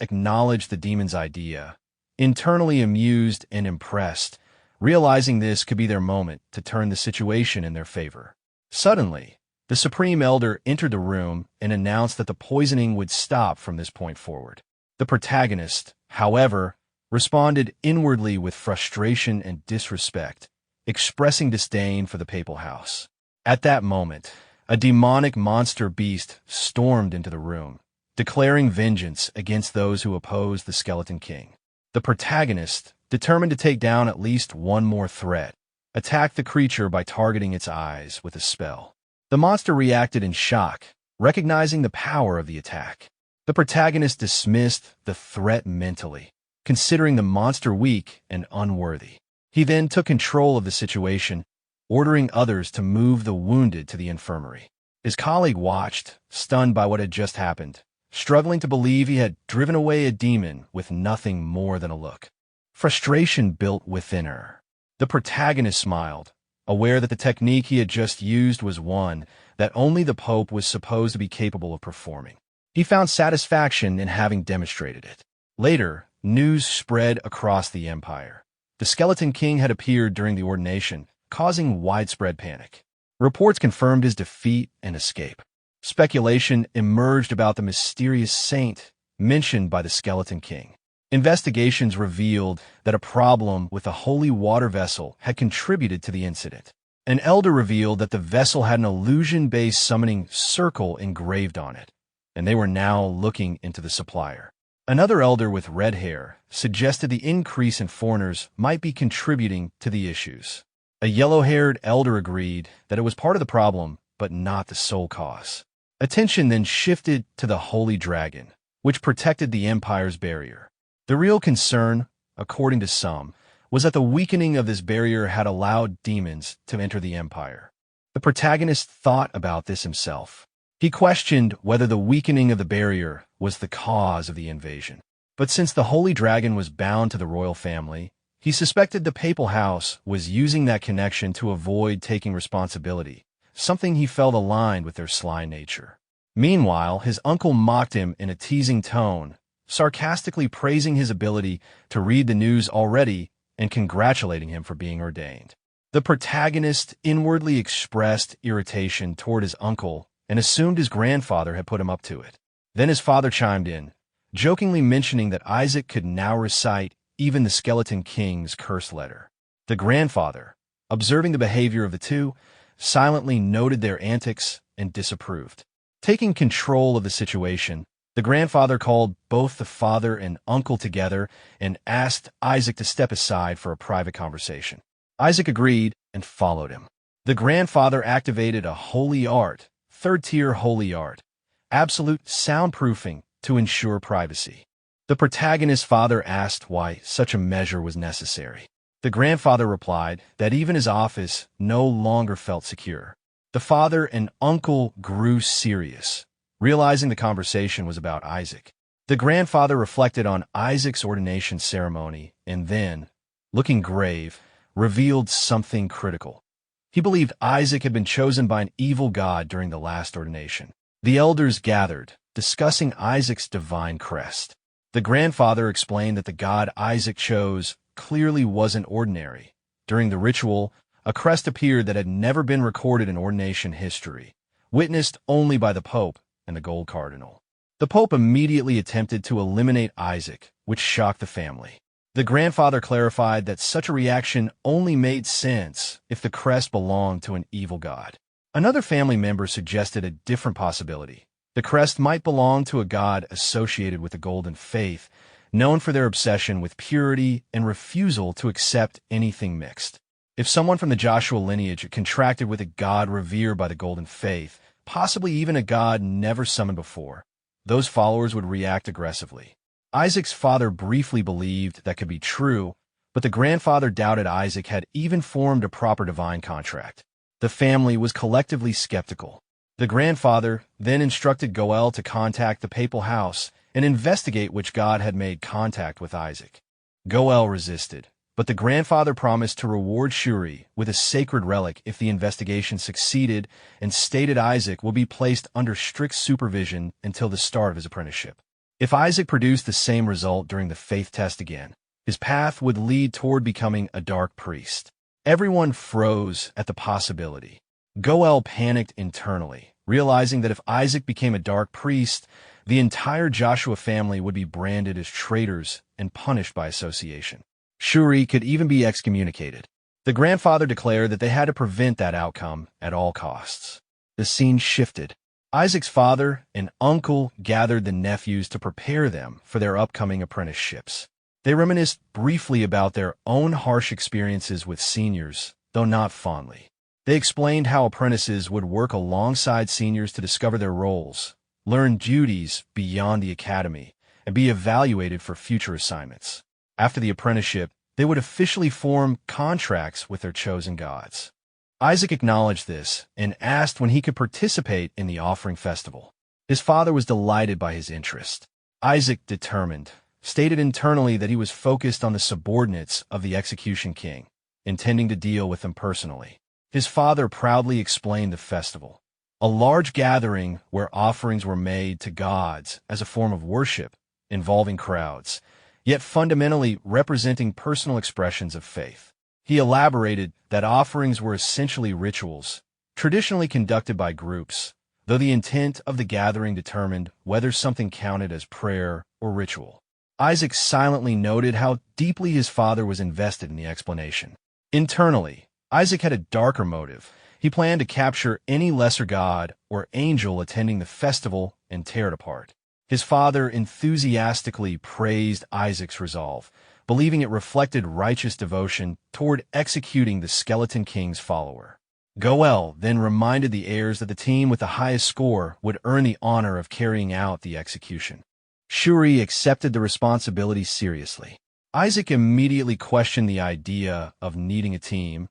A: acknowledged the demon's idea, internally amused and impressed, realizing this could be their moment to turn the situation in their favor. Suddenly, the Supreme Elder entered the room and announced that the poisoning would stop from this point forward. The protagonist, however, responded inwardly with frustration and disrespect, expressing disdain for the papal house. At that moment, a demonic monster beast stormed into the room, declaring vengeance against those who opposed the Skeleton King. The protagonist, determined to take down at least one more threat, attacked the creature by targeting its eyes with a spell. The monster reacted in shock, recognizing the power of the attack. The protagonist dismissed the threat mentally, considering the monster weak and unworthy. He then took control of the situation, ordering others to move the wounded to the infirmary. His colleague watched, stunned by what had just happened, struggling to believe he had driven away a demon with nothing more than a look. Frustration built within her. The protagonist smiled, aware that the technique he had just used was one that only the Pope was supposed to be capable of performing. He found satisfaction in having demonstrated it. Later, news spread across the empire. The Skeleton King had appeared during the ordination, causing widespread panic. Reports confirmed his defeat and escape. Speculation emerged about the mysterious saint mentioned by the Skeleton King. Investigations revealed that a problem with the holy water vessel had contributed to the incident. An elder revealed that the vessel had an illusion-based summoning circle engraved on it, and they were now looking into the supplier. Another elder with red hair suggested the increase in foreigners might be contributing to the issues. A yellow-haired elder agreed that it was part of the problem, but not the sole cause. Attention then shifted to the Holy Dragon, which protected the Empire's barrier. The real concern, according to some, was that the weakening of this barrier had allowed demons to enter the Empire. The protagonist thought about this himself. He questioned whether the weakening of the barrier was the cause of the invasion. But since the Holy Dragon was bound to the royal family, he suspected the papal house was using that connection to avoid taking responsibility, something he felt aligned with their sly nature. Meanwhile, his uncle mocked him in a teasing tone, sarcastically praising his ability to read the news already and congratulating him for being ordained. The protagonist inwardly expressed irritation toward his uncle and assumed his grandfather had put him up to it. Then his father chimed in, jokingly mentioning that Isaac could now recite even the Skeleton King's curse letter. The grandfather, observing the behavior of the two, silently noted their antics and disapproved. Taking control of the situation, the grandfather called both the father and uncle together and asked Isaac to step aside for a private conversation. Isaac agreed and followed him. The grandfather activated a holy art, third-tier holy art, absolute soundproofing to ensure privacy. The protagonist's father asked why such a measure was necessary. The grandfather replied that even his office no longer felt secure. The father and uncle grew serious, realizing the conversation was about Isaac. The grandfather reflected on Isaac's ordination ceremony and then, looking grave, revealed something critical. He believed Isaac had been chosen by an evil god during the last ordination. The elders gathered, discussing Isaac's divine crest. The grandfather explained that the god Isaac chose clearly wasn't ordinary. During the ritual, a crest appeared that had never been recorded in ordination history, witnessed only by the Pope and the gold cardinal. The Pope immediately attempted to eliminate Isaac, which shocked the family. The grandfather clarified that such a reaction only made sense if the crest belonged to an evil god. Another family member suggested a different possibility. The crest might belong to a god associated with the Golden Faith, known for their obsession with purity and refusal to accept anything mixed. If someone from the Joshua lineage contracted with a god revered by the Golden Faith, possibly even a god never summoned before, those followers would react aggressively. Isaac's father briefly believed that could be true, but the grandfather doubted Isaac had even formed a proper divine contract. The family was collectively skeptical. The grandfather then instructed Goel to contact the papal house and investigate which god had made contact with Isaac. Goel resisted, but the grandfather promised to reward Shuri with a sacred relic if the investigation succeeded and stated Isaac will be placed under strict supervision until the start of his apprenticeship. If Isaac produced the same result during the faith test again, his path would lead toward becoming a dark priest. Everyone froze at the possibility. Goel panicked internally, realizing that if Isaac became a dark priest, the entire Joshua family would be branded as traitors and punished by association. Shuri could even be excommunicated. The grandfather declared that they had to prevent that outcome at all costs. The scene shifted. Isaac's father and uncle gathered the nephews to prepare them for their upcoming apprenticeships. They reminisced briefly about their own harsh experiences with seniors, though not fondly. They explained how apprentices would work alongside seniors to discover their roles, learn duties beyond the academy, and be evaluated for future assignments. After the apprenticeship, they would officially form contracts with their chosen gods. Isaac acknowledged this and asked when he could participate in the offering festival. His father was delighted by his interest. Isaac, determined, stated internally that he was focused on the subordinates of the execution king, intending to deal with them personally. His father proudly explained the festival, a large gathering where offerings were made to gods as a form of worship, involving crowds, yet fundamentally representing personal expressions of faith. He elaborated that offerings were essentially rituals, traditionally conducted by groups, though the intent of the gathering determined whether something counted as prayer or ritual. Isaac silently noted how deeply his father was invested in the explanation. Internally, Isaac had a darker motive. He planned to capture any lesser god or angel attending the festival and tear it apart. His father enthusiastically praised Isaac's resolve, believing it reflected righteous devotion toward executing the Skeleton King's follower. Goel then reminded the heirs that the team with the highest score would earn the honor of carrying out the execution. Shuri accepted the responsibility seriously. Isaac immediately questioned the idea of needing a team,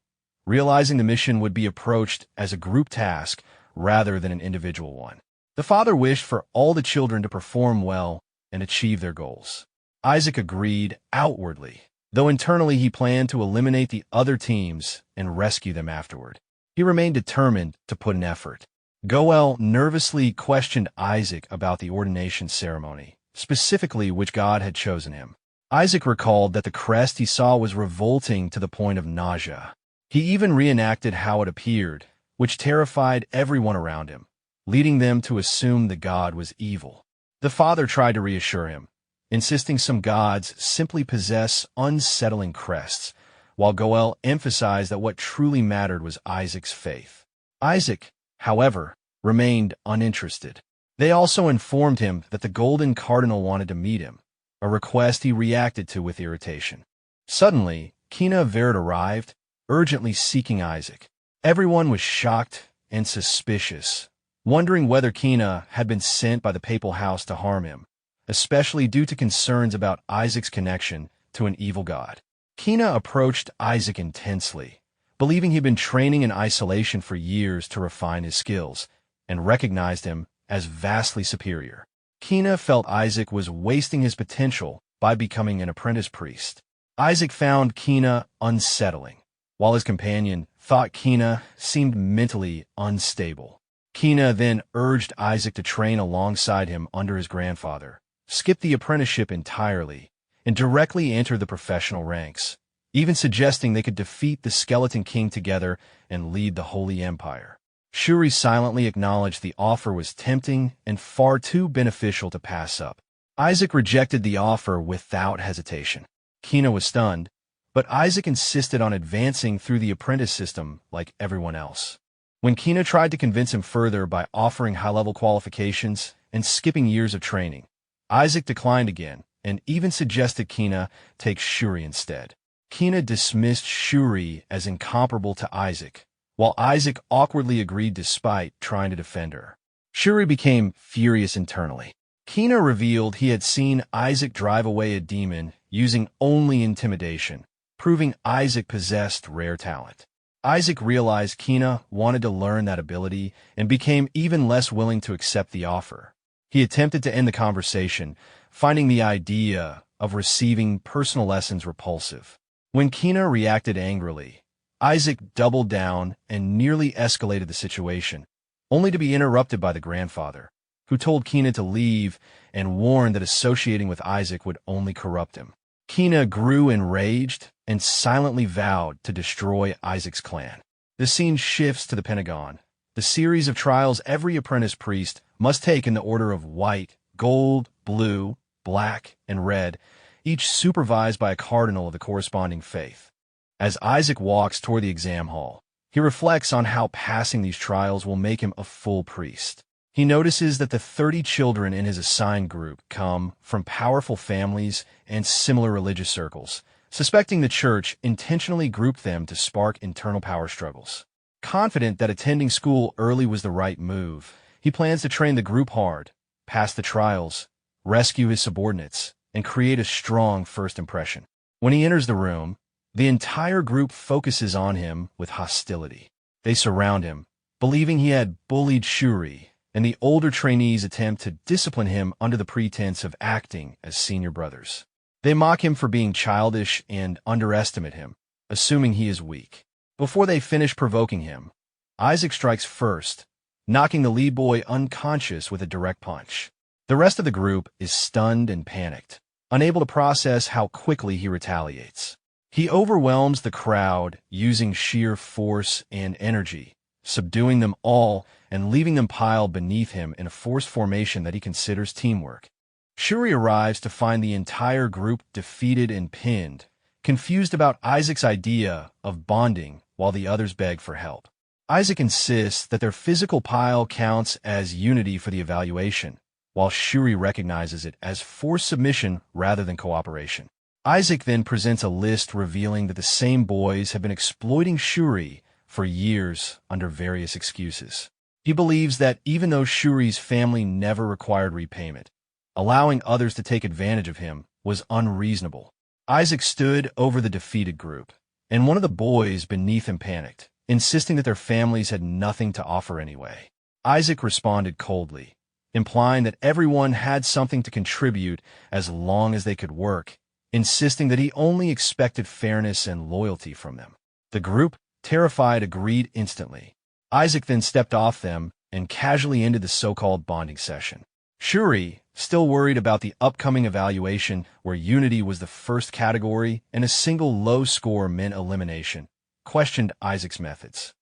A: realizing the mission would be approached as a group task rather than an individual one. The father wished for all the children to perform well and achieve their goals. Isaac agreed outwardly, though internally he planned to eliminate the other teams and rescue them afterward. He remained determined to put in effort. Goel nervously questioned Isaac about the ordination ceremony, specifically which god had chosen him. Isaac recalled that the crest he saw was revolting to the point of nausea. He even reenacted how it appeared, which terrified everyone around him, leading them to assume the god was evil. The father tried to reassure him, insisting some gods simply possess unsettling crests, while Goel emphasized that what truly mattered was Isaac's faith. Isaac, however, remained uninterested. They also informed him that the Golden Cardinal wanted to meet him, a request he reacted to with irritation. Suddenly, Kina Verd arrived, urgently seeking Isaac. Everyone was shocked and suspicious, wondering whether Kina had been sent by the papal house to harm him, especially due to concerns about Isaac's connection to an evil god. Kina approached Isaac intensely, believing he'd been training in isolation for years to refine his skills, and recognized him as vastly superior. Kina felt Isaac was wasting his potential by becoming an apprentice priest. Isaac found Kina unsettling, while his companion thought Kina seemed mentally unstable. Kina then urged Isaac to train alongside him under his grandfather, skip the apprenticeship entirely, and directly enter the professional ranks, even suggesting they could defeat the Skeleton King together and lead the Holy Empire. Shuri silently acknowledged the offer was tempting and far too beneficial to pass up. Isaac rejected the offer without hesitation. Kina was stunned, but Isaac insisted on advancing through the apprentice system like everyone else. When Kina tried to convince him further by offering high-level qualifications and skipping years of training, Isaac declined again and even suggested Kina take Shuri instead. Kina dismissed Shuri as incomparable to Isaac, while Isaac awkwardly agreed despite trying to defend her. Shuri became furious internally. Kina revealed he had seen Isaac drive away a demon using only intimidation, proving Isaac possessed rare talent. Isaac realized Kina wanted to learn that ability and became even less willing to accept the offer. He attempted to end the conversation, finding the idea of receiving personal lessons repulsive. When Kina reacted angrily, Isaac doubled down and nearly escalated the situation, only to be interrupted by the grandfather, who told Kina to leave and warned that associating with Isaac would only corrupt him. Kina grew enraged and silently vowed to destroy Isaac's clan. The scene shifts to the Pentagon, the series of trials every apprentice priest must take in the order of white, gold, blue, black, and red, each supervised by a cardinal of the corresponding faith. As Isaac walks toward the exam hall, he reflects on how passing these trials will make him a full priest. He notices that the 30 children in his assigned group come from powerful families and similar religious circles, suspecting the church intentionally grouped them to spark internal power struggles. Confident that attending school early was the right move, he plans to train the group hard, pass the trials, rescue his subordinates, and create a strong first impression. When he enters the room, the entire group focuses on him with hostility. They surround him, believing he had bullied Shuri, and the older trainees attempt to discipline him under the pretense of acting as senior brothers. They mock him for being childish and underestimate him, assuming he is weak. Before they finish provoking him, Isaac strikes first, knocking the lead boy unconscious with a direct punch. The rest of the group is stunned and panicked, unable to process how quickly he retaliates. He overwhelms the crowd using sheer force and energy, subduing them all and leaving them piled beneath him in a forced formation that he considers teamwork. Shuri arrives to find the entire group defeated and pinned, confused about Isaac's idea of bonding while the others beg for help. Isaac insists that their physical pile counts as unity for the evaluation, while Shuri recognizes it as forced submission rather than cooperation. Isaac then presents a list revealing that the same boys have been exploiting Shuri for years under various excuses. He believes that even though Shuri's family never required repayment, allowing others to take advantage of him was unreasonable. Isaac stood over the defeated group, and one of the boys beneath him panicked, insisting that their families had nothing to offer anyway. Isaac responded coldly, implying that everyone had something to contribute as long as they could work, insisting that he only expected fairness and loyalty from them. The group, terrified, agreed instantly. Isaac then stepped off them and casually ended the so-called bonding session. Shuri, still worried about the upcoming evaluation where unity was the first category and a single low score meant elimination, questioned Isaac's methods.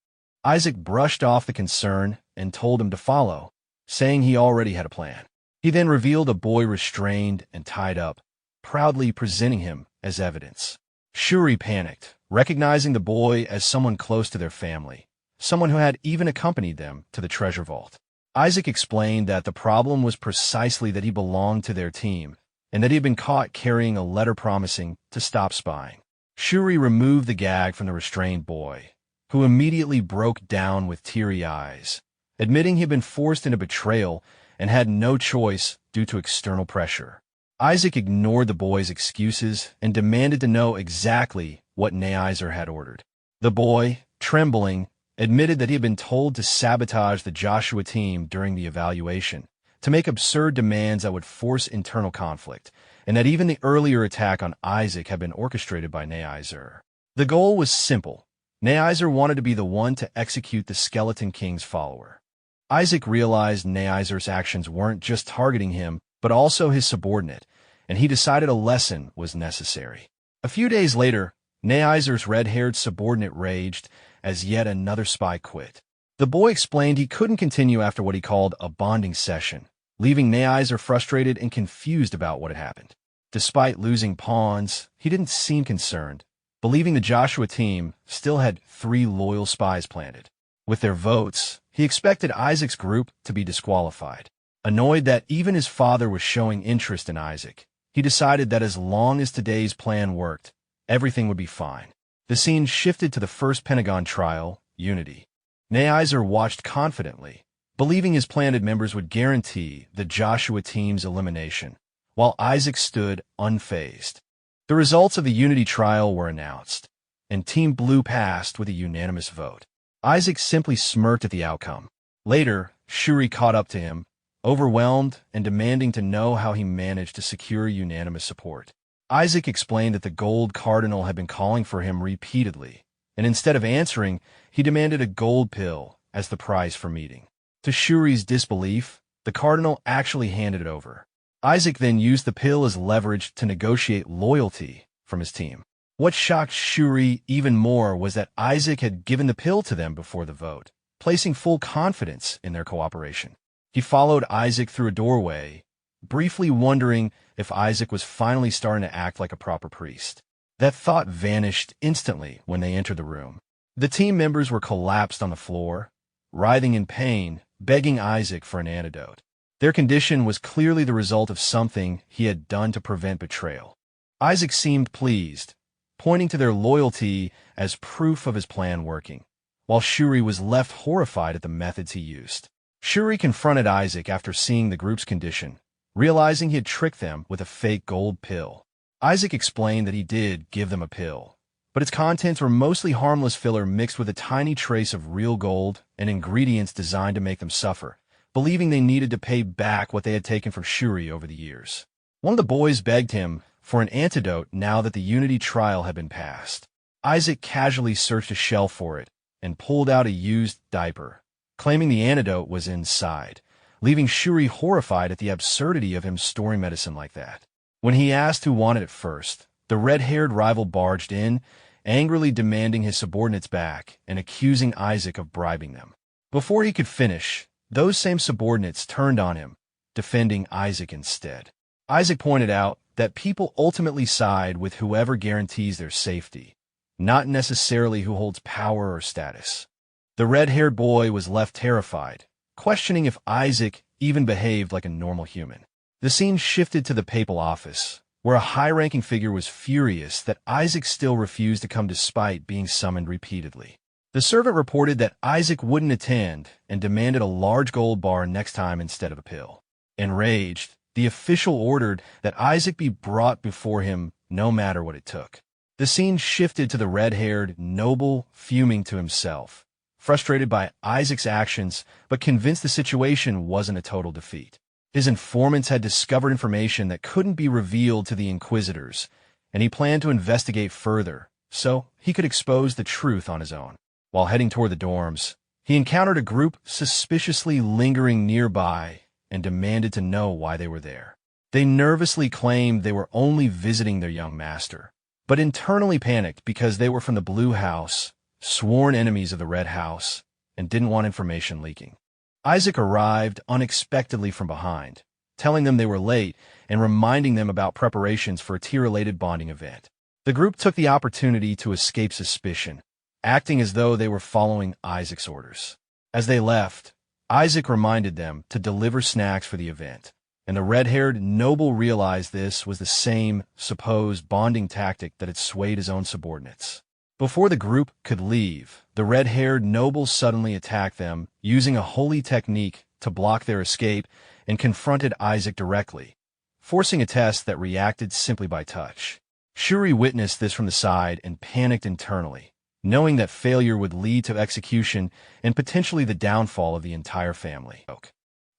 A: Isaac brushed off the concern and told him to follow, saying he already had a plan. He then revealed a boy restrained and tied up, proudly presenting him as evidence. Shuri panicked, recognizing the boy as someone close to their family, someone who had even accompanied them to the treasure vault. Isaac explained that the problem was precisely that he belonged to their team, and that he had been caught carrying a letter promising to stop spying. Shuri removed the gag from the restrained boy, who immediately broke down with teary eyes, admitting he had been forced into betrayal and had no choice due to external pressure. Isaac ignored the boy's excuses and demanded to know exactly what Neiser had ordered. The boy, trembling, admitted that he had been told to sabotage the Joshua team during the evaluation, to make absurd demands that would force internal conflict, and that even the earlier attack on Isaac had been orchestrated by Neiser. The goal was simple. Neiser wanted to be the one to execute the Skeleton King's follower. Isaac realized Neiser's actions weren't just targeting him, but also his subordinate, and he decided a lesson was necessary. A few days later, Neiser's red-haired subordinate raged as yet another spy quit. The boy explained he couldn't continue after what he called a bonding session, leaving Neiser frustrated and confused about what had happened. Despite losing pawns, he didn't seem concerned, believing the Joshua team still had 3 loyal spies planted. With their votes, he expected Isaac's group to be disqualified. Annoyed that even his father was showing interest in Isaac, he decided that as long as today's plan worked, everything would be fine. The scene shifted to the first Pentagon trial, Unity. Neiser watched confidently, believing his planted members would guarantee the Joshua team's elimination, while Isaac stood unfazed. The results of the Unity trial were announced, and Team Blue passed with a unanimous vote. Isaac simply smirked at the outcome. Later, Shuri caught up to him, overwhelmed and demanding to know how he managed to secure unanimous support. Isaac explained that the Gold Cardinal had been calling for him repeatedly, and instead of answering, he demanded a gold pill as the prize for meeting. To Shuri's disbelief, the Cardinal actually handed it over. Isaac then used the pill as leverage to negotiate loyalty from his team. What shocked Shuri even more was that Isaac had given the pill to them before the vote, placing full confidence in their cooperation. He followed Isaac through a doorway, briefly wondering if Isaac was finally starting to act like a proper priest. That thought vanished instantly when they entered the room. The team members were collapsed on the floor, writhing in pain, begging Isaac for an antidote. Their condition was clearly the result of something he had done to prevent betrayal. Isaac seemed pleased, pointing to their loyalty as proof of his plan working, while Shuri was left horrified at the methods he used. Shuri confronted Isaac after seeing the group's condition, realizing he had tricked them with a fake gold pill. Isaac explained that he did give them a pill, but its contents were mostly harmless filler mixed with a tiny trace of real gold and ingredients designed to make them suffer, believing they needed to pay back what they had taken from Shuri over the years. One of the boys begged him for an antidote now that the Unity trial had been passed. Isaac casually searched a shelf for it and pulled out a used diaper, claiming the antidote was inside, leaving Shuri horrified at the absurdity of him storing medicine like that. When he asked who wanted it first, the red-haired rival barged in, angrily demanding his subordinates back and accusing Isaac of bribing them. Before he could finish, those same subordinates turned on him, defending Isaac instead. Isaac pointed out that people ultimately side with whoever guarantees their safety, not necessarily who holds power or status. The red-haired boy was left terrified, questioning if Isaac even behaved like a normal human. The scene shifted to the papal office, where a high-ranking figure was furious that Isaac still refused to come despite being summoned repeatedly. The servant reported that Isaac wouldn't attend and demanded a large gold bar next time instead of a pill. Enraged, the official ordered that Isaac be brought before him no matter what it took. The scene shifted to the red-haired noble fuming to himself, frustrated by Isaac's actions but convinced the situation wasn't a total defeat. His informants had discovered information that couldn't be revealed to the Inquisitors, and he planned to investigate further, so he could expose the truth on his own. While heading toward the dorms, he encountered a group suspiciously lingering nearby and demanded to know why they were there. They nervously claimed they were only visiting their young master, but internally panicked because they were from the Blue House, sworn enemies of the Red House, and didn't want information leaking. Isaac arrived unexpectedly from behind, telling them they were late and reminding them about preparations for a tier-related bonding event. The group took the opportunity to escape suspicion, acting as though they were following Isaac's orders. As they left, Isaac reminded them to deliver snacks for the event, and the red-haired noble realized this was the same supposed bonding tactic that had swayed his own subordinates. Before the group could leave, the red-haired noble suddenly attacked them, using a holy technique to block their escape, and confronted Isaac directly, forcing a test that reacted simply by touch. Shuri witnessed this from the side and panicked internally, knowing that failure would lead to execution and potentially the downfall of the entire family.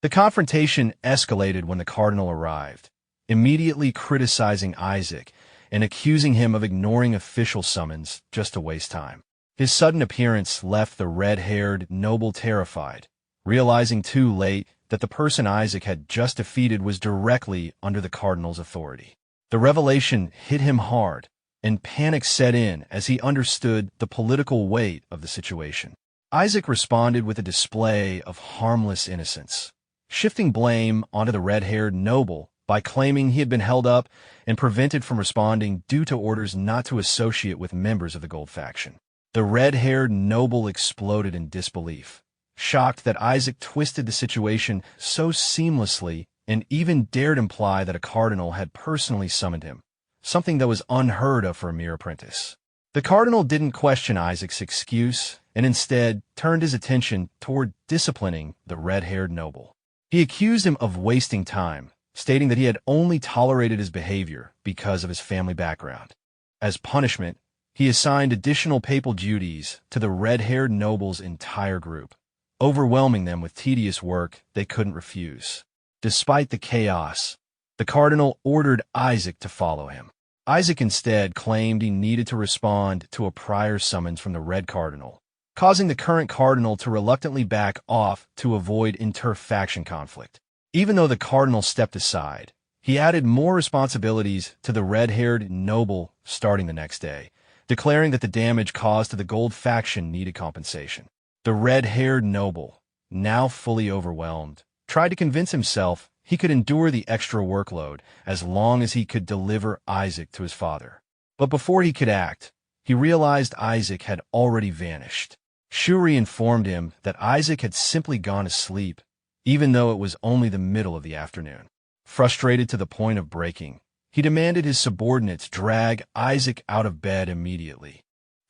A: The confrontation escalated when the cardinal arrived, immediately criticizing Isaac and accusing him of ignoring official summons just to waste time. His sudden appearance left the red-haired noble terrified, realizing too late that the person Isaac had just defeated was directly under the cardinal's authority. The revelation hit him hard, and panic set in as he understood the political weight of the situation. Isaac responded with a display of harmless innocence, shifting blame onto the red-haired noble by claiming he had been held up and prevented from responding due to orders not to associate with members of the Gold faction. The red-haired noble exploded in disbelief, shocked that Isaac twisted the situation so seamlessly and even dared imply that a cardinal had personally summoned him, something that was unheard of for a mere apprentice. The cardinal didn't question Isaac's excuse and instead turned his attention toward disciplining the red-haired noble. He accused him of wasting time, stating that he had only tolerated his behavior because of his family background. As punishment, he assigned additional papal duties to the red-haired noble's entire group, overwhelming them with tedious work they couldn't refuse. Despite the chaos, the cardinal ordered Isaac to follow him. Isaac instead claimed he needed to respond to a prior summons from the Red Cardinal, causing the current cardinal to reluctantly back off to avoid inter-faction conflict. Even though the cardinal stepped aside, he added more responsibilities to the red-haired noble starting the next day, declaring that the damage caused to the Gold faction needed compensation. The red-haired noble, now fully overwhelmed, tried to convince himself he could endure the extra workload as long as he could deliver Isaac to his father. But before he could act, he realized Isaac had already vanished. Shuri informed him that Isaac had simply gone to sleep, even though it was only the middle of the afternoon. Frustrated to the point of breaking, he demanded his subordinates drag Isaac out of bed immediately.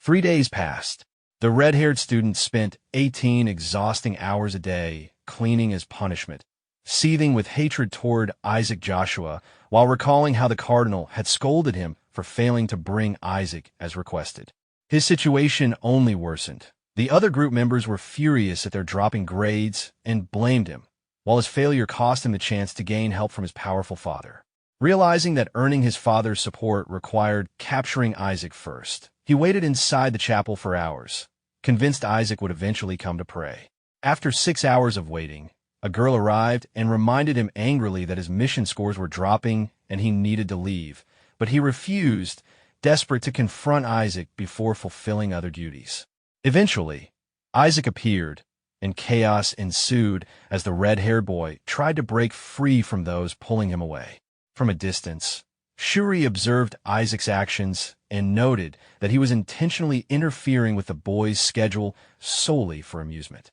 A: 3 days passed. The red-haired student spent 18 exhausting hours a day cleaning as punishment, seething with hatred toward Isaac Joshua while recalling how the cardinal had scolded him for failing to bring Isaac as requested. His situation only worsened. The other group members were furious at their dropping grades and blamed him, while his failure cost him the chance to gain help from his powerful father. Realizing that earning his father's support required capturing Isaac first, he waited inside the chapel for hours, convinced Isaac would eventually come to pray. After 6 hours of waiting, a girl arrived and reminded him angrily that his mission scores were dropping and he needed to leave, but he refused, desperate to confront Isaac before fulfilling other duties. Eventually, Isaac appeared, and chaos ensued as the red-haired boy tried to break free from those pulling him away. From a distance, Shuri observed Isaac's actions and noted that he was intentionally interfering with the boy's schedule solely for amusement.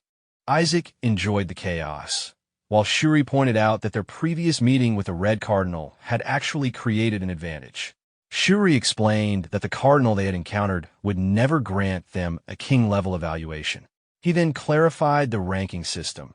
A: Isaac enjoyed the chaos, while Shuri pointed out that their previous meeting with the Red Cardinal had actually created an advantage. Shuri explained that the cardinal they had encountered would never grant them a king-level evaluation. He then clarified the ranking system.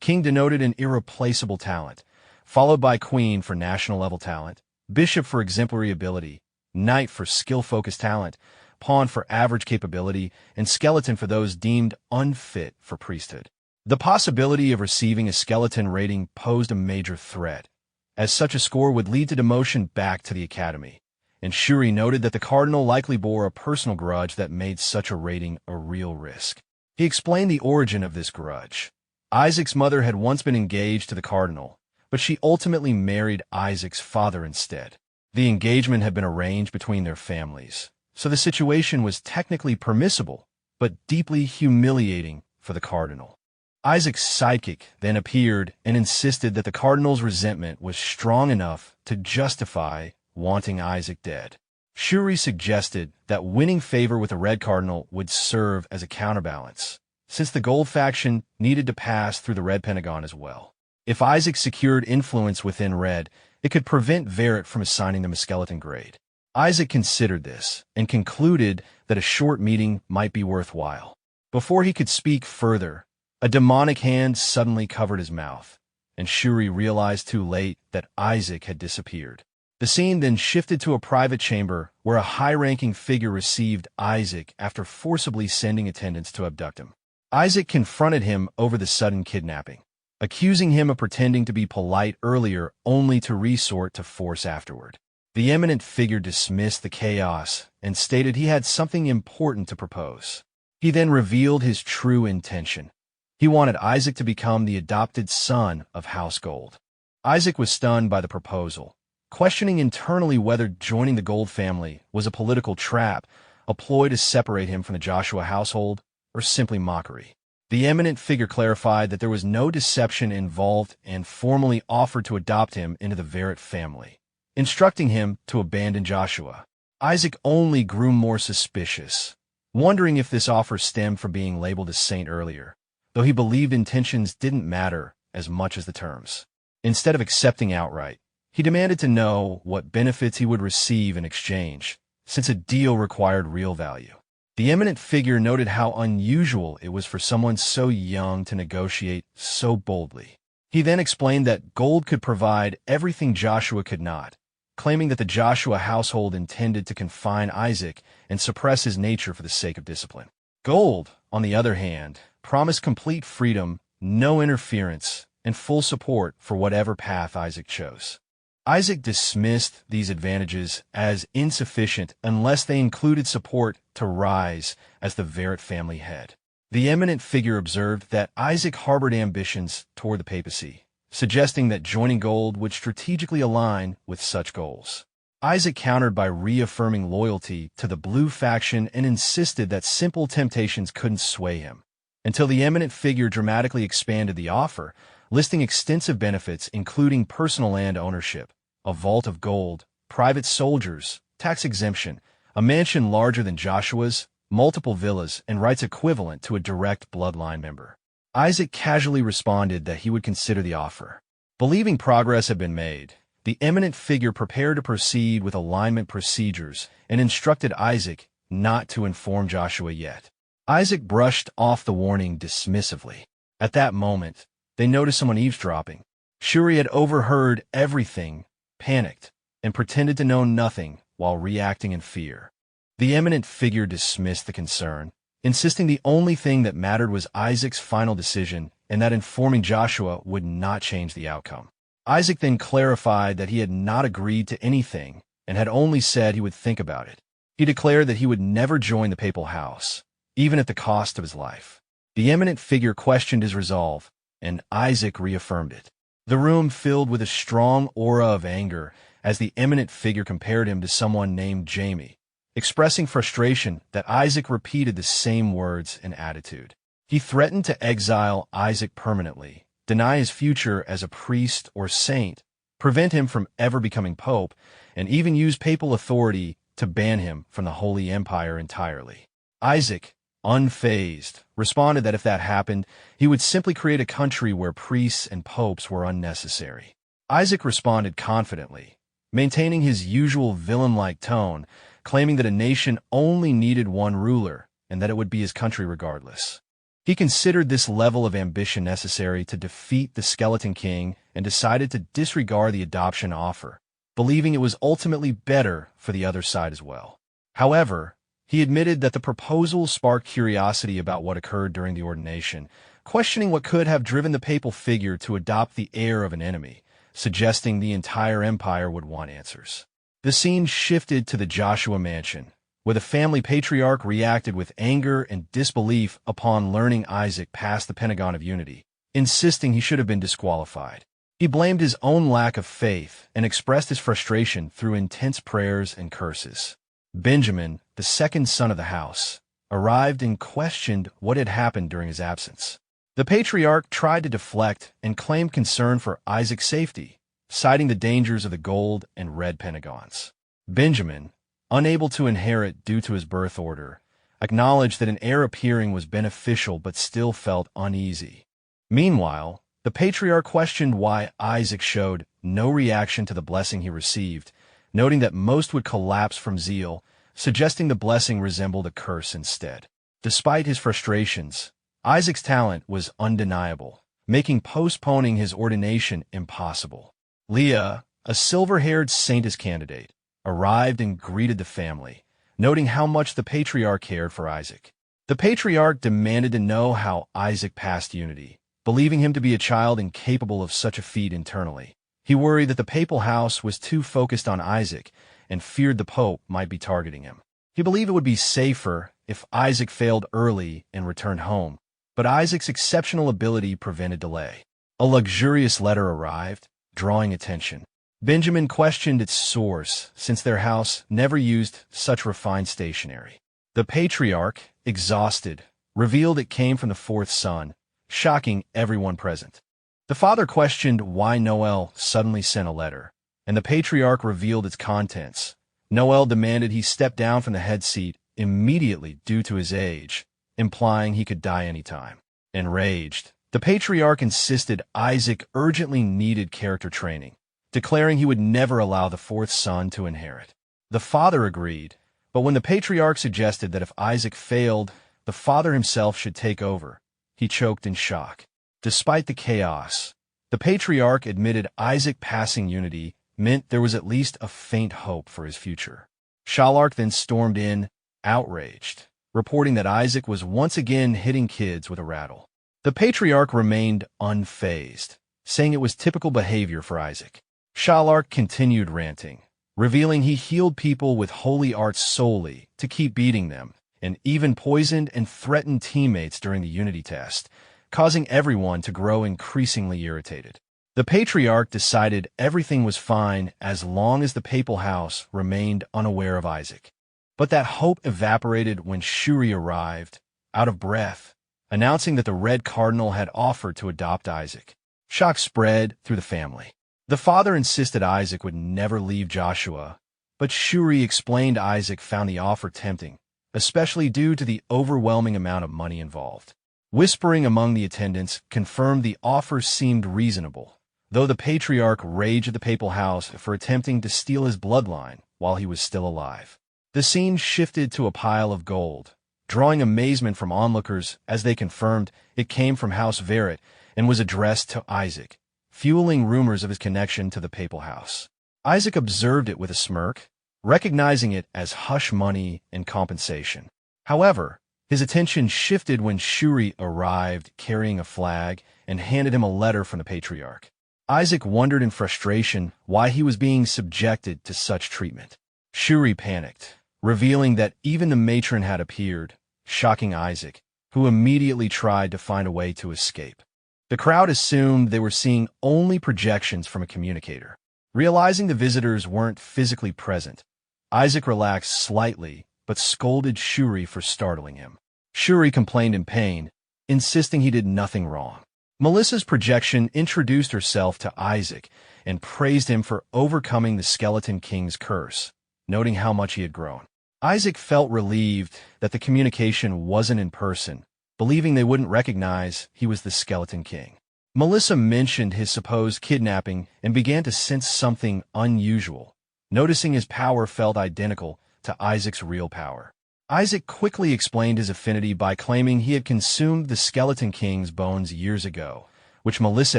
A: King denoted an irreplaceable talent, followed by Queen for national-level talent, Bishop for exemplary ability, Knight for skill-focused talent, Pawn for average capability, and Skeleton for those deemed unfit for priesthood. The possibility of receiving a skeleton rating posed a major threat, as such a score would lead to demotion back to the academy, and Shuri noted that the cardinal likely bore a personal grudge that made such a rating a real risk. He explained the origin of this grudge. Isaac's mother had once been engaged to the cardinal, but she ultimately married Isaac's father instead. The engagement had been arranged between their families, so the situation was technically permissible, but deeply humiliating for the cardinal. Isaac's psychic then appeared and insisted that the cardinal's resentment was strong enough to justify wanting Isaac dead. Shuri suggested that winning favor with the Red Cardinal would serve as a counterbalance, since the Gold faction needed to pass through the Red Pentagon as well. If Isaac secured influence within Red, it could prevent Verret from assigning them a skeleton grade. Isaac considered this and concluded that a short meeting might be worthwhile. Before he could speak further, a demonic hand suddenly covered his mouth, and Shuri realized too late that Isaac had disappeared. The scene then shifted to a private chamber where a high-ranking figure received Isaac after forcibly sending attendants to abduct him. Isaac confronted him over the sudden kidnapping, accusing him of pretending to be polite earlier only to resort to force afterward. The eminent figure dismissed the chaos and stated he had something important to propose. He then revealed his true intention. He wanted Isaac to become the adopted son of House Gold. Isaac was stunned by the proposal, questioning internally whether joining the Gold family was a political trap, a ploy to separate him from the Joshua household, or simply mockery. The eminent figure clarified that there was no deception involved and formally offered to adopt him into the Verret family, instructing him to abandon Joshua. Isaac only grew more suspicious, wondering if this offer stemmed from being labeled as saint earlier, though he believed intentions didn't matter as much as the terms. Instead of accepting outright, he demanded to know what benefits he would receive in exchange, since a deal required real value. The eminent figure noted how unusual it was for someone so young to negotiate so boldly. He then explained that Gold could provide everything Joshua could not, claiming that the Joshua household intended to confine Isaac and suppress his nature for the sake of discipline. Gold, on the other hand, promised complete freedom, no interference, and full support for whatever path Isaac chose. Isaac dismissed these advantages as insufficient unless they included support to rise as the Verret family head. The eminent figure observed that Isaac harbored ambitions toward the papacy, suggesting that joining Gold would strategically align with such goals. Isaac countered by reaffirming loyalty to the Blue faction and insisted that simple temptations couldn't sway him, until the eminent figure dramatically expanded the offer, listing extensive benefits including personal land ownership, a vault of gold, private soldiers, tax exemption, a mansion larger than Joshua's, multiple villas, and rights equivalent to a direct bloodline member. Isaac casually responded that he would consider the offer. Believing progress had been made, the eminent figure prepared to proceed with alignment procedures and instructed Isaac not to inform Joshua yet. Isaac brushed off the warning dismissively. At that moment, they noticed someone eavesdropping. Shuri had overheard everything, panicked, and pretended to know nothing while reacting in fear. The eminent figure dismissed the concern, insisting the only thing that mattered was Isaac's final decision and that informing Joshua would not change the outcome. Isaac then clarified that he had not agreed to anything and had only said he would think about it. He declared that he would never join the papal house, even at the cost of his life. The eminent figure questioned his resolve, and Isaac reaffirmed it. The room filled with a strong aura of anger as the eminent figure compared him to someone named Jamie, expressing frustration that Isaac repeated the same words and attitude. He threatened to exile Isaac permanently, deny his future as a priest or saint, prevent him from ever becoming pope, and even use papal authority to ban him from the Holy Empire entirely. Isaac, unfazed, responded that if that happened, he would simply create a country where priests and popes were unnecessary. Isaac responded confidently, maintaining his usual villain-like tone, claiming that a nation only needed one ruler and that it would be his country regardless. He considered this level of ambition necessary to defeat the Skeleton King and decided to disregard the adoption offer, believing it was ultimately better for the other side as well. However, he admitted that the proposal sparked curiosity about what occurred during the ordination, questioning what could have driven the papal figure to adopt the heir of an enemy, suggesting the entire empire would want answers. The scene shifted to the Joshua mansion, where the family patriarch reacted with anger and disbelief upon learning Isaac passed the Pentagon of Unity, insisting he should have been disqualified. He blamed his own lack of faith and expressed his frustration through intense prayers and curses. Benjamin, the second son of the house, arrived and questioned what had happened during his absence. The patriarch tried to deflect and claimed concern for Isaac's safety, citing the dangers of the gold and red pentagons. Benjamin, unable to inherit due to his birth order, acknowledged that an heir appearing was beneficial but still felt uneasy. Meanwhile, the patriarch questioned why Isaac showed no reaction to the blessing he received, noting that most would collapse from zeal, suggesting the blessing resembled a curse instead. Despite his frustrations, Isaac's talent was undeniable, making postponing his ordination impossible. Leah, a silver-haired saintess candidate, arrived and greeted the family, noting how much the patriarch cared for Isaac. The patriarch demanded to know how Isaac passed unity, believing him to be a child incapable of such a feat internally. He worried that the papal house was too focused on Isaac and feared the Pope might be targeting him. He believed it would be safer if Isaac failed early and returned home, but Isaac's exceptional ability prevented delay. A luxurious letter arrived, drawing attention. Benjamin questioned its source, since their house never used such refined stationery. The patriarch, exhausted, revealed it came from the fourth son, shocking everyone present. The father questioned why Noel suddenly sent a letter, and the patriarch revealed its contents. Noel demanded he step down from the head seat immediately due to his age, implying he could die anytime. Enraged, the patriarch insisted Isaac urgently needed character training, declaring he would never allow the fourth son to inherit. The father agreed, but when the patriarch suggested that if Isaac failed, the father himself should take over, he choked in shock. Despite the chaos, the patriarch admitted Isaac passing unity meant there was at least a faint hope for his future. Shallark then stormed in, outraged, reporting that Isaac was once again hitting kids with a rattle. The patriarch remained unfazed, saying it was typical behavior for Isaac. Shallark continued ranting, revealing he healed people with holy arts solely to keep beating them, and even poisoned and threatened teammates during the unity test, causing everyone to grow increasingly irritated. The patriarch decided everything was fine as long as the papal house remained unaware of Isaac. But that hope evaporated when Shuri arrived, out of breath, announcing that the Red Cardinal had offered to adopt Isaac. Shock spread through the family. The father insisted Isaac would never leave Joshua, but Shuri explained Isaac found the offer tempting, especially due to the overwhelming amount of money involved. Whispering among the attendants confirmed the offer seemed reasonable, though the patriarch raged at the papal house for attempting to steal his bloodline while he was still alive. The scene shifted to a pile of gold, drawing amazement from onlookers as they confirmed it came from House Verret and was addressed to Isaac, fueling rumors of his connection to the papal house. Isaac observed it with a smirk, recognizing it as hush money and compensation. However, his attention shifted when Shuri arrived carrying a flag and handed him a letter from the patriarch. Isaac wondered in frustration why he was being subjected to such treatment. Shuri panicked, revealing that even the matron had appeared, shocking Isaac, who immediately tried to find a way to escape. The crowd assumed they were seeing only projections from a communicator. Realizing the visitors weren't physically present, Isaac relaxed slightly but scolded Shuri for startling him. Shuri complained in pain, insisting he did nothing wrong. Melissa's projection introduced herself to Isaac and praised him for overcoming the Skeleton King's curse, noting how much he had grown. Isaac felt relieved that the communication wasn't in person, believing they wouldn't recognize he was the Skeleton King. Melissa mentioned his supposed kidnapping and began to sense something unusual, noticing his power felt identical to Isaac's real power. Isaac quickly explained his affinity by claiming he had consumed the Skeleton King's bones years ago, which Melissa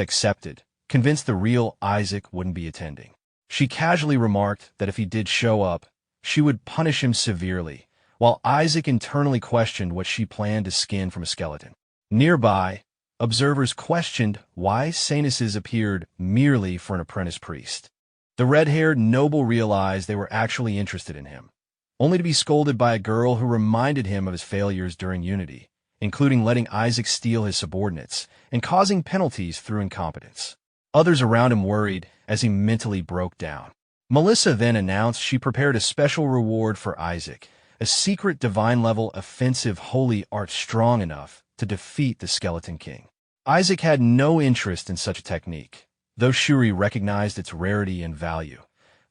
A: accepted, convinced the real Isaac wouldn't be attending. She casually remarked that if he did show up, she would punish him severely, while Isaac internally questioned what she planned to skin from a skeleton. Nearby, observers questioned why Sanuses appeared merely for an apprentice priest. The red-haired noble realized they were actually interested in him, only to be scolded by a girl who reminded him of his failures during Unity, including letting Isaac steal his subordinates and causing penalties through incompetence. Others around him worried as he mentally broke down. Melissa then announced she prepared a special reward for Isaac, a secret divine-level offensive holy art strong enough to defeat the Skeleton King. Isaac had no interest in such a technique, though Shuri recognized its rarity and value,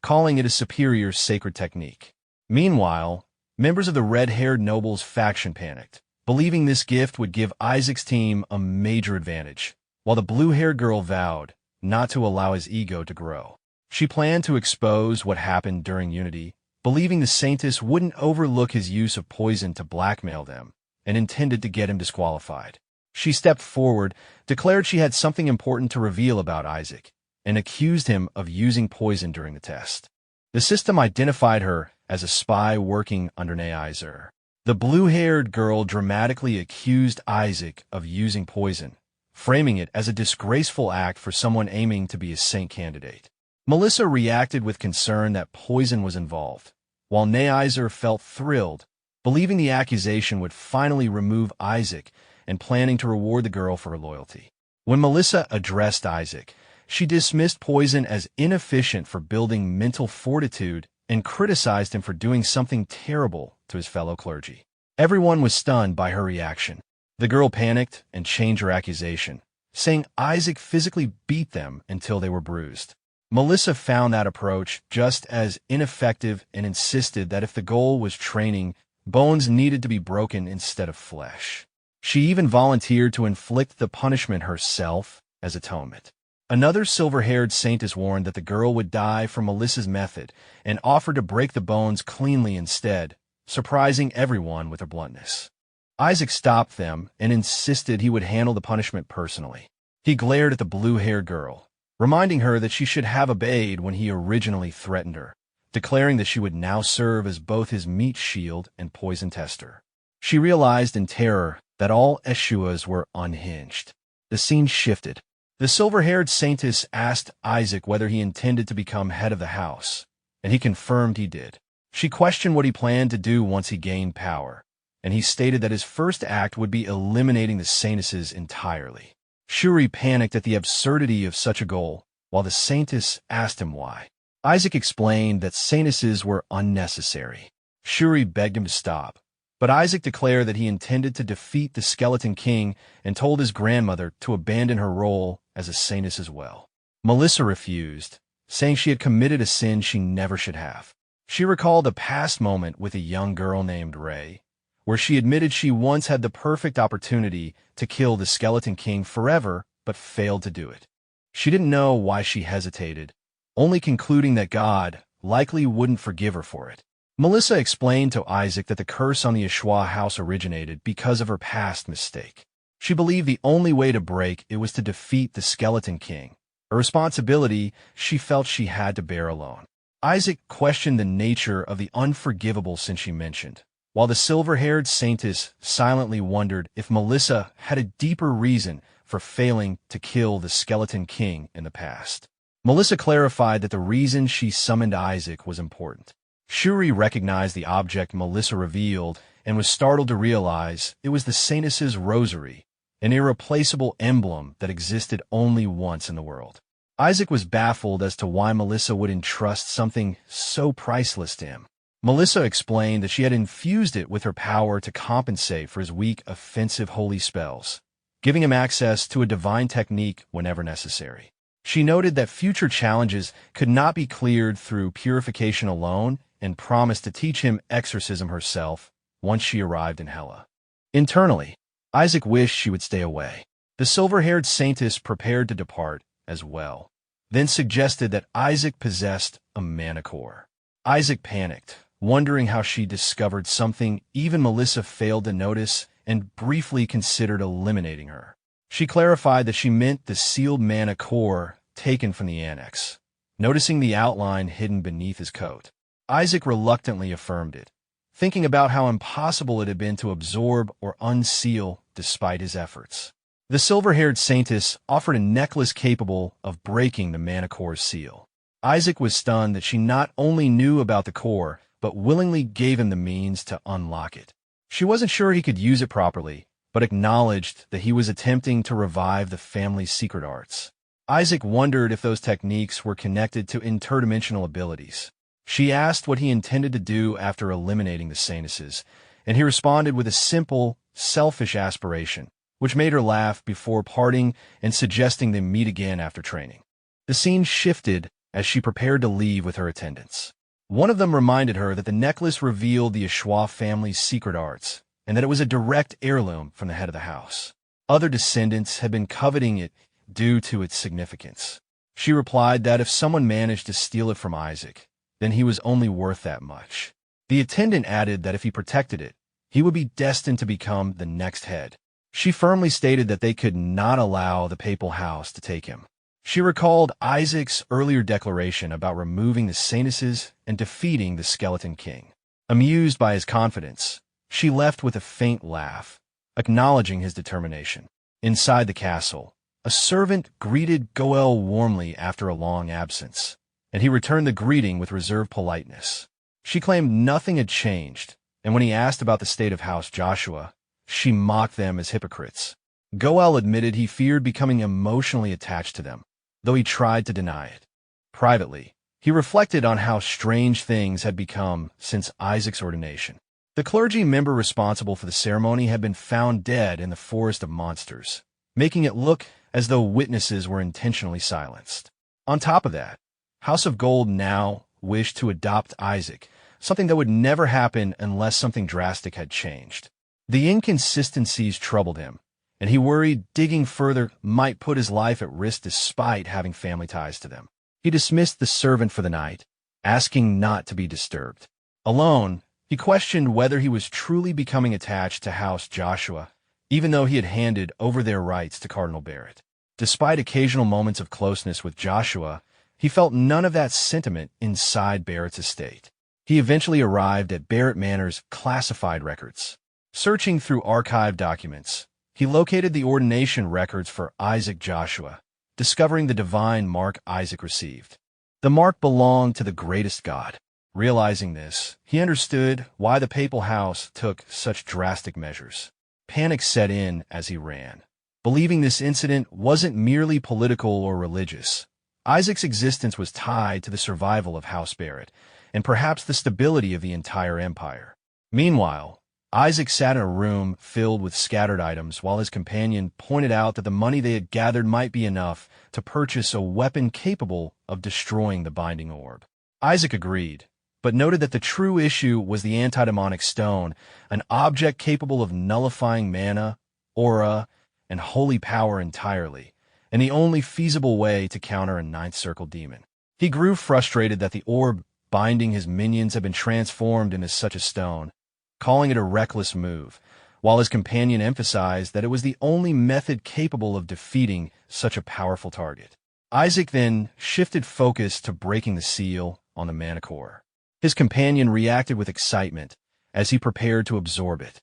A: calling it a superior sacred technique. Meanwhile, members of the red-haired nobles faction panicked, believing this gift would give Isaac's team a major advantage, while the blue-haired girl vowed not to allow his ego to grow. She planned to expose what happened during Unity, believing the Saintess wouldn't overlook his use of poison to blackmail them, and intended to get him disqualified. She stepped forward, declared she had something important to reveal about Isaac, and accused him of using poison during the test. The system identified her as a spy working under Neiser. The blue-haired girl dramatically accused Isaac of using poison, framing it as a disgraceful act for someone aiming to be a saint candidate. Melissa reacted with concern that poison was involved, while Neiser felt thrilled, believing the accusation would finally remove Isaac and planning to reward the girl for her loyalty. When Melissa addressed Isaac, she dismissed poison as inefficient for building mental fortitude and criticized him for doing something terrible to his fellow clergy. Everyone was stunned by her reaction. The girl panicked and changed her accusation, saying Isaac physically beat them until they were bruised. Melissa found that approach just as ineffective and insisted that if the goal was training, bones needed to be broken instead of flesh. She even volunteered to inflict the punishment herself as atonement. Another silver-haired saintess warned that the girl would die from Melissa's method and offered to break the bones cleanly instead, surprising everyone with her bluntness. Isaac stopped them and insisted he would handle the punishment personally. He glared at the blue-haired girl, reminding her that she should have obeyed when he originally threatened her, declaring that she would now serve as both his meat shield and poison tester. She realized in terror that all Eshuas were unhinged. The scene shifted. The silver-haired saintess asked Isaac whether he intended to become head of the house, and he confirmed he did. She questioned what he planned to do once he gained power, and he stated that his first act would be eliminating the saintesses entirely. Shuri panicked at the absurdity of such a goal, while the saintess asked him why. Isaac explained that saintesses were unnecessary. Shuri begged him to stop, but Isaac declared that he intended to defeat the Skeleton King and told his grandmother to abandon her role as a saintess as well. Melissa refused, saying she had committed a sin she never should have. She recalled a past moment with a young girl named Ray, where she admitted she once had the perfect opportunity to kill the Skeleton King forever, but failed to do it. She didn't know why she hesitated, only concluding that God likely wouldn't forgive her for it. Melissa explained to Isaac that the curse on the Ashwa house originated because of her past mistake. She believed the only way to break it was to defeat the Skeleton King, a responsibility she felt she had to bear alone. Isaac questioned the nature of the unforgivable sin she mentioned, while the silver-haired saintess silently wondered if Melissa had a deeper reason for failing to kill the Skeleton King in the past. Melissa clarified that the reason she summoned Isaac was important. Shuri recognized the object Melissa revealed and was startled to realize it was the saintess's rosary, an irreplaceable emblem that existed only once in the world. Isaac was baffled as to why Melissa would entrust something so priceless to him. Melissa explained that she had infused it with her power to compensate for his weak, offensive holy spells, giving him access to a divine technique whenever necessary. She noted that future challenges could not be cleared through purification alone and promised to teach him exorcism herself once she arrived in Hela. Internally, Isaac wished she would stay away. The silver-haired saintess prepared to depart as well, then suggested that Isaac possessed a mana core. Isaac panicked, wondering how she discovered something even Melissa failed to notice and briefly considered eliminating her. She clarified that she meant the sealed mana core taken from the annex, noticing the outline hidden beneath his coat. Isaac reluctantly affirmed it, thinking about how impossible it had been to absorb or unseal despite his efforts. The silver-haired saintess offered a necklace capable of breaking the mana core's seal. Isaac was stunned that she not only knew about the core, but willingly gave him the means to unlock it. She wasn't sure he could use it properly, but acknowledged that he was attempting to revive the family's secret arts. Isaac wondered if those techniques were connected to interdimensional abilities. She asked what he intended to do after eliminating the Sanuses, and he responded with a simple, selfish aspiration, which made her laugh before parting and suggesting they meet again after training. The scene shifted as she prepared to leave with her attendants. One of them reminded her that the necklace revealed the Ashwa family's secret arts, and that it was a direct heirloom from the head of the house. Other descendants had been coveting it due to its significance. She replied that if someone managed to steal it from Isaac, then he was only worth that much. The attendant added that if he protected it, he would be destined to become the next head. She firmly stated that they could not allow the papal house to take him. She recalled Isaac's earlier declaration about removing the Sanuses and defeating the Skeleton King. Amused by his confidence, she left with a faint laugh, acknowledging his determination. Inside the castle, a servant greeted Goel warmly after a long absence, and he returned the greeting with reserved politeness. She claimed nothing had changed, and when he asked about the state of House Joshua, she mocked them as hypocrites. Goel admitted he feared becoming emotionally attached to them, though he tried to deny it. Privately, he reflected on how strange things had become since Isaac's ordination. The clergy member responsible for the ceremony had been found dead in the Forest of Monsters, making it look as though witnesses were intentionally silenced. On top of that, House of Gold now wished to adopt Isaac, something that would never happen unless something drastic had changed. The inconsistencies troubled him, and he worried digging further might put his life at risk despite having family ties to them. He dismissed the servant for the night, asking not to be disturbed. Alone, he questioned whether he was truly becoming attached to House Joshua, even though he had handed over their rights to Cardinal Barrett. Despite occasional moments of closeness with Joshua, he felt none of that sentiment inside Barrett's estate. He eventually arrived at Barrett Manor's classified records. Searching through archived documents, he located the ordination records for Isaac Joshua, discovering the divine mark Isaac received. The mark belonged to the greatest God. Realizing this, he understood why the papal house took such drastic measures. Panic set in as he ran. Believing this incident wasn't merely political or religious, Isaac's existence was tied to the survival of House Barrett, and perhaps the stability of the entire empire. Meanwhile, Isaac sat in a room filled with scattered items while his companion pointed out that the money they had gathered might be enough to purchase a weapon capable of destroying the binding orb. Isaac agreed, but noted that the true issue was the antidemonic stone, an object capable of nullifying mana, aura, and holy power entirely, and the only feasible way to counter a ninth circle demon. He grew frustrated that the orb binding his minions had been transformed into such a stone, calling it a reckless move, while his companion emphasized that it was the only method capable of defeating such a powerful target. Isaac then shifted focus to breaking the seal on the mana core. His companion reacted with excitement as he prepared to absorb it.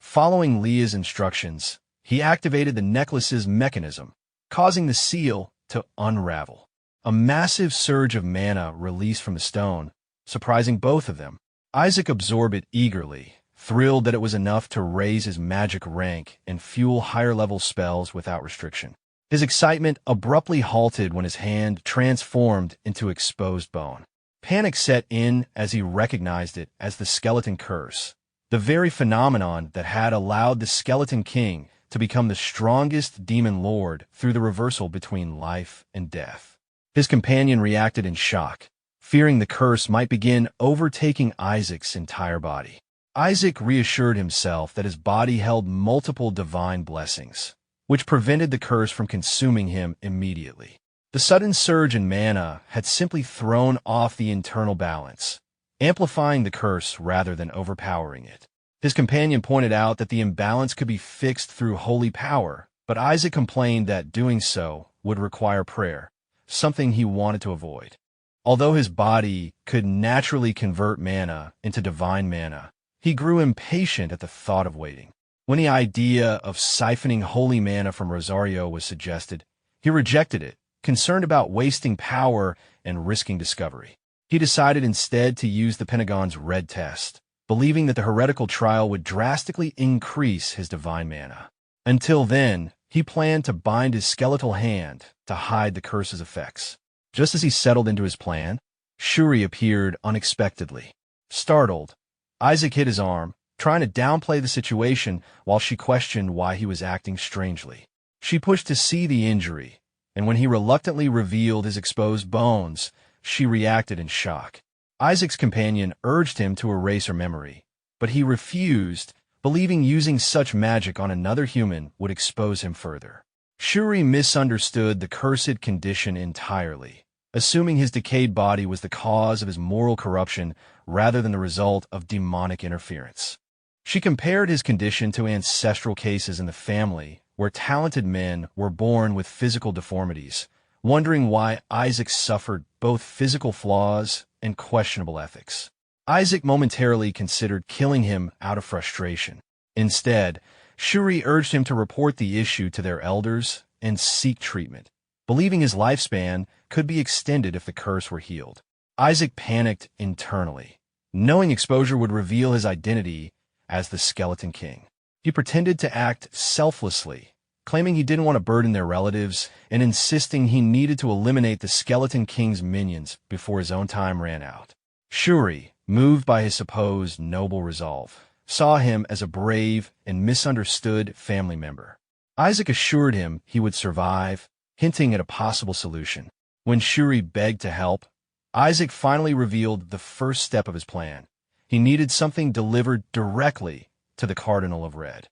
A: Following Leah's instructions, he activated the necklace's mechanism, causing the seal to unravel. A massive surge of mana released from the stone, surprising both of them. Isaac absorbed it eagerly, thrilled that it was enough to raise his magic rank and fuel higher-level spells without restriction. His excitement abruptly halted when his hand transformed into exposed bone. Panic set in as he recognized it as the Skeleton Curse, the very phenomenon that had allowed the Skeleton King to become the strongest demon lord through the reversal between life and death. His companion reacted in shock, fearing the curse might begin overtaking Isaac's entire body. Isaac reassured himself that his body held multiple divine blessings, which prevented the curse from consuming him immediately. The sudden surge in mana had simply thrown off the internal balance, amplifying the curse rather than overpowering it. His companion pointed out that the imbalance could be fixed through holy power, but Isaac complained that doing so would require prayer, something he wanted to avoid. Although his body could naturally convert mana into divine mana, he grew impatient at the thought of waiting. When the idea of siphoning holy mana from Rosario was suggested, he rejected it, concerned about wasting power and risking discovery. He decided instead to use the Pentagon's red test, believing that the heretical trial would drastically increase his divine mana. Until then, he planned to bind his skeletal hand to hide the curse's effects. Just as he settled into his plan, Shuri appeared unexpectedly. Startled, Isaac hit his arm, trying to downplay the situation while she questioned why he was acting strangely. She pushed to see the injury, and when he reluctantly revealed his exposed bones, she reacted in shock. Isaac's companion urged him to erase her memory, but he refused, believing using such magic on another human would expose him further. Shuri misunderstood the cursed condition entirely, assuming his decayed body was the cause of his moral corruption rather than the result of demonic interference. She compared his condition to ancestral cases in the family where talented men were born with physical deformities, wondering why Isaac suffered both physical flaws and questionable ethics. Isaac momentarily considered killing him out of frustration. Instead, Shuri urged him to report the issue to their elders and seek treatment, believing his lifespan could be extended if the curse were healed. Isaac panicked internally, knowing exposure would reveal his identity as the Skeleton King. He pretended to act selflessly, claiming he didn't want to burden their relatives and insisting he needed to eliminate the Skeleton King's minions before his own time ran out. Shuri, moved by his supposed noble resolve, saw him as a brave and misunderstood family member. Isaac assured him he would survive, hinting at a possible solution. When Shuri begged to help, Isaac finally revealed the first step of his plan. He needed something delivered directly to the Cardinal of Red.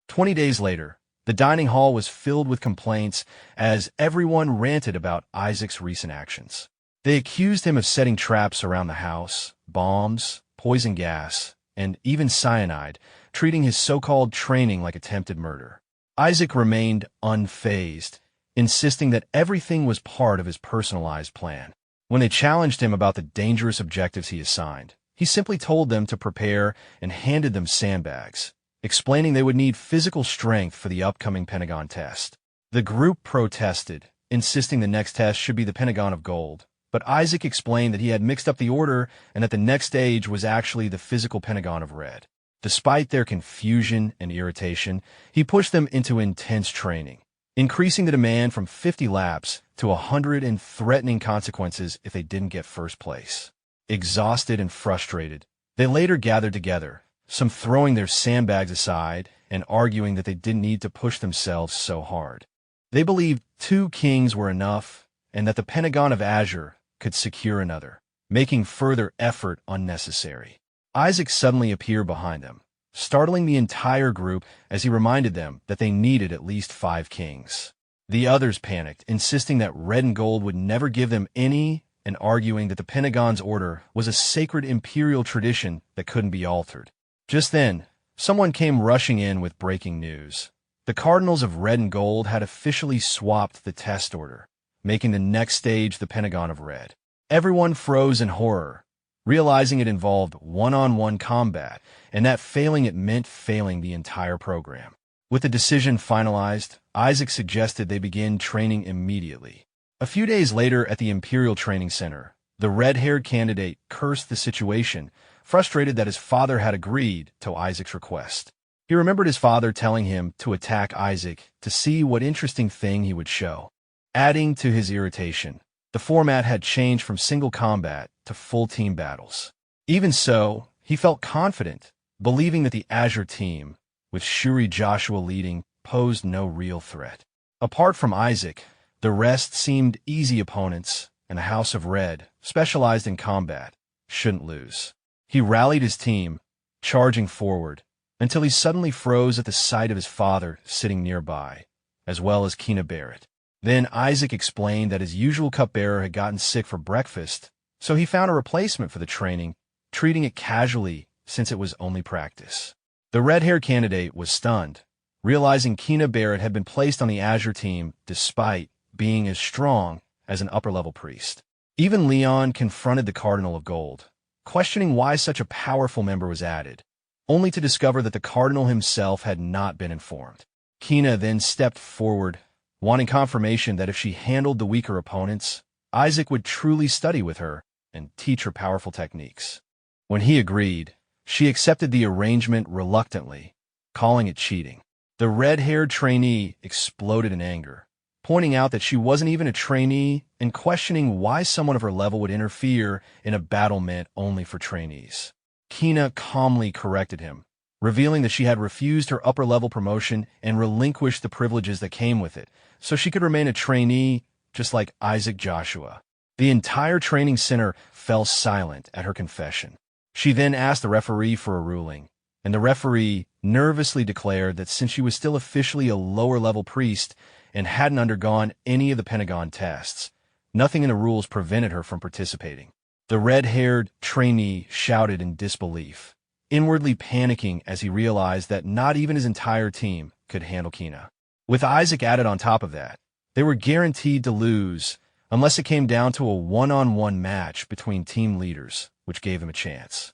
A: 20 days later, the dining hall was filled with complaints as everyone ranted about Isaac's recent actions. They accused him of setting traps around the house, bombs, poison gas, and even cyanide, treating his so-called training like attempted murder. Isaac remained unfazed, insisting that everything was part of his personalized plan. When they challenged him about the dangerous objectives he assigned, he simply told them to prepare and handed them sandbags, explaining they would need physical strength for the upcoming Pentagon test. The group protested, insisting the next test should be the Pentagon of Gold, but Isaac explained that he had mixed up the order and that the next stage was actually the physical Pentagon of Red. Despite their confusion and irritation, he pushed them into intense training, increasing the demand from 50 laps to 100 and threatening consequences if they didn't get first place. Exhausted and frustrated, they later gathered together, some throwing their sandbags aside and arguing that they didn't need to push themselves so hard. They believed 2 kings were enough and that the Pentagon of Azure could secure another, making further effort unnecessary. Isaac suddenly appeared behind them, startling the entire group as he reminded them that they needed at least 5 kings. The others panicked, insisting that Red and Gold would never give them any and arguing that the Pentagon's order was a sacred imperial tradition that couldn't be altered. Just then, someone came rushing in with breaking news. The Cardinals of Red and Gold had officially swapped the test order, making the next stage the Pentagon of Red. Everyone froze in horror, realizing it involved one-on-one combat, and that failing it meant failing the entire program. With the decision finalized, Isaac suggested they begin training immediately. A few days later at the Imperial Training Center, the red-haired candidate cursed the situation, frustrated that his father had agreed to Isaac's request. He remembered his father telling him to attack Isaac to see what interesting thing he would show. Adding to his irritation, the format had changed from single combat to full team battles. Even so, he felt confident, believing that the Azure team, with Shuri Joshua leading, posed no real threat. Apart from Isaac, the rest seemed easy opponents, and the House of Red, specialized in combat, shouldn't lose. He rallied his team, charging forward, until he suddenly froze at the sight of his father sitting nearby, as well as Kina Barrett. Then Isaac explained that his usual cupbearer had gotten sick for breakfast, so he found a replacement for the training, treating it casually since it was only practice. The red-haired candidate was stunned, realizing Kina Barrett had been placed on the Azure team despite being as strong as an upper-level priest. Even Leon confronted the Cardinal of Gold, questioning why such a powerful member was added, only to discover that the Cardinal himself had not been informed. Kina then stepped forward, wanting confirmation that if she handled the weaker opponents, Isaac would truly study with her and teach her powerful techniques. When he agreed, she accepted the arrangement reluctantly, calling it cheating. The red-haired trainee exploded in anger, pointing out that she wasn't even a trainee and questioning why someone of her level would interfere in a battle meant only for trainees. Kina calmly corrected him, revealing that she had refused her upper-level promotion and relinquished the privileges that came with it, so she could remain a trainee just like Isaac Joshua. The entire training center fell silent at her confession. She then asked the referee for a ruling, and the referee nervously declared that since she was still officially a lower-level priest and hadn't undergone any of the Pentagon tests, nothing in the rules prevented her from participating. The red-haired trainee shouted in disbelief, inwardly panicking as he realized that not even his entire team could handle Kina. With Isaac added on top of that, they were guaranteed to lose unless it came down to a one-on-one match between team leaders, which gave him a chance.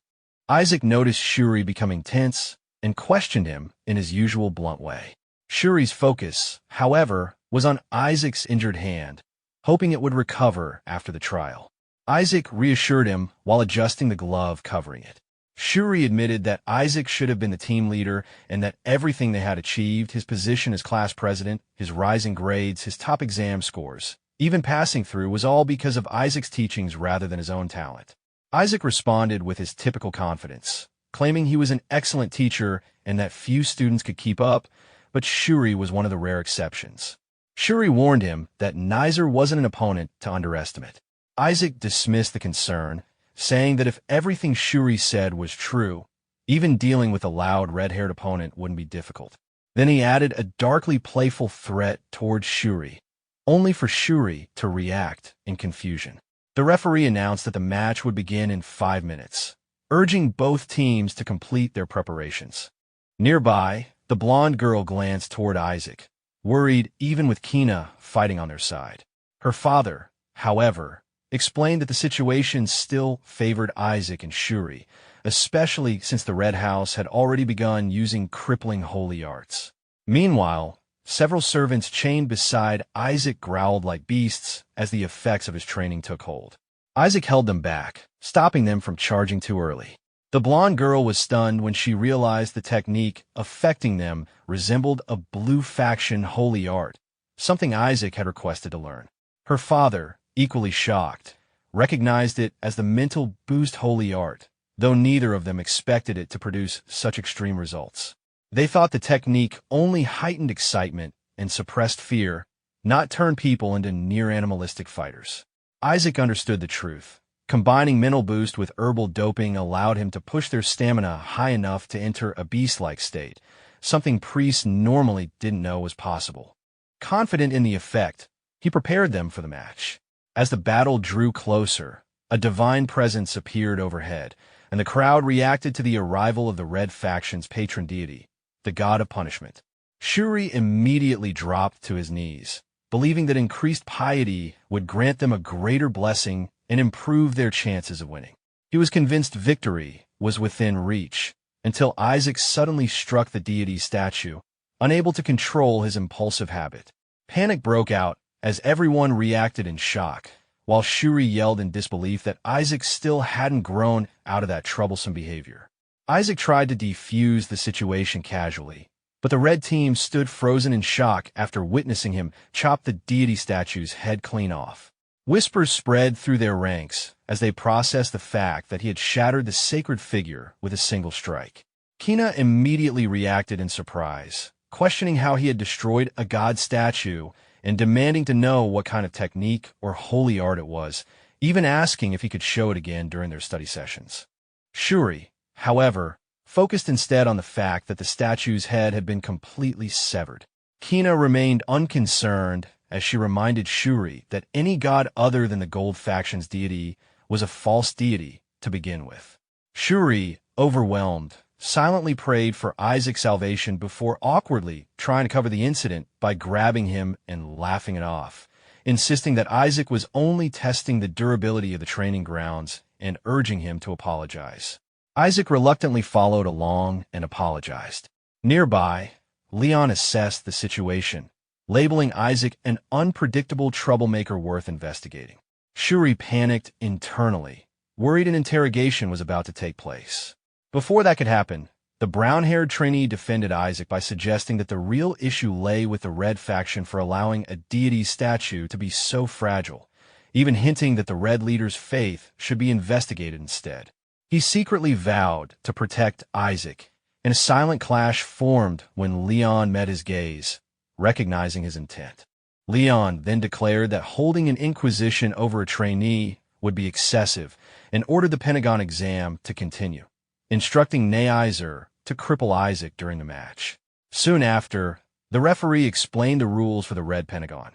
A: Isaac noticed Shuri becoming tense and questioned him in his usual blunt way. Shuri's focus, however, was on Isaac's injured hand, hoping it would recover after the trial. Isaac reassured him while adjusting the glove covering it. Shuri admitted that Isaac should have been the team leader and that everything they had achieved, his position as class president, his rising grades, his top exam scores, even passing through, was all because of Isaac's teachings rather than his own talent. Isaac responded with his typical confidence, claiming he was an excellent teacher and that few students could keep up, but Shuri was one of the rare exceptions. Shuri warned him that Nizer wasn't an opponent to underestimate. Isaac dismissed the concern, saying that if everything Shuri said was true, even dealing with a loud red-haired opponent wouldn't be difficult. Then he added a darkly playful threat towards Shuri, only for Shuri to react in confusion. The referee announced that the match would begin in 5 minutes, urging both teams to complete their preparations. Nearby, the blonde girl glanced toward Isaac, worried even with Kina fighting on their side. Her father, however, explained that the situation still favored Isaac and Shuri, especially since the Red House had already begun using crippling holy arts. Meanwhile, several servants chained beside Isaac growled like beasts as the effects of his training took hold. Isaac held them back, stopping them from charging too early. The blonde girl was stunned when she realized the technique affecting them resembled a blue faction holy art, something Isaac had requested to learn. Her father, equally shocked, recognized it as the mental boost holy art, though neither of them expected it to produce such extreme results. They thought the technique only heightened excitement and suppressed fear, not turned people into near-animalistic fighters. Isaac understood the truth. Combining mental boost with herbal doping allowed him to push their stamina high enough to enter a beast-like state, something priests normally didn't know was possible. Confident in the effect, he prepared them for the match. As the battle drew closer, a divine presence appeared overhead, and the crowd reacted to the arrival of the Red Faction's patron deity, the god of punishment. Shuri immediately dropped to his knees, believing that increased piety would grant them a greater blessing and improve their chances of winning. He was convinced victory was within reach, until Isaac suddenly struck the deity's statue, unable to control his impulsive habit. Panic broke out as everyone reacted in shock, while Shuri yelled in disbelief that Isaac still hadn't grown out of that troublesome behavior. Isaac tried to defuse the situation casually, but the red team stood frozen in shock after witnessing him chop the deity statue's head clean off. Whispers spread through their ranks as they processed the fact that he had shattered the sacred figure with a single strike. Kina immediately reacted in surprise, questioning how he had destroyed a god statue and demanding to know what kind of technique or holy art it was, even asking if he could show it again during their study sessions. Shuri, however, focused instead on the fact that the statue's head had been completely severed. Kina remained unconcerned as she reminded Shuri that any god other than the Gold Faction's deity was a false deity to begin with. Shuri, overwhelmed, silently prayed for Isaac's salvation before awkwardly trying to cover the incident by grabbing him and laughing it off, insisting that Isaac was only testing the durability of the training grounds and urging him to apologize. Isaac reluctantly followed along and apologized. Nearby, Leon assessed the situation, labeling Isaac an unpredictable troublemaker worth investigating. Shuri panicked internally, worried an interrogation was about to take place. Before that could happen, The brown-haired trainee defended Isaac by suggesting that the real issue lay with the red faction for allowing a deity statue to be so fragile, even hinting that the red leader's faith should be investigated instead. He secretly vowed to protect Isaac, and a silent clash formed when Leon met his gaze, recognizing his intent. Leon then declared that holding an inquisition over a trainee would be excessive and ordered the Pentagon exam to continue, instructing Neiser to cripple Isaac during the match. Soon after, the referee explained the rules for the Red Pentagon.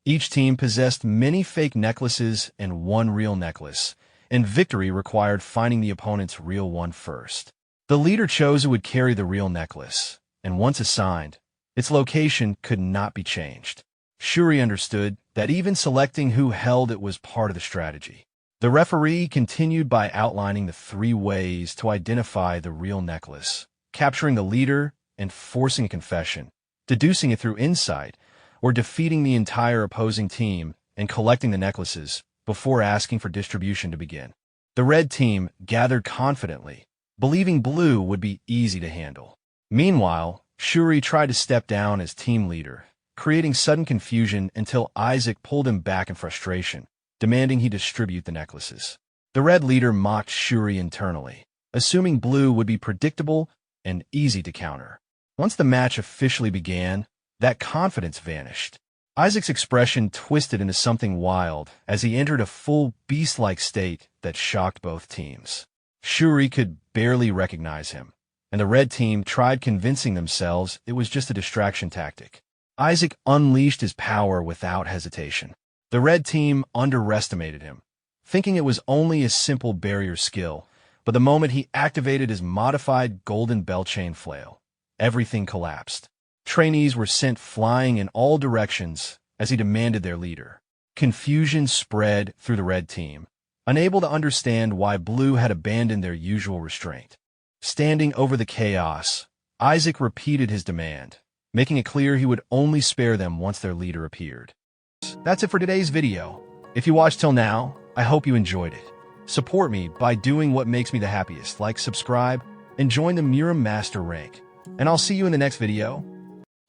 A: Each team possessed many fake necklaces and one real necklace, and victory required finding the opponent's real one first. The leader chose who would carry the real necklace, and once assigned, its location could not be changed. Shuri understood that even selecting who held it was part of the strategy. The referee continued by outlining the 3 ways to identify the real necklace: capturing the leader and forcing a confession, deducing it through insight, or defeating the entire opposing team and collecting the necklaces before asking for distribution to begin. The red team gathered confidently, believing blue would be easy to handle. Meanwhile, Shuri tried to step down as team leader, creating sudden confusion until Isaac pulled him back in frustration, demanding he distribute the necklaces. The red leader mocked Shuri internally, assuming blue would be predictable and easy to counter. Once the match officially began, that confidence vanished. Isaac's expression twisted into something wild as he entered a full beast-like state that shocked both teams. Shuri could barely recognize him, and the red team tried convincing themselves it was just a distraction tactic. Isaac unleashed his power without hesitation. The red team underestimated him, thinking it was only a simple barrier skill, but the moment he activated his modified golden bell chain flail, everything collapsed. Trainees were sent flying in all directions as he demanded their leader. Confusion spread through the red team, unable to understand why blue had abandoned their usual restraint. Standing over the chaos, Isaac repeated his demand, making it clear he would only spare them once their leader appeared. That's it for today's video. If you watched till now, I hope you enjoyed it. Support me by doing what makes me the happiest, like subscribe and join the Miram Master rank. And I'll see you in the next video.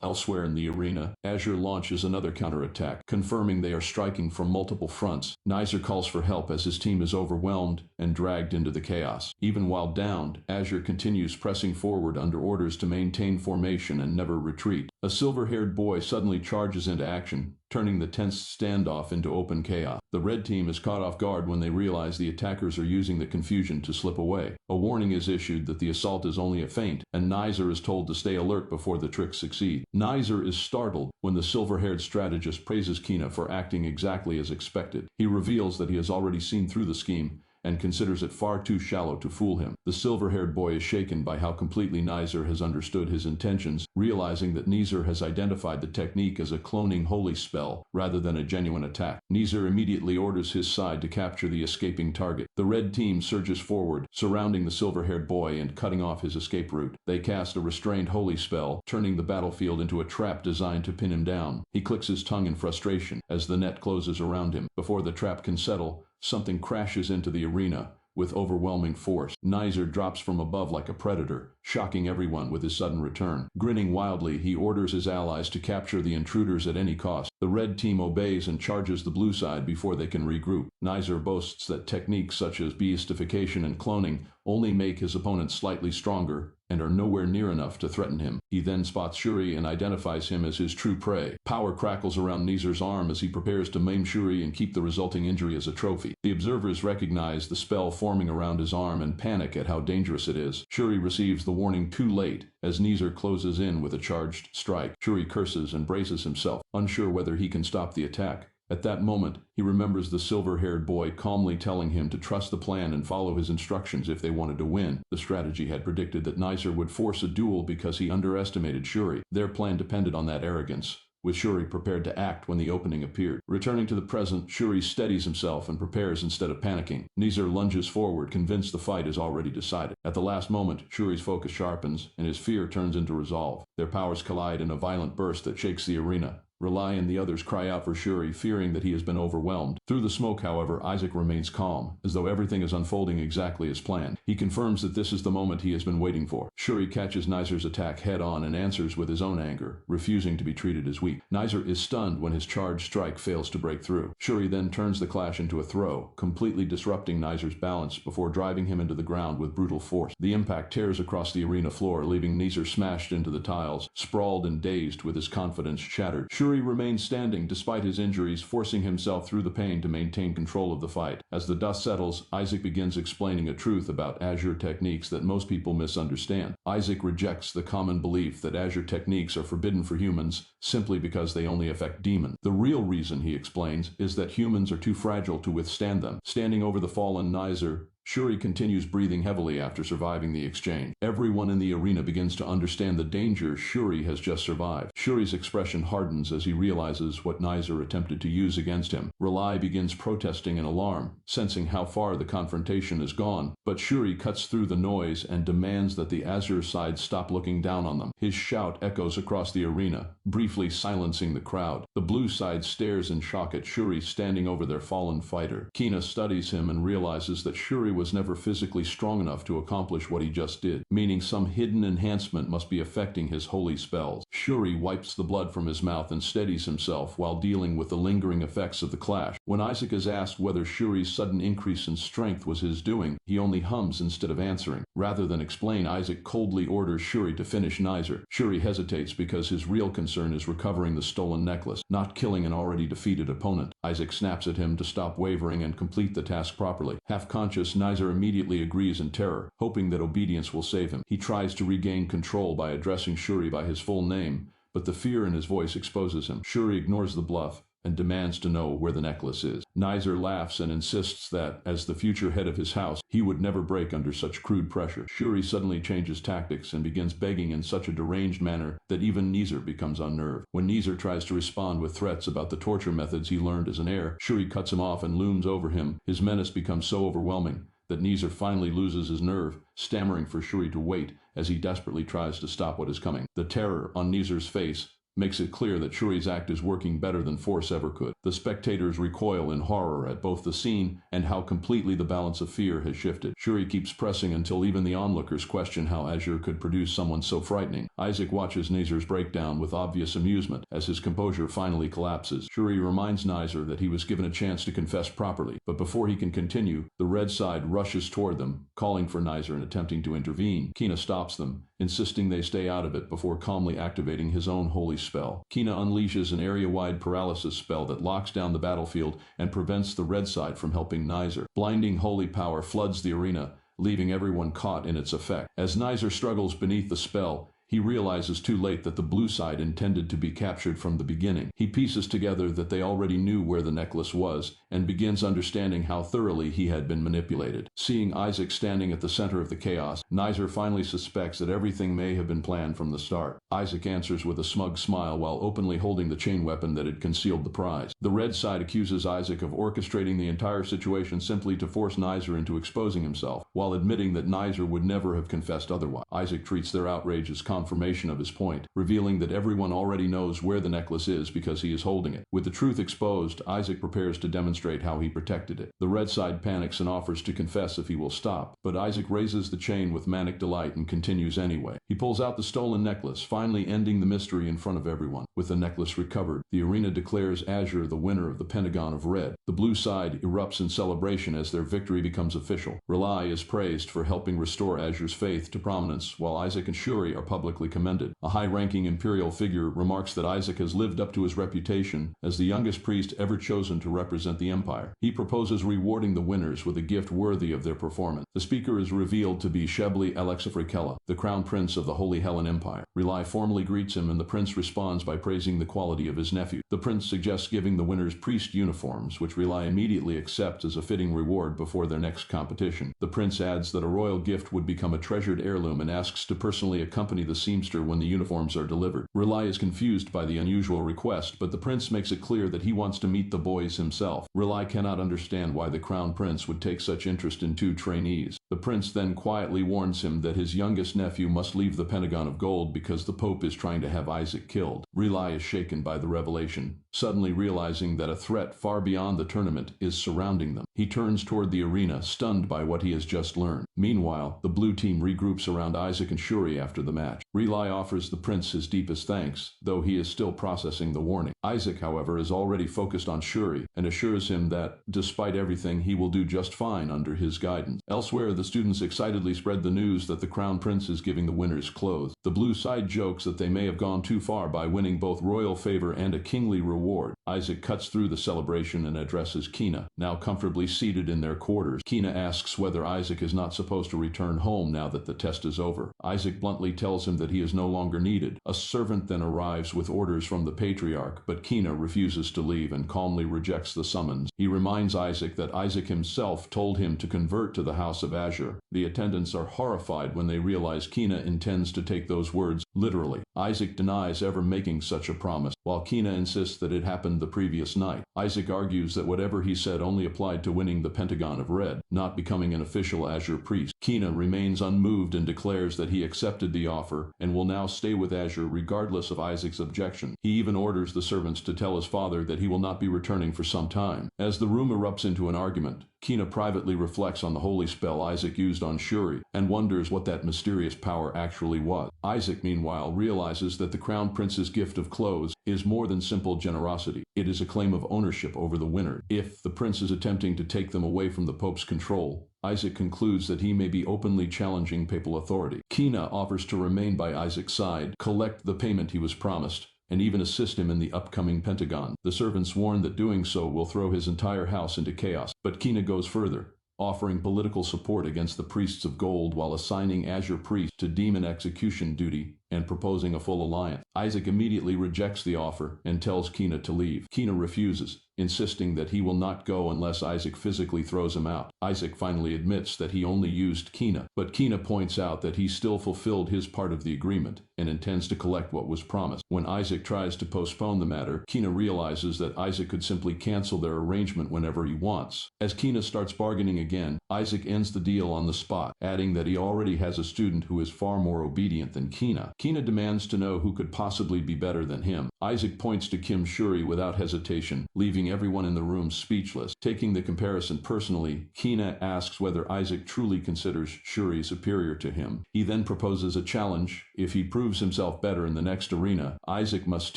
B: Elsewhere in the arena, Azure launches another counterattack, confirming they are striking from multiple fronts. Neiser calls for help as his team is overwhelmed and dragged into the chaos. Even while downed, Azure continues pressing forward under orders to maintain formation and never retreat. A silver-haired boy suddenly charges into action, turning the tense standoff into open chaos. The red team is caught off guard when they realize the attackers are using the confusion to slip away. A warning is issued that the assault is only a feint, and Neiser is told to stay alert before the tricks succeed. Neiser is startled when the silver-haired strategist praises Kina for acting exactly as expected. He reveals that he has already seen through the scheme and considers it far too shallow to fool him. The silver-haired boy is shaken by how completely Neiser has understood his intentions, realizing that Neiser has identified the technique as a cloning holy spell rather than a genuine attack. Neiser immediately orders his side to capture the escaping target. The red team surges forward, surrounding the silver-haired boy and cutting off his escape route. They cast a restrained holy spell, turning the battlefield into a trap designed to pin him down. He clicks his tongue in frustration as the net closes around him. Before the trap can settle, something crashes into the arena with overwhelming force. Neiser drops from above like a predator, shocking everyone with his sudden return. Grinning wildly, he orders his allies to capture the intruders at any cost. The red team obeys and charges the blue side before they can regroup. Neiser boasts that techniques such as beistification and cloning only make his opponent slightly stronger and are nowhere near enough to threaten him. He then spots Shuri and identifies him as his true prey. Power crackles around Neiser's arm as he prepares to maim Shuri and keep the resulting injury as a trophy. The observers recognize the spell forming around his arm and panic at how dangerous it is. Shuri receives the warning too late as Neiser closes in with a charged strike. Shuri curses and braces himself, unsure whether he can stop the attack. At that moment, he remembers the silver-haired boy calmly telling him to trust the plan and follow his instructions if they wanted to win. The strategy had predicted that Neiser would force a duel because he underestimated Shuri. Their plan depended on that arrogance, with Shuri prepared to act when the opening appeared. Returning to the present, Shuri steadies himself and prepares instead of panicking. Neiser lunges forward, convinced the fight is already decided. At the last moment, Shuri's focus sharpens, and his fear turns into resolve. Their powers collide in a violent burst that shakes the arena. Rely and the others cry out for Shuri, fearing that he has been overwhelmed. Through the smoke, however, Isaac remains calm, as though everything is unfolding exactly as planned. He confirms that this is the moment he has been waiting for. Shuri catches Nizer's attack head-on and answers with his own anger, refusing to be treated as weak. Nizer is stunned when his charged strike fails to break through. Shuri then turns the clash into a throw, completely disrupting Nizer's balance before driving him into the ground with brutal force. The impact tears across the arena floor, leaving Nizer smashed into the tiles, sprawled and dazed with his confidence shattered. Shuri remains standing despite his injuries, forcing himself through the pain to maintain control of the fight. As the dust settles, Isaac begins explaining a truth about Azure techniques that most people misunderstand. Isaac rejects the common belief that Azure techniques are forbidden for humans simply because they only affect demons. The real reason, he explains, is that humans are too fragile to withstand them. Standing over the fallen Nizer, Shuri continues breathing heavily after surviving the exchange. Everyone in the arena begins to understand the danger Shuri has just survived. Shuri's expression hardens as he realizes what Nizer attempted to use against him. Rely begins protesting in alarm, sensing how far the confrontation has gone, but Shuri cuts through the noise and demands that the Azure side stop looking down on them. His shout echoes across the arena, briefly silencing the crowd. The blue side stares in shock at Shuri standing over their fallen fighter. Kina studies him and realizes that Shuri was never physically strong enough to accomplish what he just did, meaning some hidden enhancement must be affecting his holy spells. Shuri wipes the blood from his mouth and steadies himself while dealing with the lingering effects of the clash. When Isaac is asked whether Shuri's sudden increase in strength was his doing, he only hums instead of answering. Rather than explain, Isaac coldly orders Shuri to finish Nizer. Shuri hesitates because his real concern is recovering the stolen necklace, not killing an already defeated opponent. Isaac snaps at him to stop wavering and complete the task properly. Half-conscious, Nizer immediately agrees in terror, hoping that obedience will save him. He tries to regain control by addressing Shuri by his full name, but the fear in his voice exposes him. Shuri ignores the bluff and demands to know where the necklace is. Nizer laughs and insists that, as the future head of his house, he would never break under such crude pressure. Shuri suddenly changes tactics and begins begging in such a deranged manner that even Nizer becomes unnerved. When Nizer tries to respond with threats about the torture methods he learned as an heir, Shuri cuts him off and looms over him. His menace becomes so overwhelming that Nizer finally loses his nerve, stammering for Shuri to wait as he desperately tries to stop what is coming. The terror on Nizer's face makes it clear that Shuri's act is working better than force ever could. The spectators recoil in horror at both the scene and how completely the balance of fear has shifted. Shuri keeps pressing until even the onlookers question how Azure could produce someone so frightening. Isaac watches Nizer's breakdown with obvious amusement as his composure finally collapses. Shuri reminds Nizer that he was given a chance to confess properly, but before he can continue, the red side rushes toward them, calling for Nizer and attempting to intervene. Kina stops them, insisting they stay out of it before calmly activating his own holy spell. Kina unleashes an area-wide paralysis spell that locks down the battlefield and prevents the red side from helping Nizer. Blinding holy power floods the arena, leaving everyone caught in its effect. As Nizer struggles beneath the spell, he realizes too late that the blue side intended to be captured from the beginning. He pieces together that they already knew where the necklace was and begins understanding how thoroughly he had been manipulated. Seeing Isaac standing at the center of the chaos, Nizer finally suspects that everything may have been planned from the start. Isaac answers with a smug smile while openly holding the chain weapon that had concealed the prize. The red side accuses Isaac of orchestrating the entire situation simply to force Nizer into exposing himself, while admitting that Nizer would never have confessed otherwise. Isaac treats their outrage as confirmation of his point, revealing that everyone already knows where the necklace is because he is holding it. With the truth exposed, Isaac prepares to demonstrate how he protected it. The red side panics and offers to confess if he will stop, but Isaac raises the chain with manic delight and continues anyway. He pulls out the stolen necklace, finally ending the mystery in front of everyone. With the necklace recovered, the arena declares Azure the winner of the Pentagon of Red. The blue side erupts in celebration as their victory becomes official. Rely is praised for helping restore Azure's faith to prominence, while Isaac and Shuri are publicly commended. A high-ranking imperial figure remarks that Isaac has lived up to his reputation as the youngest priest ever chosen to represent the empire. He proposes rewarding the winners with a gift worthy of their performance. The speaker is revealed to be Shebli Alexafrikella, the crown prince of the Holy Helen Empire. Rely formally greets him and the prince responds by praising the quality of his nephew. The prince suggests giving the winners priest uniforms, which Rely immediately accepts as a fitting reward before their next competition. The prince adds that a royal gift would become a treasured heirloom and asks to personally accompany the seamster when the uniforms are delivered. Rely is confused by the unusual request, but the prince makes it clear that he wants to meet the boys himself. Rely cannot understand why the crown prince would take such interest in two trainees. The prince then quietly warns him that his youngest nephew must leave the Pentagon of Gold because the Pope is trying to have Isaac killed. Rely Rely is shaken by the revelation, suddenly realizing that a threat far beyond the tournament is surrounding them. He turns toward the arena, stunned by what he has just learned. Meanwhile, the blue team regroups around Isaac and Shuri after the match. Rely offers the prince his deepest thanks, though he is still processing the warning. Isaac, however, is already focused on Shuri and assures him that, despite everything, he will do just fine under his guidance. Elsewhere, the students excitedly spread the news that the crown prince is giving the winners clothes. The blue side jokes that they may have gone too far by winning both royal favor and a kingly reward. Isaac cuts through the celebration and addresses Kina, now comfortably seated in their quarters. Kina asks whether Isaac is not supposed to return home now that the test is over. Isaac bluntly tells him that he is no longer needed. A servant then arrives with orders from the patriarch, but Kina refuses to leave and calmly rejects the summons. He reminds Isaac that Isaac himself told him to convert to the House of Azure. The attendants are horrified when they realize Kina intends to take those words literally. Isaac denies ever making such a promise, while Kina insists that it happened the previous night. Isaac argues that whatever he said only applied to winning the Pentagon of Red, not becoming an official Azure priest. Kina remains unmoved and declares that he accepted the offer and will now stay with Azure regardless of Isaac's objection. He even orders the servants to tell his father that he will not be returning for some time. As the room erupts into an argument, Kina privately reflects on the holy spell Isaac used on Shuri and wonders what that mysterious power actually was. Isaac, meanwhile, realizes that the crown prince's gift of clothes is more than simple generosity. It is a claim of ownership over the winner. If the prince is attempting to take them away from the Pope's control, Isaac concludes that he may be openly challenging papal authority. Kina offers to remain by Isaac's side, collect the payment he was promised, and even assist him in the upcoming Pentagon. The servants warn that doing so will throw his entire house into chaos, but Kina goes further, offering political support against the priests of gold while assigning Azure priests to demon execution duty and proposing a full alliance. Isaac immediately rejects the offer and tells Kina to leave. Kina refuses, insisting that he will not go unless Isaac physically throws him out. Isaac finally admits that he only used Kina, but Kina points out that he still fulfilled his part of the agreement and intends to collect what was promised. When Isaac tries to postpone the matter, Kina realizes that Isaac could simply cancel their arrangement whenever he wants. As Kina starts bargaining again, Isaac ends the deal on the spot, adding that he already has a student who is far more obedient than Kina. Kina demands to know who could possibly be better than him. Isaac points to Kim Shuri without hesitation, leaving everyone in the room speechless. Taking the comparison personally, Kina asks whether Isaac truly considers Shuri superior to him. He then proposes a challenge. If he proves himself better in the next arena, Isaac must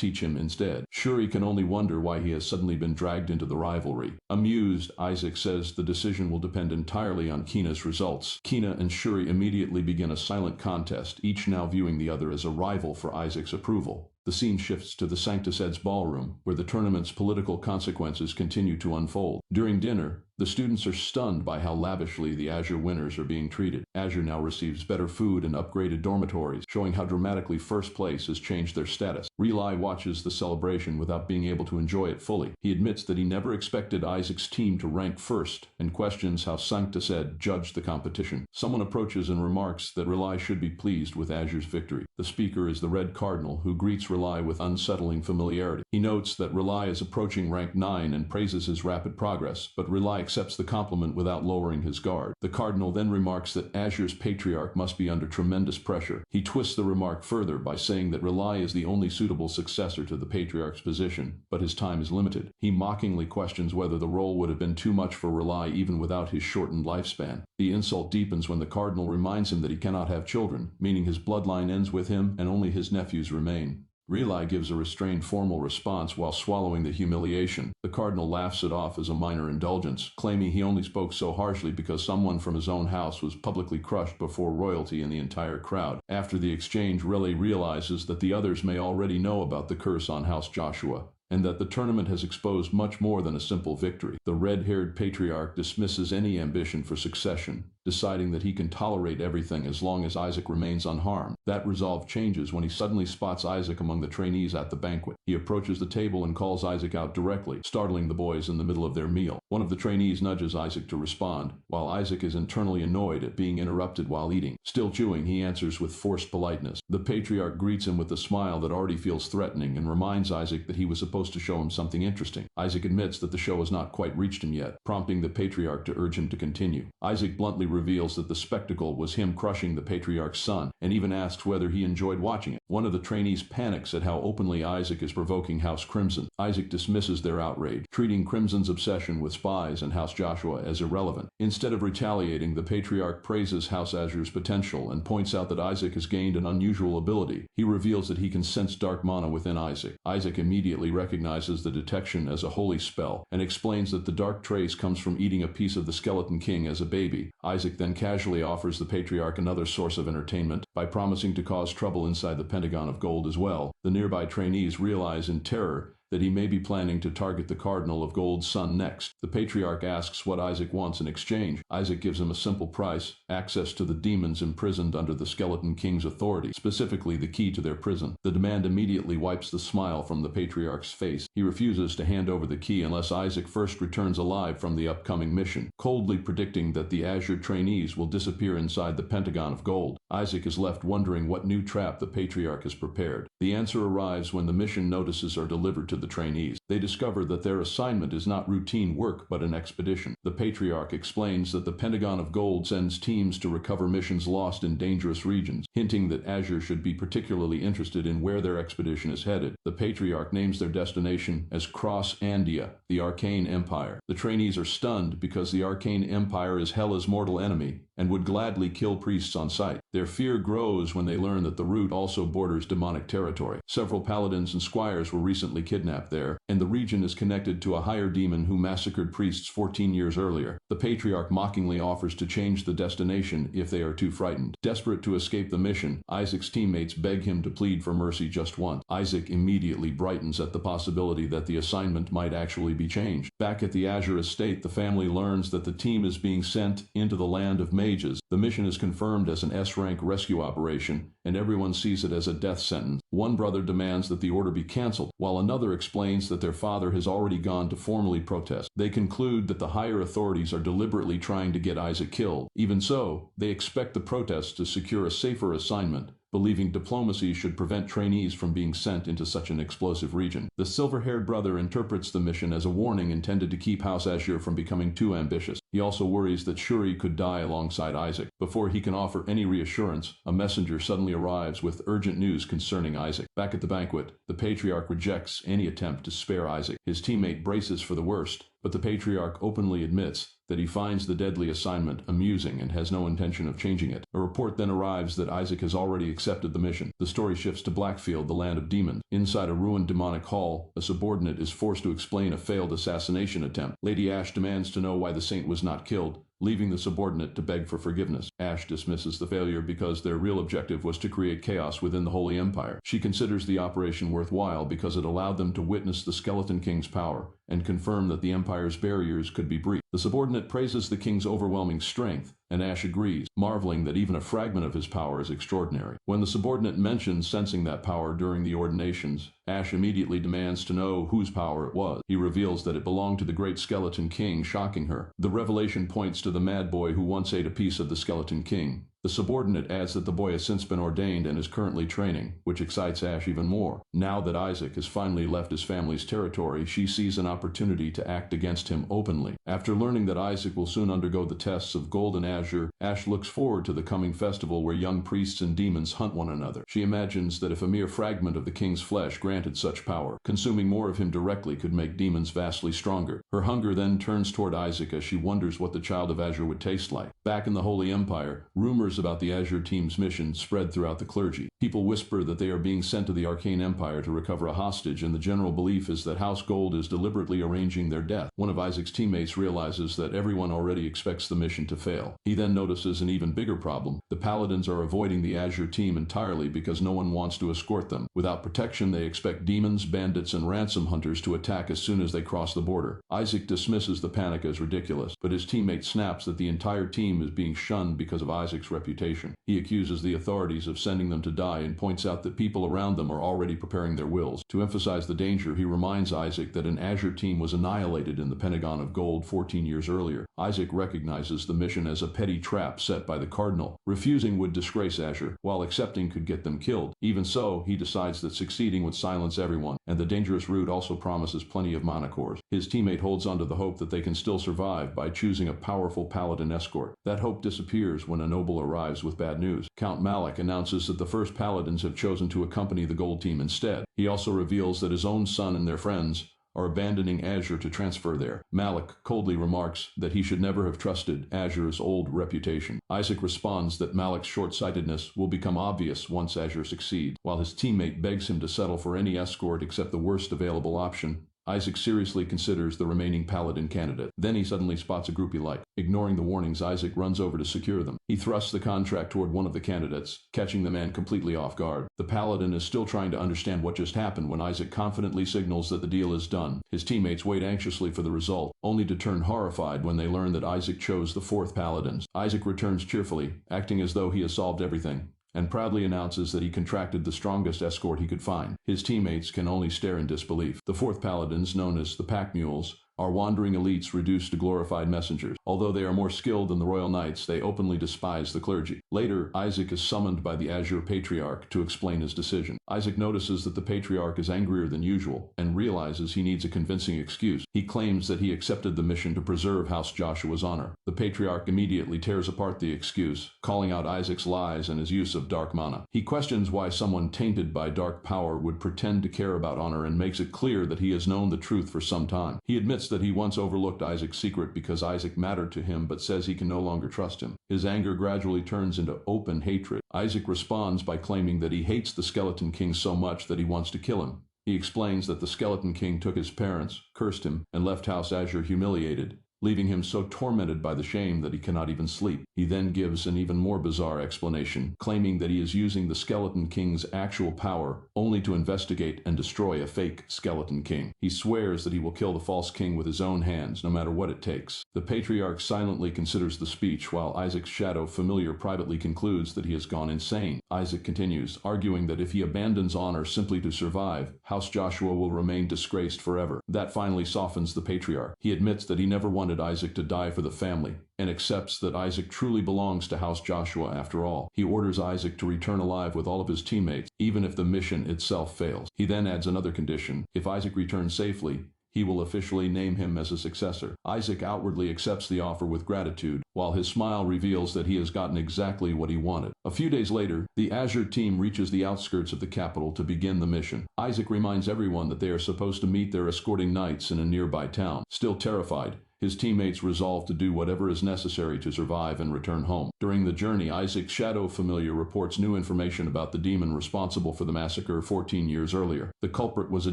B: teach him instead. Shuri can only wonder why he has suddenly been dragged into the rivalry. Amused, Isaac says the decision will depend entirely on Kina's results. Kina and Shuri immediately begin a silent contest, each now viewing the other as a rival for Isaac's approval. The scene shifts to the Sanctus Ed's ballroom, where the tournament's political consequences continue to unfold. During dinner, the students are stunned by how lavishly the Azure winners are being treated. Azure now receives better food and upgraded dormitories, showing how dramatically first place has changed their status. Rely watches the celebration without being able to enjoy it fully. He admits that he never expected Isaac's team to rank first and questions how Sanctus Ed judged the competition. Someone approaches and remarks that Rely should be pleased with Azure's victory. The speaker is the Red Cardinal, who greets Rely with unsettling familiarity. He notes that Rely is approaching rank 9 and praises his rapid progress, but Rely accepts the compliment without lowering his guard. The Cardinal then remarks that Azure's patriarch must be under tremendous pressure. He twists the remark further by saying that Rely is the only suitable successor to the patriarch's position, but his time is limited. He mockingly questions whether the role would have been too much for Rely even without his shortened lifespan. The insult deepens when the Cardinal reminds him that he cannot have children, meaning his bloodline ends with him and only his nephews remain. Rely gives a restrained formal response while swallowing the humiliation. The Cardinal laughs it off as a minor indulgence, claiming he only spoke so harshly because someone from his own house was publicly crushed before royalty and the entire crowd. After the exchange, Rely realizes that the others may already know about the curse on House Joshua, and that the tournament has exposed much more than a simple victory. The red-haired patriarch dismisses any ambition for succession, deciding that he can tolerate everything as long as Isaac remains unharmed. That resolve changes when he suddenly spots Isaac among the trainees at the banquet. He approaches the table and calls Isaac out directly, startling the boys in the middle of their meal. One of the trainees nudges Isaac to respond, while Isaac is internally annoyed at being interrupted while eating. Still chewing, he answers with forced politeness. The patriarch greets him with a smile that already feels threatening and reminds Isaac that he was supposed to show him something interesting. Isaac admits that the show has not quite reached him yet, prompting the patriarch to urge him to continue. Isaac bluntly reveals that the spectacle was him crushing the patriarch's son, and even asks whether he enjoyed watching it. One of the trainees panics at how openly Isaac is provoking House Crimson. Isaac dismisses their outrage, treating Crimson's obsession with spies and House Joshua as irrelevant. Instead of retaliating, the patriarch praises House Azure's potential and points out that Isaac has gained an unusual ability. He reveals that he can sense dark mana within Isaac. Isaac immediately recognizes the detection as a holy spell and explains that the dark trace comes from eating a piece of the Skeleton King as a baby. Isaac then casually offers the patriarch another source of entertainment by promising to cause trouble inside the Pentagon of Gold as well. The nearby trainees realize in terror that he may be planning to target the Cardinal of Gold's son next. The patriarch asks what Isaac wants in exchange. Isaac gives him a simple price: access to the demons imprisoned under the Skeleton King's authority, specifically the key to their prison. The demand immediately wipes the smile from the patriarch's face. He refuses to hand over the key unless Isaac first returns alive from the upcoming mission, coldly predicting that the Azure trainees will disappear inside the Pentagon of Gold. Isaac is left wondering what new trap the patriarch has prepared. The answer arrives when the mission notices are delivered to the trainees. They discover that their assignment is not routine work but an expedition. The patriarch explains that the Pentagon of Gold sends teams to recover missions lost in dangerous regions, hinting that Azure should be particularly interested in where their expedition is headed. The patriarch names their destination as Cross Andia, the Arcane Empire. The trainees are stunned because the Arcane Empire is Hela's mortal enemy and would gladly kill priests on sight. Their fear grows when they learn that the route also borders demonic territory. Several paladins and squires were recently kidnapped there, and the region is connected to a higher demon who massacred priests 14 years earlier. The patriarch mockingly offers to change the destination if they are too frightened. Desperate to escape the mission, Isaac's teammates beg him to plead for mercy just once. Isaac immediately brightens at the possibility that the assignment might actually be changed. Back at the Azure estate, the family learns that the team is being sent into the land of mages. The mission is confirmed as an S-rank rescue operation, and everyone sees it as a death sentence. One brother demands that the order be cancelled, while another explains that their father has already gone to formally protest. They conclude that the higher authorities are deliberately trying to get Isaac killed. Even so, they expect the protests to secure a safer assignment, believing diplomacy should prevent trainees from being sent into such an explosive region. The silver-haired brother interprets the mission as a warning intended to keep House Azure from becoming too ambitious. He also worries that Shuri could die alongside Isaac. Before he can offer any reassurance, a messenger suddenly arrives with urgent news concerning Isaac. Back at the banquet, the patriarch rejects any attempt to spare Isaac. His teammate braces for the worst, but the patriarch openly admits that he finds the deadly assignment amusing and has no intention of changing it. A report then arrives that Isaac has already accepted the mission. The story shifts to Blackfield, the land of demons. Inside a ruined demonic hall, a subordinate is forced to explain a failed assassination attempt. Lady Ash demands to know why the saint was not killed, leaving the subordinate to beg for forgiveness. Ash dismisses the failure because their real objective was to create chaos within the Holy Empire. She considers the operation worthwhile because it allowed them to witness the Skeleton King's power and confirm that the Empire's barriers could be breached. The subordinate praises the king's overwhelming strength, and Ash agrees, marveling that even a fragment of his power is extraordinary. When the subordinate mentions sensing that power during the ordinations, Ash immediately demands to know whose power it was. He reveals that it belonged to the great Skeleton King, shocking her. The revelation points to the mad boy who once ate a piece of the Skeleton King. The subordinate adds that the boy has since been ordained and is currently training, which excites Ash even more. Now that Isaac has finally left his family's territory, she sees an opportunity to act against him openly. After learning that Isaac will soon undergo the tests of Gold and Azure, Ash looks forward to the coming festival where young priests and demons hunt one another. She imagines that if a mere fragment of the king's flesh granted such power, consuming more of him directly could make demons vastly stronger. Her hunger then turns toward Isaac as she wonders what the child of Azure would taste like. Back in the Holy Empire, rumors about the Azure team's mission spread throughout the clergy. People whisper that they are being sent to the Arcane Empire to recover a hostage, and the general belief is that House Gold is deliberately arranging their death. One of Isaac's teammates realizes that everyone already expects the mission to fail. He then notices an even bigger problem. The Paladins are avoiding the Azure team entirely because no one wants to escort them. Without protection, they expect demons, bandits, and ransom hunters to attack as soon as they cross the border. Isaac dismisses the panic as ridiculous, but his teammate snaps that the entire team is being shunned because of Isaac's reputation. reputation. He accuses the authorities of sending them to die and points out that people around them are already preparing their wills. To emphasize the danger, he reminds Isaac that an Azure team was annihilated in the Pentagon of Gold 14 years earlier. Isaac recognizes the mission as a petty trap set by the Cardinal. Refusing would disgrace Azure, while accepting could get them killed. Even so, he decides that succeeding would silence everyone, and the dangerous route also promises plenty of mana cores. His teammate holds onto the hope that they can still survive by choosing a powerful paladin escort. That hope disappears when a noble arrives with bad news. Count Malik announces that the first paladins have chosen to accompany the gold team instead. He also reveals that his own son and their friends are abandoning Azure to transfer there. Malik coldly remarks that he should never have trusted Azure's old reputation. Isaac responds that Malik's short-sightedness will become obvious once Azure succeeds. While his teammate begs him to settle for any escort except the worst available option, Isaac seriously considers the remaining paladin candidate. Then he suddenly spots a group he likes. Ignoring the warnings, Isaac runs over to secure them. He thrusts the contract toward one of the candidates, catching the man completely off guard. The paladin is still trying to understand what just happened when Isaac confidently signals that the deal is done. His teammates wait anxiously for the result, only to turn horrified when they learn that Isaac chose the fourth paladins. Isaac returns cheerfully, acting as though he has solved everything, and proudly announces that he contracted the strongest escort he could find. His teammates can only stare in disbelief. The fourth paladins, known as the Pack Mules, are wandering elites reduced to glorified messengers. Although they are more skilled than the royal knights, they openly despise the clergy. Later, Isaac is summoned by the Azure Patriarch to explain his decision. Isaac notices that the Patriarch is angrier than usual and realizes he needs a convincing excuse. He claims that he accepted the mission to preserve House Joshua's honor. The Patriarch immediately tears apart the excuse, calling out Isaac's lies and his use of dark mana. He questions why someone tainted by dark power would pretend to care about honor and makes it clear that he has known the truth for some time. He admits that he once overlooked Isaac's secret because Isaac mattered to him, but says he can no longer trust him. His anger gradually turns into open hatred. Isaac responds by claiming that he hates the Skeleton King so much that he wants to kill him. He explains that the Skeleton King took his parents, cursed him, and left House Azure humiliated, leaving him so tormented by the shame that he cannot even sleep. He then gives an even more bizarre explanation, claiming that he is using the Skeleton King's actual power only to investigate and destroy a fake Skeleton King. He swears that he will kill the false king with his own hands, no matter what it takes. The Patriarch silently considers the speech, while Isaac's shadow familiar privately concludes that he has gone insane. Isaac continues, arguing that if he abandons honor simply to survive, House Joshua will remain disgraced forever. That finally softens the Patriarch. He admits that he never wanted Isaac to die for the family, and accepts that Isaac truly belongs to House Joshua after all. He orders Isaac to return alive with all of his teammates, even if the mission itself fails. He then adds another condition: if Isaac returns safely, he will officially name him as a successor. Isaac outwardly accepts the offer with gratitude, while his smile reveals that he has gotten exactly what he wanted. A few days later, the Azure team reaches the outskirts of the capital to begin the mission. Isaac reminds everyone that they are supposed to meet their escorting knights in a nearby town. Still terrified, his teammates resolve to do whatever is necessary to survive and return home. During the journey, Isaac's shadow familiar reports new information about the demon responsible for the massacre 14 years earlier. The culprit was a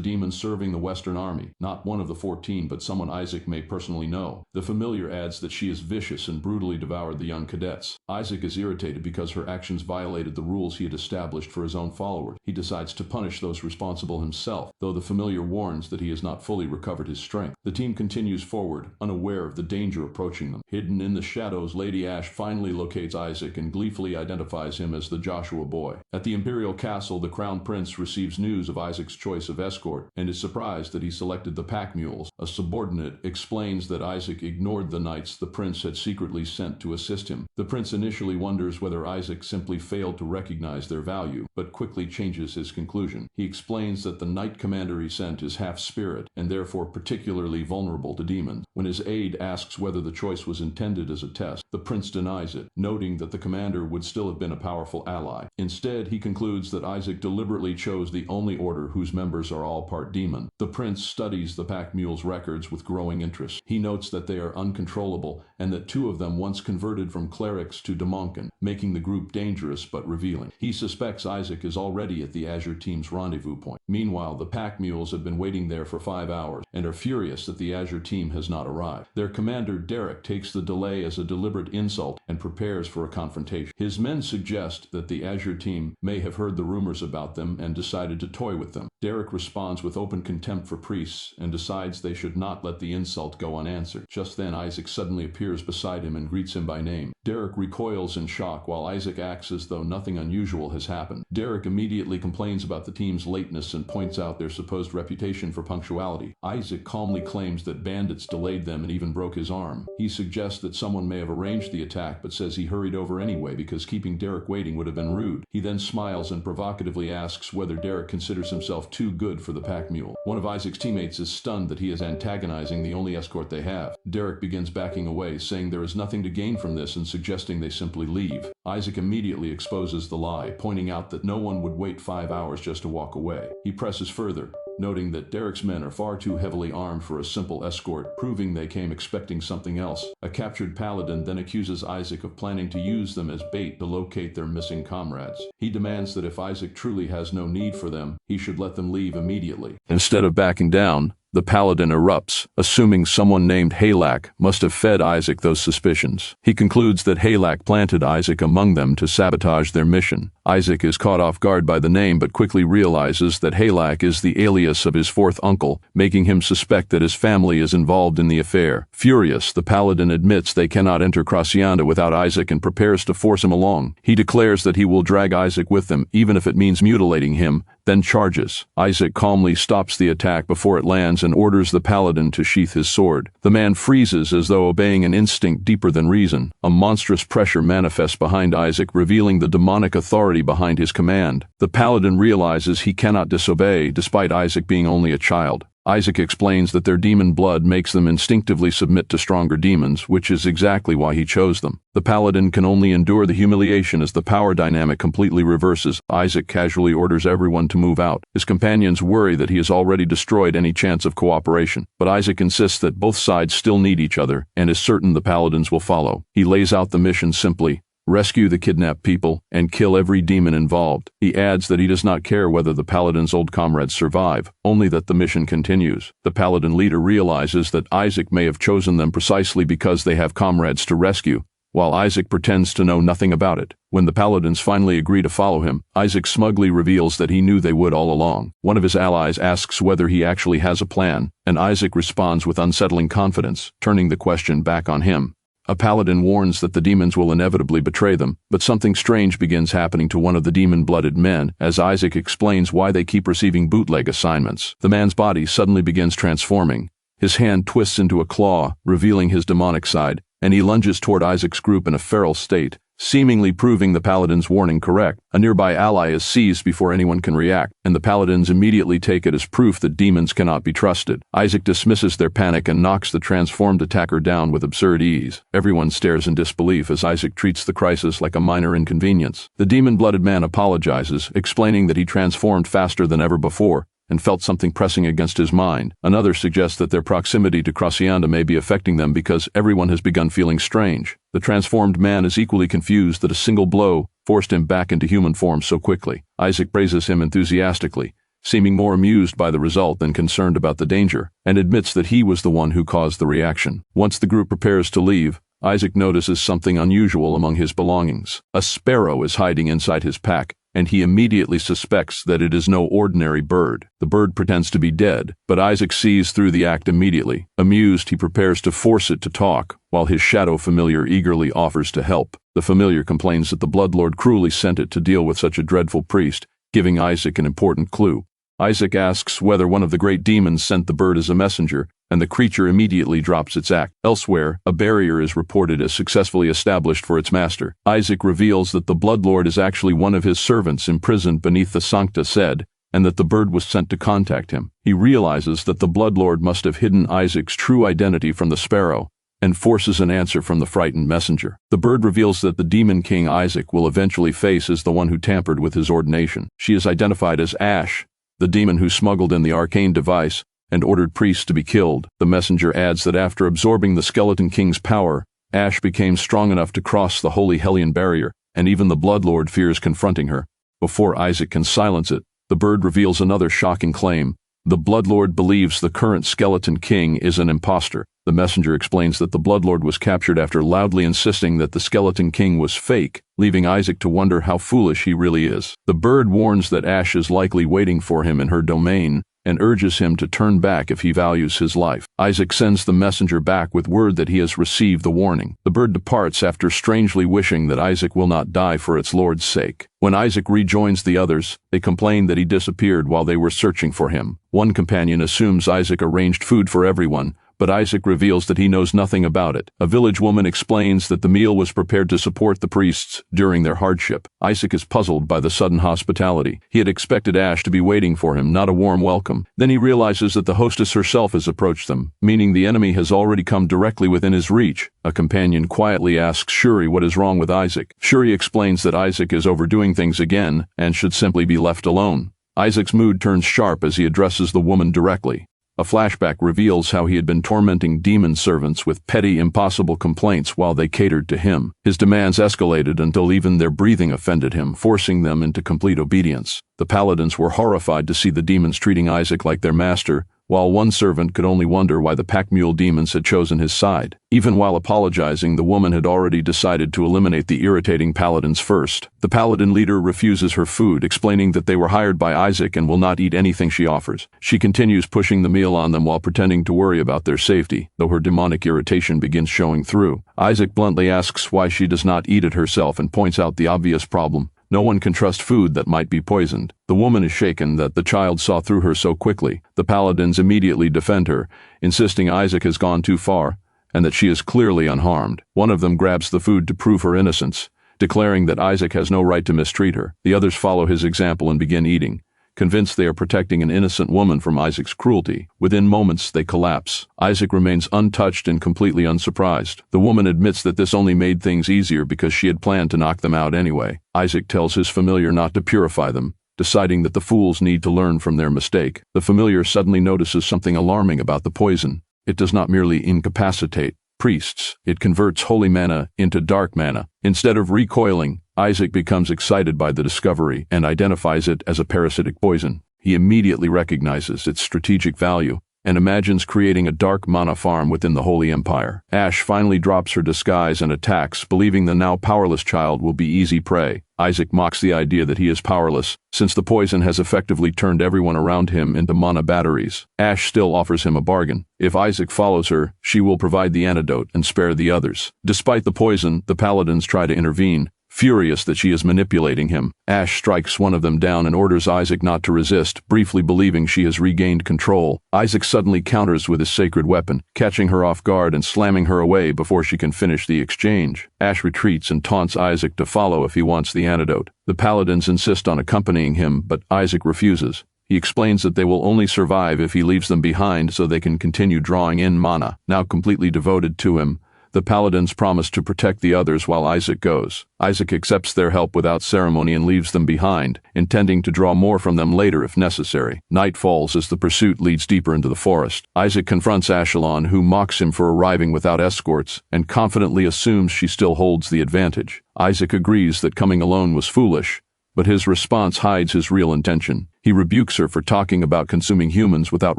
B: demon serving the Western Army, not one of the 14, but someone Isaac may personally know. The familiar adds that she is vicious and brutally devoured the young cadets. Isaac is irritated because her actions violated the rules he had established for his own followers. He decides to punish those responsible himself, though the familiar warns that he has not fully recovered his strength. The team continues forward, unaware of the danger approaching them. Hidden in the shadows, Lady Ash finally locates Isaac and gleefully identifies him as the Joshua boy. At the Imperial Castle, the Crown Prince receives news of Isaac's choice of escort and is surprised that he selected the Pack Mules. A subordinate explains that Isaac ignored the knights the prince had secretly sent to assist him. The prince initially wonders whether Isaac simply failed to recognize their value, but quickly changes his conclusion. He explains that the knight commander he sent is half spirit and therefore particularly vulnerable to demons. When his aide asks whether the choice was intended as a test, the prince denies it, noting that the commander would still have been a powerful ally. Instead, he concludes that Isaac deliberately chose the only order whose members are all part demon. The prince studies the Pack Mules' records with growing interest. He notes that they are uncontrollable and that two of them once converted from clerics to demonkind, making the group dangerous but revealing. He suspects Isaac is already at the Azure team's rendezvous point. Meanwhile, the Pack Mules have been waiting there for 5 hours and are furious that the Azure team has not arrived. arrive. Their commander, Derek, takes the delay as a deliberate insult and prepares for a confrontation. His men suggest that the Azure team may have heard the rumors about them and decided to toy with them. Derek responds with open contempt for priests and decides they should not let the insult go unanswered. Just then, Isaac suddenly appears beside him and greets him by name. Derek recoils in shock while Isaac acts as though nothing unusual has happened. Derek immediately complains about the team's lateness and points out their supposed reputation for punctuality. Isaac calmly claims that bandits delayed them and even broke his arm. He suggests that someone may have arranged the attack but says he hurried over anyway because keeping Derek waiting would have been rude. He then smiles and provocatively asks whether Derek considers himself too good for the pack mule. One of Isaac's teammates is stunned that he is antagonizing the only escort they have. Derek begins backing away, saying there is nothing to gain from this and suggesting they simply leave. Isaac immediately exposes the lie, pointing out that no one would wait 5 hours just to walk away. He presses further, noting that Derek's men are far too heavily armed for a simple escort, proving they came expecting something else. A captured paladin then accuses Isaac of planning to use them as bait to locate their missing comrades. He demands that if Isaac truly has no need for them, he should let them leave immediately. Instead of backing down, the paladin erupts, assuming someone named Halak must have fed Isaac those suspicions. He concludes that Halak planted Isaac among them to sabotage their mission. Isaac is caught off guard by the name but quickly realizes that Halak is the alias of his fourth uncle, making him suspect that his family is involved in the affair. Furious, the paladin admits they cannot enter Crasianda without Isaac and prepares to force him along. He declares that he will drag Isaac with them, even if it means mutilating him, then charges. Isaac calmly stops the attack before it lands and orders the paladin to sheath his sword. The man freezes as though obeying an instinct deeper than reason. A monstrous pressure manifests behind Isaac, revealing the demonic authority behind his command. The paladin realizes he cannot disobey, despite Isaac being only a child. Isaac explains that their demon blood makes them instinctively submit to stronger demons, which is exactly why he chose them. The paladin can only endure the humiliation as the power dynamic completely reverses. Isaac casually orders everyone to move out. His companions worry that he has already destroyed any chance of cooperation, but Isaac insists that both sides still need each other and is certain the paladins will follow. He lays out the mission simply: rescue the kidnapped people, and kill every demon involved. He adds that he does not care whether the paladin's old comrades survive, only that the mission continues. The paladin leader realizes that Isaac may have chosen them precisely because they have comrades to rescue, while Isaac pretends to know nothing about it. When the paladins finally agree to follow him, Isaac smugly reveals that he knew they would all along. One of his allies asks whether he actually has a plan, and Isaac responds with unsettling confidence, turning the question back on him. A paladin warns that the demons will inevitably betray them, but something strange begins happening to one of the demon-blooded men as Isaac explains why they keep receiving bootleg assignments. The man's body suddenly begins transforming. His hand twists into a claw, revealing his demonic side, and he lunges toward Isaac's group in a feral state, seemingly proving the paladin's warning correct. A nearby ally is seized before anyone can react, and the paladins immediately take it as proof that demons cannot be trusted. Isaac dismisses their panic and knocks the transformed attacker down with absurd ease. Everyone stares in disbelief as Isaac treats the crisis like a minor inconvenience. The demon-blooded man apologizes, explaining that he transformed faster than ever before and felt something pressing against his mind. Another suggests that their proximity to Crasianda may be affecting them because everyone has begun feeling strange. The transformed man is equally confused that a single blow forced him back into human form so quickly. Isaac praises him enthusiastically, seeming more amused by the result than concerned about the danger, and admits that he was the one who caused the reaction. Once the group prepares to leave, Isaac notices something unusual among his belongings. A sparrow is hiding inside his pack, and he immediately suspects that it is no ordinary bird. The bird pretends to be dead, but Isaac sees through the act immediately. Amused, he prepares to force it to talk, while his shadow familiar eagerly offers to help. The familiar complains that the Bloodlord cruelly sent it to deal with such a dreadful priest, giving Isaac an important clue. Isaac asks whether one of the great demons sent the bird as a messenger, and the creature immediately drops its act. Elsewhere, a barrier is reported as successfully established for its master. Isaac reveals that the Bloodlord is actually one of his servants imprisoned beneath the Sancta Sed, and that the bird was sent to contact him. He realizes that the Bloodlord must have hidden Isaac's true identity from the sparrow, and forces an answer from the frightened messenger. The bird reveals that the demon king Isaac will eventually face as the one who tampered with his ordination. She is identified as Ash, the demon who smuggled in the arcane device and ordered priests to be killed. The messenger adds that after absorbing the Skeleton King's power, Ash became strong enough to cross the holy Hellion barrier, and even the Bloodlord fears confronting her. Before Isaac can silence it, the bird reveals another shocking claim. The Bloodlord believes the current Skeleton King is an imposter. The messenger explains that the Bloodlord was captured after loudly insisting that the Skeleton King was fake, leaving Isaac to wonder how foolish he really is. The bird warns that Ash is likely waiting for him in her domain, and urges him to turn back if he values his life. Isaac sends the messenger back with word that he has received the warning. The bird departs after strangely wishing that Isaac will not die for its lord's sake. When Isaac rejoins the others, they complain that he disappeared while they were searching for him. One companion assumes Isaac arranged food for everyone, but Isaac reveals that he knows nothing about it. A village woman explains that the meal was prepared to support the priests during their hardship. Isaac is puzzled by the sudden hospitality. He had expected Ash to be waiting for him, not a warm welcome. Then he realizes that the hostess herself has approached them, meaning the enemy has already come directly within his reach. A companion quietly asks Shuri what is wrong with Isaac. Shuri explains that Isaac is overdoing things again and should simply be left alone. Isaac's mood turns sharp as he addresses the woman directly. A flashback reveals how he had been tormenting demon servants with petty, impossible complaints while they catered to him. His demands escalated until even their breathing offended him, forcing them into complete obedience. The paladins were horrified to see the demons treating Isaac like their master, while one servant could only wonder why the pack mule demons had chosen his side. Even while apologizing, the woman had already decided to eliminate the irritating paladins first. The paladin leader refuses her food, explaining that they were hired by Isaac and will not eat anything she offers. She continues pushing the meal on them while pretending to worry about their safety, though her demonic irritation begins showing through. Isaac bluntly asks why she does not eat it herself and points out the obvious problem. No one can trust food that might be poisoned. The woman is shaken that the child saw through her so quickly. The paladins immediately defend her, insisting Isaac has gone too far, and that she is clearly unharmed. One of them grabs the food to prove her innocence, declaring that Isaac has no right to mistreat her. The others follow his example and begin eating, convinced they are protecting an innocent woman from Isaac's cruelty. Within moments, they collapse. Isaac remains untouched and completely unsurprised. The woman admits that this only made things easier because she had planned to knock them out anyway. Isaac tells his familiar not to purify them, deciding that the fools need to learn from their mistake. The familiar suddenly notices something alarming about the poison. It does not merely incapacitate priests, it converts holy mana into dark mana. Instead of recoiling, Isaac becomes excited by the discovery and identifies it as a parasitic poison. He immediately recognizes its strategic value and imagines creating a dark mana farm within the Holy Empire. Ash finally drops her disguise and attacks, believing the now powerless child will be easy prey. Isaac mocks the idea that he is powerless, since the poison has effectively turned everyone around him into mana batteries. Ash still offers him a bargain. If Isaac follows her, she will provide the antidote and spare the others. Despite the poison, the paladins try to intervene, furious that she is manipulating him. Ash strikes one of them down and orders Isaac not to resist, briefly believing she has regained control. Isaac suddenly counters with his sacred weapon, catching her off guard and slamming her away before she can finish the exchange. Ash retreats and taunts Isaac to follow if he wants the antidote. The paladins insist on accompanying him, but Isaac refuses. He explains that they will only survive if he leaves them behind so they can continue drawing in mana. Now completely devoted to him, the paladins promise to protect the others while Isaac goes. Isaac accepts their help without ceremony and leaves them behind, intending to draw more from them later if necessary. Night falls as the pursuit leads deeper into the forest. Isaac confronts Ashelon, who mocks him for arriving without escorts and confidently assumes she still holds the advantage. Isaac agrees that coming alone was foolish, but his response hides his real intention. He rebukes her for talking about consuming humans without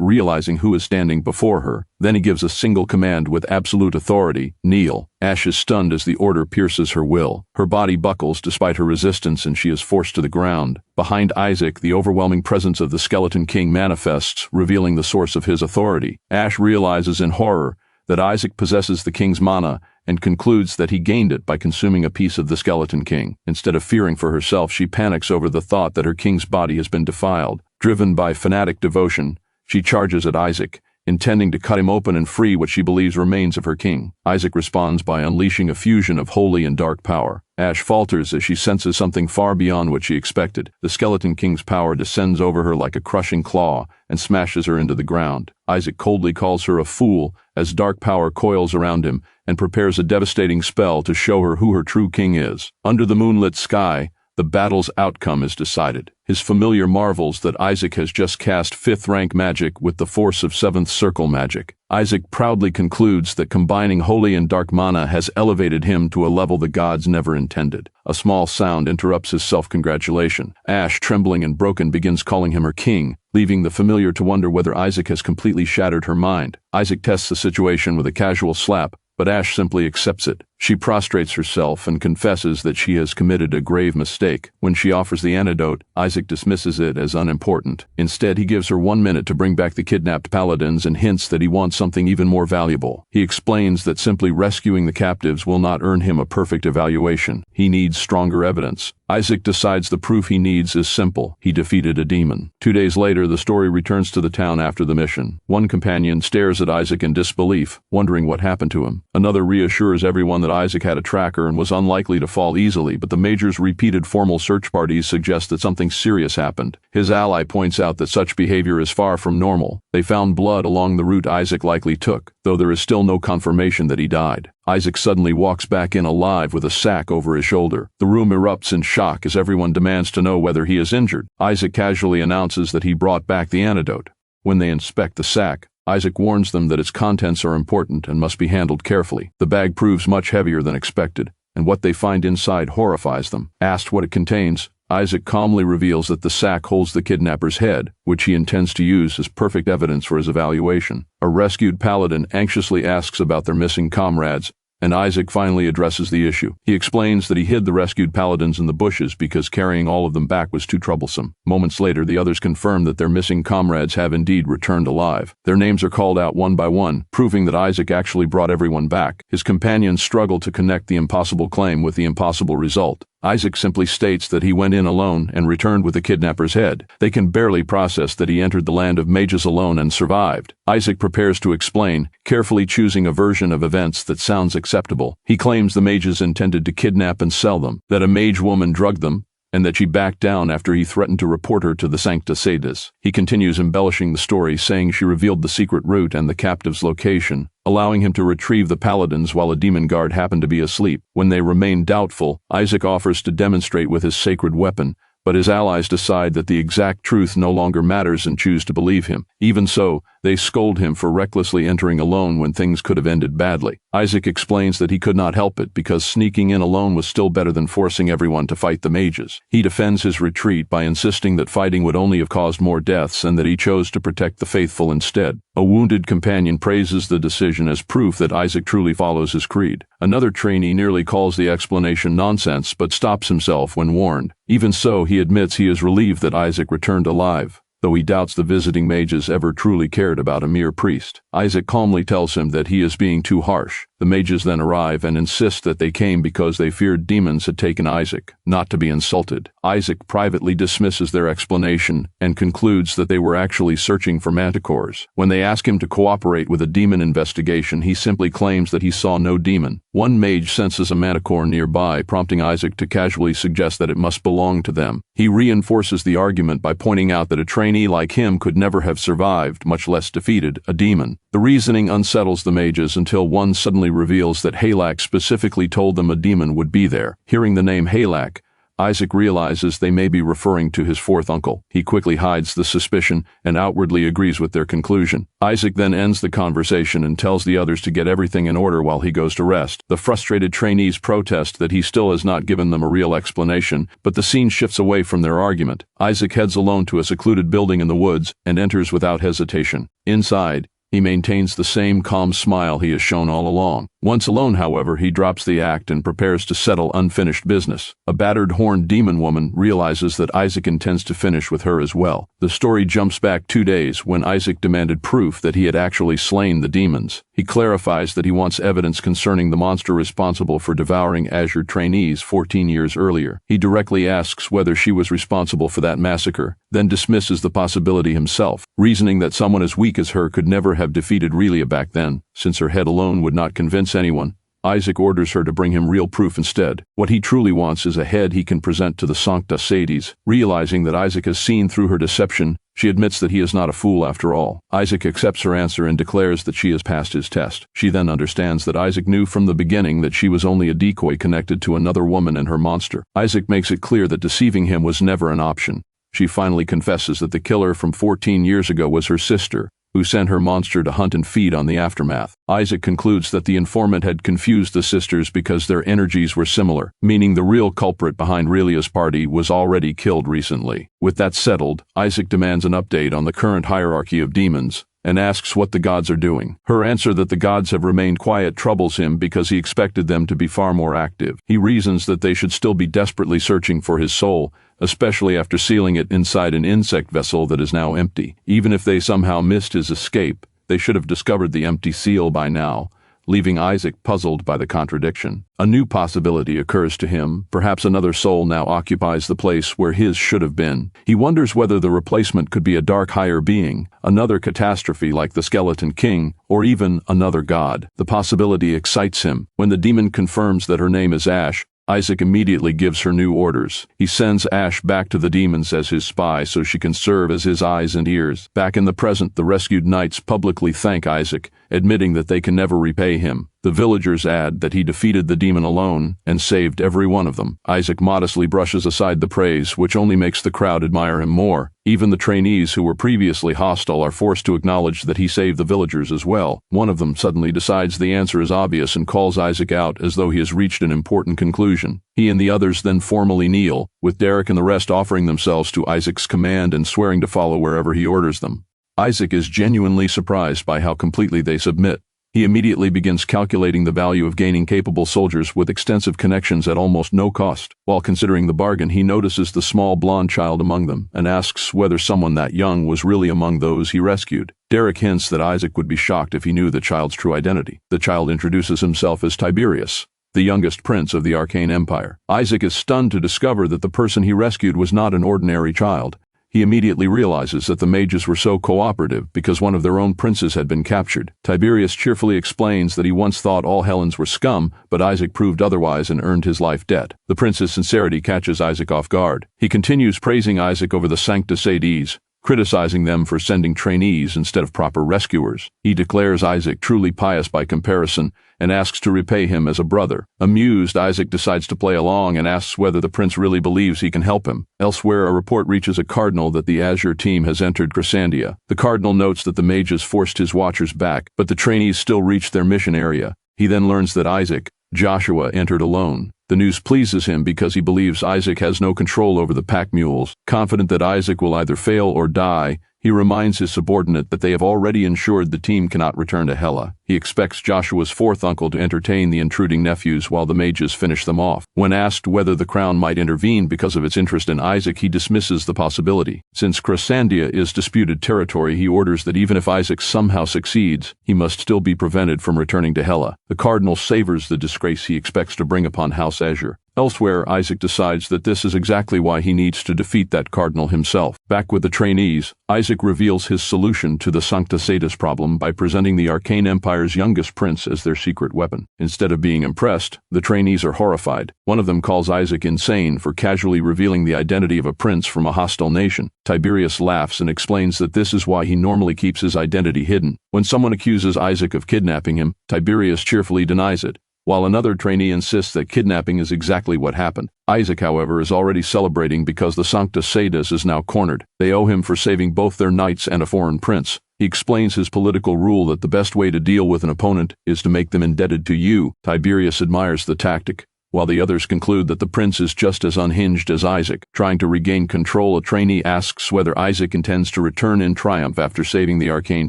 B: realizing who is standing before her. Then he gives a single command with absolute authority: kneel. Ash is stunned as the order pierces her will. Her body buckles despite her resistance and she is forced to the ground. Behind Isaac, the overwhelming presence of the Skeleton King manifests, revealing the source of his authority. Ash realizes in horror that Isaac possesses the king's mana and concludes that he gained it by consuming a piece of the Skeleton King. Instead of fearing for herself, she panics over the thought that her king's body has been defiled. Driven by fanatic devotion, she charges at Isaac, intending to cut him open and free what she believes remains of her king. Isaac responds by unleashing a fusion of holy and dark power. Ash falters as she senses something far beyond what she expected. The Skeleton King's power descends over her like a crushing claw and smashes her into the ground. Isaac coldly calls her a fool as dark power coils around him and prepares a devastating spell to show her who her true king is. Under the moonlit sky, the battle's outcome is decided. His familiar marvels that Isaac has just cast 5th rank magic with the force of 7th circle magic. Isaac proudly concludes that combining holy and dark mana has elevated him to a level the gods never intended. A small sound interrupts his self-congratulation. Ash, trembling and broken, begins calling him her king, leaving the familiar to wonder whether Isaac has completely shattered her mind. Isaac tests the situation with a casual slap, but Ash simply accepts it. She prostrates herself and confesses that she has committed a grave mistake. When she offers the antidote, Isaac dismisses it as unimportant. Instead, he gives her 1 minute to bring back the kidnapped paladins and hints that he wants something even more valuable. He explains that simply rescuing the captives will not earn him a perfect evaluation. He needs stronger evidence. Isaac decides the proof he needs is simple. He defeated a demon. 2 days later, the story returns to the town after the mission. One companion stares at Isaac in disbelief, wondering what happened to him. Another reassures everyone that Isaac had a tracker and was unlikely to fall easily, but the Major's repeated formal search parties suggest that something serious happened. His ally points out that such behavior is far from normal. They found blood along the route Isaac likely took, though there is still no confirmation that he died. Isaac suddenly walks back in alive with a sack over his shoulder. The room erupts in shock as everyone demands to know whether he is injured. Isaac casually announces that he brought back the antidote. When they inspect the sack, Isaac warns them that its contents are important and must be handled carefully. The bag proves much heavier than expected, and what they find inside horrifies them. Asked what it contains, Isaac calmly reveals that the sack holds the kidnapper's head, which he intends to use as perfect evidence for his evaluation. A rescued paladin anxiously asks about their missing comrades, and Isaac finally addresses the issue. He explains that he hid the rescued paladins in the bushes because carrying all of them back was too troublesome. Moments later, the others confirm that their missing comrades have indeed returned alive. Their names are called out one by one, proving that Isaac actually brought everyone back. His companions struggle to connect the impossible claim with the impossible result. Isaac simply states that he went in alone and returned with the kidnapper's head. They can barely process that he entered the land of mages alone and survived. Isaac prepares to explain, carefully choosing a version of events that sounds acceptable. He claims the mages intended to kidnap and sell them, that a mage woman drugged them, and that she backed down after he threatened to report her to the Sancta Sedis. He continues embellishing the story, saying she revealed the secret route and the captive's location, allowing him to retrieve the paladins while a demon guard happened to be asleep. When they remain doubtful, Isaac offers to demonstrate with his sacred weapon, but his allies decide that the exact truth no longer matters and choose to believe him. Even so, they scold him for recklessly entering alone when things could have ended badly. Isaac explains that he could not help it because sneaking in alone was still better than forcing everyone to fight the mages. He defends his retreat by insisting that fighting would only have caused more deaths and that he chose to protect the faithful instead. A wounded companion praises the decision as proof that Isaac truly follows his creed. Another trainee nearly calls the explanation nonsense but stops himself when warned. Even so, he admits he is relieved that Isaac returned alive, though he doubts the visiting mages ever truly cared about a mere priest. Isaac calmly tells him that he is being too harsh. The mages then arrive and insist that they came because they feared demons had taken Isaac, not to be insulted. Isaac privately dismisses their explanation and concludes that they were actually searching for manticores. When they ask him to cooperate with a demon investigation, he simply claims that he saw no demon. One mage senses a manticore nearby, prompting Isaac to casually suggest that it must belong to them. He reinforces the argument by pointing out that a trainee like him could never have survived, much less defeated, a demon. The reasoning unsettles the mages until one suddenly reveals that Halak specifically told them a demon would be there. Hearing the name Halak, Isaac realizes they may be referring to his fourth uncle. He quickly hides the suspicion and outwardly agrees with their conclusion. Isaac then ends the conversation and tells the others to get everything in order while he goes to rest. The frustrated trainees protest that he still has not given them a real explanation, but the scene shifts away from their argument. Isaac heads alone to a secluded building in the woods and enters without hesitation. Inside, he maintains the same calm smile he has shown all along. Once alone, however, he drops the act and prepares to settle unfinished business. A battered horned demon woman realizes that Isaac intends to finish with her as well. The story jumps back 2 days when Isaac demanded proof that he had actually slain the demons. He clarifies that he wants evidence concerning the monster responsible for devouring Azure trainees 14 years earlier. He directly asks whether she was responsible for that massacre, then dismisses the possibility himself, reasoning that someone as weak as her could never have defeated Relia back then, since her head alone would not convince anyone. Isaac orders her to bring him real proof instead. What he truly wants is a head he can present to the Sancta Sedis. Realizing that Isaac has seen through her deception, she admits that he is not a fool after all. Isaac accepts her answer and declares that she has passed his test. She then understands that Isaac knew from the beginning that she was only a decoy connected to another woman and her monster. Isaac makes it clear that deceiving him was never an option. She finally confesses that the killer from 14 years ago was her sister, who sent her monster to hunt and feed on the aftermath. Isaac concludes that the informant had confused the sisters because their energies were similar, meaning the real culprit behind Relia's party was already killed recently. With that settled, Isaac demands an update on the current hierarchy of demons, and asks what the gods are doing. Her answer that the gods have remained quiet troubles him because he expected them to be far more active. He reasons that they should still be desperately searching for his soul, especially after sealing it inside an insect vessel that is now empty. Even if they somehow missed his escape, they should have discovered the empty seal by now, leaving Isaac puzzled by the contradiction. A new possibility occurs to him. Perhaps another soul now occupies the place where his should have been. He wonders whether the replacement could be a dark higher being, another catastrophe like the Skeleton King, or even another god. The possibility excites him. When the demon confirms that her name is Ash, Isaac immediately gives her new orders. He sends Ash back to the demons as his spy so she can serve as his eyes and ears. Back in the present, the rescued knights publicly thank Isaac, admitting that they can never repay him. The villagers add that he defeated the demon alone and saved every one of them. Isaac modestly brushes aside the praise, which only makes the crowd admire him more. Even the trainees who were previously hostile are forced to acknowledge that he saved the villagers as well. One of them suddenly decides the answer is obvious and calls Isaac out as though he has reached an important conclusion. He and the others then formally kneel, with Derek and the rest offering themselves to Isaac's command and swearing to follow wherever he orders them. Isaac is genuinely surprised by how completely they submit. He immediately begins calculating the value of gaining capable soldiers with extensive connections at almost no cost. While considering the bargain, he notices the small blonde child among them and asks whether someone that young was really among those he rescued. Derek hints that Isaac would be shocked if he knew the child's true identity. The child introduces himself as Tiberius, the youngest prince of the Arcane Empire. Isaac is stunned to discover that the person he rescued was not an ordinary child. He immediately realizes that the mages were so cooperative because one of their own princes had been captured. Tiberius cheerfully explains that he once thought all Helens were scum, but Isaac proved otherwise and earned his life debt. The prince's sincerity catches Isaac off guard. He continues praising Isaac over the Sanctus Hades, criticizing them for sending trainees instead of proper rescuers. He declares Isaac truly pious by comparison and asks to repay him as a brother. Amused, Isaac decides to play along and asks whether the prince really believes he can help him. Elsewhere, a report reaches a cardinal that the Azure team has entered Crescendia. The cardinal notes that the mages forced his watchers back, but the trainees still reached their mission area. He then learns that Isaac, Joshua, entered alone. The news pleases him because he believes Isaac has no control over the pack mules. Confident that Isaac will either fail or die, he reminds his subordinate that they have already ensured the team cannot return to Hela. He expects Joshua's fourth uncle to entertain the intruding nephews while the mages finish them off. When asked whether the crown might intervene because of its interest in Isaac, he dismisses the possibility. Since Crescendia is disputed territory, he orders that even if Isaac somehow succeeds, he must still be prevented from returning to Hela. The cardinal savors the disgrace he expects to bring upon House Azure. Elsewhere, Isaac decides that this is exactly why he needs to defeat that cardinal himself. Back with the trainees, Isaac reveals his solution to the Sanctus Hades problem by presenting the Arcane Empire's youngest prince as their secret weapon. Instead of being impressed, the trainees are horrified. One of them calls Isaac insane for casually revealing the identity of a prince from a hostile nation. Tiberius laughs and explains that this is why he normally keeps his identity hidden. When someone accuses Isaac of kidnapping him, Tiberius cheerfully denies it, while another trainee insists that kidnapping is exactly what happened. Isaac, however, is already celebrating because the Sanctus Hades is now cornered. They owe him for saving both their knights and a foreign prince. He explains his political rule that the best way to deal with an opponent is to make them indebted to you. Tiberius admires the tactic, while the others conclude that the prince is just as unhinged as Isaac. Trying to regain control, a trainee asks whether Isaac intends to return in triumph after saving the arcane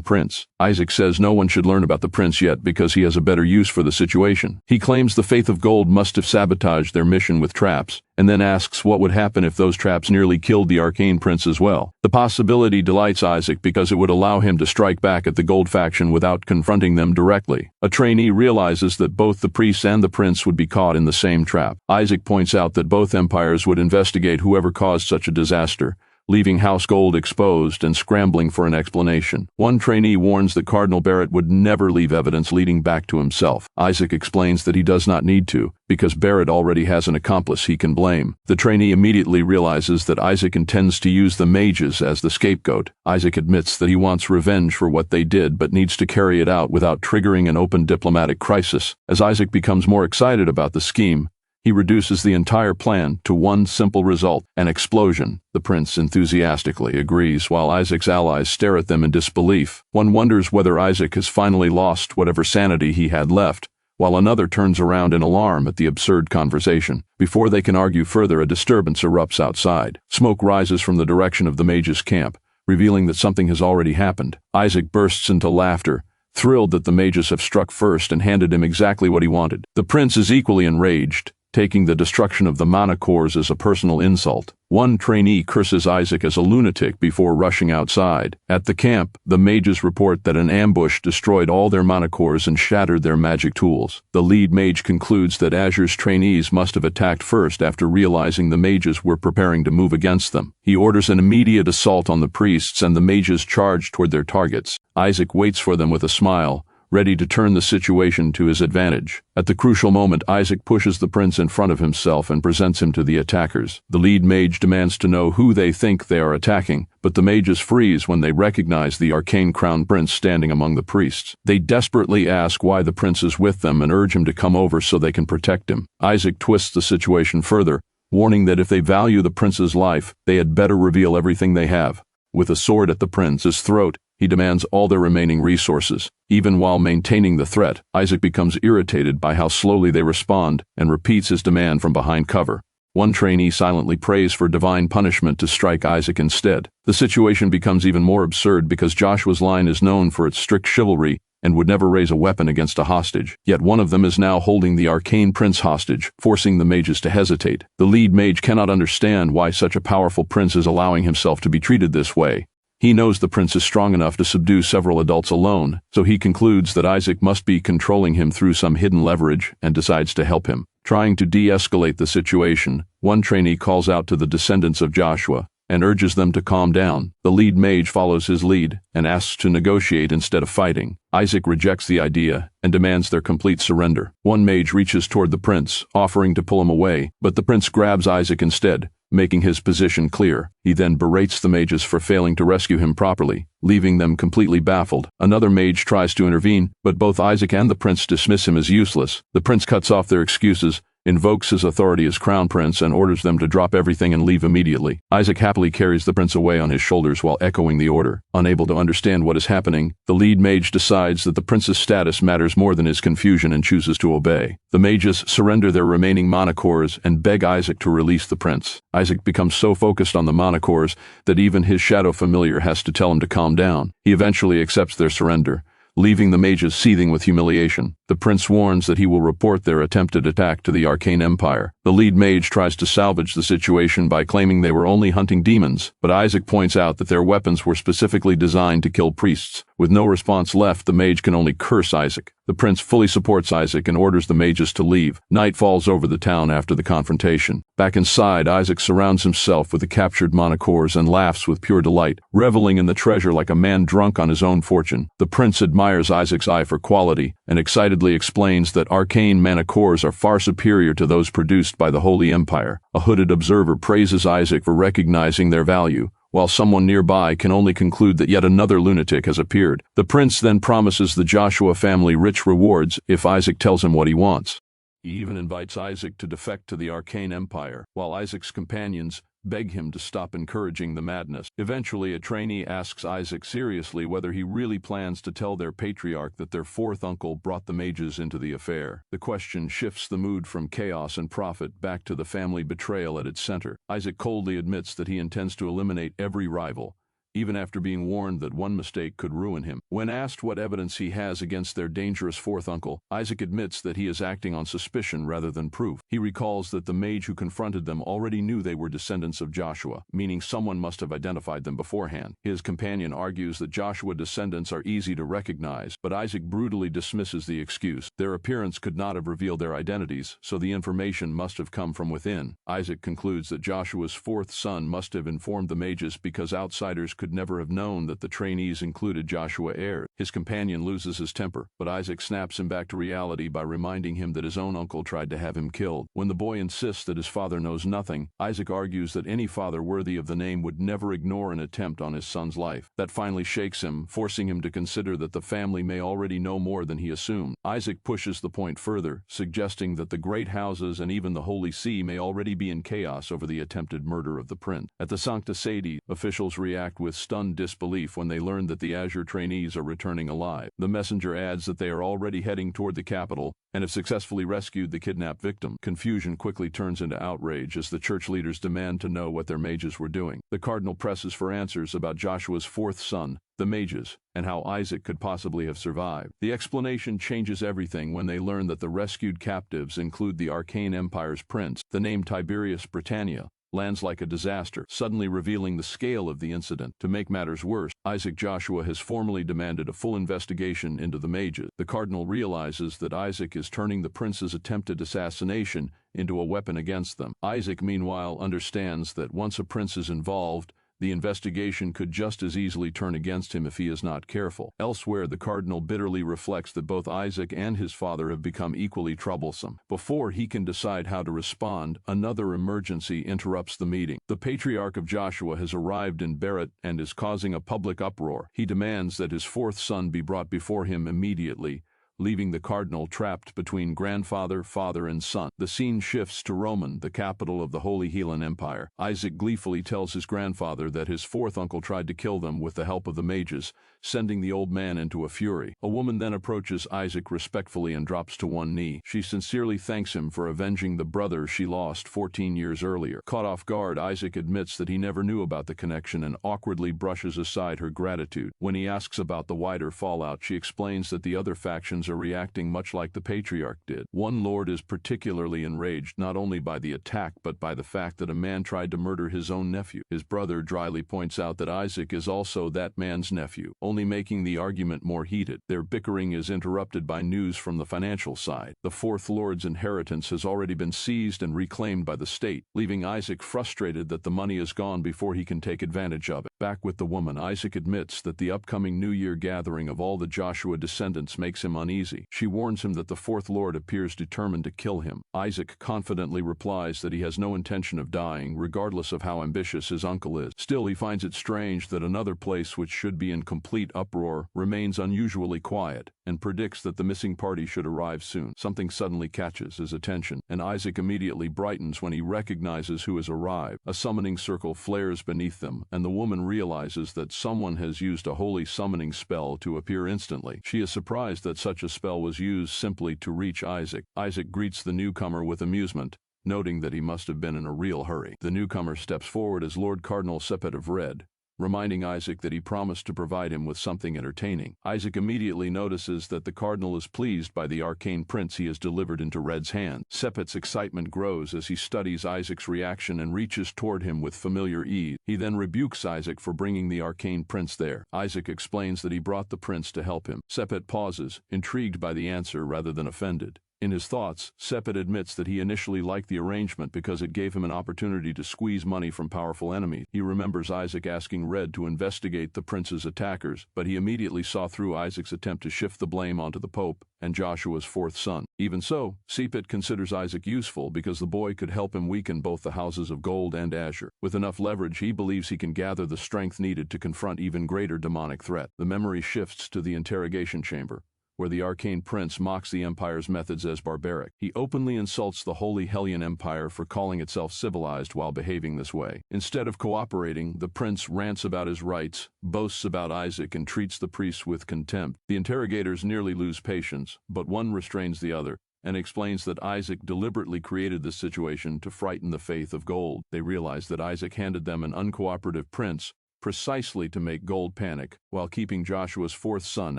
B: prince. Isaac says no one should learn about the prince yet because he has a better use for the situation. He claims the Faith of Gold must have sabotaged their mission with traps, and then asks what would happen if those traps nearly killed the arcane prince as well. The possibility delights Isaac because it would allow him to strike back at the Gold faction without confronting them directly. A trainee realizes that both the priest and the prince would be caught in the same trap. Isaac points out that both empires would investigate whoever caused such a disaster, leaving House Gold exposed and scrambling for an explanation. One trainee warns that Cardinal Barrett would never leave evidence leading back to himself. Isaac explains that he does not need to, because Barrett already has an accomplice he can blame. The trainee immediately realizes that Isaac intends to use the mages as the scapegoat. Isaac admits that he wants revenge for what they did, but needs to carry it out without triggering an open diplomatic crisis. As Isaac becomes more excited about the scheme, He reduces the entire plan to one simple result, an explosion. The prince enthusiastically agrees while Isaac's allies stare at them in disbelief. One wonders whether Isaac has finally lost whatever sanity he had left, while another turns around in alarm at the absurd conversation. Before they can argue further, a disturbance erupts outside. Smoke rises from the direction of the mage's camp, revealing that something has already happened. Isaac bursts into laughter, thrilled that the mages have struck first and handed him exactly what he wanted. The prince is equally enraged, taking the destruction of the mana cores as a personal insult. One trainee curses Isaac as a lunatic before rushing outside. At the camp, the mages report that an ambush destroyed all their mana cores and shattered their magic tools. The lead mage concludes that Azure's trainees must have attacked first after realizing the mages were preparing to move against them. He orders an immediate assault on the priests, and the mages charge toward their targets. Isaac waits for them with a smile, ready to turn the situation to his advantage. At the crucial moment, Isaac pushes the prince in front of himself and presents him to the attackers. The lead mage demands to know who they think they are attacking, but the mages freeze when they recognize the arcane crown prince standing among the priests. They desperately ask why the prince is with them and urge him to come over so they can protect him. Isaac twists the situation further, warning that if they value the prince's life, they had better reveal everything they have. With a sword at the prince's throat, he demands all their remaining resources. Even while maintaining the threat, Isaac becomes irritated by how slowly they respond and repeats his demand from behind cover. One trainee silently prays for divine punishment to strike Isaac instead. The situation becomes even more absurd because Joshua's line is known for its strict chivalry and would never raise a weapon against a hostage. Yet one of them is now holding the arcane prince hostage, forcing the mages to hesitate. The lead mage cannot understand why such a powerful prince is allowing himself to be treated this way. He knows the prince is strong enough to subdue several adults alone, so he concludes that Isaac must be controlling him through some hidden leverage and decides to help him. Trying to de-escalate the situation, one trainee calls out to the descendants of Joshua and urges them to calm down. The lead mage follows his lead and asks to negotiate instead of fighting. Isaac rejects the idea and demands their complete surrender. One mage reaches toward the prince, offering to pull him away, but the prince grabs Isaac instead, making his position clear. He then berates the mages for failing to rescue him properly, leaving them completely baffled. Another mage tries to intervene, but both Isaac and the prince dismiss him as useless. The prince cuts off their excuses, invokes his authority as crown prince, and orders them to drop everything and leave immediately. Isaac happily carries the prince away on his shoulders while echoing the order. Unable to understand what is happening, the lead mage decides that the prince's status matters more than his confusion and chooses to obey. The mages surrender their remaining mana cores and beg Isaac to release the prince. Isaac becomes so focused on the mana cores that even his shadow familiar has to tell him to calm down. He eventually accepts their surrender, leaving the mages seething with humiliation. The prince warns that he will report their attempted attack to the Arcane Empire. The lead mage tries to salvage the situation by claiming they were only hunting demons, but Isaac points out that their weapons were specifically designed to kill priests. With no response left, the mage can only curse Isaac. The prince fully supports Isaac and orders the mages to leave. Night falls over the town after the confrontation. Back inside, Isaac surrounds himself with the captured mana cores and laughs with pure delight, reveling in the treasure like a man drunk on his own fortune. The prince admires Isaac's eye for quality and excitedly explains that arcane mana cores are far superior to those produced by the Holy Empire. A hooded observer praises Isaac for recognizing their value, while someone nearby can only conclude that yet another lunatic has appeared. The prince then promises the Joshua family rich rewards if Isaac tells him what he wants. He even invites Isaac to defect to the Arcane Empire, while Isaac's companions beg him to stop encouraging the madness. Eventually, a trainee asks Isaac seriously whether he really plans to tell their patriarch that their fourth uncle brought the mages into the affair. The question shifts the mood from chaos and profit back to the family betrayal at its center. Isaac coldly admits that he intends to eliminate every rival, even after being warned that one mistake could ruin him. When asked what evidence he has against their dangerous fourth uncle, Isaac admits that he is acting on suspicion rather than proof. He recalls that the mage who confronted them already knew they were descendants of Joshua, meaning someone must have identified them beforehand. His companion argues that Joshua descendants are easy to recognize, but Isaac brutally dismisses the excuse. Their appearance could not have revealed their identities, so the information must have come from within. Isaac concludes that Joshua's fourth son must have informed the mages because outsiders could never have known that the trainees included Joshua Ayres. His companion loses his temper, but Isaac snaps him back to reality by reminding him that his own uncle tried to have him killed. When the boy insists that his father knows nothing, Isaac argues that any father worthy of the name would never ignore an attempt on his son's life. That finally shakes him, forcing him to consider that the family may already know more than he assumed. Isaac pushes the point further, suggesting that the great houses and even the Holy See may already be in chaos over the attempted murder of the prince. At the Sancta Sede, officials react with stunned disbelief when they learn that the Azure trainees are returning alive. The messenger adds that they are already heading toward the capital and have successfully rescued the kidnapped victim. Confusion quickly turns into outrage as the church leaders demand to know what their mages were doing. The cardinal presses for answers about Joshua's fourth son, the mages, and how Isaac could possibly have survived. The explanation changes everything when they learn that the rescued captives include the Arcane Empire's prince. The name Tiberius Britannia lands like a disaster, suddenly revealing the scale of the incident. To make matters worse, Isaac Joshua has formally demanded a full investigation into the mages. The cardinal realizes that Isaac is turning the prince's attempted assassination into a weapon against them. Isaac, meanwhile, understands that once a prince is involved, the investigation could just as easily turn against him if he is not careful. Elsewhere, the cardinal bitterly reflects that both Isaac and his father have become equally troublesome. Before he can decide how to respond, another emergency interrupts the meeting. The patriarch of Joshua has arrived in Berat and is causing a public uproar. He demands that his fourth son be brought before him immediately, leaving the cardinal trapped between grandfather, father, and son. The scene shifts to Roman, the capital of the Holy Hellene Empire. Isaac gleefully tells his grandfather that his fourth uncle tried to kill them with the help of the mages, sending the old man into a fury. A woman then approaches Isaac respectfully and drops to one knee. She sincerely thanks him for avenging the brother she lost 14 years earlier. Caught off guard, Isaac admits that he never knew about the connection and awkwardly brushes aside her gratitude. When he asks about the wider fallout, she explains that the other factions are reacting much like the patriarch did. One lord is particularly enraged not only by the attack but by the fact that a man tried to murder his own nephew. His brother dryly points out that Isaac is also that man's nephew, only making the argument more heated. Their bickering is interrupted by news from the financial side. The fourth lord's inheritance has already been seized and reclaimed by the state, leaving Isaac frustrated that the money is gone before he can take advantage of it. Back with the woman, Isaac admits that the upcoming New Year gathering of all the Joshua descendants makes him uneasy. She warns him that the fourth lord appears determined to kill him. Isaac confidently replies that he has no intention of dying, regardless of how ambitious his uncle is. Still, he finds it strange that another place which should be in complete uproar remains unusually quiet, and predicts that the missing party should arrive soon. Something suddenly catches his attention, and Isaac immediately brightens when he recognizes who has arrived. A summoning circle flares beneath them, and the woman realizes that someone has used a holy summoning spell to appear instantly. She is surprised that such a spell was used simply to reach Isaac. Isaac greets the newcomer with amusement, noting that he must have been in a real hurry. The newcomer steps forward as Lord Cardinal Sepet of Red, reminding Isaac that he promised to provide him with something entertaining. Isaac immediately notices that the cardinal is pleased by the arcane prince he has delivered into Red's hand. Sepet's excitement grows as he studies Isaac's reaction and reaches toward him with familiar ease. He then rebukes Isaac for bringing the arcane prince there. Isaac explains that he brought the prince to help him. Sepet pauses, intrigued by the answer rather than offended. In his thoughts, Sepet admits that he initially liked the arrangement because it gave him an opportunity to squeeze money from powerful enemies. He remembers Isaac asking Red to investigate the prince's attackers, but he immediately saw through Isaac's attempt to shift the blame onto the Pope and Joshua's fourth son. Even so, Sepet considers Isaac useful because the boy could help him weaken both the houses of Gold and Azure. With enough leverage, he believes he can gather the strength needed to confront even greater demonic threat. The memory shifts to the interrogation chamber, where the arcane prince mocks the Empire's methods as barbaric. He openly insults the Holy Hellene Empire for calling itself civilized while behaving this way. Instead of cooperating, the prince rants about his rights, boasts about Isaac, and treats the priests with contempt. The interrogators nearly lose patience, but one restrains the other and explains that Isaac deliberately created this situation to frighten the faith of Gold. They realize that Isaac handed them an uncooperative prince precisely to make Gold panic, while keeping Joshua's fourth son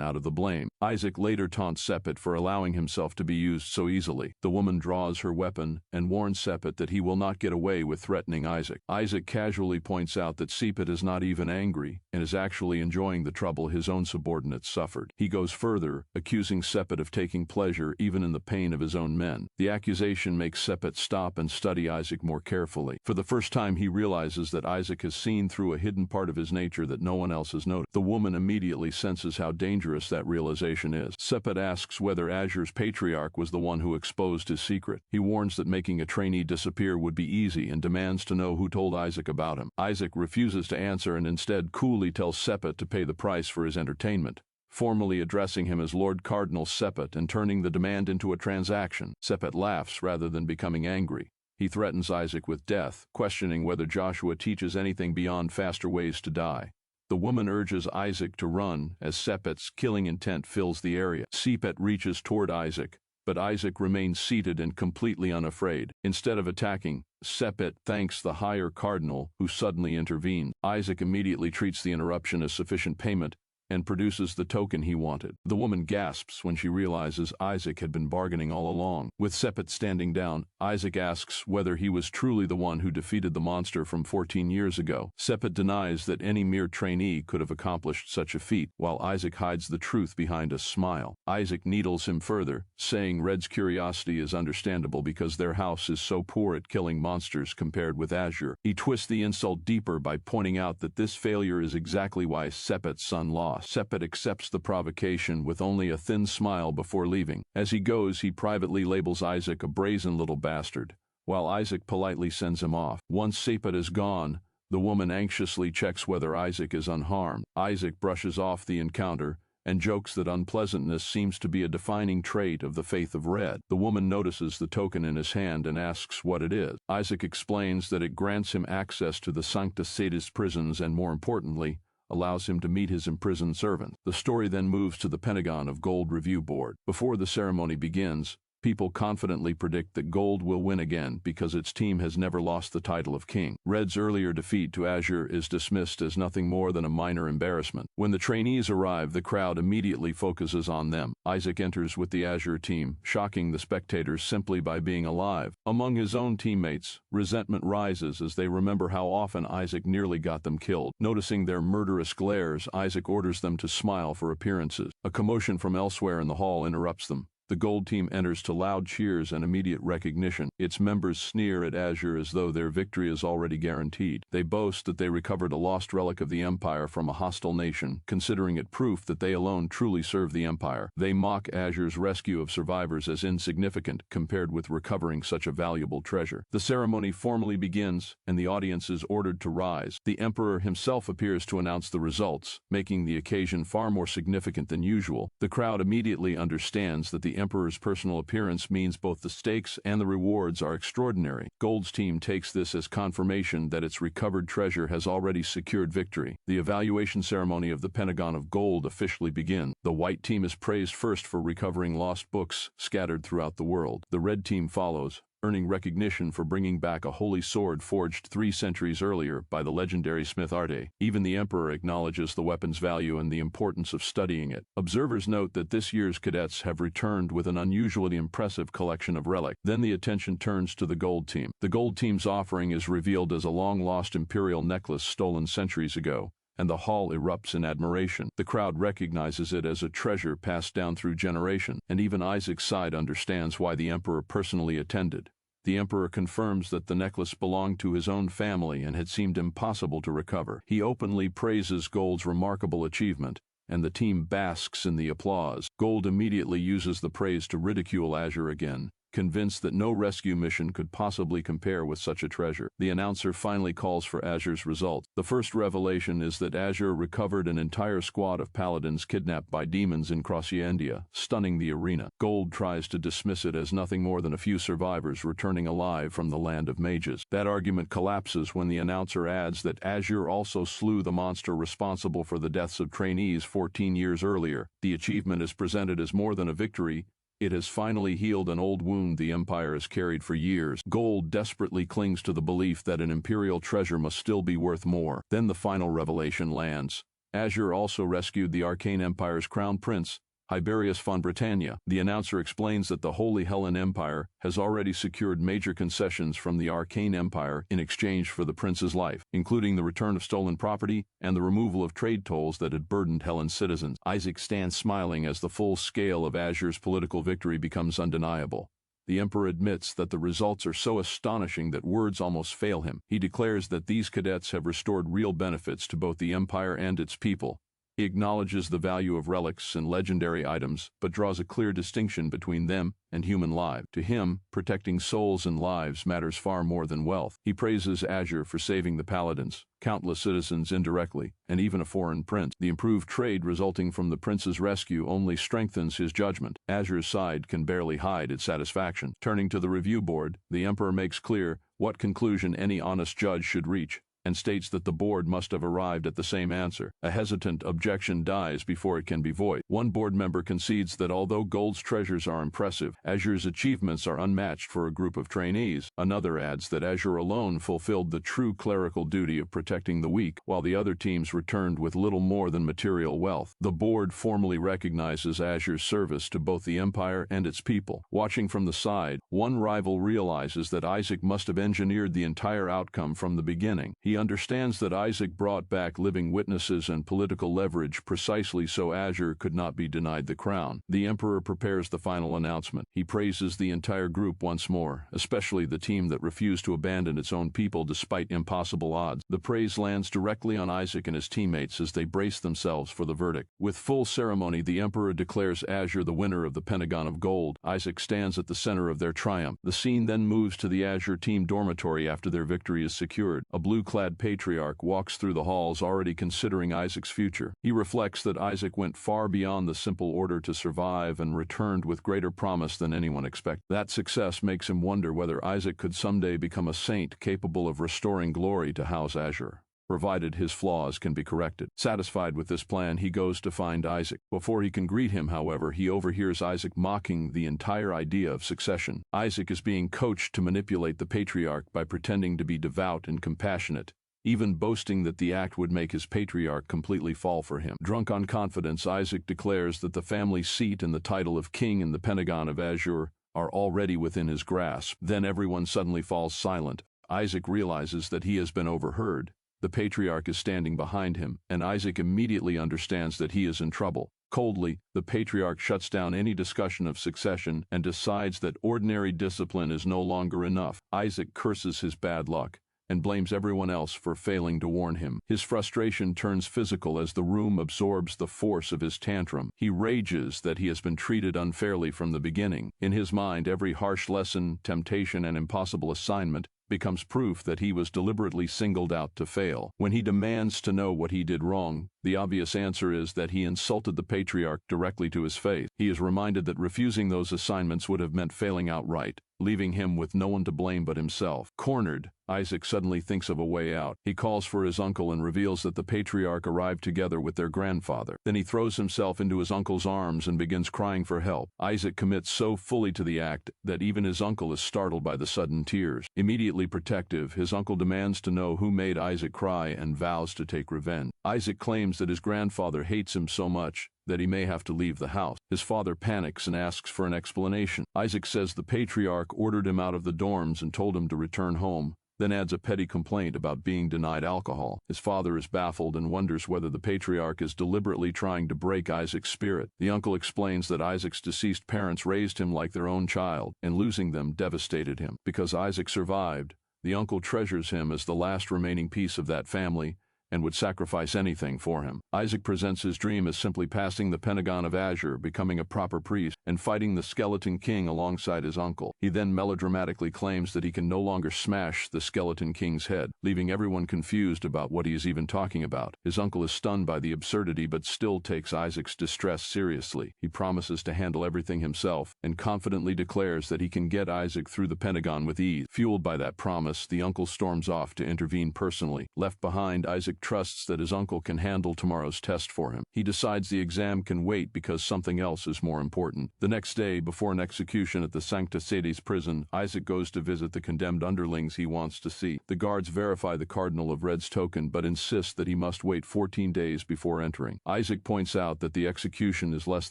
B: out of the blame. Isaac later taunts Sepet for allowing himself to be used so easily. The woman draws her weapon and warns Sepet that he will not get away with threatening Isaac. Isaac casually points out that Sepet is not even angry and is actually enjoying the trouble his own subordinates suffered. He goes further, accusing Sepet of taking pleasure even in the pain of his own men. The accusation makes Sepet stop and study Isaac more carefully. For the first time, he realizes that Isaac has seen through a hidden part of of his nature that no one else has noticed. The woman immediately senses how dangerous that realization is. Sepet asks whether Azure's patriarch was the one who exposed his secret. He warns that making a trainee disappear would be easy and demands to know who told Isaac about him. Isaac refuses to answer and instead coolly tells Sepet to pay the price for his entertainment, formally addressing him as Lord Cardinal Sepet and turning the demand into a transaction. Sepet laughs rather than becoming angry. He threatens Isaac with death, questioning whether Joshua teaches anything beyond faster ways to die. The woman urges Isaac to run as Sepet's killing intent fills the area. Sepet reaches toward Isaac, but Isaac remains seated and completely unafraid. Instead of attacking, Sepet thanks the higher cardinal, who suddenly intervenes. Isaac immediately treats the interruption as sufficient payment and produces the token he wanted. The woman gasps when she realizes Isaac had been bargaining all along. With Sepet standing down, Isaac asks whether he was truly the one who defeated the monster from 14 years ago. Sepet denies that any mere trainee could have accomplished such a feat, while Isaac hides the truth behind a smile. Isaac needles him further, saying Red's curiosity is understandable because their house is so poor at killing monsters compared with Azure. He twists the insult deeper by pointing out that this failure is exactly why Sepet's son lost. Sepet accepts the provocation with only a thin smile before leaving. As he goes, he privately labels Isaac a brazen little bastard, while Isaac politely sends him off. Once Sepet is gone, the woman anxiously checks whether Isaac is unharmed. Isaac brushes off the encounter and jokes that unpleasantness seems to be a defining trait of the faith of Red. The woman notices the token in his hand and asks what it is. Isaac explains that it grants him access to the Sancta Sedis prisons and, more importantly, allows him to meet his imprisoned servant. The story then moves to the Pentagon of Gold Review Board. Before the ceremony begins, people confidently predict that Gold will win again because its team has never lost the title of king. Red's earlier defeat to Azure is dismissed as nothing more than a minor embarrassment. When the trainees arrive, the crowd immediately focuses on them. Isaac enters with the Azure team, shocking the spectators simply by being alive. Among his own teammates, resentment rises as they remember how often Isaac nearly got them killed. Noticing their murderous glares, Isaac orders them to smile for appearances. A commotion from elsewhere in the hall interrupts them. The Gold team enters to loud cheers and immediate recognition. Its members sneer at Azure as though their victory is already guaranteed. They boast that they recovered a lost relic of the Empire from a hostile nation, considering it proof that they alone truly serve the Empire. They mock Azure's rescue of survivors as insignificant compared with recovering such a valuable treasure. The ceremony formally begins, and the audience is ordered to rise. The Emperor himself appears to announce the results, making the occasion far more significant than usual. The crowd immediately understands that the Emperor's personal appearance means both the stakes and the rewards are extraordinary. Gold's team takes this as confirmation that its recovered treasure has already secured victory. The evaluation ceremony of the Pentagon of Gold officially begins. The White team is praised first for recovering lost books scattered throughout the world. The Red team follows, earning recognition for bringing back a holy sword forged 3 centuries earlier by the legendary smith Arte. Even the Emperor acknowledges the weapon's value and the importance of studying it. Observers note that this year's cadets have returned with an unusually impressive collection of relics. Then the attention turns to the Gold team. The Gold team's offering is revealed as a long-lost imperial necklace stolen centuries ago, and the hall erupts in admiration. The crowd recognizes it as a treasure passed down through generations, and even Isaac's side understands why the Emperor personally attended. The Emperor confirms that the necklace belonged to his own family and had seemed impossible to recover. He openly praises Gold's remarkable achievement, and the team basks in the applause. Gold immediately uses the praise to ridicule Azure again, convinced that no rescue mission could possibly compare with such a treasure. The announcer finally calls for Azure's results. The first revelation is that Azure recovered an entire squad of paladins kidnapped by demons in Crossiendia, stunning the arena. Gold tries to dismiss it as nothing more than a few survivors returning alive from the land of mages. That argument collapses when the announcer adds that Azure also slew the monster responsible for the deaths of trainees 14 years earlier. The achievement is presented as more than a victory. It has finally healed an old wound the Empire has carried for years. Gold desperately clings to the belief that an imperial treasure must still be worth more. Then the final revelation lands. Azure also rescued the Arcane Empire's crown prince, Hiberius von Britannia. The announcer explains that the Holy Hellen Empire has already secured major concessions from the Arcane Empire in exchange for the prince's life, including the return of stolen property and the removal of trade tolls that had burdened Hellen's citizens. Isaac stands smiling as the full scale of Azure's political victory becomes undeniable. The emperor admits that the results are so astonishing that words almost fail him. He declares that these cadets have restored real benefits to both the empire and its people. He acknowledges the value of relics and legendary items, but draws a clear distinction between them and human lives. To him, protecting souls and lives matters far more than wealth. He praises Azure for saving the paladins, countless citizens indirectly, and even a foreign prince. The improved trade resulting from the prince's rescue only strengthens his judgment. Azure's side can barely hide its satisfaction. Turning to the review board, the emperor makes clear what conclusion any honest judge should reach, and states that the board must have arrived at the same answer. A hesitant objection dies before it can be voiced. One board member concedes that although Gold's treasures are impressive, Azure's achievements are unmatched for a group of trainees. Another adds that Azure alone fulfilled the true clerical duty of protecting the weak, while the other teams returned with little more than material wealth. The board formally recognizes Azure's service to both the empire and its people. Watching from the side, one rival realizes that Isaac must have engineered the entire outcome from the beginning. He understands that Isaac brought back living witnesses and political leverage precisely so Azure could not be denied the crown. The emperor prepares the final announcement. He praises the entire group once more, especially the team that refused to abandon its own people despite impossible odds. The praise lands directly on Isaac and his teammates as they brace themselves for the verdict. With full ceremony, the emperor declares Azure the winner of the Pentagon of Gold. Isaac stands at the center of their triumph. The scene then moves to the Azure team dormitory after their victory is secured. A blue-clad patriarch walks through the halls already considering Isaac's future. He reflects that Isaac went far beyond the simple order to survive and returned with greater promise than anyone expected. That success makes him wonder whether Isaac could someday become a saint capable of restoring glory to House Azure, provided his flaws can be corrected. Satisfied with this plan, he goes to find Isaac. Before he can greet him, however, he overhears Isaac mocking the entire idea of succession. Isaac is being coached to manipulate the patriarch by pretending to be devout and compassionate, even boasting that the act would make his patriarch completely fall for him. Drunk on confidence, Isaac declares that the family seat and the title of king in the Pentagon of Azure are already within his grasp. Then everyone suddenly falls silent. Isaac realizes that he has been overheard. The patriarch is standing behind him, and Isaac immediately understands that he is in trouble. Coldly, the patriarch shuts down any discussion of succession and decides that ordinary discipline is no longer enough. Isaac curses his bad luck and blames everyone else for failing to warn him. His frustration turns physical as the room absorbs the force of his tantrum. He rages that he has been treated unfairly from the beginning. In his mind, every harsh lesson, temptation, and impossible assignment becomes proof that he was deliberately singled out to fail. When he demands to know what he did wrong, the obvious answer is that he insulted the patriarch directly to his face. He is reminded that refusing those assignments would have meant failing outright, leaving him with no one to blame but himself. Cornered, Isaac suddenly thinks of a way out. He calls for his uncle and reveals that the patriarch arrived together with their grandfather. Then he throws himself into his uncle's arms and begins crying for help. Isaac commits so fully to the act that even his uncle is startled by the sudden tears. Immediately protective, his uncle demands to know who made Isaac cry and vows to take revenge. Isaac claims that his grandfather hates him so much that he may have to leave the house. His father panics and asks for an explanation. Isaac says the patriarch ordered him out of the dorms and told him to return home, then adds a petty complaint about being denied alcohol. His father is baffled and wonders whether the patriarch is deliberately trying to break Isaac's spirit. The uncle explains that Isaac's deceased parents raised him like their own child, and losing them devastated him. Because Isaac survived, the uncle treasures him as the last remaining piece of that family and would sacrifice anything for him. Isaac presents his dream as simply passing the Pentagon of Azure, becoming a proper priest, and fighting the Skeleton King alongside his uncle. He then melodramatically claims that he can no longer smash the Skeleton King's head, leaving everyone confused about what he is even talking about. His uncle is stunned by the absurdity but still takes Isaac's distress seriously. He promises to handle everything himself and confidently declares that he can get Isaac through the Pentagon with ease. Fueled by that promise, the uncle storms off to intervene personally. Left behind, Isaac trusts that his uncle can handle tomorrow's test for him. He decides the exam can wait because something else is more important. The next day, before an execution at the Sancta Sedes prison, Isaac goes to visit the condemned underlings he wants to see. The guards verify the Cardinal of Red's token but insist that he must wait 14 days before entering. Isaac points out that the execution is less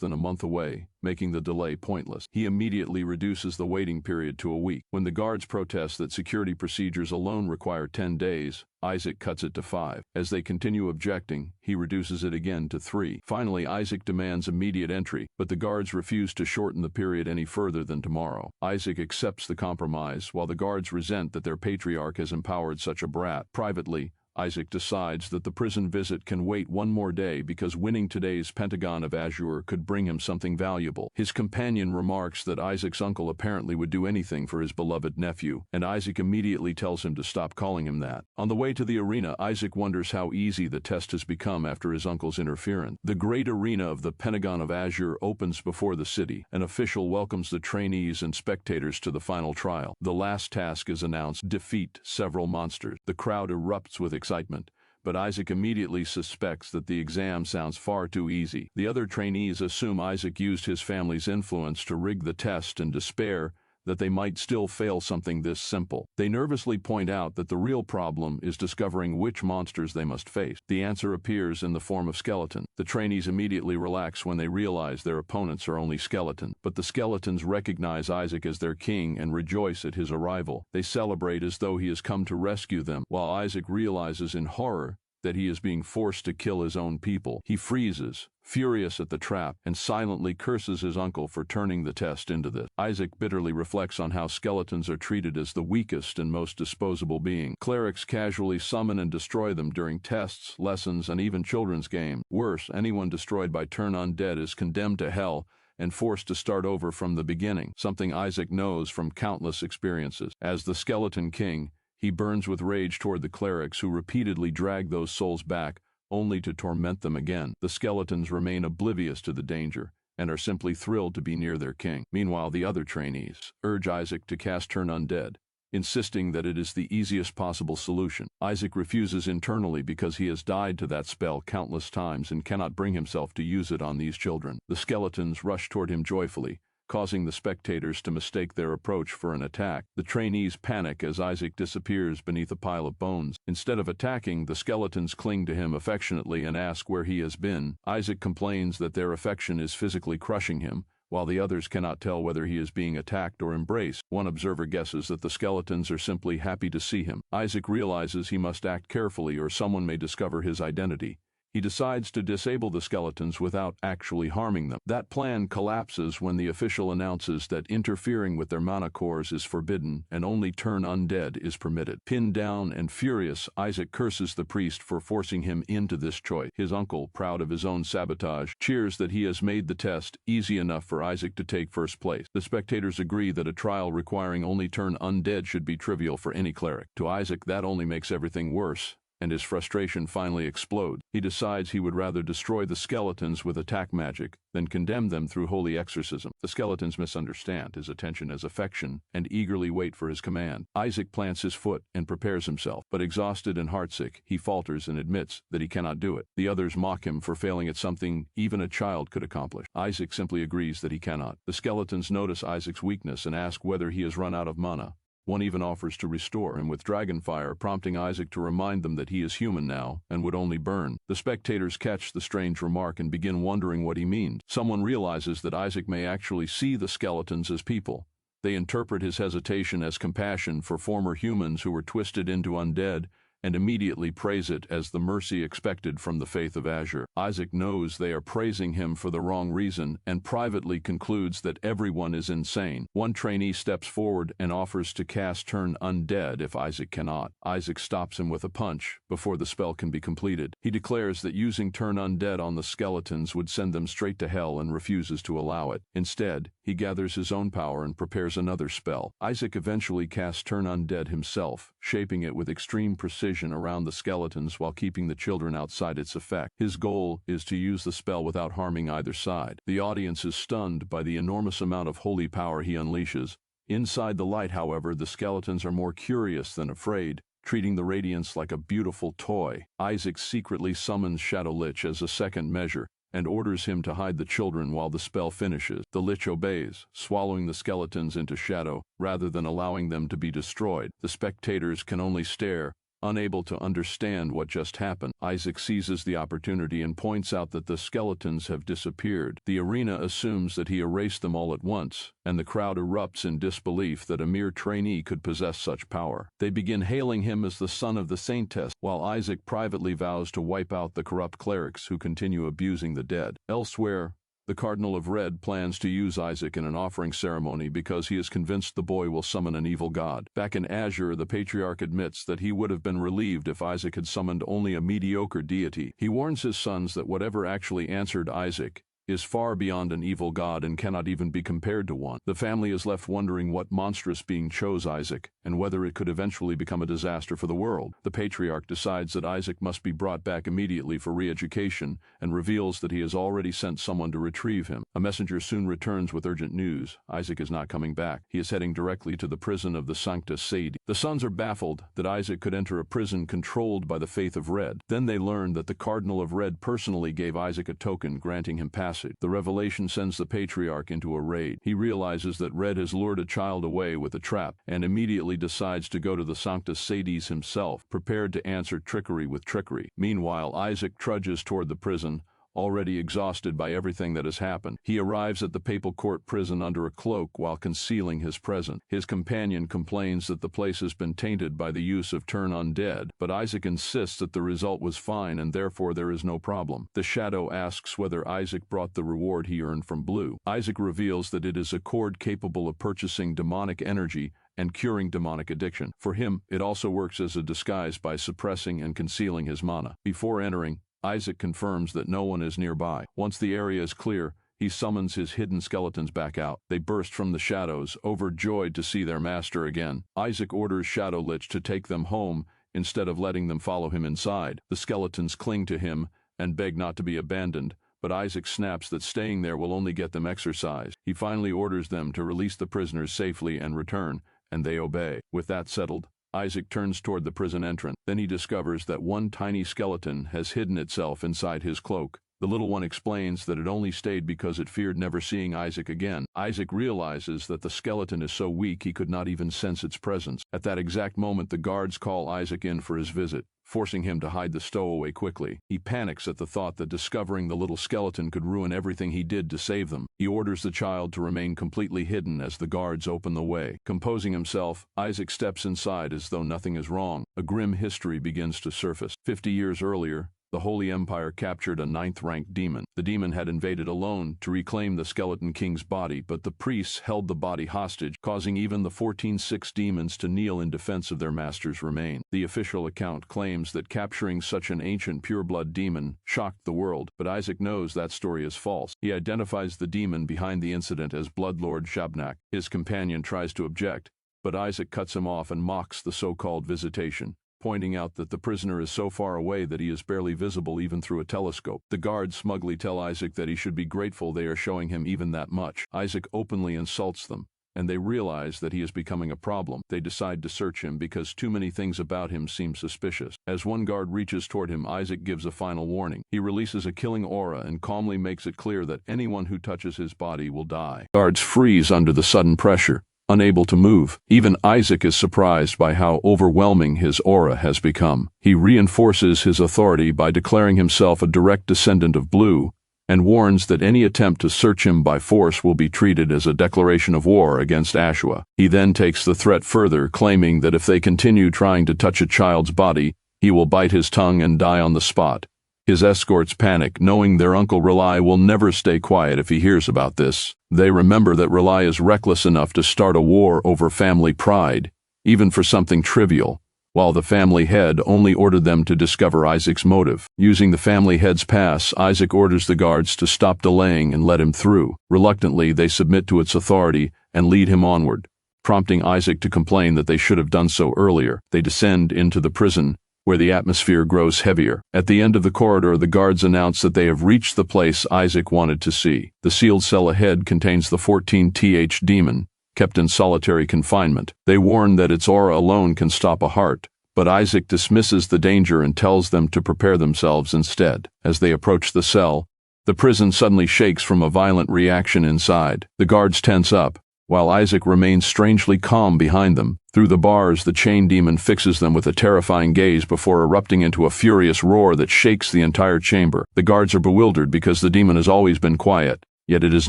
B: than a month away, making the delay pointless. He immediately reduces the waiting period to a week. When the guards protest that security procedures alone require 10 days, Isaac cuts it to 5. As they continue objecting, he reduces it again to 3. Finally, Isaac demands immediate entry, but the guards refuse to shorten the period any further than tomorrow. Isaac accepts the compromise, while the guards resent that their patriarch has empowered such a brat. Privately, Isaac decides that the prison visit can wait one more day because winning today's Pentagon of Azure could bring him something valuable. His companion remarks that Isaac's uncle apparently would do anything for his beloved nephew, and Isaac immediately tells him to stop calling him that. On the way to the arena, Isaac wonders how easy the test has become after his uncle's interference. The great arena of the Pentagon of Azure opens before the city. An official welcomes the trainees and spectators to the final trial. The last task is announced: defeat several monsters. The crowd erupts with excitement, but Isaac immediately suspects that the exam sounds far too easy. The other trainees assume Isaac used his family's influence to rig the test and despair that they might still fail something this simple. They nervously point out that the real problem is discovering which monsters they must face. The answer appears in the form of skeleton. The trainees immediately relax when they realize their opponents are only skeleton, but the skeletons recognize Isaac as their king and rejoice at his arrival. They celebrate as though he has come to rescue them, while Isaac realizes in horror that he is being forced to kill his own people. He freezes, furious at the trap, and silently curses his uncle for turning the test into this. Isaac bitterly reflects on how skeletons are treated as the weakest and most disposable being. Clerics casually summon and destroy them during tests, lessons, and even children's games. Worse, anyone destroyed by turn undead is condemned to hell and forced to start over from the beginning, something Isaac knows from countless experiences. As the Skeleton King, he burns with rage toward the clerics who repeatedly drag those souls back, only to torment them again. The skeletons remain oblivious to the danger and are simply thrilled to be near their king. Meanwhile, the other trainees urge Isaac to cast Turn Undead, insisting that it is the easiest possible solution. Isaac refuses internally because he has died to that spell countless times and cannot bring himself to use it on these children. The skeletons rush toward him joyfully, causing the spectators to mistake their approach for an attack. The trainees panic as Isaac disappears beneath a pile of bones. Instead of attacking, the skeletons cling to him affectionately and ask where he has been. Isaac complains that their affection is physically crushing him, while the others cannot tell whether he is being attacked or embraced. One observer guesses that the skeletons are simply happy to see him. Isaac realizes he must act carefully or someone may discover his identity. He decides to disable the skeletons without actually harming them. That plan collapses when the official announces that interfering with their mana cores is forbidden and only Turn Undead is permitted. Pinned down and furious, Isaac curses the priest for forcing him into this choice. His uncle, proud of his own sabotage, cheers that he has made the test easy enough for Isaac to take first place. The spectators agree that a trial requiring only Turn Undead should be trivial for any cleric. To Isaac, that only makes everything worse, and his frustration finally explodes. He decides he would rather destroy the skeletons with attack magic than condemn them through holy exorcism. The skeletons misunderstand his attention as affection and eagerly wait for his command. Isaac plants his foot and prepares himself, but exhausted and heartsick, he falters and admits that he cannot do it. The others mock him for failing at something even a child could accomplish. Isaac simply agrees that he cannot. The skeletons notice Isaac's weakness and ask whether he has run out of mana. One even offers to restore him with dragonfire, prompting Isaac to remind them that he is human now and would only burn. The spectators catch the strange remark and begin wondering what he means. Someone realizes that Isaac may actually see the skeletons as people. They interpret his hesitation as compassion for former humans who were twisted into undead and immediately praise it as the mercy expected from the faith of Azure. Isaac knows they are praising him for the wrong reason and privately concludes that everyone is insane. One trainee steps forward and offers to cast Turn Undead if Isaac cannot. Isaac stops him with a punch before the spell can be completed. He declares that using Turn Undead on the skeletons would send them straight to hell and refuses to allow it. Instead, he gathers his own power and prepares another spell. Isaac eventually casts Turn Undead himself, shaping it with extreme precision around the skeletons while keeping the children outside its effect. His goal is to use the spell without harming either side. The audience is stunned by the enormous amount of holy power he unleashes. Inside the light, however, the skeletons are more curious than afraid, treating the radiance like a beautiful toy. Isaac secretly summons Shadow Lich as a second measure and orders him to hide the children while the spell finishes. The Lich obeys, swallowing the skeletons into shadow rather than allowing them to be destroyed. The spectators can only stare, Unable to understand what just happened, Isaac seizes the opportunity and points out that the skeletons have disappeared. The arena assumes that he erased them all at once, and the crowd erupts in disbelief that a mere trainee could possess such power. They begin hailing him as the son of the saintess, while Isaac privately vows to wipe out the corrupt clerics who continue abusing the dead. Elsewhere, the Cardinal of Red plans to use Isaac in an offering ceremony because he is convinced the boy will summon an evil god. Back in Azure, the Patriarch admits that he would have been relieved if Isaac had summoned only a mediocre deity. He warns his sons that whatever actually answered Isaac is far beyond an evil god and cannot even be compared to one. The family is left wondering what monstrous being chose Isaac, and whether it could eventually become a disaster for the world. The Patriarch decides that Isaac must be brought back immediately for re-education, and reveals that he has already sent someone to retrieve him. A messenger soon returns with urgent news. Isaac is not coming back. He is heading directly to the prison of the Sancta Sede. The sons are baffled that Isaac could enter a prison controlled by the faith of Red. Then they learn that the Cardinal of Red personally gave Isaac a token granting him passage. The revelation sends the Patriarch into a rage. He realizes that Red has lured a child away with a trap, and immediately decides to go to the Sancta Sedes himself, prepared to answer trickery with trickery. Meanwhile, Isaac trudges toward the prison, already exhausted by everything that has happened. He arrives at the papal court prison under a cloak while concealing his presence. His companion complains that the place has been tainted by the use of turn undead, but Isaac insists that the result was fine and therefore there is no problem. The Shadow asks whether Isaac brought the reward he earned from Blue. Isaac reveals that it is a cord capable of purchasing demonic energy and curing demonic addiction. For him, it also works as a disguise by suppressing and concealing his mana. Before entering, Isaac confirms that no one is nearby. Once the area is clear, he summons his hidden skeletons back out. They burst from the shadows, overjoyed to see their master again. Isaac orders Shadow Lich to take them home instead of letting them follow him inside. The skeletons cling to him and beg not to be abandoned, but Isaac snaps that staying there will only get them exercise. He finally orders them to release the prisoners safely and return, and they obey. With that settled, Isaac turns toward the prison entrance. Then he discovers that one tiny skeleton has hidden itself inside his cloak. The little one explains that it only stayed because it feared never seeing Isaac again. Isaac realizes that the skeleton is so weak he could not even sense its presence. At that exact moment, the guards call Isaac in for his visit, forcing him to hide the stowaway quickly. He panics at the thought that discovering the little skeleton could ruin everything he did to save them. He orders the child to remain completely hidden as the guards open the way. Composing himself, Isaac steps inside as though nothing is wrong. A grim history begins to surface. 50 years earlier, the Holy Empire captured a 9th-ranked demon. The demon had invaded alone to reclaim the Skeleton King's body, but the priests held the body hostage, causing even the 14-6 demons to kneel in defense of their master's remain. The official account claims that capturing such an ancient pureblood demon shocked the world, but Isaac knows that story is false. He identifies the demon behind the incident as Bloodlord Shabnak. His companion tries to object, but Isaac cuts him off and mocks the so-called visitation, pointing out that the prisoner is so far away that he is barely visible even through a telescope. The guards smugly tell Isaac that he should be grateful they are showing him even that much. Isaac openly insults them, and they realize that he is becoming a problem. They decide to search him because too many things about him seem suspicious. As one guard reaches toward him, Isaac gives a final warning. He releases a killing aura and calmly makes it clear that anyone who touches his body will die. Guards freeze under the sudden pressure, unable to move. Even Isaac is surprised by how overwhelming his aura has become. He reinforces his authority by declaring himself a direct descendant of Blue, and warns that any attempt to search him by force will be treated as a declaration of war against Ashua. He then takes the threat further, claiming that if they continue trying to touch a child's body, he will bite his tongue and die on the spot. His escorts panic, knowing their uncle Relai will never stay quiet if he hears about this. They remember that Relai is reckless enough to start a war over family pride, even for something trivial, while the family head only ordered them to discover Isaac's motive. Using the family head's pass, Isaac orders the guards to stop delaying and let him through. Reluctantly, they submit to its authority and lead him onward, prompting Isaac to complain that they should have done so earlier. They descend into the prison, where the atmosphere grows heavier. At the end of the corridor, the guards announce that they have reached the place Isaac wanted to see. The sealed cell ahead contains the 14th demon, kept in solitary confinement. They warn that its aura alone can stop a heart, but Isaac dismisses the danger and tells them to prepare themselves instead. As they approach the cell, the prison suddenly shakes from a violent reaction inside. The guards tense up, while Isaac remains strangely calm behind them. Through the bars, the chain demon fixes them with a terrifying gaze before erupting into a furious roar that shakes the entire chamber. The guards are bewildered because the demon has always been quiet, yet it is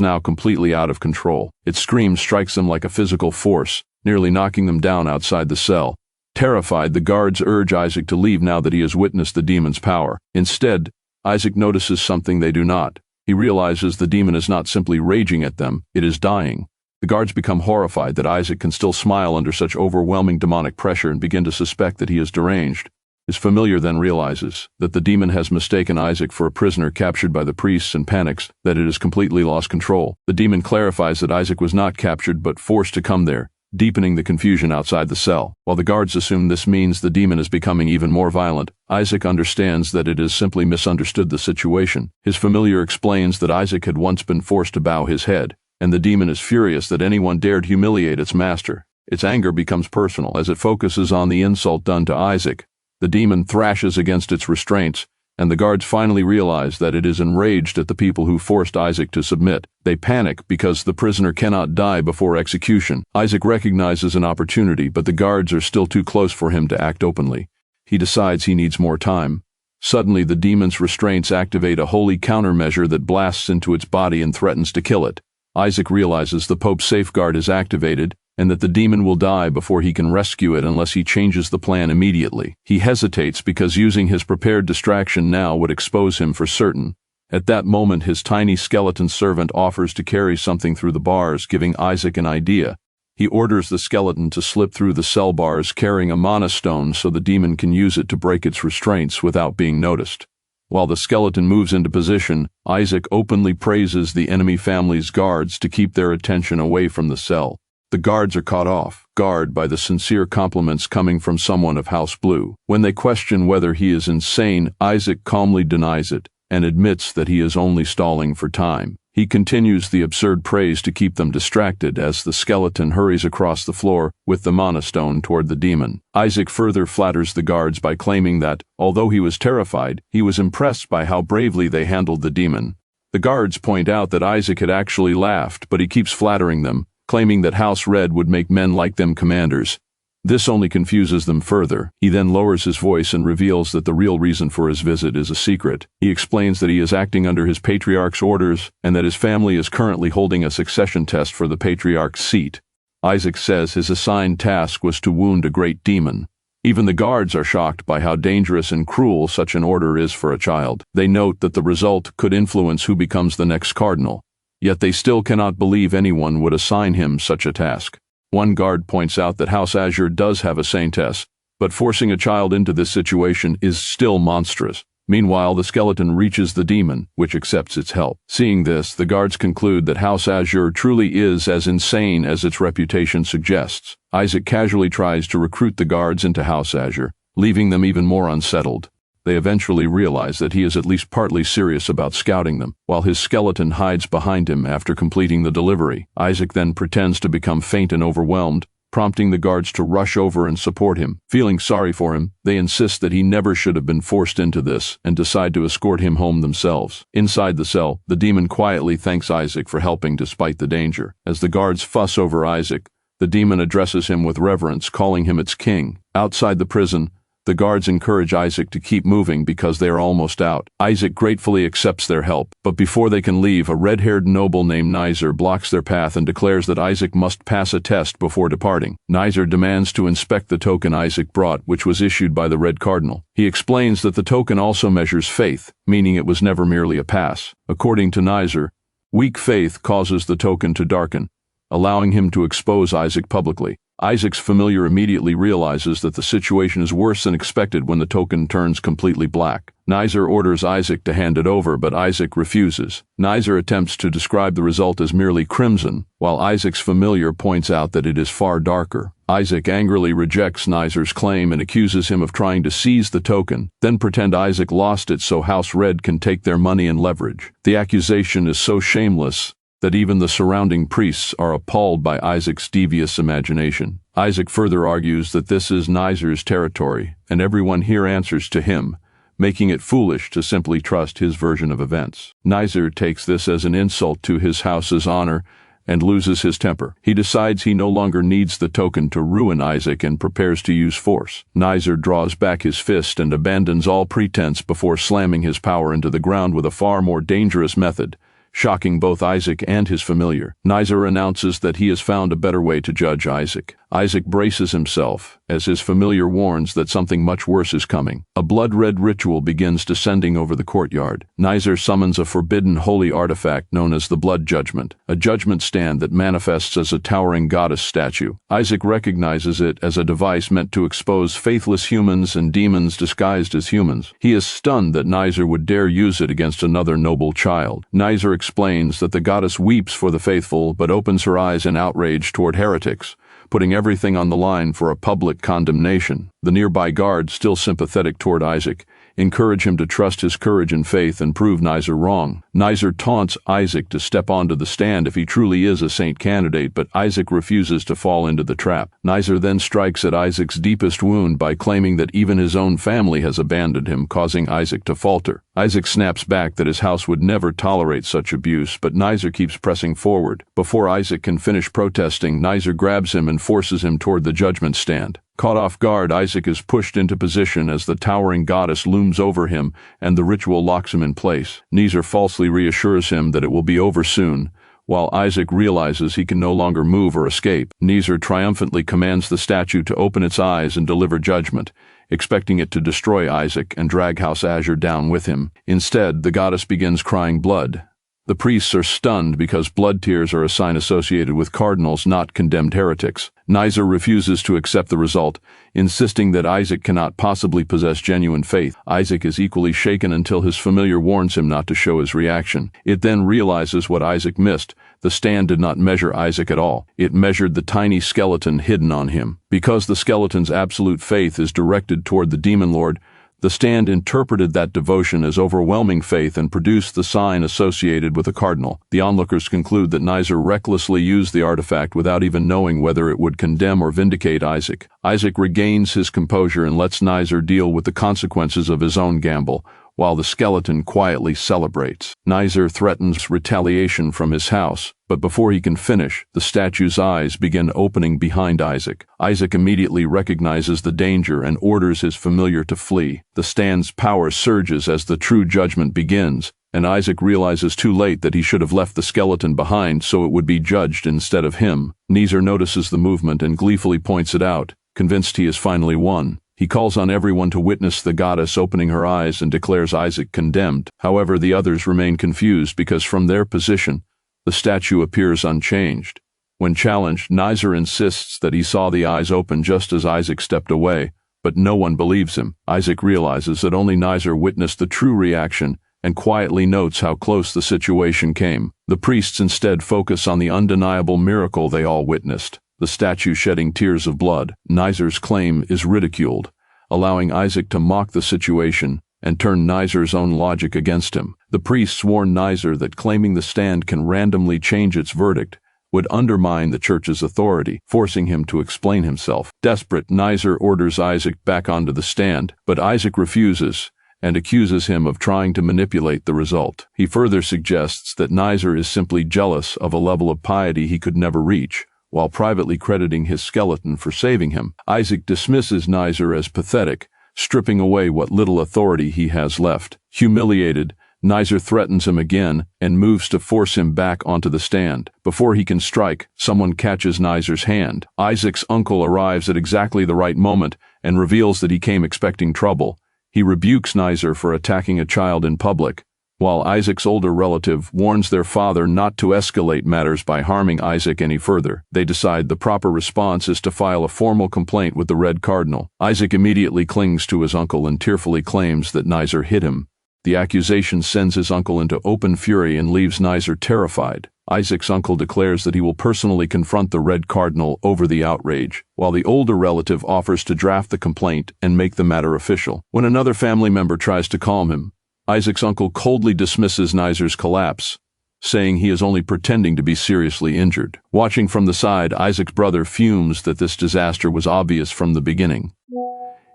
B: now completely out of control. Its scream strikes them like a physical force, nearly knocking them down outside the cell. Terrified, the guards urge Isaac to leave now that he has witnessed the demon's power. Instead, Isaac notices something they do not. He realizes the demon is not simply raging at them, it is dying. The guards become horrified that Isaac can still smile under such overwhelming demonic pressure and begin to suspect that he is deranged. His familiar then realizes that the demon has mistaken Isaac for a prisoner captured by the priests and panics that it has completely lost control. The demon clarifies that Isaac was not captured but forced to come there, deepening the confusion outside the cell. While the guards assume this means the demon is becoming even more violent, Isaac understands that it has simply misunderstood the situation. His familiar explains that Isaac had once been forced to bow his head, and the demon is furious that anyone dared humiliate its master. Its anger becomes personal as it focuses on the insult done to Isaac. The demon thrashes against its restraints, and the guards finally realize that it is enraged at the people who forced Isaac to submit. They panic because the prisoner cannot die before execution. Isaac recognizes an opportunity, but the guards are still too close for him to act openly. He decides he needs more time. Suddenly, the demon's restraints activate a holy countermeasure that blasts into its body and threatens to kill it. Isaac realizes the Pope's safeguard is activated and that the demon will die before he can rescue it unless he changes the plan immediately. He hesitates because using his prepared distraction now would expose him for certain. At that moment, his tiny skeleton servant offers to carry something through the bars, giving Isaac an idea. He orders the skeleton to slip through the cell bars carrying a mana stone so the demon can use it to break its restraints without being noticed. While the skeleton moves into position, Isaac openly praises the enemy family's guards to keep their attention away from the cell. The guards are caught off guard by the sincere compliments coming from someone of House Blue. When they question whether he is insane, Isaac calmly denies it and admits that he is only stalling for time. He continues the absurd praise to keep them distracted as the skeleton hurries across the floor with the mana stone toward the demon. Isaac further flatters the guards by claiming that, although he was terrified, he was impressed by how bravely they handled the demon. The guards point out that Isaac had actually laughed, but he keeps flattering them, claiming that House Red would make men like them commanders. This only confuses them further. He then lowers his voice and reveals that the real reason for his visit is a secret. He explains that he is acting under his patriarch's orders and that his family is currently holding a succession test for the patriarch's seat. Isaac says his assigned task was to wound a great demon. Even the guards are shocked by how dangerous and cruel such an order is for a child. They note that the result could influence who becomes the next cardinal. Yet they still cannot believe anyone would assign him such a task. One guard points out that House Azure does have a saintess, but forcing a child into this situation is still monstrous. Meanwhile, the skeleton reaches the demon, which accepts its help. Seeing this, the guards conclude that House Azure truly is as insane as its reputation suggests. Isaac casually tries to recruit the guards into House Azure, leaving them even more unsettled. They eventually realize that he is at least partly serious about scouting them, while his skeleton hides behind him after completing the delivery. Isaac then pretends to become faint and overwhelmed, prompting the guards to rush over and support him. Feeling sorry for him, they insist that he never should have been forced into this and decide to escort him home themselves. Inside the cell, the demon quietly thanks Isaac for helping despite the danger. As the guards fuss over Isaac, the demon addresses him with reverence, calling him its king. Outside the prison, the guards encourage Isaac to keep moving because they are almost out. Isaac gratefully accepts their help, but before they can leave, a red-haired noble named Nizer blocks their path and declares that Isaac must pass a test before departing. Nizer demands to inspect the token Isaac brought, which was issued by the Red Cardinal. He explains that the token also measures faith, meaning it was never merely a pass. According to Nizer, weak faith causes the token to darken, allowing him to expose Isaac publicly. Isaac's familiar immediately realizes that the situation is worse than expected when the token turns completely black. Nizer orders Isaac to hand it over, but Isaac refuses. Nizer attempts to describe the result as merely crimson, while Isaac's familiar points out that it is far darker. Isaac angrily rejects Nizer's claim and accuses him of trying to seize the token, then pretend Isaac lost it so House Red can take their money and leverage. The accusation is so shameless that even the surrounding priests are appalled by Isaac's devious imagination. Isaac further argues that this is Nizer's territory, and everyone here answers to him, making it foolish to simply trust his version of events. Nizer takes this as an insult to his house's honor and loses his temper. He decides he no longer needs the token to ruin Isaac and prepares to use force. Nizer draws back his fist and abandons all pretense before slamming his power into the ground with a far more dangerous method, shocking both Isaac and his familiar. Nizer announces that he has found a better way to judge Isaac. Isaac braces himself as his familiar warns that something much worse is coming. A blood-red ritual begins descending over the courtyard. Nizer summons a forbidden holy artifact known as the Blood Judgment, a judgment stand that manifests as a towering goddess statue. Isaac recognizes it as a device meant to expose faithless humans and demons disguised as humans. He is stunned that Nizer would dare use it against another noble child. Nizer explains that the goddess weeps for the faithful but opens her eyes in outrage toward heretics, putting everything on the line for a public condemnation. The nearby guards, still sympathetic toward Isaac, encourage him to trust his courage and faith and prove Nizer wrong. Nizer taunts Isaac to step onto the stand if he truly is a saint candidate, but Isaac refuses to fall into the trap. Nizer then strikes at Isaac's deepest wound by claiming that even his own family has abandoned him, causing Isaac to falter. Isaac snaps back that his house would never tolerate such abuse, but Nizer keeps pressing forward. Before Isaac can finish protesting, Nizer grabs him and forces him toward the judgment stand. Caught off guard, Isaac is pushed into position as the towering goddess looms over him and the ritual locks him in place. Nizer falsely reassures him that it will be over soon, while Isaac realizes he can no longer move or escape. Nizer triumphantly commands the statue to open its eyes and deliver judgment, expecting it to destroy Isaac and drag House Azure down with him. Instead, the goddess begins crying blood. The priests are stunned because blood tears are a sign associated with cardinals, not condemned heretics. Nizer refuses to accept the result, insisting that Isaac cannot possibly possess genuine faith. Isaac is equally shaken until his familiar warns him not to show his reaction. It then realizes what Isaac missed. The stand did not measure Isaac at all. It measured the tiny skeleton hidden on him. Because the skeleton's absolute faith is directed toward the demon lord, the stand interpreted that devotion as overwhelming faith and produced the sign associated with a cardinal. The onlookers conclude that Nizer recklessly used the artifact without even knowing whether it would condemn or vindicate Isaac. Isaac regains his composure and lets Nizer deal with the consequences of his own gamble, while the skeleton quietly celebrates. Nizer threatens retaliation from his house, but before he can finish, the statue's eyes begin opening behind Isaac. Isaac immediately recognizes the danger and orders his familiar to flee. The stand's power surges as the true judgment begins, and Isaac realizes too late that he should have left the skeleton behind so it would be judged instead of him. Nizer notices the movement and gleefully points it out, convinced he has finally won. He calls on everyone to witness the goddess opening her eyes and declares Isaac condemned. However, the others remain confused because from their position, the statue appears unchanged. When challenged, Nizer insists that he saw the eyes open just as Isaac stepped away, but no one believes him. Isaac realizes that only Nizer witnessed the true reaction and quietly notes how close the situation came. The priests instead focus on the undeniable miracle they all witnessed, the statue shedding tears of blood. Nizer's claim is ridiculed, allowing Isaac to mock the situation and turn Nizer's own logic against him. The priests warn Nizer that claiming the stand can randomly change its verdict would undermine the church's authority, forcing him to explain himself. Desperate, Nizer orders Isaac back onto the stand, but Isaac refuses and accuses him of trying to manipulate the result. He further suggests that Nizer is simply jealous of a level of piety he could never reach, while privately crediting his skeleton for saving him. Isaac dismisses Nizer as pathetic, stripping away what little authority he has left. Humiliated, Nizer threatens him again and moves to force him back onto the stand. Before he can strike, someone catches Nizer's hand. Isaac's uncle arrives at exactly the right moment and reveals that he came expecting trouble. He rebukes Nizer for attacking a child in public, while Isaac's older relative warns their father not to escalate matters by harming Isaac any further. They decide the proper response is to file a formal complaint with the Red Cardinal. Isaac immediately clings to his uncle and tearfully claims that Nizer hit him. The accusation sends his uncle into open fury and leaves Nizer terrified. Isaac's uncle declares that he will personally confront the Red Cardinal over the outrage, while the older relative offers to draft the complaint and make the matter official. When another family member tries to calm him, Isaac's uncle coldly dismisses Nizer's collapse, saying he is only pretending to be seriously injured. Watching from the side, Isaac's brother fumes that this disaster was obvious from the beginning.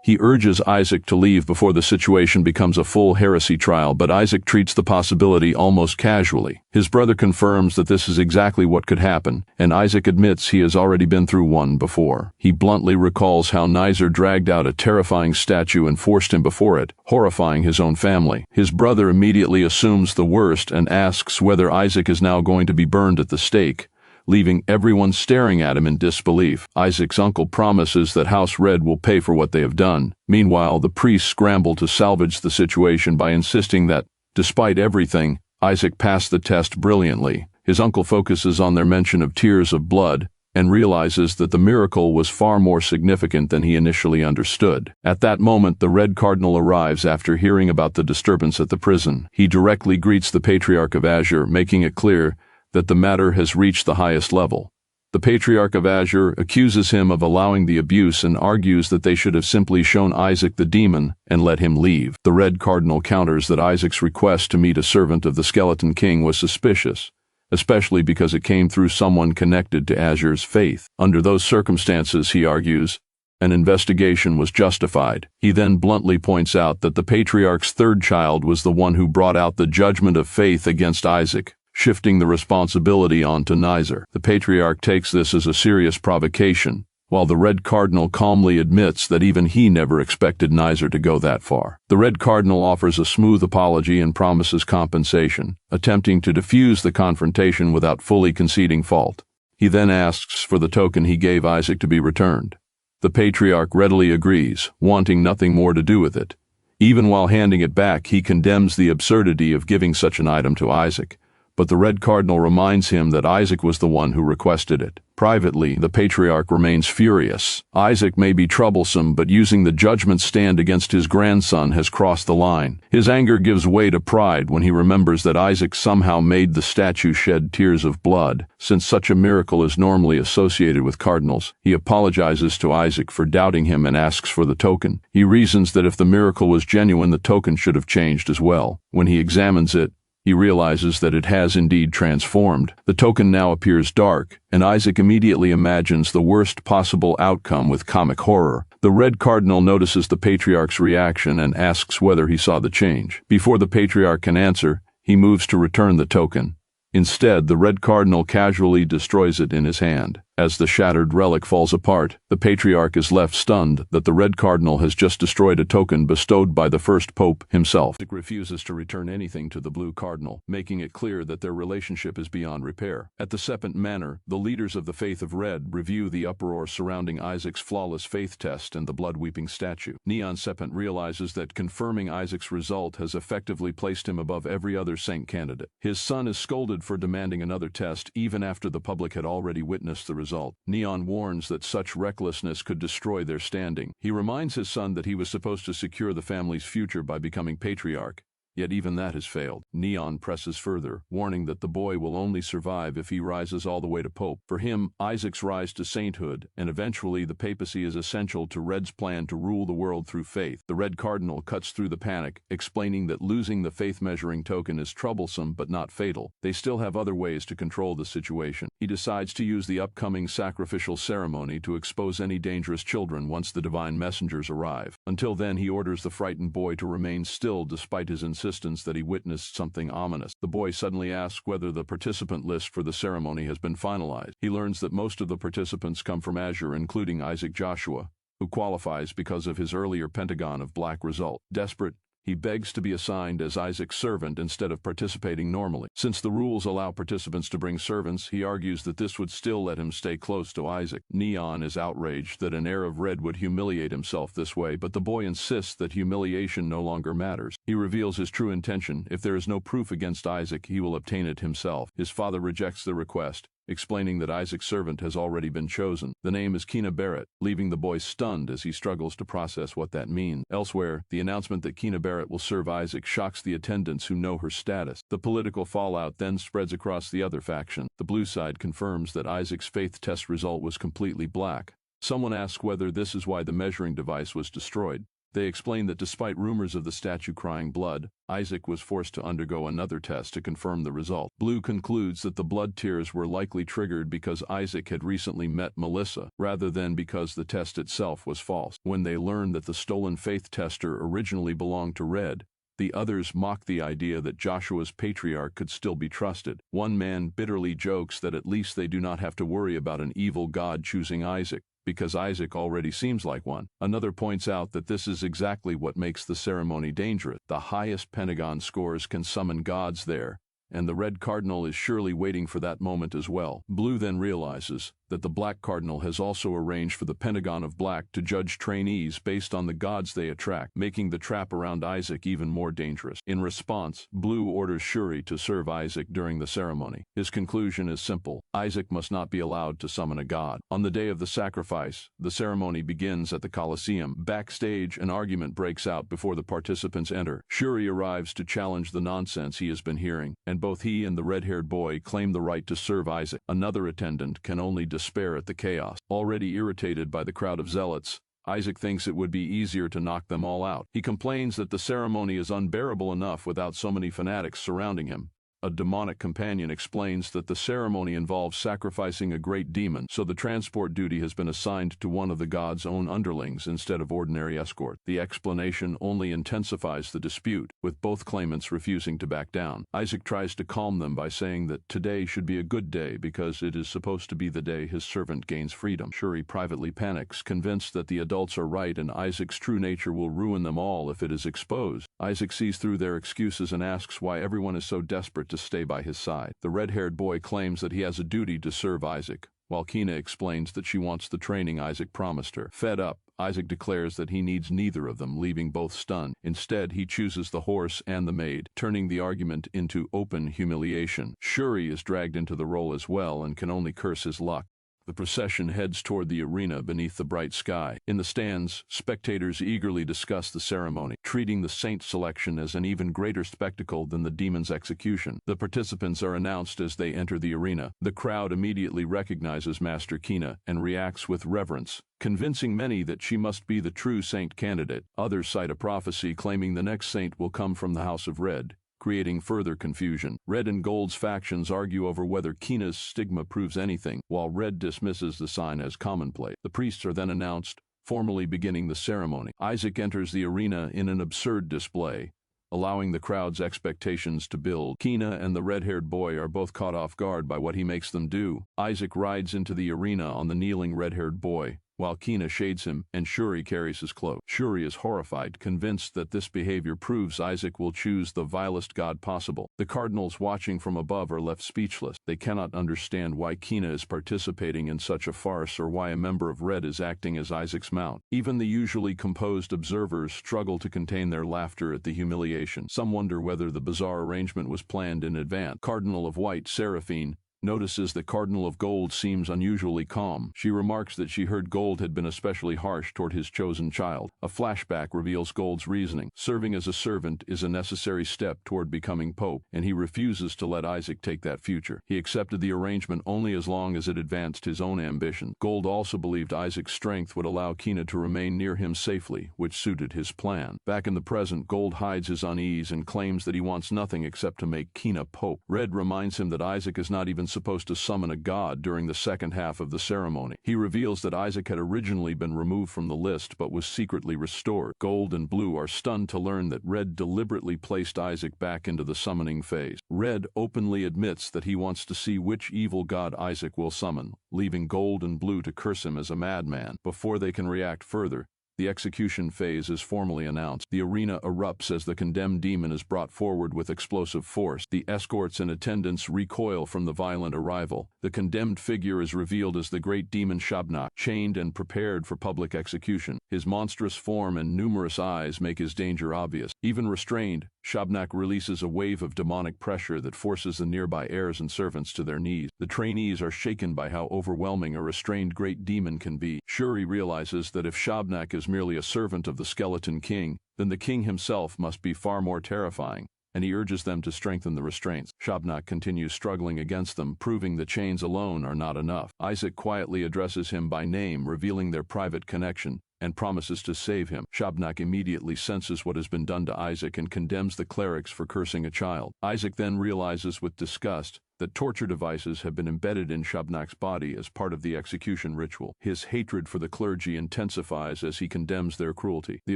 B: He urges Isaac to leave before the situation becomes a full heresy trial, but Isaac treats the possibility almost casually. His brother confirms that this is exactly what could happen, and Isaac admits he has already been through one before. He bluntly recalls how Nizer dragged out a terrifying statue and forced him before it, horrifying his own family. His brother immediately assumes the worst and asks whether Isaac is now going to be burned at the stake, leaving everyone staring at him in disbelief. Isaac's uncle promises that House Red will pay for what they have done. Meanwhile, the priests scramble to salvage the situation by insisting that, despite everything, Isaac passed the test brilliantly. His uncle focuses on their mention of tears of blood and realizes that the miracle was far more significant than he initially understood. At that moment, the Red Cardinal arrives after hearing about the disturbance at the prison. He directly greets the Patriarch of Azure, making it clear that the matter has reached the highest level. The Patriarch of Azure accuses him of allowing the abuse and argues that they should have simply shown Isaac the demon and let him leave. The Red Cardinal counters that Isaac's request to meet a servant of the Skeleton King was suspicious, especially because it came through someone connected to Azure's faith. Under those circumstances, he argues, an investigation was justified. He then bluntly points out that the Patriarch's third child was the one who brought out the judgment of faith against Isaac, shifting the responsibility onto Nizer. The Patriarch takes this as a serious provocation, while the Red Cardinal calmly admits that even he never expected Nizer to go that far. The Red Cardinal offers a smooth apology and promises compensation, attempting to defuse the confrontation without fully conceding fault. He then asks for the token he gave Isaac to be returned. The Patriarch readily agrees, wanting nothing more to do with it. Even while handing it back, he condemns the absurdity of giving such an item to Isaac, but the Red Cardinal reminds him that Isaac was the one who requested it. Privately, the Patriarch remains furious. Isaac may be troublesome, but using the judgment stand against his grandson has crossed the line. His anger gives way to pride when he remembers that Isaac somehow made the statue shed tears of blood. Since such a miracle is normally associated with cardinals, he apologizes to Isaac for doubting him and asks for the token. He reasons that if the miracle was genuine, the token should have changed as well. When he examines it, he realizes that it has indeed transformed. The token now appears dark, and Isaac immediately imagines the worst possible outcome with comic horror. The Red Cardinal notices the Patriarch's reaction and asks whether he saw the change. Before the Patriarch can answer, he moves to return the token. Instead, the Red Cardinal casually destroys it in his hand. As the shattered relic falls apart, the Patriarch is left stunned that the Red Cardinal has just destroyed a token bestowed by the first Pope himself. Isaac refuses to return anything to the Blue Cardinal, making it clear that their relationship is beyond repair. At the Sepent Manor, the leaders of the Faith of Red review the uproar surrounding Isaac's flawless faith test and the blood-weeping statue. Neon Sepent realizes that confirming Isaac's result has effectively placed him above every other saint candidate. His son is scolded for demanding another test even after the public had already witnessed the result. Neon warns that such recklessness could destroy their standing. He reminds his son that he was supposed to secure the family's future by becoming Patriarch, yet even that has failed. Neon presses further, warning that the boy will only survive if he rises all the way to Pope. For him, Isaac's rise to sainthood, and eventually the papacy, is essential to Red's plan to rule the world through faith. The Red Cardinal cuts through the panic, explaining that losing the faith-measuring token is troublesome but not fatal. They still have other ways to control the situation. He decides to use the upcoming sacrificial ceremony to expose any dangerous children once the divine messengers arrive. Until then, he orders the frightened boy to remain still despite his insistence that he witnessed something ominous. The boy suddenly asks whether the participant list for the ceremony has been finalized. He learns that most of the participants come from Azure, including Isaac Joshua, who qualifies because of his earlier Pentagon of Black result. Desperate, he begs to be assigned as Isaac's servant instead of participating normally. Since the rules allow participants to bring servants, he argues that this would still let him stay close to Isaac. Neon is outraged that an heir of Red would humiliate himself this way, but the boy insists that humiliation no longer matters. He reveals his true intention. If there is no proof against Isaac, he will obtain it himself. His father rejects the request, explaining that Isaac's servant has already been chosen. The name is Kina Barrett, leaving the boy stunned as he struggles to process what that means. Elsewhere, the announcement that Kina Barrett will serve Isaac shocks the attendants who know her status. The political fallout then spreads across the other faction. The blue side confirms that Isaac's faith test result was completely black. Someone asks whether this is why the measuring device was destroyed. They explain that despite rumors of the statue crying blood, Isaac was forced to undergo another test to confirm the result. Blue concludes that the blood tears were likely triggered because Isaac had recently met Melissa, rather than because the test itself was false. When they learn that the stolen faith tester originally belonged to Red, the others mock the idea that Joshua's patriarch could still be trusted. One man bitterly jokes that at least they do not have to worry about an evil god choosing Isaac, because Isaac already seems like one. Another points out that this is exactly what makes the ceremony dangerous. The highest Pentagon scores can summon gods there, and the Red Cardinal is surely waiting for that moment as well. Blue then realizes that the Black Cardinal has also arranged for the Pentagon of Black to judge trainees based on the gods they attract, making the trap around Isaac even more dangerous. In response, Blue orders Shuri to serve Isaac during the ceremony. His conclusion is simple: Isaac must not be allowed to summon a god. On the day of the sacrifice, the ceremony begins at the Colosseum. Backstage, an argument breaks out before the participants enter. Shuri arrives to challenge the nonsense he has been hearing, and both he and the red-haired boy claim the right to serve Isaac. Another attendant can only despair at the chaos. Already irritated by the crowd of zealots, Isaac thinks it would be easier to knock them all out. He complains that the ceremony is unbearable enough without so many fanatics surrounding him. A demonic companion explains that the ceremony involves sacrificing a great demon, so the transport duty has been assigned to one of the god's own underlings instead of ordinary escort. The explanation only intensifies the dispute, with both claimants refusing to back down. Isaac tries to calm them by saying that today should be a good day because it is supposed to be the day his servant gains freedom. Shuri privately panics, convinced that the adults are right and Isaac's true nature will ruin them all if it is exposed. Isaac sees through their excuses and asks why everyone is so desperate to stay by his side. The red-haired boy claims that he has a duty to serve Isaac, while Kina explains that she wants the training Isaac promised her. Fed up, Isaac declares that he needs neither of them, leaving both stunned. Instead, he chooses the horse and the maid, turning the argument into open humiliation. Shuri is dragged into the role as well and can only curse his luck. The procession heads toward the arena beneath the bright sky. In the stands, spectators eagerly discuss the ceremony, treating the saint selection as an even greater spectacle than the demon's execution. The participants are announced as they enter the arena. The crowd immediately recognizes Master Kina and reacts with reverence, convincing many that she must be the true saint candidate. Others cite a prophecy claiming the next saint will come from the House of Red, creating further confusion. Red and Gold's factions argue over whether Kina's stigma proves anything, while Red dismisses the sign as commonplace. The priests are then announced, formally beginning the ceremony. Isaac enters the arena in an absurd display, allowing the crowd's expectations to build. Kina and the red-haired boy are both caught off guard by what he makes them do. Isaac rides into the arena on the kneeling red-haired boy, while Kina shades him and Shuri carries his cloak. Shuri is horrified, convinced that this behavior proves Isaac will choose the vilest god possible. The cardinals watching from above are left speechless. They cannot understand why Kina is participating in such a farce or why a member of Red is acting as Isaac's mount. Even the usually composed observers struggle to contain their laughter at the humiliation. Some wonder whether the bizarre arrangement was planned in advance. Cardinal of White, Seraphine, notices that Cardinal of Gold seems unusually calm. She remarks that she heard Gold had been especially harsh toward his chosen child. A flashback reveals Gold's reasoning. Serving as a servant is a necessary step toward becoming Pope, and he refuses to let Isaac take that future. He accepted the arrangement only as long as it advanced his own ambition. Gold also believed Isaac's strength would allow Kina to remain near him safely, which suited his plan. Back in the present, Gold hides his unease and claims that he wants nothing except to make Kina Pope. Red reminds him that Isaac is not even supposed to summon a god during the second half of the ceremony. He reveals that Isaac had originally been removed from the list but was secretly restored. Gold and Blue are stunned to learn that Red deliberately placed Isaac back into the summoning phase. Red openly admits that he wants to see which evil god Isaac will summon, leaving Gold and Blue to curse him as a madman. Before they can react further, the execution phase is formally announced. The arena erupts as the condemned demon is brought forward with explosive force. The escorts and attendants recoil from the violent arrival. The condemned figure is revealed as the great demon Shabnak, chained and prepared for public execution. His monstrous form and numerous eyes make his danger obvious. Even restrained, Shabnak releases a wave of demonic pressure that forces the nearby heirs and servants to their knees. The trainees are shaken by how overwhelming a restrained great demon can be. Shuri realizes that if Shabnak is merely a servant of the Skeleton King, then the king himself must be far more terrifying, and he urges them to strengthen the restraints. Shabnak continues struggling against them, proving the chains alone are not enough. Isaac quietly addresses him by name, revealing their private connection, and promises to save him. Shabnak immediately senses what has been done to Isaac and condemns the clerics for cursing a child. Isaac then realizes with disgust that torture devices have been embedded in Shabnak's body as part of the execution ritual. His hatred for the clergy intensifies as he condemns their cruelty. The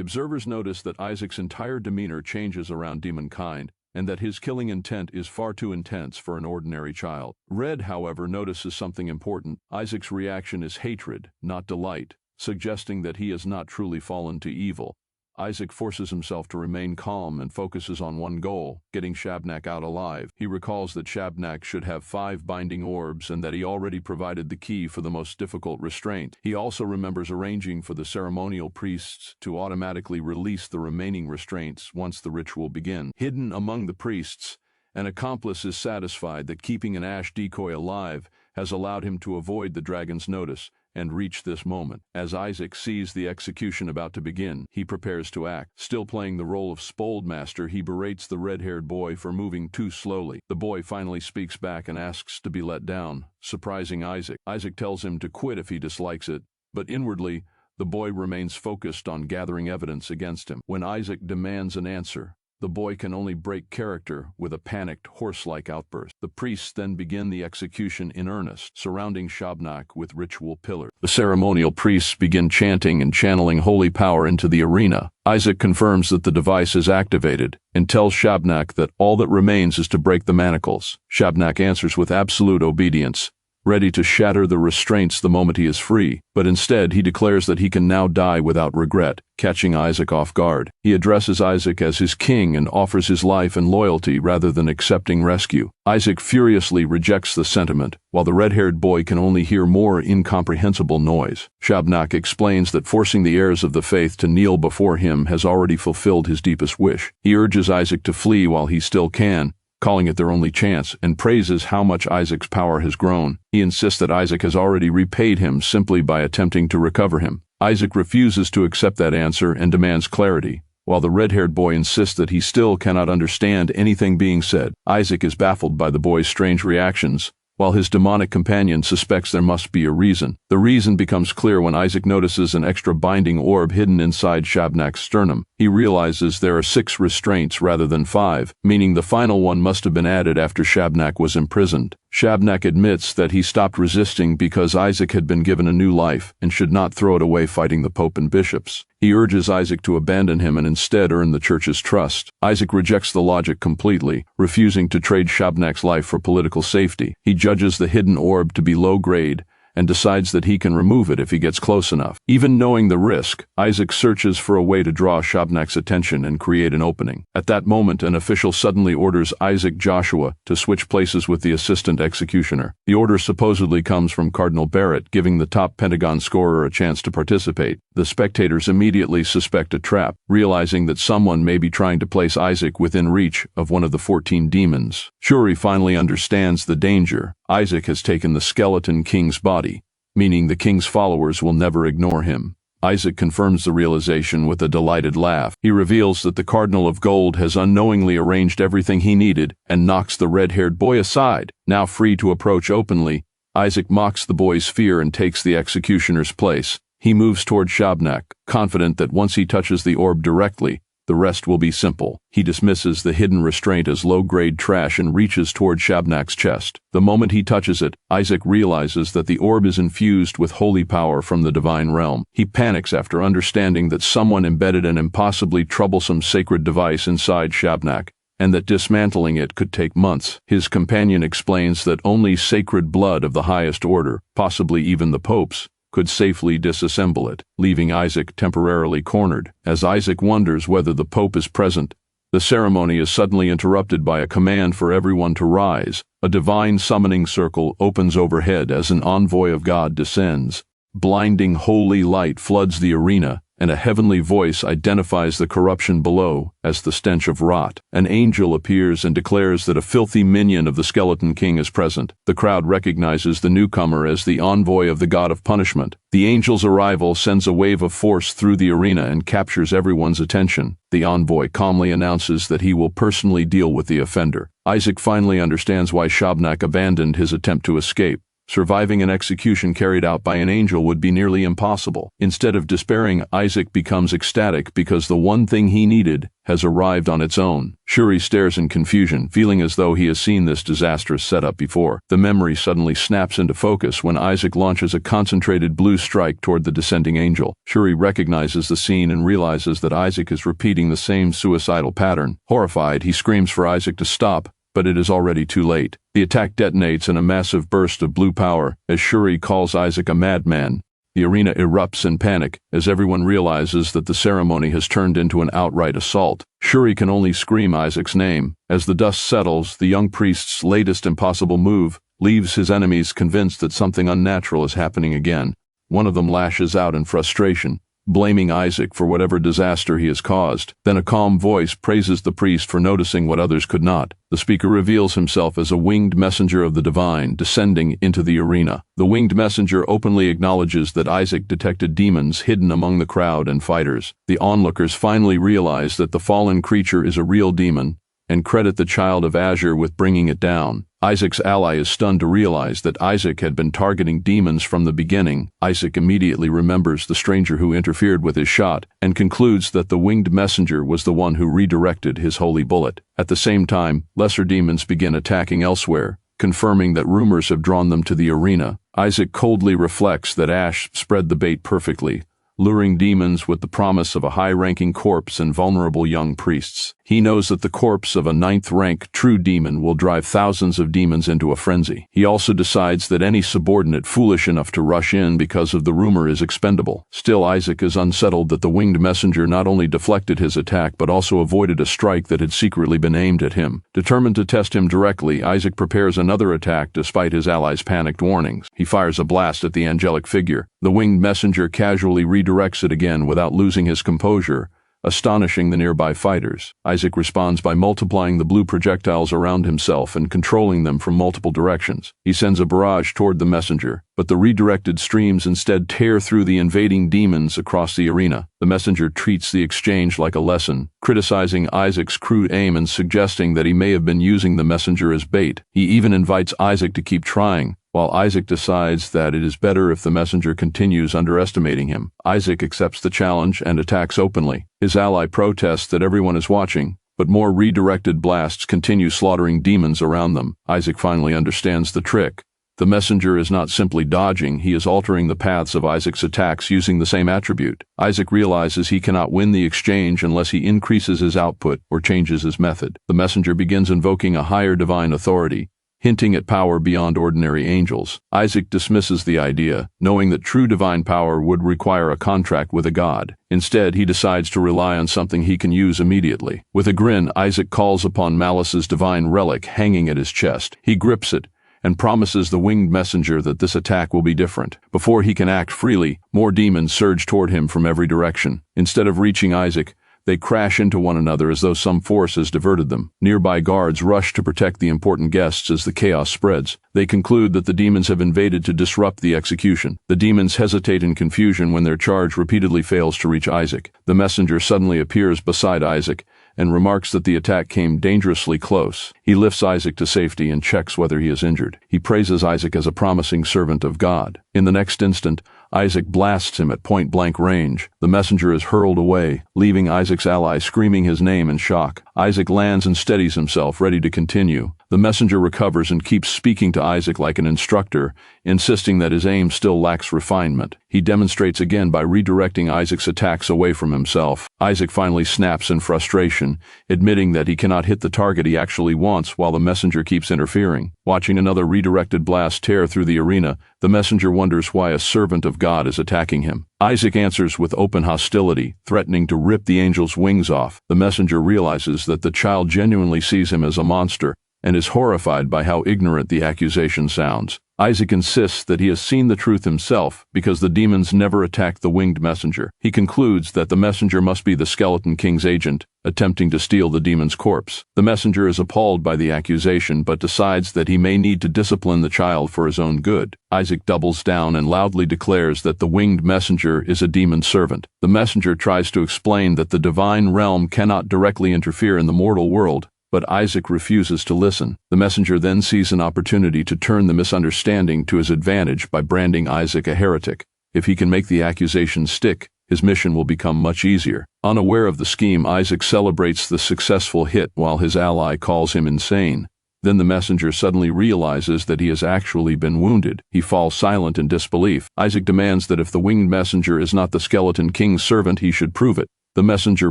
B: observers notice that Isaac's entire demeanor changes around demonkind, and that his killing intent is far too intense for an ordinary child. Red, however, notices something important. Isaac's reaction is hatred, not delight, suggesting that he has not truly fallen to evil. Isaac forces himself to remain calm and focuses on one goal, getting Shabnak out alive. He recalls that Shabnak should have 5 binding orbs and that he already provided the key for the most difficult restraint. He also remembers arranging for the ceremonial priests to automatically release the remaining restraints once the ritual begins. Hidden among the priests, an accomplice is satisfied that keeping an ash decoy alive has allowed him to avoid the dragon's notice and reach this moment. As Isaac sees the execution about to begin, he prepares to act. Still playing the role of Spoldmaster, he berates the red-haired boy for moving too slowly. The boy finally speaks back and asks to be let down, surprising Isaac. Isaac tells him to quit if he dislikes it, but inwardly, the boy remains focused on gathering evidence against him. When Isaac demands an answer, the boy can only break character with a panicked, horse-like outburst. The priests then begin the execution in earnest, surrounding Shabnak with ritual pillars. The ceremonial priests begin chanting and channeling holy power into the arena. Isaac confirms that the device is activated and tells Shabnak that all that remains is to break the manacles. Shabnak answers with absolute obedience, ready to shatter the restraints the moment he is free, but instead he declares that he can now die without regret, catching Isaac off guard. He addresses Isaac as his king and offers his life and loyalty rather than accepting rescue. Isaac furiously rejects the sentiment, while the red-haired boy can only hear more incomprehensible noise. Shabnak explains that forcing the heirs of the faith to kneel before him has already fulfilled his deepest wish. He urges Isaac to flee while he still can, calling it their only chance, and praises how much Isaac's power has grown. He insists that Isaac has already repaid him simply by attempting to recover him. Isaac refuses to accept that answer and demands clarity, while the red-haired boy insists that he still cannot understand anything being said. Isaac is baffled by the boy's strange reactions, while his demonic companion suspects there must be a reason. The reason becomes clear when Isaac notices an extra binding orb hidden inside Shabnak's sternum. He realizes there are 6 restraints rather than 5, meaning the final one must have been added after Shabnak was imprisoned. Shabnak admits that he stopped resisting because Isaac had been given a new life and should not throw it away fighting the Pope and bishops. He urges Isaac to abandon him and instead earn the church's trust. Isaac rejects the logic completely, refusing to trade Shabnak's life for political safety. He judges the hidden orb to be low grade and decides that he can remove it if he gets close enough. Even knowing the risk, Isaac searches for a way to draw Shabnak's attention and create an opening. At that moment, an official suddenly orders Isaac Joshua to switch places with the assistant executioner. The order supposedly comes from Cardinal Barrett, giving the top Pentagon scorer a chance to participate. The spectators immediately suspect a trap, realizing that someone may be trying to place Isaac within reach of one of the 14 demons. Shuri finally understands the danger. Isaac has taken the skeleton king's body, meaning the king's followers will never ignore him. Isaac confirms the realization with a delighted laugh. He reveals that the Cardinal of Gold has unknowingly arranged everything he needed and knocks the red-haired boy aside. Now free to approach openly, Isaac mocks the boy's fear and takes the executioner's place. He moves toward Shabnak, confident that once he touches the orb directly, the rest will be simple. He dismisses the hidden restraint as low-grade trash and reaches toward Shabnak's chest. The moment he touches it, Isaac realizes that the orb is infused with holy power from the divine realm. He panics after understanding that someone embedded an impossibly troublesome sacred device inside Shabnak, and that dismantling it could take months. His companion explains that only sacred blood of the highest order, possibly even the Pope's, could safely disassemble it, leaving Isaac temporarily cornered. As Isaac wonders whether the Pope is present, the ceremony is suddenly interrupted by a command for everyone to rise. A divine summoning circle opens overhead as an envoy of God descends. Blinding holy light floods the arena, and a heavenly voice identifies the corruption below as the stench of rot. An angel appears and declares that a filthy minion of the Skeleton King is present. The crowd recognizes the newcomer as the envoy of the god of punishment. The angel's arrival sends a wave of force through the arena and captures everyone's attention. The envoy calmly announces that he will personally deal with the offender. Isaac finally understands why Shabnak abandoned his attempt to escape. Surviving an execution carried out by an angel would be nearly impossible. Instead of despairing, Isaac becomes ecstatic because the one thing he needed has arrived on its own. Shuri stares in confusion, feeling as though he has seen this disastrous setup before. The memory suddenly snaps into focus when Isaac launches a concentrated blue strike toward the descending angel. Shuri recognizes the scene and realizes that Isaac is repeating the same suicidal pattern. Horrified, he screams for Isaac to stop, but it is already too late. The attack detonates in a massive burst of blue power as Shuri calls Isaac a madman. The arena erupts in panic as everyone realizes that the ceremony has turned into an outright assault. Shuri can only scream Isaac's name. As the dust settles, the young priest's latest impossible move leaves his enemies convinced that something unnatural is happening again. One of them lashes out in frustration, blaming Isaac for whatever disaster he has caused. Then a calm voice praises the priest for noticing what others could not. The speaker reveals himself as a winged messenger of the divine, descending into the arena. The winged messenger openly acknowledges that Isaac detected demons hidden among the crowd and fighters. The onlookers finally realize that the fallen creature is a real demon, and credit the child of Azure with bringing it down. Isaac's ally is stunned to realize that Isaac had been targeting demons from the beginning. Isaac immediately remembers the stranger who interfered with his shot and concludes that the winged messenger was the one who redirected his holy bullet. At the same time, lesser demons begin attacking elsewhere, confirming that rumors have drawn them to the arena. Isaac coldly reflects that Ash spread the bait perfectly, luring demons with the promise of a high-ranking corpse and vulnerable young priests. He knows that the corpse of a 9th-rank true demon will drive thousands of demons into a frenzy. He also decides that any subordinate foolish enough to rush in because of the rumor is expendable. Still, Isaac is unsettled that the winged messenger not only deflected his attack but also avoided a strike that had secretly been aimed at him. Determined to test him directly, Isaac prepares another attack despite his allies' panicked warnings. He fires a blast at the angelic figure. The winged messenger casually redirects it again without losing his composure, astonishing the nearby fighters. Isaac responds by multiplying the blue projectiles around himself and controlling them from multiple directions. He sends a barrage toward the messenger, but the redirected streams instead tear through the invading demons across the arena. The messenger treats the exchange like a lesson, criticizing Isaac's crude aim and suggesting that he may have been using the messenger as bait. He even invites Isaac to keep trying, while Isaac decides that it is better if the messenger continues underestimating him. Isaac accepts the challenge and attacks openly. His ally protests that everyone is watching, but more redirected blasts continue slaughtering demons around them. Isaac finally understands the trick. The messenger is not simply dodging, he is altering the paths of Isaac's attacks using the same attribute. Isaac realizes he cannot win the exchange unless he increases his output or changes his method. The messenger begins invoking a higher divine authority, hinting at power beyond ordinary angels. Isaac dismisses the idea, knowing that true divine power would require a contract with a god. Instead, he decides to rely on something he can use immediately. With a grin, Isaac calls upon Malice's divine relic hanging at his chest. He grips it and promises the winged messenger that this attack will be different. Before he can act freely, more demons surge toward him from every direction. Instead of reaching Isaac, they crash into one another as though some force has diverted them. Nearby guards rush to protect the important guests as the chaos spreads. They conclude that the demons have invaded to disrupt the execution. The demons hesitate in confusion when their charge repeatedly fails to reach Isaac. The messenger suddenly appears beside Isaac and remarks that the attack came dangerously close. He lifts Isaac to safety and checks whether he is injured. He praises Isaac as a promising servant of God. In the next instant, Isaac blasts him at point-blank range. The messenger is hurled away, leaving Isaac's ally screaming his name in shock. Isaac lands and steadies himself, ready to continue. The messenger recovers and keeps speaking to Isaac like an instructor, insisting that his aim still lacks refinement. He demonstrates again by redirecting Isaac's attacks away from himself. Isaac finally snaps in frustration, admitting that he cannot hit the target he actually wants while the messenger keeps interfering. Watching another redirected blast tear through the arena, the messenger wonders why a servant of God is attacking him. Isaac answers with open hostility, threatening to rip the angel's wings off. The messenger realizes that the child genuinely sees him as a monster and is horrified by how ignorant the accusation sounds. Isaac insists that he has seen the truth himself because the demons never attacked the winged messenger. He concludes that the messenger must be the Skeleton King's agent, attempting to steal the demon's corpse. The messenger is appalled by the accusation but decides that he may need to discipline the child for his own good. Isaac doubles down and loudly declares that the winged messenger is a demon servant. The messenger tries to explain that the divine realm cannot directly interfere in the mortal world, but Isaac refuses to listen. The messenger then sees an opportunity to turn the misunderstanding to his advantage by branding Isaac a heretic. If he can make the accusation stick, his mission will become much easier. Unaware of the scheme, Isaac celebrates the successful hit while his ally calls him insane. Then the messenger suddenly realizes that he has actually been wounded. He falls silent in disbelief. Isaac demands that if the winged messenger is not the skeleton king's servant, he should prove it. The messenger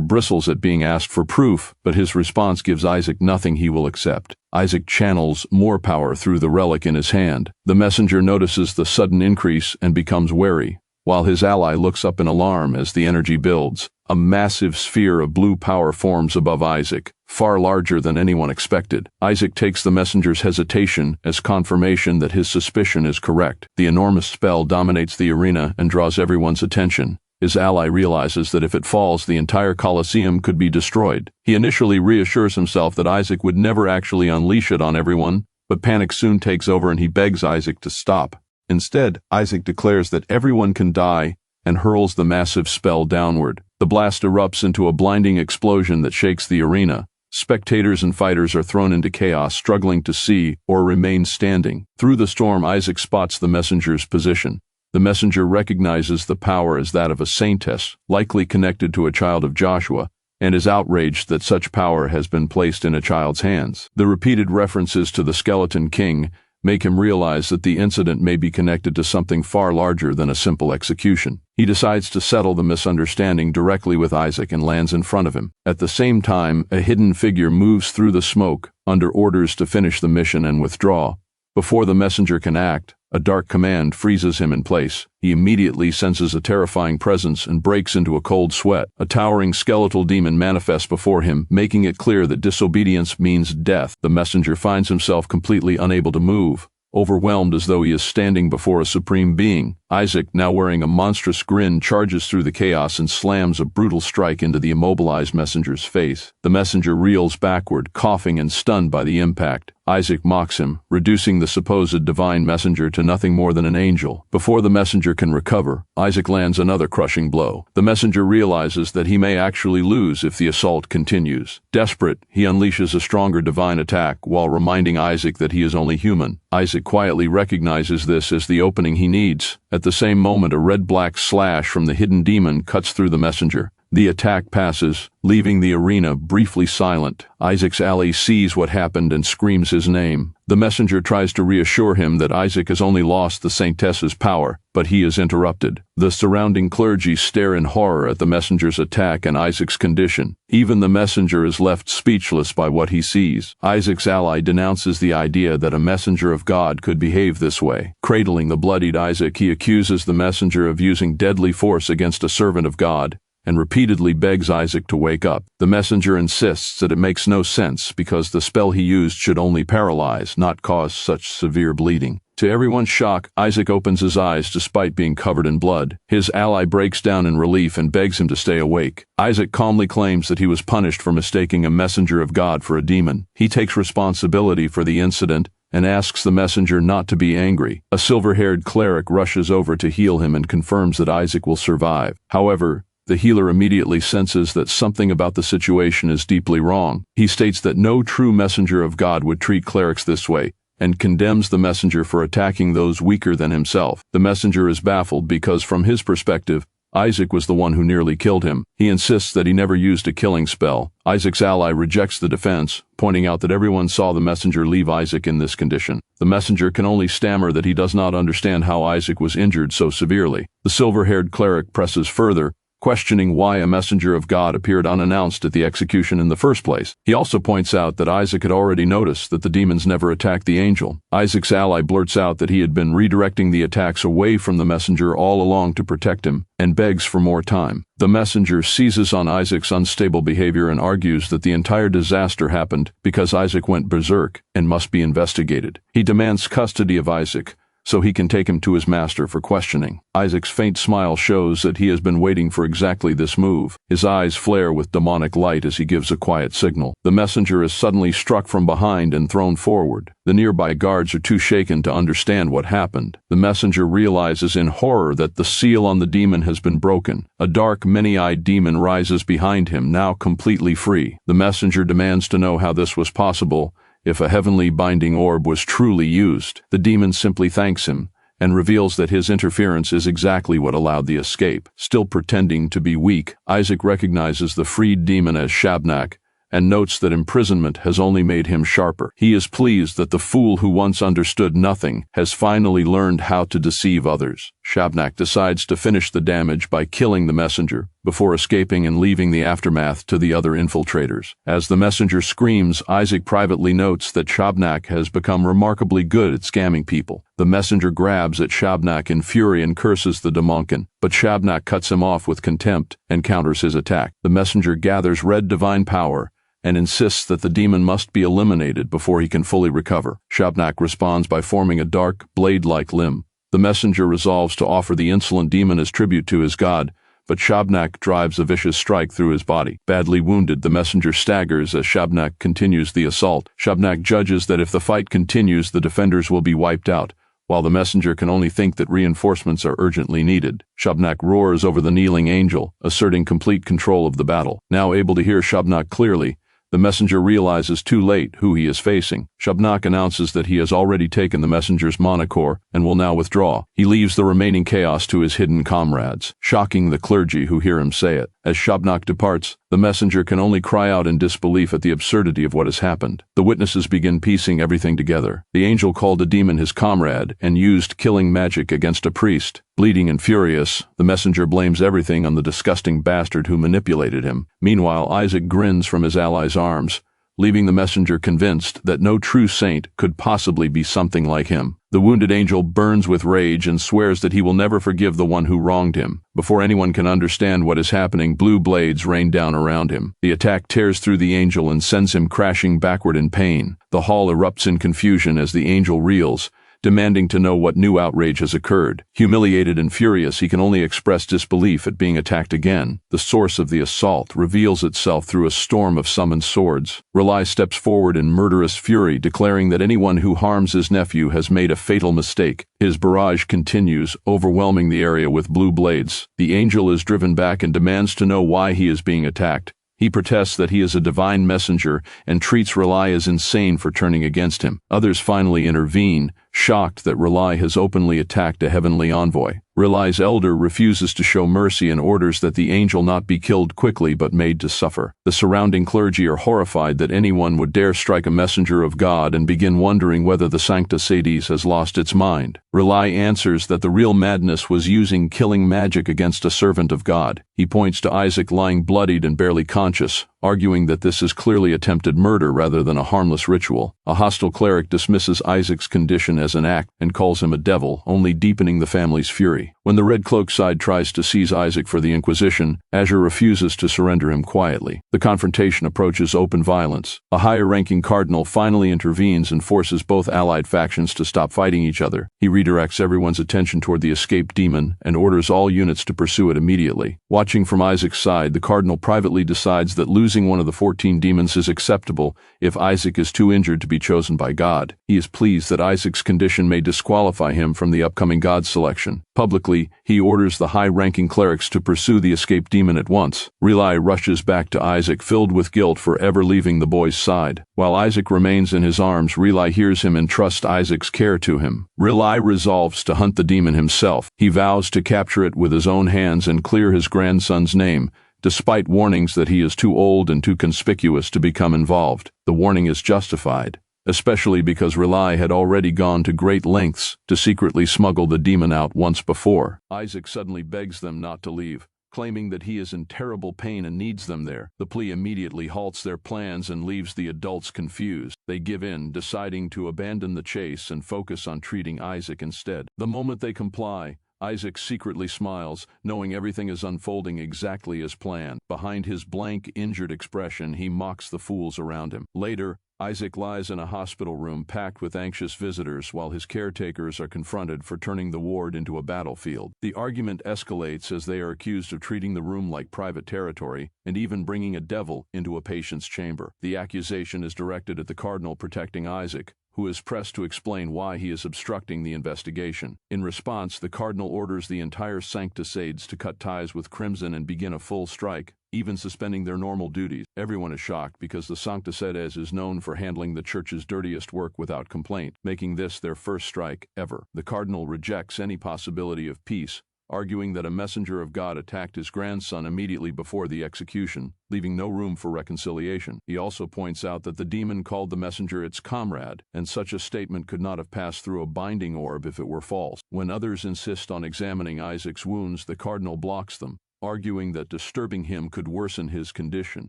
B: bristles at being asked for proof, but his response gives Isaac nothing he will accept. Isaac channels more power through the relic in his hand. The messenger notices the sudden increase and becomes wary, while his ally looks up in alarm as the energy builds. A massive sphere of blue power forms above Isaac, far larger than anyone expected. Isaac takes the messenger's hesitation as confirmation that his suspicion is correct. The enormous spell dominates the arena and draws everyone's attention. His ally realizes that if it falls, the entire Colosseum could be destroyed. He initially reassures himself that Isaac would never actually unleash it on everyone, but panic soon takes over and he begs Isaac to stop. Instead, Isaac declares that everyone can die and hurls the massive spell downward. The blast erupts into a blinding explosion that shakes the arena. Spectators and fighters are thrown into chaos, struggling to see or remain standing. Through the storm, Isaac spots the messenger's position. The messenger recognizes the power as that of a saintess, likely connected to a child of Joshua, and is outraged that such power has been placed in a child's hands. The repeated references to the skeleton king make him realize that the incident may be connected to something far larger than a simple execution. He decides to settle the misunderstanding directly with Isaac and lands in front of him. At the same time, a hidden figure moves through the smoke, under orders to finish the mission and withdraw. Before the messenger can act, a dark command freezes him in place. He immediately senses a terrifying presence and breaks into a cold sweat. A towering skeletal demon manifests before him, making it clear that disobedience means death. The messenger finds himself completely unable to move, overwhelmed as though he is standing before a supreme being. Isaac, now wearing a monstrous grin, charges through the chaos and slams a brutal strike into the immobilized messenger's face. The messenger reels backward, coughing and stunned by the impact. Isaac mocks him, reducing the supposed divine messenger to nothing more than an angel. Before the messenger can recover, Isaac lands another crushing blow. The messenger realizes that he may actually lose if the assault continues. Desperate, he unleashes a stronger divine attack while reminding Isaac that he is only human. Isaac quietly recognizes this as the opening he needs. At the same moment, a red-black slash from the hidden demon cuts through the messenger. The attack passes, leaving the arena briefly silent. Isaac's ally sees what happened and screams his name. The messenger tries to reassure him that Isaac has only lost the saintess's power, but he is interrupted. The surrounding clergy stare in horror at the messenger's attack and Isaac's condition. Even the messenger is left speechless by what he sees. Isaac's ally denounces the idea that a messenger of God could behave this way. Cradling the bloodied Isaac, he accuses the messenger of using deadly force against a servant of God, and repeatedly begs Isaac to wake up. The messenger insists that it makes no sense because the spell he used should only paralyze, not cause such severe bleeding. To everyone's shock, Isaac opens his eyes despite being covered in blood. His ally breaks down in relief and begs him to stay awake. Isaac calmly claims that he was punished for mistaking a messenger of God for a demon. He takes responsibility for the incident and asks the messenger not to be angry. A silver-haired cleric rushes over to heal him and confirms that Isaac will survive. However, the healer immediately senses that something about the situation is deeply wrong. He states that no true messenger of God would treat clerics this way, and condemns the messenger for attacking those weaker than himself. The messenger is baffled because, from his perspective, Isaac was the one who nearly killed him. He insists that he never used a killing spell. Isaac's ally rejects the defense, pointing out that everyone saw the messenger leave Isaac in this condition. The messenger can only stammer that he does not understand how Isaac was injured so severely. The silver-haired cleric presses further, questioning why a messenger of God appeared unannounced at the execution in the first place. He also points out that Isaac had already noticed that the demons never attacked the angel. Isaac's ally blurts out that he had been redirecting the attacks away from the messenger all along to protect him, and begs for more time. The messenger seizes on Isaac's unstable behavior and argues that the entire disaster happened because Isaac went berserk and must be investigated. He demands custody of Isaac, so he can take him to his master for questioning. Isaac's faint smile shows that he has been waiting for exactly this move. His eyes flare with demonic light as he gives a quiet signal. The messenger is suddenly struck from behind and thrown forward. The nearby guards are too shaken to understand what happened. The messenger realizes in horror that the seal on the demon has been broken. A dark, many-eyed demon rises behind him, now completely free. The messenger demands to know how this was possible, if a heavenly binding orb was truly used. The demon simply thanks him and reveals that his interference is exactly what allowed the escape. Still pretending to be weak, Isaac recognizes the freed demon as Shabnak and notes that imprisonment has only made him sharper. He is pleased that the fool who once understood nothing has finally learned how to deceive others. Shabnak decides to finish the damage by killing the messenger before escaping and leaving the aftermath to the other infiltrators. As the messenger screams, Isaac privately notes that Shabnak has become remarkably good at scamming people. The messenger grabs at Shabnak in fury and curses the demonkind, but Shabnak cuts him off with contempt and counters his attack. The messenger gathers red divine power and insists that the demon must be eliminated before he can fully recover. Shabnak responds by forming a dark, blade-like limb. The messenger resolves to offer the insolent demon as tribute to his god, but Shabnak drives a vicious strike through his body. Badly wounded, the messenger staggers as Shabnak continues the assault. Shabnak judges that if the fight continues, the defenders will be wiped out, while the messenger can only think that reinforcements are urgently needed. Shabnak roars over the kneeling angel, asserting complete control of the battle. Now able to hear Shabnak clearly, the messenger realizes too late who he is facing. Shabnak announces that he has already taken the messenger's mana core and will now withdraw. He leaves the remaining chaos to his hidden comrades, shocking the clergy who hear him say it. As Shabnak departs, the messenger can only cry out in disbelief at the absurdity of what has happened. The witnesses begin piecing everything together. The angel called a demon his comrade and used killing magic against a priest. Bleeding and furious, the messenger blames everything on the disgusting bastard who manipulated him. Meanwhile, Isaac grins from his ally's arms, leaving the messenger convinced that no true saint could possibly be something like him. The wounded angel burns with rage and swears that he will never forgive the one who wronged him. Before anyone can understand what is happening, blue blades rain down around him. The attack tears through the angel and sends him crashing backward in pain. The hall erupts in confusion as the angel reels, demanding to know what new outrage has occurred. Humiliated and furious, he can only express disbelief at being attacked again. The source of the assault reveals itself through a storm of summoned swords. Relai steps forward in murderous fury, declaring that anyone who harms his nephew has made a fatal mistake. His barrage continues, overwhelming the area with blue blades. The angel is driven back and demands to know why he is being attacked. He protests that he is a divine messenger and treats Relai as insane for turning against him. Others finally intervene, shocked that Relai has openly attacked a heavenly envoy. Relai's elder refuses to show mercy and orders that the angel not be killed quickly but made to suffer. The surrounding clergy are horrified that anyone would dare strike a messenger of God and begin wondering whether the Sancta Sedis has lost its mind. Relai answers that the real madness was using killing magic against a servant of God. He points to Isaac lying bloodied and barely conscious, arguing that this is clearly attempted murder rather than a harmless ritual. A hostile cleric dismisses Isaac's condition as an act and calls him a devil, only deepening the family's fury. When the Red Cloak side tries to seize Isaac for the Inquisition, Azure refuses to surrender him quietly. The confrontation approaches open violence. A higher-ranking cardinal finally intervenes and forces both allied factions to stop fighting each other. He redirects everyone's attention toward the escaped demon and orders all units to pursue it immediately. Watching from Isaac's side, the cardinal privately decides that losing one of the 14 demons is acceptable if Isaac is too injured to be chosen by God. He is pleased that Isaac's condition may disqualify him from the upcoming God selection. Publicly, he orders the high-ranking clerics to pursue the escaped demon at once. Relai rushes back to Isaac, filled with guilt for ever leaving the boy's side. While Isaac remains in his arms, Relai hears him entrust Isaac's care to him. Relai resolves to hunt the demon himself. He vows to capture it with his own hands and clear his grandson's name, despite warnings that he is too old and too conspicuous to become involved. The warning is justified, especially because Relai had already gone to great lengths to secretly smuggle the demon out once before. Isaac suddenly begs them not to leave, claiming that he is in terrible pain and needs them there. The plea immediately halts their plans and leaves the adults confused. They give in, deciding to abandon the chase and focus on treating Isaac instead. The moment they comply, Isaac secretly smiles, knowing everything is unfolding exactly as planned. Behind his blank, injured expression, he mocks the fools around him. Later, Isaac lies in a hospital room packed with anxious visitors while his caretakers are confronted for turning the ward into a battlefield. The argument escalates as they are accused of treating the room like private territory and even bringing a devil into a patient's chamber. The accusation is directed at the cardinal protecting Isaac, who is pressed to explain why he is obstructing the investigation. In response, the cardinal orders the entire Sanctusades to cut ties with Crimson and begin a full strike, even suspending their normal duties. Everyone is shocked because the Sanctusades is known for handling the church's dirtiest work without complaint, making this their first strike ever. The cardinal rejects any possibility of peace, arguing that a messenger of God attacked his grandson immediately before the execution, leaving no room for reconciliation. He also points out that the demon called the messenger its comrade, and such a statement could not have passed through a binding orb if it were false. When others insist on examining Isaac's wounds, the cardinal blocks them, arguing that disturbing him could worsen his condition.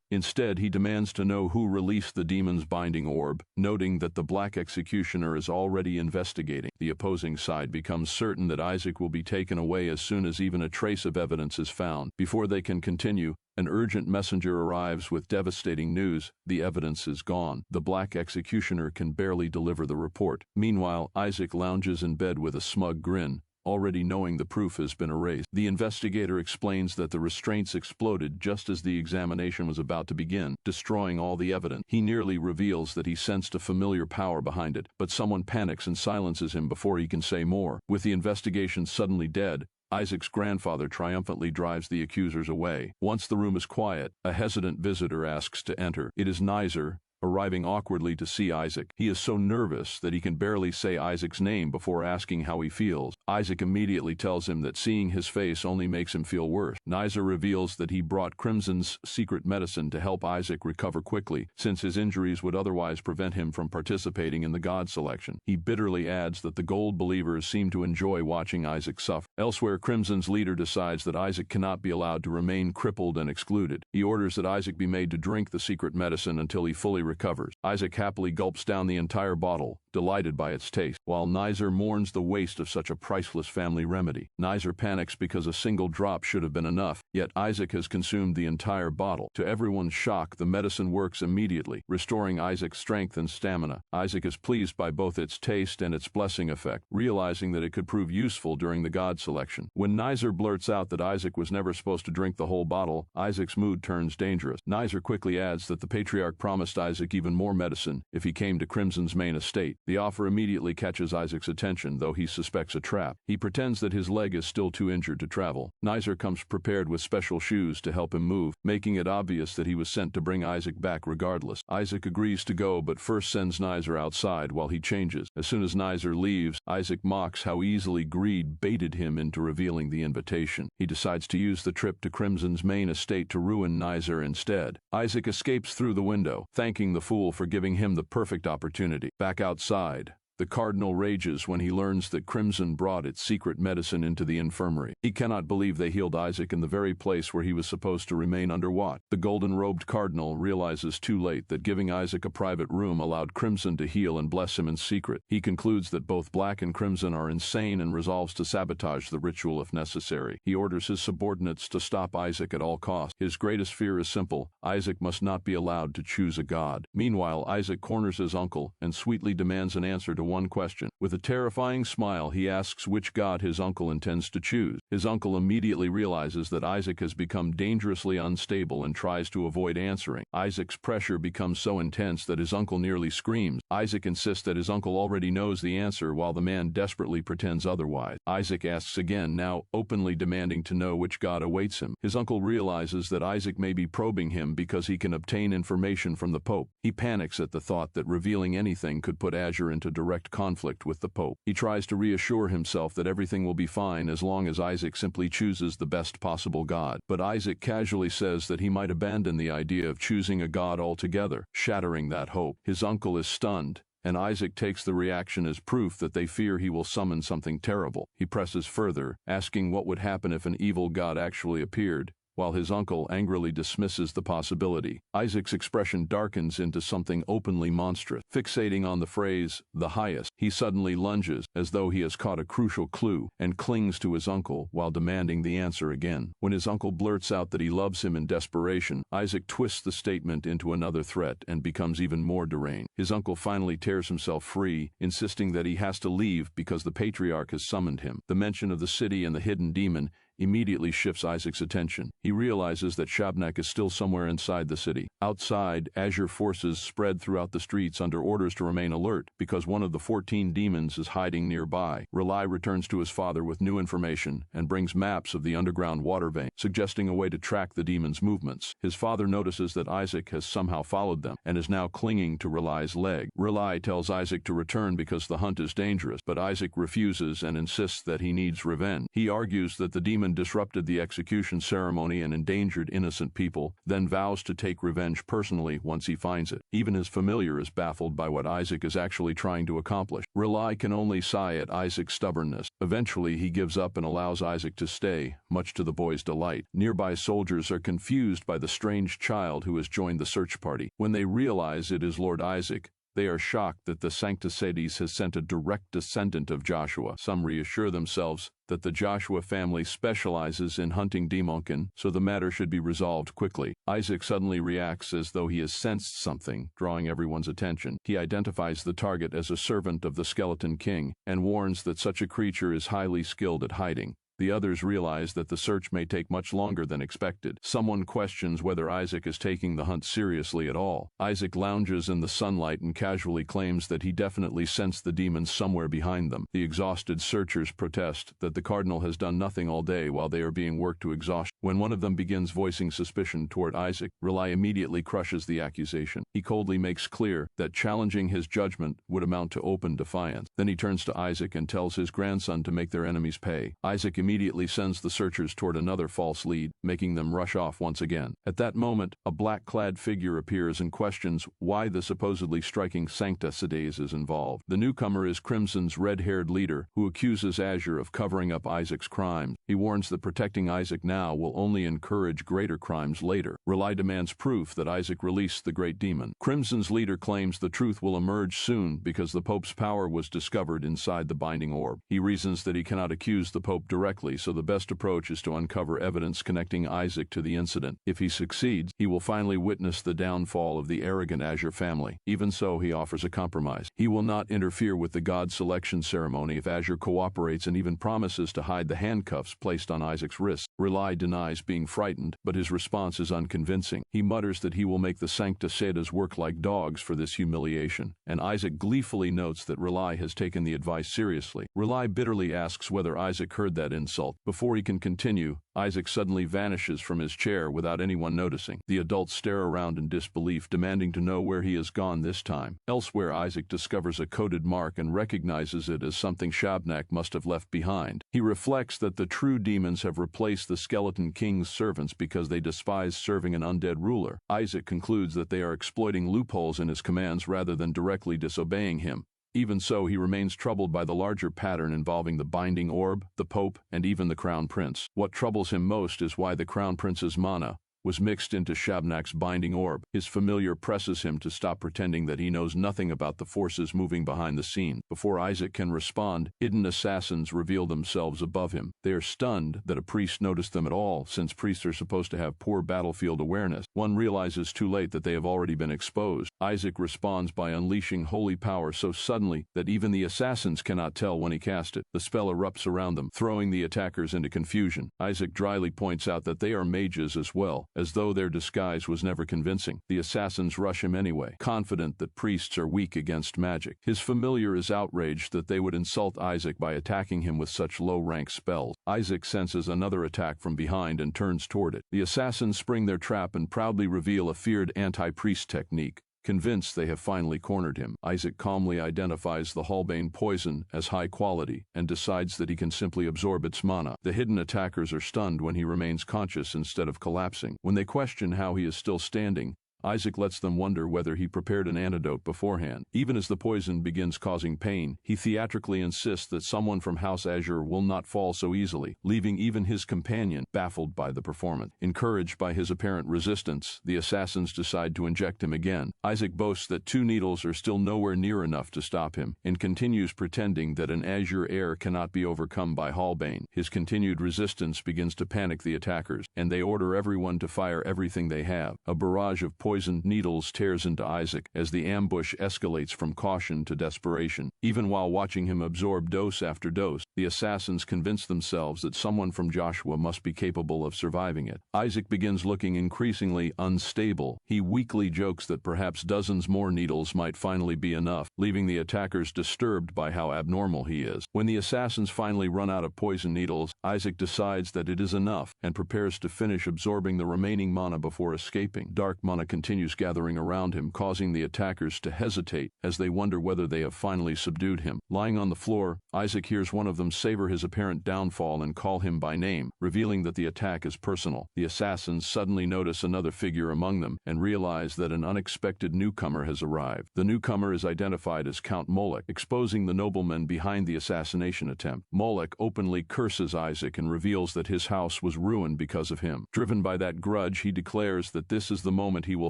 B: Instead, he demands to know who released the demon's binding orb, noting that the Black Executioner is already investigating. The opposing side becomes certain that Isaac will be taken away as soon as even a trace of evidence is found. Before they can continue, an urgent messenger arrives with devastating news: the evidence is gone. The Black Executioner can barely deliver the report. Meanwhile, Isaac lounges in bed with a smug grin, already knowing the proof has been erased. The investigator explains that the restraints exploded just as the examination was about to begin, destroying all the evidence. He nearly reveals that he sensed a familiar power behind it, but someone panics and silences him before he can say more. With the investigation suddenly dead, Isaac's grandfather triumphantly drives the accusers away. Once the room is quiet, a hesitant visitor asks to enter. It is Nizer, arriving awkwardly to see Isaac. He is so nervous that he can barely say Isaac's name before asking how he feels. Isaac immediately tells him that seeing his face only makes him feel worse. Nizer reveals that he brought Crimson's secret medicine to help Isaac recover quickly, since his injuries would otherwise prevent him from participating in the god selection. He bitterly adds that the gold believers seem to enjoy watching Isaac suffer. Elsewhere, Crimson's leader decides that Isaac cannot be allowed to remain crippled and excluded. He orders that Isaac be made to drink the secret medicine until he fully recovers. Isaac happily gulps down the entire bottle, delighted by its taste, while Nizer mourns the waste of such a priceless family remedy. Nizer panics because a single drop should have been enough, yet Isaac has consumed the entire bottle. To everyone's shock, the medicine works immediately, restoring Isaac's strength and stamina. Isaac is pleased by both its taste and its blessing effect, realizing that it could prove useful during the god selection. When Nizer blurts out that Isaac was never supposed to drink the whole bottle, Isaac's mood turns dangerous. Nizer quickly adds that the patriarch promised Isaac even more medicine if he came to Crimson's main estate. The offer immediately catches Isaac's attention, though he suspects a trap. He pretends that his leg is still too injured to travel. Nizer comes prepared with special shoes to help him move, making it obvious that he was sent to bring Isaac back regardless. Isaac agrees to go, but first sends Nizer outside while he changes. As soon as Nizer leaves, Isaac mocks how easily greed baited him into revealing the invitation. He decides to use the trip to Crimson's main estate to ruin Nizer instead. Isaac escapes through the window, thanking the fool for giving him the perfect opportunity. Back outside, the cardinal rages when he learns that Crimson brought its secret medicine into the infirmary. He cannot believe they healed Isaac in the very place where he was supposed to remain under watch. The golden-robed cardinal realizes too late that giving Isaac a private room allowed Crimson to heal and bless him in secret. He concludes that both Black and Crimson are insane and resolves to sabotage the ritual if necessary. He orders his subordinates to stop Isaac at all costs. His greatest fear is simple: Isaac must not be allowed to choose a god. Meanwhile, Isaac corners his uncle and sweetly demands an answer to one question. With a terrifying smile, he asks which god his uncle intends to choose. His uncle immediately realizes that Isaac has become dangerously unstable and tries to avoid answering. Isaac's pressure becomes so intense that his uncle nearly screams. Isaac insists that his uncle already knows the answer while the man desperately pretends otherwise. Isaac asks again, now openly demanding to know which god awaits him. His uncle realizes that Isaac may be probing him because he can obtain information from the Pope. He panics at the thought that revealing anything could put Azure into direct conflict with the Pope. He tries to reassure himself that everything will be fine as long as Isaac simply chooses the best possible god. But Isaac casually says that he might abandon the idea of choosing a god altogether, shattering that hope. His uncle is stunned, and Isaac takes the reaction as proof that they fear he will summon something terrible. He presses further, asking what would happen if an evil god actually appeared, while his uncle angrily dismisses the possibility. Isaac's expression darkens into something openly monstrous. Fixating on the phrase, the highest, he suddenly lunges, as though he has caught a crucial clue, and clings to his uncle while demanding the answer again. When his uncle blurts out that he loves him in desperation, Isaac twists the statement into another threat and becomes even more deranged. His uncle finally tears himself free, insisting that he has to leave because the patriarch has summoned him. The mention of the city and the hidden demon immediately shifts Isaac's attention. He realizes that Shabnak is still somewhere inside the city. Outside, Azure forces spread throughout the streets under orders to remain alert because one of the 14 demons is hiding nearby. Relai returns to his father with new information and brings maps of the underground water vein, suggesting a way to track the demon's movements. His father notices that Isaac has somehow followed them and is now clinging to Relai's leg. Relai tells Isaac to return because the hunt is dangerous, but Isaac refuses and insists that he needs revenge. He argues that the demon disrupted the execution ceremony and endangered innocent people, then vows to take revenge personally once he finds it. Even his familiar is baffled by what Isaac is actually trying to accomplish. Relai can only sigh at Isaac's stubbornness. Eventually, he gives up and allows Isaac to stay, much to the boy's delight. Nearby soldiers are confused by the strange child who has joined the search party. When they realize it is Lord Isaac, they are shocked that the Sancticedes has sent a direct descendant of Joshua. Some reassure themselves that the Joshua family specializes in hunting demonkind, so the matter should be resolved quickly. Isaac suddenly reacts as though he has sensed something, drawing everyone's attention. He identifies the target as a servant of the Skeleton King and warns that such a creature is highly skilled at hiding. The others realize that the search may take much longer than expected. Someone questions whether Isaac is taking the hunt seriously at all. Isaac lounges in the sunlight and casually claims that he definitely sensed the demons somewhere behind them. The exhausted searchers protest that the cardinal has done nothing all day while they are being worked to exhaustion. When one of them begins voicing suspicion toward Isaac, Relai immediately crushes the accusation. He coldly makes clear that challenging his judgment would amount to open defiance. Then he turns to Isaac and tells his grandson to make their enemies pay. Isaac immediately sends the searchers toward another false lead, making them rush off once again. At that moment, a black-clad figure appears and questions why the supposedly striking Sancticedes is involved. The newcomer is Crimson's red-haired leader, who accuses Azure of covering up Isaac's crimes. He warns that protecting Isaac now will only encourage greater crimes later. Relai demands proof that Isaac released the great demon. Crimson's leader claims the truth will emerge soon because the Pope's power was discovered inside the binding orb. He reasons that he cannot accuse the Pope directly, so the best approach is to uncover evidence connecting Isaac to the incident. If he succeeds, he will finally witness the downfall of the arrogant Azure family. Even so, he offers a compromise. He will not interfere with the god selection ceremony if Azure cooperates and even promises to hide the handcuffs placed on Isaac's wrists. Relai denies being frightened, but his response is unconvincing. He mutters that he will make the Sancticedes work like dogs for this humiliation, and Isaac gleefully notes that Relai has taken the advice seriously. Relai bitterly asks whether Isaac heard that insult. Before he can continue, Isaac suddenly vanishes from his chair without anyone noticing. The adults stare around in disbelief, demanding to know where he has gone this time. Elsewhere, Isaac discovers a coded mark and recognizes it as something Shabnak must have left behind. He reflects that the true demons have replaced the Skeleton King's servants because they despise serving an undead ruler. Isaac concludes that they are exploiting loopholes in his commands rather than directly disobeying him. Even so, he remains troubled by the larger pattern involving the binding orb, the Pope, and even the Crown Prince. What troubles him most is why the Crown Prince's mana was mixed into Shabnak's binding orb. His familiar presses him to stop pretending that he knows nothing about the forces moving behind the scene. Before Isaac can respond, hidden assassins reveal themselves above him. They are stunned that a priest noticed them at all, since priests are supposed to have poor battlefield awareness. One realizes too late that they have already been exposed. Isaac responds by unleashing holy power so suddenly that even the assassins cannot tell when he cast it. The spell erupts around them, throwing the attackers into confusion. Isaac dryly points out that they are mages as well, as though their disguise was never convincing. The assassins rush him anyway, confident that priests are weak against magic. His familiar is outraged that they would insult Isaac by attacking him with such low-rank spells. Isaac senses another attack from behind and turns toward it. The assassins spring their trap and proudly reveal a feared anti-priest technique. Convinced they have finally cornered him, Isaac calmly identifies the Halbane poison as high quality and decides that he can simply absorb its mana. The hidden attackers are stunned when he remains conscious instead of collapsing. When they question how he is still standing, Isaac lets them wonder whether he prepared an antidote beforehand. Even as the poison begins causing pain, he theatrically insists that someone from House Azure will not fall so easily, leaving even his companion baffled by the performance. Encouraged by his apparent resistance, the assassins decide to inject him again. Isaac boasts that 2 needles are still nowhere near enough to stop him, and continues pretending that an azure air cannot be overcome by Hallbane. His continued resistance begins to panic the attackers, and they order everyone to fire everything they have. A barrage of poisoned needles tears into Isaac as the ambush escalates from caution to desperation. Even while watching him absorb dose after dose, the assassins convince themselves that someone from Joshua must be capable of surviving it. Isaac begins looking increasingly unstable. He weakly jokes that perhaps dozens more needles might finally be enough, leaving the attackers disturbed by how abnormal he is. When the assassins finally run out of poison needles, Isaac decides that it is enough and prepares to finish absorbing the remaining mana before escaping. Dark mana continues gathering around him, causing the attackers to hesitate as they wonder whether they have finally subdued him. Lying on the floor, Isaac hears one of them savor his apparent downfall and call him by name, revealing that the attack is personal. The assassins suddenly notice another figure among them and realize that an unexpected newcomer has arrived. The newcomer is identified as Count Moloch, exposing the nobleman behind the assassination attempt. Moloch openly curses Isaac and reveals that his house was ruined because of him. Driven by that grudge, he declares that this is the moment he will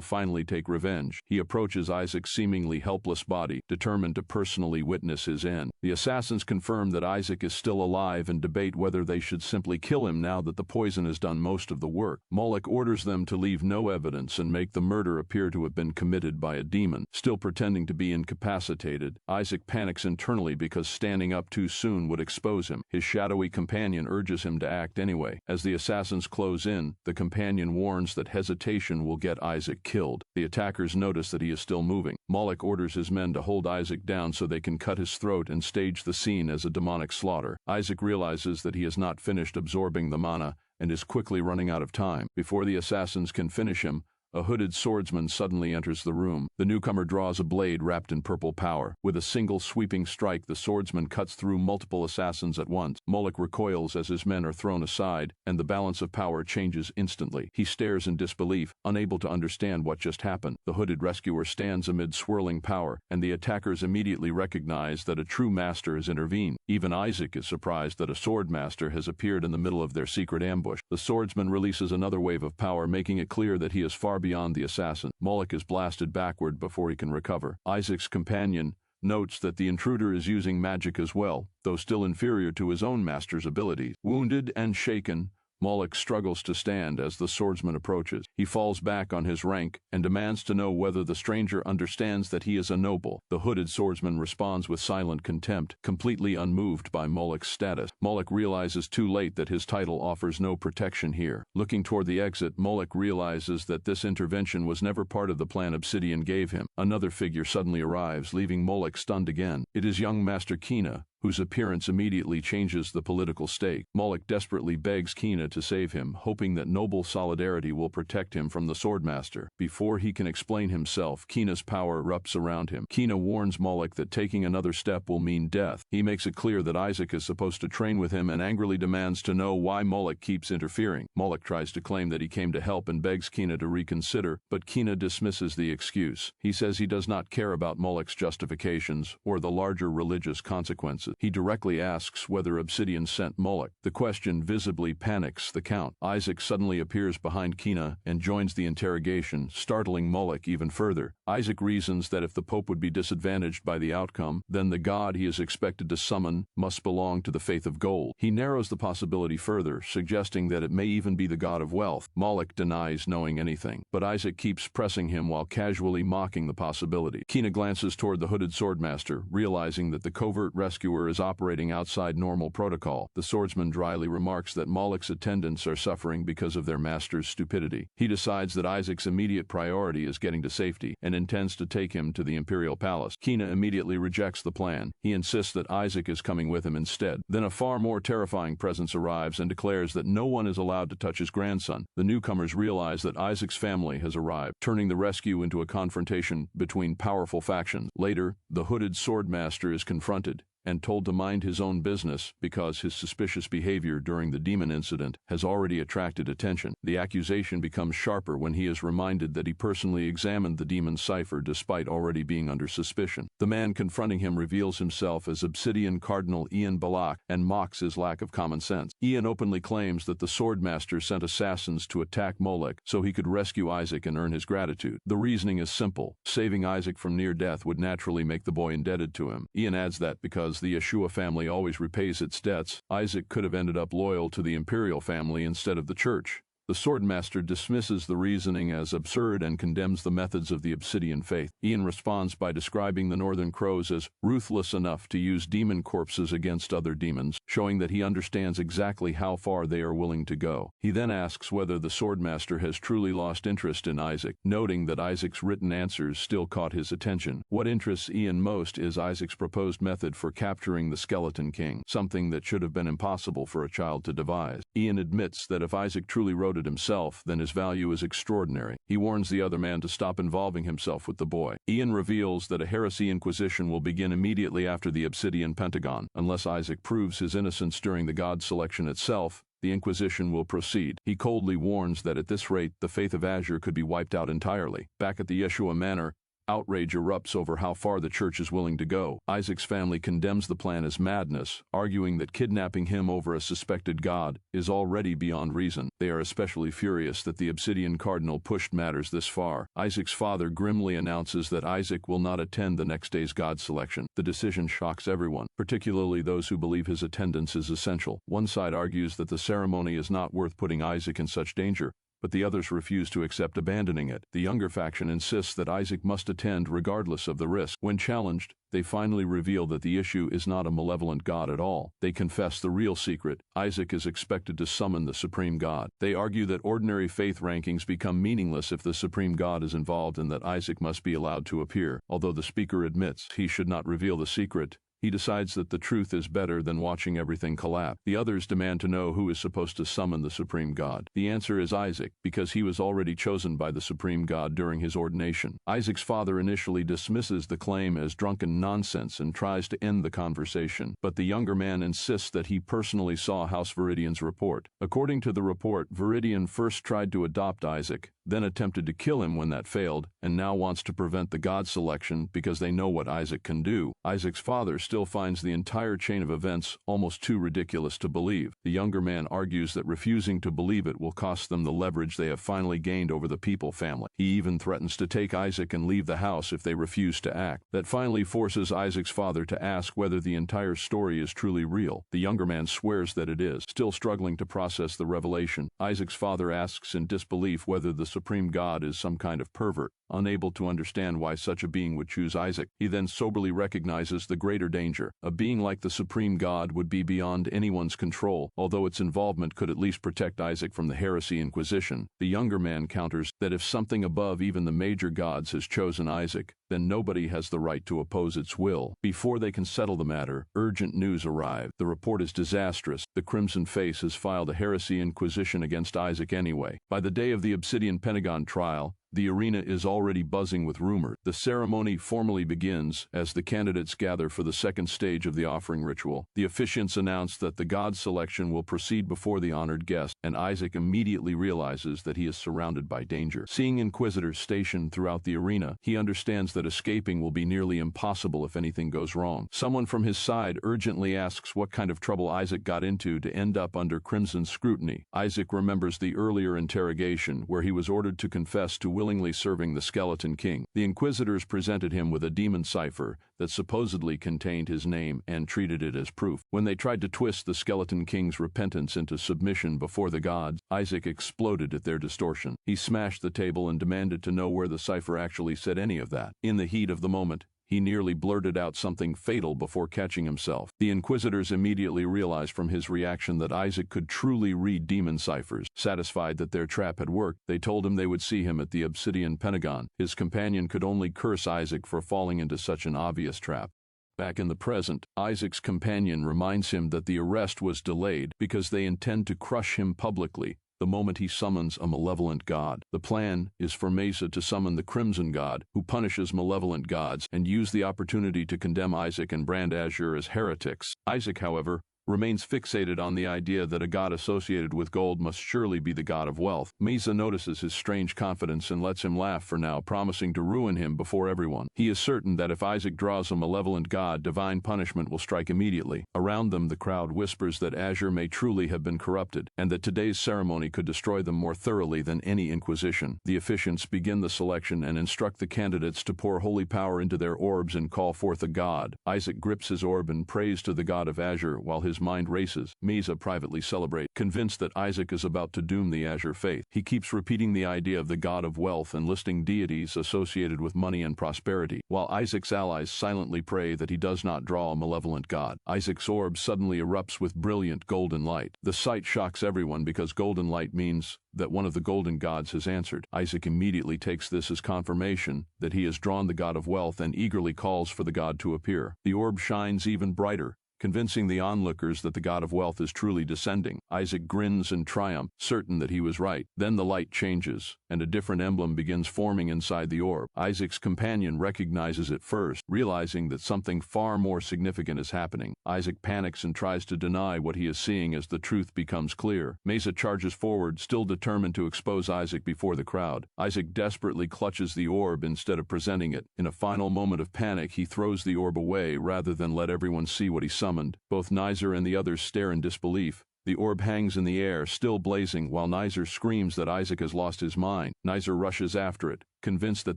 B: finally take revenge. He approaches Isaac's seemingly helpless body, determined to personally witness his end. The assassins confirm that Isaac is still alive and debate whether they should simply kill him now that the poison has done most of the work. Moloch orders them to leave no evidence and make the murder appear to have been committed by a demon. Still pretending to be incapacitated, Isaac panics internally because standing up too soon would expose him. His shadowy companion urges him to act anyway. As the assassins close in, the companion warns that hesitation will get Isaac killed. The attackers notice that he is still moving. Moloch orders his men to hold Isaac down so they can cut his throat and stage the scene as a demonic slaughter. Isaac realizes that he has not finished absorbing the mana and is quickly running out of time. Before the assassins can finish him, a hooded swordsman suddenly enters the room. The newcomer draws a blade wrapped in purple power. With a single sweeping strike, the swordsman cuts through multiple assassins at once. Moloch recoils as his men are thrown aside, and the balance of power changes instantly. He stares in disbelief, unable to understand what just happened. The hooded rescuer stands amid swirling power, and the attackers immediately recognize that a true master has intervened. Even Isaac is surprised that a sword master has appeared in the middle of their secret ambush. The swordsman releases another wave of power, making it clear that he is far beyond the assassin. Moloch is blasted backward before he can recover. Isaac's companion notes that the intruder is using magic as well, though still inferior to his own master's abilities. Wounded and shaken, Moloch struggles to stand as the swordsman approaches. He falls back on his rank and demands to know whether the stranger understands that he is a noble. The hooded swordsman responds with silent contempt, completely unmoved by Moloch's status. Moloch realizes too late that his title offers no protection here. Looking toward the exit, Moloch realizes that this intervention was never part of the plan Obsidian gave him. Another figure suddenly arrives, leaving Moloch stunned again. It is young Master Kina, whose appearance immediately changes the political stake. Moloch desperately begs Kina to save him, hoping that noble solidarity will protect him from the swordmaster. Before he can explain himself, Kina's power erupts around him. Kina warns Moloch that taking another step will mean death. He makes it clear that Isaac is supposed to train with him and angrily demands to know why Moloch keeps interfering. Moloch tries to claim that he came to help and begs Kina to reconsider, but Kina dismisses the excuse. He says he does not care about Moloch's justifications or the larger religious consequences. He directly asks whether Obsidian sent Moloch. The question visibly panics the Count. Isaac suddenly appears behind Kina and joins the interrogation, startling Moloch even further. Isaac reasons that if the Pope would be disadvantaged by the outcome, then the god he is expected to summon must belong to the faith of gold. He narrows the possibility further, suggesting that it may even be the god of wealth. Moloch denies knowing anything, but Isaac keeps pressing him while casually mocking the possibility. Kina glances toward the hooded swordmaster, realizing that the covert rescuer is operating outside normal protocol. The swordsman dryly remarks that Moloch's attendants are suffering because of their master's stupidity. He decides that Isaac's immediate priority is getting to safety and intends to take him to the Imperial Palace. Kina immediately rejects the plan. He insists that Isaac is coming with him instead. Then a far more terrifying presence arrives and declares that no one is allowed to touch his grandson. The newcomers realize that Isaac's family has arrived, turning the rescue into a confrontation between powerful factions. Later, the hooded swordmaster is confronted, and told to mind his own business because his suspicious behavior during the demon incident has already attracted attention. The accusation becomes sharper when he is reminded that he personally examined the demon's cipher despite already being under suspicion. The man confronting him reveals himself as Obsidian Cardinal Ian Balak and mocks his lack of common sense. Ian openly claims that the Swordmaster sent assassins to attack Molech so he could rescue Isaac and earn his gratitude. The reasoning is simple. Saving Isaac from near death would naturally make the boy indebted to him. Ian adds that because the Yeshua family always repays its debts, Isaac could have ended up loyal to the imperial family instead of the church. The Swordmaster dismisses the reasoning as absurd and condemns the methods of the Obsidian faith. Ian responds by describing the Northern Crows as ruthless enough to use demon corpses against other demons, showing that he understands exactly how far they are willing to go. He then asks whether the Swordmaster has truly lost interest in Isaac, noting that Isaac's written answers still caught his attention. What interests Ian most is Isaac's proposed method for capturing the Skeleton King, something that should have been impossible for a child to devise. Ian admits that if Isaac truly wrote it himself, then his value is extraordinary. He warns the other man to stop involving himself with the boy. Ian reveals that a heresy inquisition will begin immediately after the Obsidian Pentagon. Unless Isaac proves his innocence during the god selection itself, the Inquisition will proceed. He coldly warns that at this rate, the faith of Azure could be wiped out entirely. Back at the Yeshua Manor, outrage erupts over how far the church is willing to go. Isaac's family condemns the plan as madness, arguing that kidnapping him over a suspected god is already beyond reason. They are especially furious that the Obsidian Cardinal pushed matters this far. Isaac's father grimly announces that Isaac will not attend the next day's god selection. The decision shocks everyone, particularly those who believe his attendance is essential. One side argues that the ceremony is not worth putting Isaac in such danger, but the others refuse to accept abandoning it. The younger faction insists that Isaac must attend regardless of the risk. When challenged, they finally reveal that the issue is not a malevolent god at all. They confess the real secret. Isaac is expected to summon the Supreme God. They argue that ordinary faith rankings become meaningless if the Supreme God is involved and that Isaac must be allowed to appear. Although the speaker admits he should not reveal the secret, he decides that the truth is better than watching everything collapse. The others demand to know who is supposed to summon the Supreme God. The answer is Isaac, because he was already chosen by the Supreme God during his ordination. Isaac's father initially dismisses the claim as drunken nonsense and tries to end the conversation, but the younger man insists that he personally saw House Viridian's report. According to the report, Viridian first tried to adopt Isaac, then attempted to kill him when that failed, and now wants to prevent the god selection because they know what Isaac can do. Isaac's father still finds the entire chain of events almost too ridiculous to believe. The younger man argues that refusing to believe it will cost them the leverage they have finally gained over the People family. He even threatens to take Isaac and leave the house if they refuse to act. That finally forces Isaac's father to ask whether the entire story is truly real. The younger man swears that it is. Still struggling to process the revelation, Isaac's father asks in disbelief whether the Supreme God is some kind of pervert. Unable to understand why such a being would choose Isaac, he then soberly recognizes the greater danger. A being like the Supreme God would be beyond anyone's control, although its involvement could at least protect Isaac from the heresy inquisition. The younger man counters that if something above even the major gods has chosen Isaac, then nobody has the right to oppose its will. Before they can settle the matter, urgent news arrive. The report is disastrous. The Crimson Face has filed a heresy inquisition against Isaac anyway. By the day of the Obsidian Pentagon trial, the arena is already buzzing with rumor. The ceremony formally begins as the candidates gather for the second stage of the offering ritual. The officiants announce that the god selection will proceed before the honored guest, and Isaac immediately realizes that he is surrounded by danger. Seeing inquisitors stationed throughout the arena, he understands that escaping will be nearly impossible if anything goes wrong. Someone from his side urgently asks what kind of trouble Isaac got into to end up under crimson scrutiny. Isaac remembers the earlier interrogation where he was ordered to confess to willingly serving the Skeleton King. The inquisitors presented him with a demon cipher that supposedly contained his name and treated it as proof. When they tried to twist the Skeleton King's repentance into submission before the gods, Isaac exploded at their distortion. He smashed the table and demanded to know where the cipher actually said any of that. In the heat of the moment, he nearly blurted out something fatal before catching himself. The inquisitors immediately realized from his reaction that Isaac could truly read demon ciphers. Satisfied that their trap had worked, they told him they would see him at the Obsidian Pentagon. His companion could only curse Isaac for falling into such an obvious trap. Back in the present, Isaac's companion reminds him that the arrest was delayed because they intend to crush him publicly, the moment he summons a malevolent god. The plan is for Mesa to summon the Crimson God, who punishes malevolent gods, and use the opportunity to condemn Isaac and brand Azure as heretics. Isaac, however, remains fixated on the idea that a god associated with gold must surely be the god of wealth. Mesa notices his strange confidence and lets him laugh for now, promising to ruin him before everyone. He is certain that if Isaac draws a malevolent god, divine punishment will strike immediately. Around them, the crowd whispers that Azure may truly have been corrupted, and that today's ceremony could destroy them more thoroughly than any inquisition. The officiants begin the selection and instruct the candidates to pour holy power into their orbs and call forth a god. Isaac grips his orb and prays to the god of Azure while his mind races. Mesa privately celebrates, convinced that Isaac is about to doom the Azure faith. He keeps repeating the idea of the god of wealth and listing deities associated with money and prosperity, while Isaac's allies silently pray that he does not draw a malevolent god. Isaac's orb suddenly erupts with brilliant golden light. The sight shocks everyone because golden light means that one of the golden gods has answered. Isaac immediately takes this as confirmation that he has drawn the god of wealth and eagerly calls for the god to appear. The orb shines even brighter, convincing the onlookers that the god of wealth is truly descending. Isaac grins in triumph, certain that he was right. Then the light changes, and a different emblem begins forming inside the orb. Isaac's companion recognizes it first, realizing that something far more significant is happening. Isaac panics and tries to deny what he is seeing as the truth becomes clear. Mesa charges forward, still determined to expose Isaac before the crowd. Isaac desperately clutches the orb instead of presenting it. In a final moment of panic, he throws the orb away rather than let everyone see what he saw. Both Nizer and the others stare in disbelief. The orb hangs in the air, still blazing, while Nizer screams that Isaac has lost his mind. Nizer rushes after it, convinced that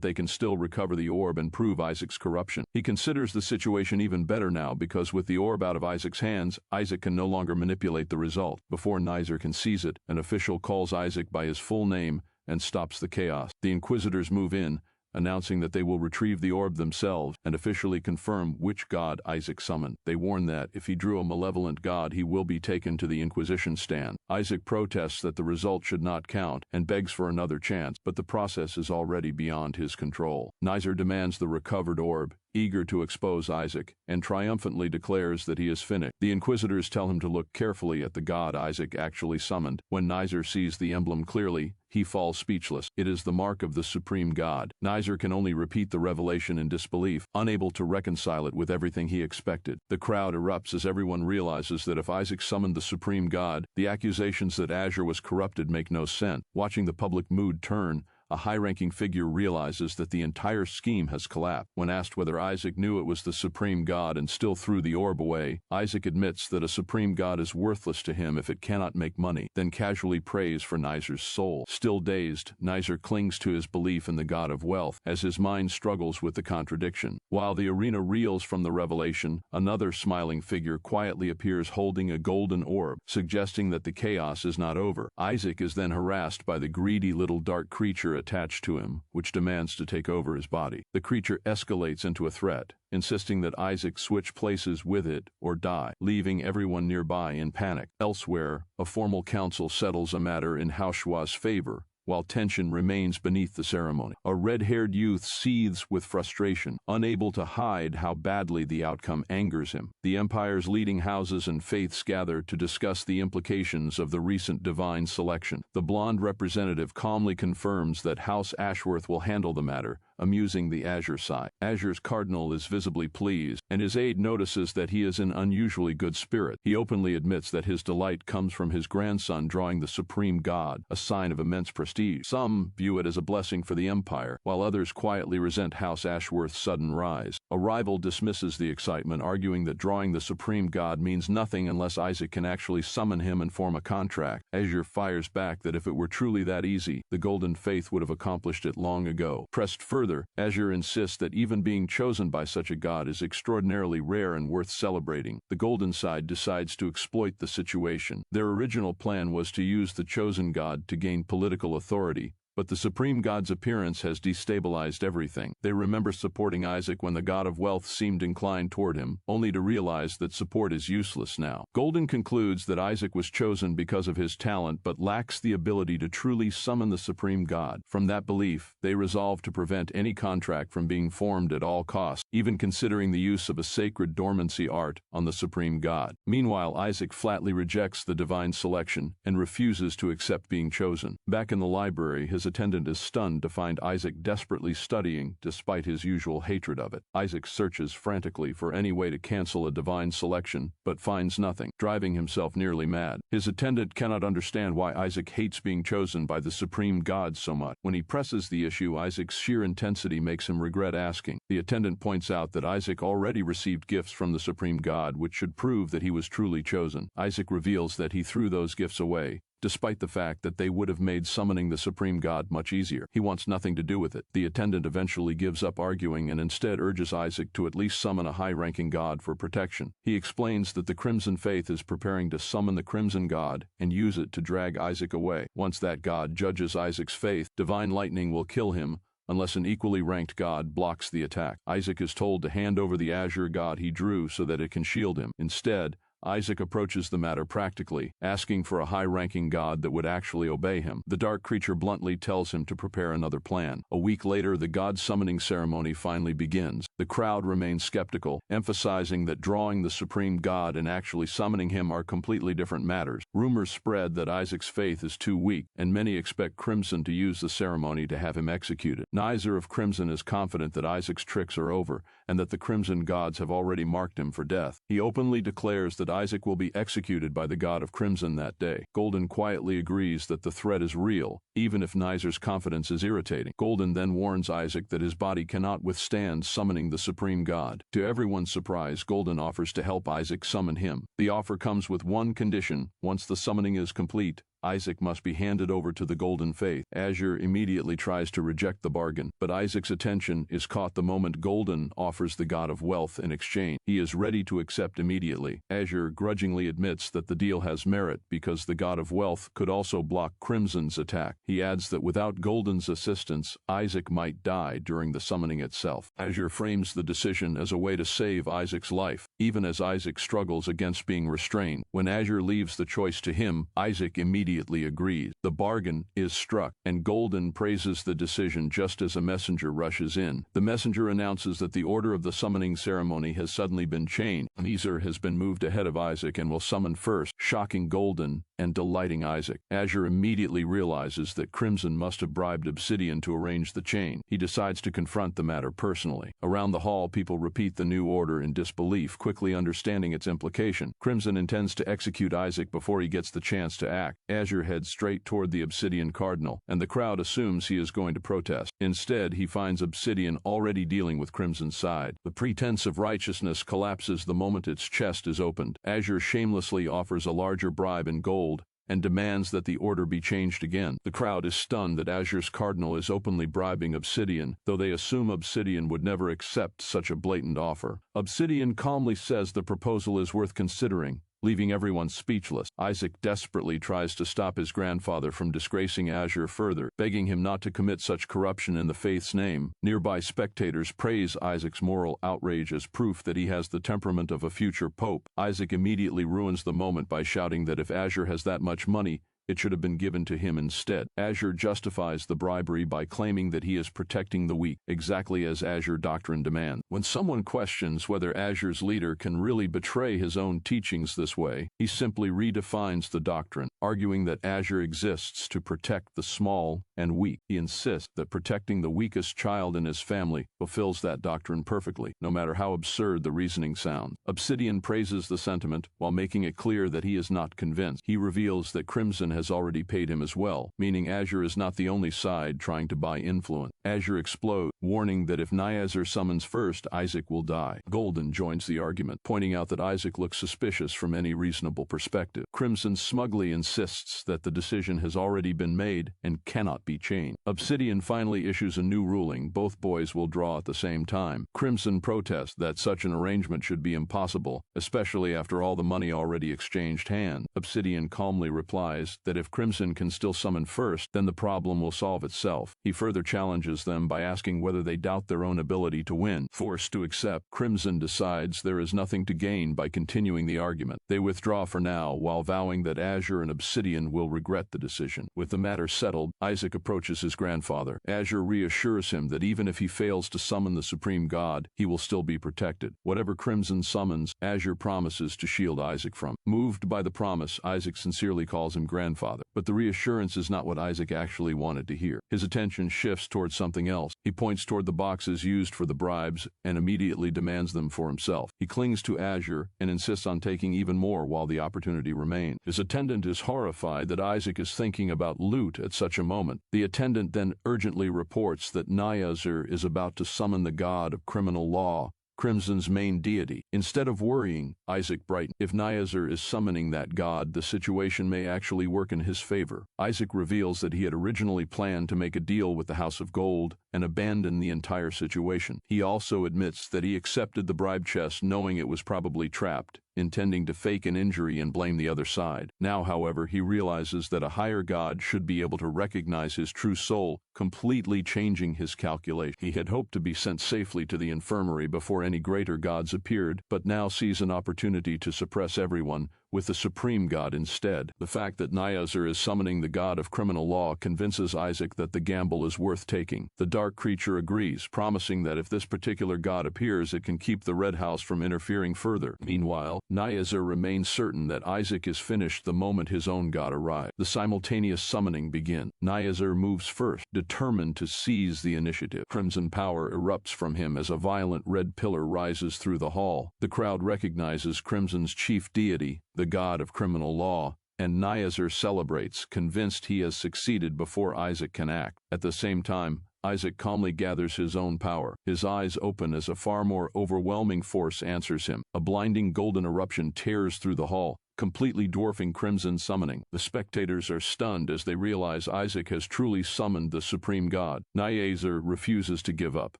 B: they can still recover the orb and prove Isaac's corruption. He considers the situation even better now because with the orb out of Isaac's hands, Isaac can no longer manipulate the result. Before Nizer can seize it, an official calls Isaac by his full name and stops the chaos. The Inquisitors move in, announcing that they will retrieve the orb themselves and officially confirm which god Isaac summoned. They warn that if he drew a malevolent god, he will be taken to the Inquisition stand. Isaac protests that the result should not count and begs for another chance, but the process is already beyond his control. Nizer demands the recovered orb, eager to expose Isaac, and triumphantly declares that he is finished. The Inquisitors tell him to look carefully at the god Isaac actually summoned. When Nizer sees the emblem clearly, he falls speechless. It is the mark of the Supreme God. Nizer can only repeat the revelation in disbelief, unable to reconcile it with everything he expected. The crowd erupts as everyone realizes that if Isaac summoned the Supreme God, the accusations that Azure was corrupted make no sense. Watching the public mood turn, a high-ranking figure realizes that the entire scheme has collapsed. When asked whether Isaac knew it was the Supreme God and still threw the orb away, Isaac admits that a Supreme God is worthless to him if it cannot make money, then casually prays for Nizer's soul. Still dazed, Nizer clings to his belief in the god of wealth as his mind struggles with the contradiction. While the arena reels from the revelation, another smiling figure quietly appears holding a golden orb, suggesting that the chaos is not over. Isaac is then harassed by the greedy little dark creature attached to him, which demands to take over his body. The creature escalates into a threat, insisting that Isaac switch places with it or die, leaving everyone nearby in panic. Elsewhere, a formal council settles a matter in Haoshua's favor, while tension remains beneath the ceremony. A red-haired youth seethes with frustration, unable to hide how badly the outcome angers him. The Empire's leading houses and faiths gather to discuss the implications of the recent divine selection. The blonde representative calmly confirms that House Ashworth will handle the matter, amusing the Azure side. Azure's cardinal is visibly pleased, and his aide notices that he is in unusually good spirit. He openly admits that his delight comes from his grandson drawing the Supreme God, a sign of immense prestige. Some view it as a blessing for the Empire, while others quietly resent House Ashworth's sudden rise. A rival dismisses the excitement, arguing that drawing the Supreme God means nothing unless Isaac can actually summon him and form a contract. Azure fires back that if it were truly that easy, the Golden Faith would have accomplished it long ago. Pressed further, Azure insists that even being chosen by such a god is extraordinarily rare and worth celebrating. The Golden side decides to exploit the situation. Their original plan was to use the chosen god to gain political authority, But the Supreme God's appearance has destabilized everything. They remember supporting Isaac when the God of wealth seemed inclined toward him, only to realize that support is useless now. Golden concludes that Isaac was chosen because of his talent but lacks the ability to truly summon the Supreme God. From that belief, they resolve to prevent any contract from being formed at all costs, even considering the use of a sacred dormancy art on the Supreme God. Meanwhile, Isaac flatly rejects the divine selection and refuses to accept being chosen. Back in the library, his attendant is stunned to find Isaac desperately studying despite his usual hatred of it. Isaac searches frantically for any way to cancel a divine selection, but finds nothing, driving himself nearly mad. His attendant cannot understand why Isaac hates being chosen by the Supreme God so much. When he presses the issue, Isaac's sheer intensity makes him regret asking. The attendant points out that Isaac already received gifts from the Supreme God, which should prove that he was truly chosen. Isaac reveals that he threw those gifts away, despite the fact that they would have made summoning the Supreme God much easier. He wants nothing to do with it. The attendant eventually gives up arguing and instead urges Isaac to at least summon a high-ranking god for protection. He explains that the Crimson Faith is preparing to summon the Crimson God and use it to drag Isaac away. Once that god judges Isaac's faith, divine lightning will kill him unless an equally ranked god blocks the attack. Isaac is told to hand over the azure god he drew so that it can shield him. Instead, Isaac approaches the matter practically, asking for a high-ranking god that would actually obey him. The dark creature bluntly tells him to prepare another plan. A week later, the god summoning ceremony finally begins. The crowd remains skeptical, emphasizing that drawing the Supreme God and actually summoning him are completely different matters. Rumors spread that Isaac's faith is too weak, and many expect Crimson to use the ceremony to have him executed. Neither of Crimson is confident that Isaac's tricks are over, and that the Crimson gods have already marked him for death. He openly declares that Isaac will be executed by the god of Crimson that day. Golden quietly agrees that the threat is real, even if Nizer's confidence is irritating. Golden then warns Isaac that his body cannot withstand summoning the Supreme God. To everyone's surprise, Golden offers to help Isaac summon him. The offer comes with one condition: once the summoning is complete, Isaac must be handed over to the Golden Faith. Azure immediately tries to reject the bargain, but Isaac's attention is caught the moment Golden offers the god of wealth in exchange. He is ready to accept immediately. Azure grudgingly admits that the deal has merit because the god of wealth could also block Crimson's attack. He adds that without Golden's assistance, Isaac might die during the summoning itself. Azure frames the decision as a way to save Isaac's life, even as Isaac struggles against being restrained. When Azure leaves the choice to him, Isaac immediately agrees. The bargain is struck, and Golden praises the decision just as a messenger rushes in. The messenger announces that the order of the summoning ceremony has suddenly been changed. Nezer has been moved ahead of Isaac and will summon first, shocking Golden and delighting Isaac. Azure immediately realizes that Crimson must have bribed Obsidian to arrange the chain. He decides to confront the matter personally. Around the hall, people repeat the new order in disbelief, quickly understanding its implication. Crimson intends to execute Isaac before he gets the chance to act. Azure heads straight toward the Obsidian Cardinal, and the crowd assumes he is going to protest. Instead, he finds Obsidian already dealing with Crimson's side. The pretense of righteousness collapses the moment its chest is opened. Azure shamelessly offers a larger bribe in gold and demands that the order be changed again. The crowd is stunned that Azure's Cardinal is openly bribing Obsidian, though they assume Obsidian would never accept such a blatant offer. Obsidian calmly says the proposal is worth considering, leaving everyone speechless. Isaac desperately tries to stop his grandfather from disgracing Azure further, begging him not to commit such corruption in the faith's name. Nearby spectators praise Isaac's moral outrage as proof that he has the temperament of a future pope. Isaac immediately ruins the moment by shouting that if Azure has that much money, it should have been given to him instead. Azure justifies the bribery by claiming that he is protecting the weak, exactly as Azure doctrine demands. When someone questions whether Azure's leader can really betray his own teachings this way, he simply redefines the doctrine, arguing that Azure exists to protect the small and weak. He insists that protecting the weakest child in his family fulfills that doctrine perfectly, no matter how absurd the reasoning sounds. Obsidian praises the sentiment while making it clear that he is not convinced. He reveals that Crimson has already paid him as well, meaning Azure is not the only side trying to buy influence. Azure explodes, warning that if Niazer summons first, Isaac will die. Golden joins the argument, pointing out that Isaac looks suspicious from any reasonable perspective. Crimson smugly insists that the decision has already been made and cannot be be chained. Obsidian finally issues a new ruling: both boys will draw at the same time. Crimson protests that such an arrangement should be impossible, especially after all the money already exchanged hands. Obsidian calmly replies that if Crimson can still summon first, then the problem will solve itself. He further challenges them by asking whether they doubt their own ability to win. Forced to accept, Crimson decides there is nothing to gain by continuing the argument. They withdraw for now, while vowing that Azure and Obsidian will regret the decision. With the matter settled, Isaac approaches his grandfather. Azure reassures him that even if he fails to summon the supreme god, he will still be protected. Whatever Crimson summons, Azure promises to shield Isaac from. Moved by the promise, Isaac sincerely calls him grandfather. But the reassurance is not what Isaac actually wanted to hear. His attention shifts towards something else. He points toward the boxes used for the bribes and immediately demands them for himself. He clings to Azure and insists on taking even more while the opportunity remains. His attendant is horrified that Isaac is thinking about loot at such a moment. The attendant then urgently reports that Nyazur is about to summon the god of criminal law, Crimson's main deity. Instead of worrying, Isaac brightened. If Nyazur is summoning that god, the situation may actually work in his favor. Isaac reveals that he had originally planned to make a deal with the House of Gold and abandon the entire situation. He also admits that he accepted the bribe chest knowing it was probably trapped, intending to fake an injury and blame the other side. Now, however, he realizes that a higher god should be able to recognize his true soul, completely changing his calculation. He had hoped to be sent safely to the infirmary before any greater gods appeared, but now sees an opportunity to suppress everyone with the supreme god instead. The fact that Nyazur is summoning the god of criminal law convinces Isaac that the gamble is worth taking. The dark creature agrees, promising that if this particular god appears, it can keep the Red House from interfering further. Meanwhile, Nyazur remains certain that Isaac is finished the moment his own god arrives. The simultaneous summoning begins. Nyazur moves first, determined to seize the initiative. Crimson power erupts from him as a violent red pillar rises through the hall. The crowd recognizes Crimson's chief deity, the god of criminal law, and Nyazur celebrates, convinced he has succeeded before Isaac can act. At the same time, Isaac calmly gathers his own power. His eyes open as a far more overwhelming force answers him. A blinding golden eruption tears through the hall, completely dwarfing Crimson's summoning. The spectators are stunned as they realize Isaac has truly summoned the supreme god. Nyazur refuses to give up.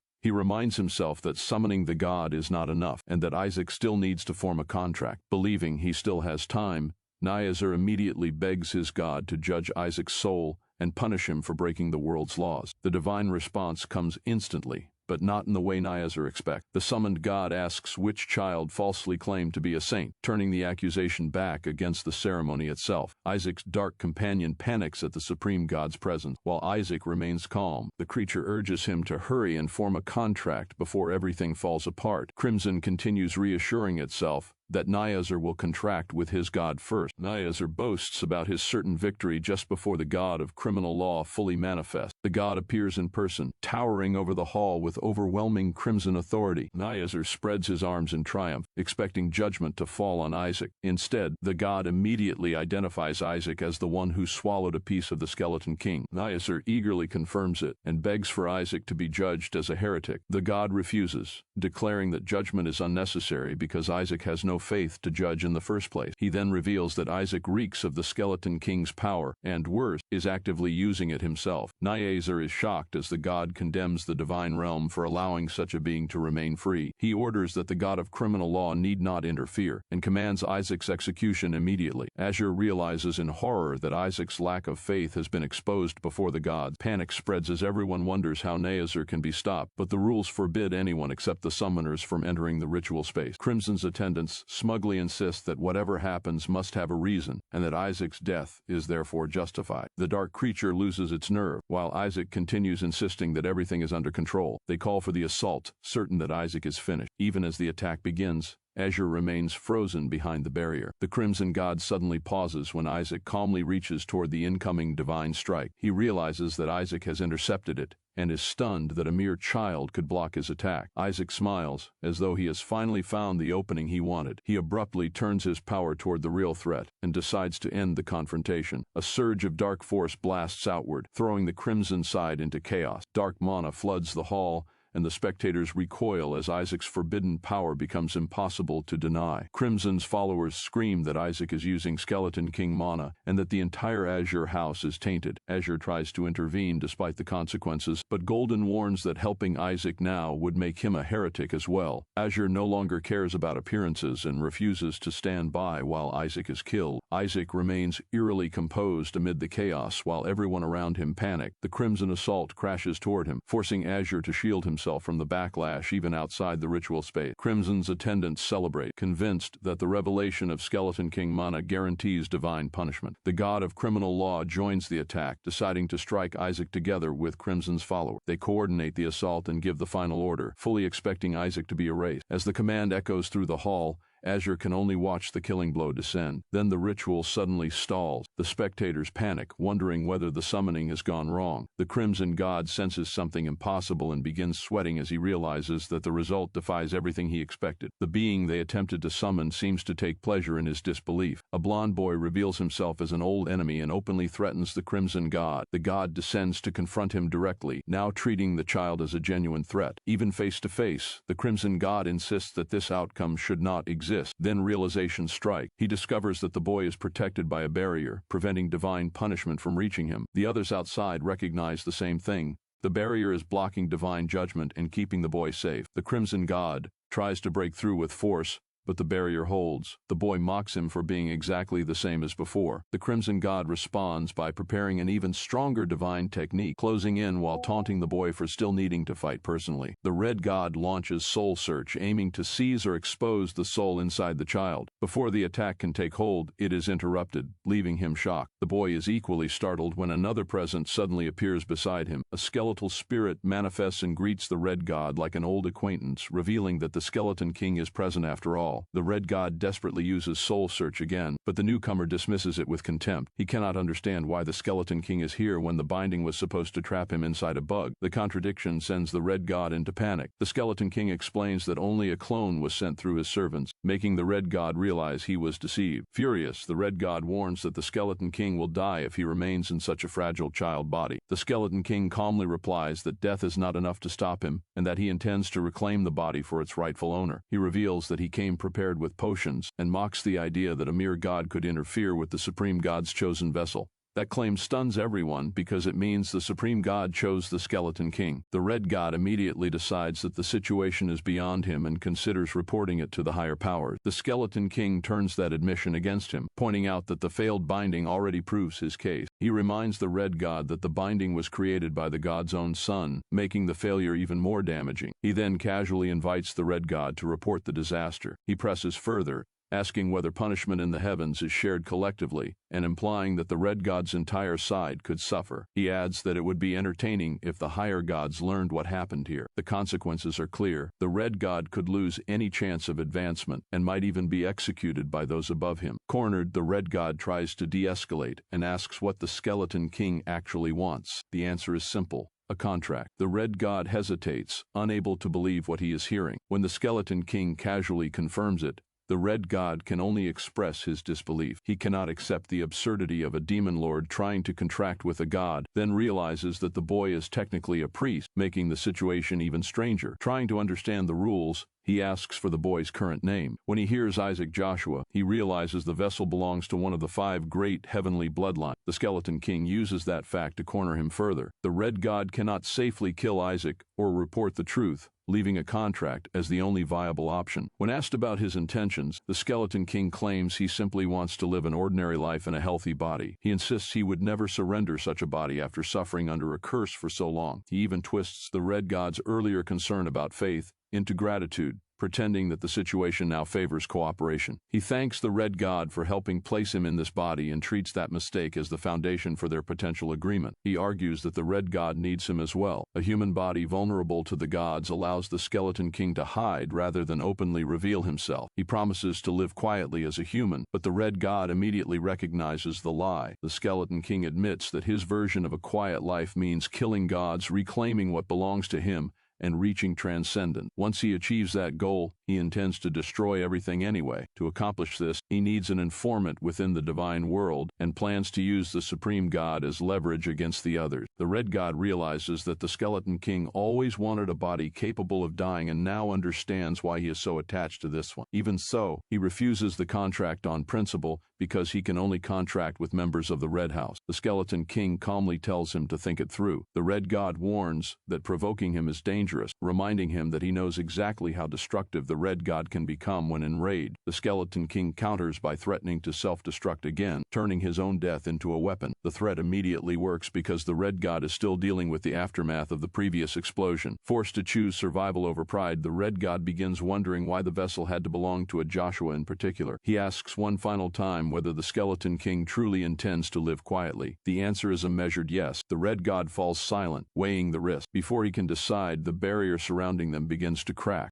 B: He reminds himself that summoning the god is not enough, and that Isaac still needs to form a contract. Believing he still has time, Nyazur immediately begs his god to judge Isaac's soul and punish him for breaking the world's laws. The divine response comes instantly, but not in the way Nyazur expects. The summoned god asks which child falsely claimed to be a saint, turning the accusation back against the ceremony itself. Isaac's dark companion panics at the supreme god's presence, while Isaac remains calm. The creature urges him to hurry and form a contract before everything falls apart. Crimson continues reassuring itself that Nyazur will contract with his god first. Nyazur boasts about his certain victory just before the god of criminal law fully manifests. The god appears in person, towering over the hall with overwhelming crimson authority. Nyazur spreads his arms in triumph, expecting judgment to fall on Isaac. Instead, the god immediately identifies Isaac as the one who swallowed a piece of the skeleton king. Nyazur eagerly confirms it and begs for Isaac to be judged as a heretic. The god refuses, declaring that judgment is unnecessary because Isaac has no faith to judge in the first place. He then reveals that Isaac reeks of the skeleton king's power and, worse, is actively using it himself. Nyazur is shocked as the god condemns the divine realm for allowing such a being to remain free. He orders that the god of criminal law need not interfere and commands Isaac's execution immediately. Azure realizes in horror that Isaac's lack of faith has been exposed before the gods. Panic spreads as everyone wonders how Nyazur can be stopped, but the rules forbid anyone except the summoners from entering the ritual space. Crimson's attendants smugly insist that whatever happens must have a reason, and that Isaac's death is therefore justified. The dark creature loses its nerve, while Isaac continues insisting that everything is under control. They call for the assault, certain that Isaac is finished. Even as the attack begins, Azure remains frozen behind the barrier. The Crimson God suddenly pauses when Isaac calmly reaches toward the incoming divine strike. He realizes that Isaac has intercepted it, and is stunned that a mere child could block his attack. Isaac smiles, as though he has finally found the opening he wanted. He abruptly turns his power toward the real threat, and decides to end the confrontation. A surge of dark force blasts outward, throwing the Crimson side into chaos. Dark mana floods the hall, and the spectators recoil as Isaac's forbidden power becomes impossible to deny. Crimson's followers scream that Isaac is using Skeleton King mana and that the entire Azure house is tainted. Azure tries to intervene despite the consequences, but Golden warns that helping Isaac now would make him a heretic as well. Azure no longer cares about appearances and refuses to stand by while Isaac is killed. Isaac remains eerily composed amid the chaos while everyone around him panic. The Crimson assault crashes toward him, forcing Azure to shield himself from the backlash even outside the ritual space. Crimson's attendants celebrate, convinced that the revelation of Skeleton King mana guarantees divine punishment. The god of criminal law joins the attack, deciding to strike Isaac together with Crimson's follower. They coordinate the assault and give the final order, fully expecting Isaac to be erased. As the command echoes through the hall, Azure can only watch the killing blow descend. Then the ritual suddenly stalls. The spectators panic, wondering whether the summoning has gone wrong. The Crimson God senses something impossible and begins sweating as he realizes that the result defies everything he expected. The being they attempted to summon seems to take pleasure in his disbelief. A blonde boy reveals himself as an old enemy and openly threatens the Crimson God. The god descends to confront him directly, now treating the child as a genuine threat. Even face to face, the Crimson God insists that this outcome should not exist. Then realization strikes. He discovers that the boy is protected by a barrier, preventing divine punishment from reaching him. The others outside recognize the same thing. The barrier is blocking divine judgment and keeping the boy safe. The Crimson God tries to break through with force, but the barrier holds. The boy mocks him for being exactly the same as before. The Crimson God responds by preparing an even stronger divine technique, closing in while taunting the boy for still needing to fight personally. The Red God launches Soul Search, aiming to seize or expose the soul inside the child. Before the attack can take hold, it is interrupted, leaving him shocked. The boy is equally startled when another presence suddenly appears beside him. A skeletal spirit manifests and greets the Red God like an old acquaintance, revealing that the Skeleton King is present after all. The Red God desperately uses Soul Search again, but the newcomer dismisses it with contempt. He cannot understand why the Skeleton King is here when the binding was supposed to trap him inside a bug. The contradiction sends the Red God into panic. The Skeleton King explains that only a clone was sent through his servants, making the Red God realize he was deceived. Furious, the Red God warns that the Skeleton King will die if he remains in such a fragile child body. The Skeleton King calmly replies that death is not enough to stop him, and that he intends to reclaim the body for its rightful owner. He reveals that he came prepared with potions, and mocks the idea that a mere god could interfere with the Supreme God's chosen vessel. That claim stuns everyone because it means the Supreme God chose the Skeleton King. The Red God immediately decides that the situation is beyond him and considers reporting it to the higher powers. The Skeleton King turns that admission against him, pointing out that the failed binding already proves his case. He reminds the Red God that the binding was created by the god's own son, making the failure even more damaging. He then casually invites the Red God to report the disaster. He presses further, asking whether punishment in the heavens is shared collectively, and implying that the Red God's entire side could suffer. He adds that it would be entertaining if the higher gods learned what happened here. The consequences are clear. The Red God could lose any chance of advancement, and might even be executed by those above him. Cornered, the Red God tries to de-escalate, and asks what the Skeleton King actually wants. The answer is simple: a contract. The Red God hesitates, unable to believe what he is hearing. When the Skeleton King casually confirms it, the Red God can only express his disbelief. He cannot accept the absurdity of a demon lord trying to contract with a god, then realizes that the boy is technically a priest, making the situation even stranger. Trying to understand the rules, he asks for the boy's current name. When he hears Isaac Joshua, he realizes the vessel belongs to one of the 5 great heavenly bloodlines. The Skeleton King uses that fact to corner him further. The Red God cannot safely kill Isaac or report the truth, leaving a contract as the only viable option. When asked about his intentions, the Skeleton King claims he simply wants to live an ordinary life in a healthy body. He insists he would never surrender such a body after suffering under a curse for so long. He even twists the Red God's earlier concern about faith into gratitude, pretending that the situation now favors cooperation. He thanks the Red God for helping place him in this body and treats that mistake as the foundation for their potential agreement. He argues that the Red God needs him as well. A human body vulnerable to the gods allows the Skeleton King to hide rather than openly reveal himself. He promises to live quietly as a human, but the Red God immediately recognizes the lie. The Skeleton King admits that his version of a quiet life means killing gods, reclaiming what belongs to him, and reaching transcendence. Once he achieves that goal, he intends to destroy everything anyway. To accomplish this, he needs an informant within the divine world and plans to use the Supreme God as leverage against the others. The Red God realizes that the Skeleton King always wanted a body capable of dying and now understands why he is so attached to this one. Even so, he refuses the contract on principle because he can only contract with members of the Red House. The Skeleton King calmly tells him to think it through. The Red God warns that provoking him is dangerous, reminding him that he knows exactly how destructive the Red God can become when enraged. The Skeleton King counters by threatening to self-destruct again, turning his own death into a weapon. The threat immediately works because the Red God is still dealing with the aftermath of the previous explosion. Forced to choose survival over pride, the Red God begins wondering why the vessel had to belong to a Joshua in particular. He asks one final time whether the Skeleton King truly intends to live quietly. The answer is a measured yes. The Red God falls silent, weighing the risk. Before he can decide, the barrier surrounding them begins to crack.